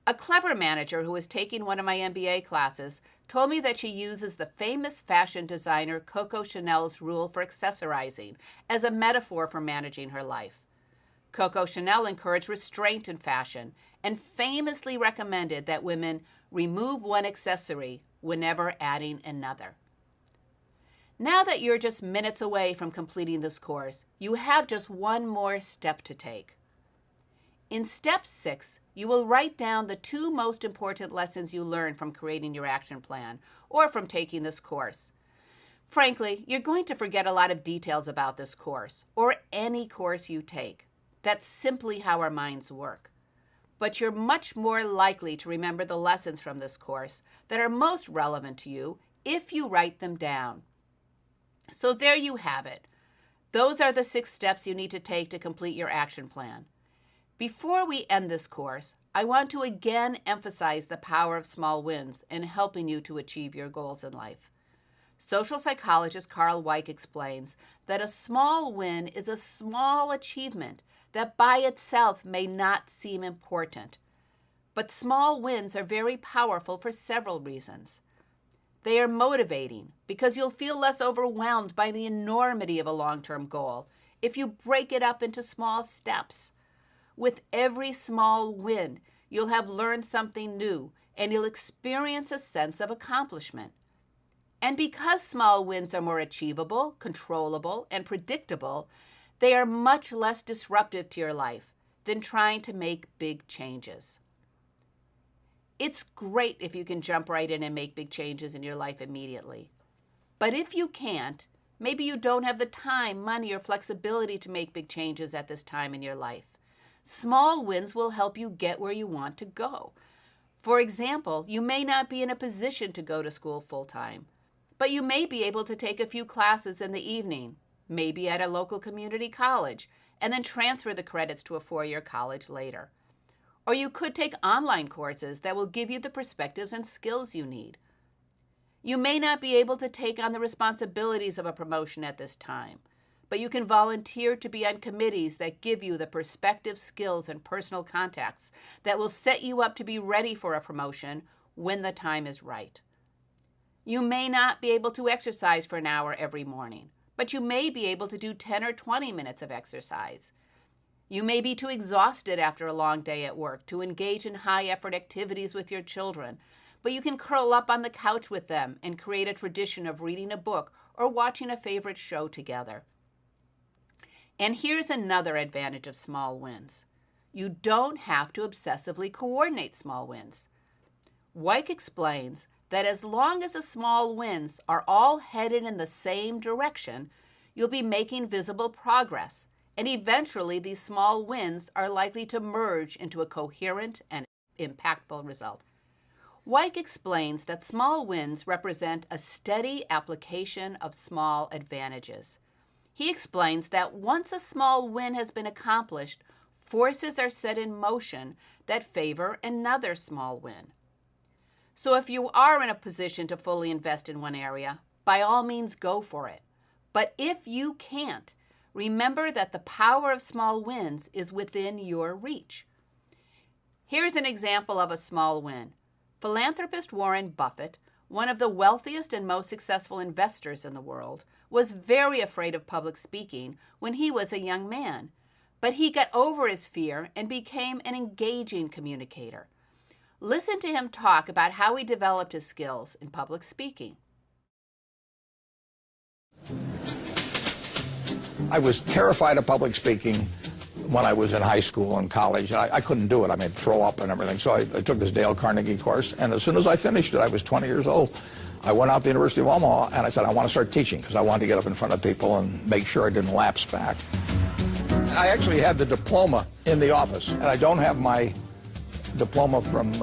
A clever manager who was taking one of my MBA classes told me that she uses the famous fashion designer Coco Chanel's rule for accessorizing as a metaphor for managing her life. Coco Chanel encouraged restraint in fashion and famously recommended that women remove one accessory whenever adding another. Now that you're just minutes away from completing this course, you have just one more step to take. In step 6, you will write down the 2 most important lessons you learned from creating your action plan or from taking this course. Frankly, you're going to forget a lot of details about this course or any course you take. That's simply how our minds work. But you're much more likely to remember the lessons from this course that are most relevant to you if you write them down. So there you have it. Those are the 6 steps you need to take to complete your action plan. Before we end this course, I want to again emphasize the power of small wins in helping you to achieve your goals in life. Social psychologist Carl Weick explains that a small win is a small achievement that by itself may not seem important. But small wins are very powerful for several reasons. They are motivating because you'll feel less overwhelmed by the enormity of a long-term goal if you break it up into small steps. With every small win, you'll have learned something new and you'll experience a sense of accomplishment. And because small wins are more achievable, controllable, and predictable, they are much less disruptive to your life than trying to make big changes. It's great if you can jump right in and make big changes in your life immediately. But if you can't, maybe you don't have the time, money, or flexibility to make big changes at this time in your life. Small wins will help you get where you want to go. For example, you may not be in a position to go to school full-time, but you may be able to take a few classes in the evening, maybe at a local community college, and then transfer the credits to a 4-year college later. Or you could take online courses that will give you the perspectives and skills you need. You may not be able to take on the responsibilities of a promotion at this time, but you can volunteer to be on committees that give you the perspective, skills, and personal contacts that will set you up to be ready for a promotion when the time is right. You may not be able to exercise for an hour every morning, but you may be able to do 10 or 20 minutes of exercise. You may be too exhausted after a long day at work to engage in high-effort activities with your children, but you can curl up on the couch with them and create a tradition of reading a book or watching a favorite show together. And here's another advantage of small wins. You don't have to obsessively coordinate small wins. Weick explains that as long as the small wins are all headed in the same direction, you'll be making visible progress, and eventually these small wins are likely to merge into a coherent and impactful result. Weick explains that small wins represent a steady application of small advantages. He explains that once a small win has been accomplished, forces are set in motion that favor another small win. So if you are in a position to fully invest in one area, by all means go for it. But if you can't, remember that the power of small wins is within your reach. Here's an example of a small win. Philanthropist Warren Buffett one of the wealthiest and most successful investors in the world, was very afraid of public speaking when he was a young man. But he got over his fear and became an engaging communicator. Listen to him talk about how he developed his skills in public speaking. I was terrified of public speaking when I was in high school and college. I couldn't do it. I mean, throw up and everything. So I took this Dale Carnegie course, and as soon as I finished it, I was 20 years old. I went out to the University of Omaha, and I said, I want to start teaching, because I wanted to get up in front of people and make sure I didn't lapse back. I actually had the diploma in the office, and I don't have my diploma from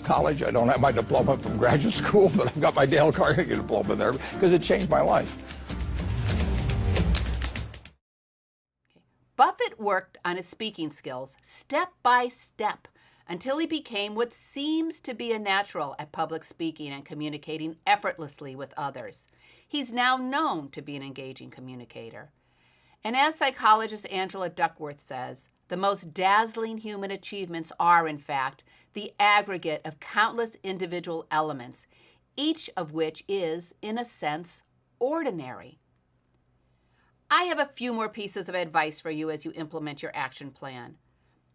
college. I don't have my diploma from graduate school, but I've got my Dale Carnegie diploma there, because it changed my life. Buffett worked on his speaking skills step by step until he became what seems to be a natural at public speaking and communicating effortlessly with others. He's now known to be an engaging communicator. And as psychologist Angela Duckworth says, the most dazzling human achievements are, in fact, the aggregate of countless individual elements, each of which is, in a sense, ordinary. I have a few more pieces of advice for you as you implement your action plan.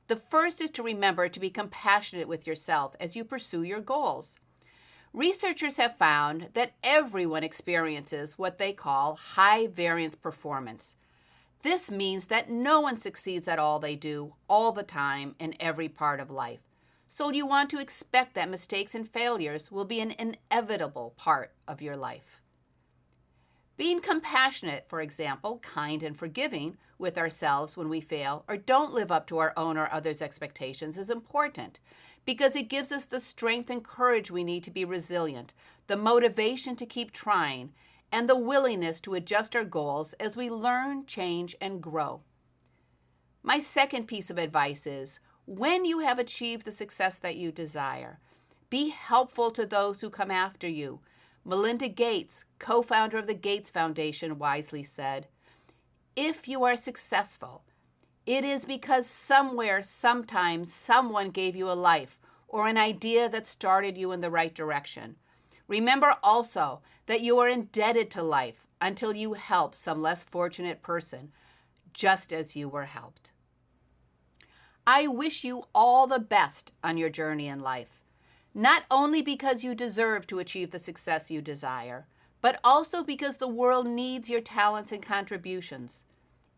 The first is to remember to be compassionate with yourself as you pursue your goals. Researchers have found that everyone experiences what they call high variance performance. This means that no one succeeds at all they do, all the time, in every part of life. So you want to expect that mistakes and failures will be an inevitable part of your life. Being compassionate, for example, kind and forgiving with ourselves when we fail or don't live up to our own or others' expectations is important, because it gives us the strength and courage we need to be resilient, the motivation to keep trying, and the willingness to adjust our goals as we learn, change, and grow. My second piece of advice is, when you have achieved the success that you desire, be helpful to those who come after you. Melinda Gates, co-founder of the Gates Foundation, wisely said, "If you are successful, it is because somewhere, sometime, someone gave you a life or an idea that started you in the right direction. Remember also that you are indebted to life until you help some less fortunate person, just as you were helped." I wish you all the best on your journey in life, not only because you deserve to achieve the success you desire, but also because the world needs your talents and contributions.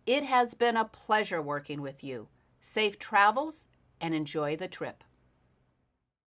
It has been a pleasure working with you. Safe travels and enjoy the trip.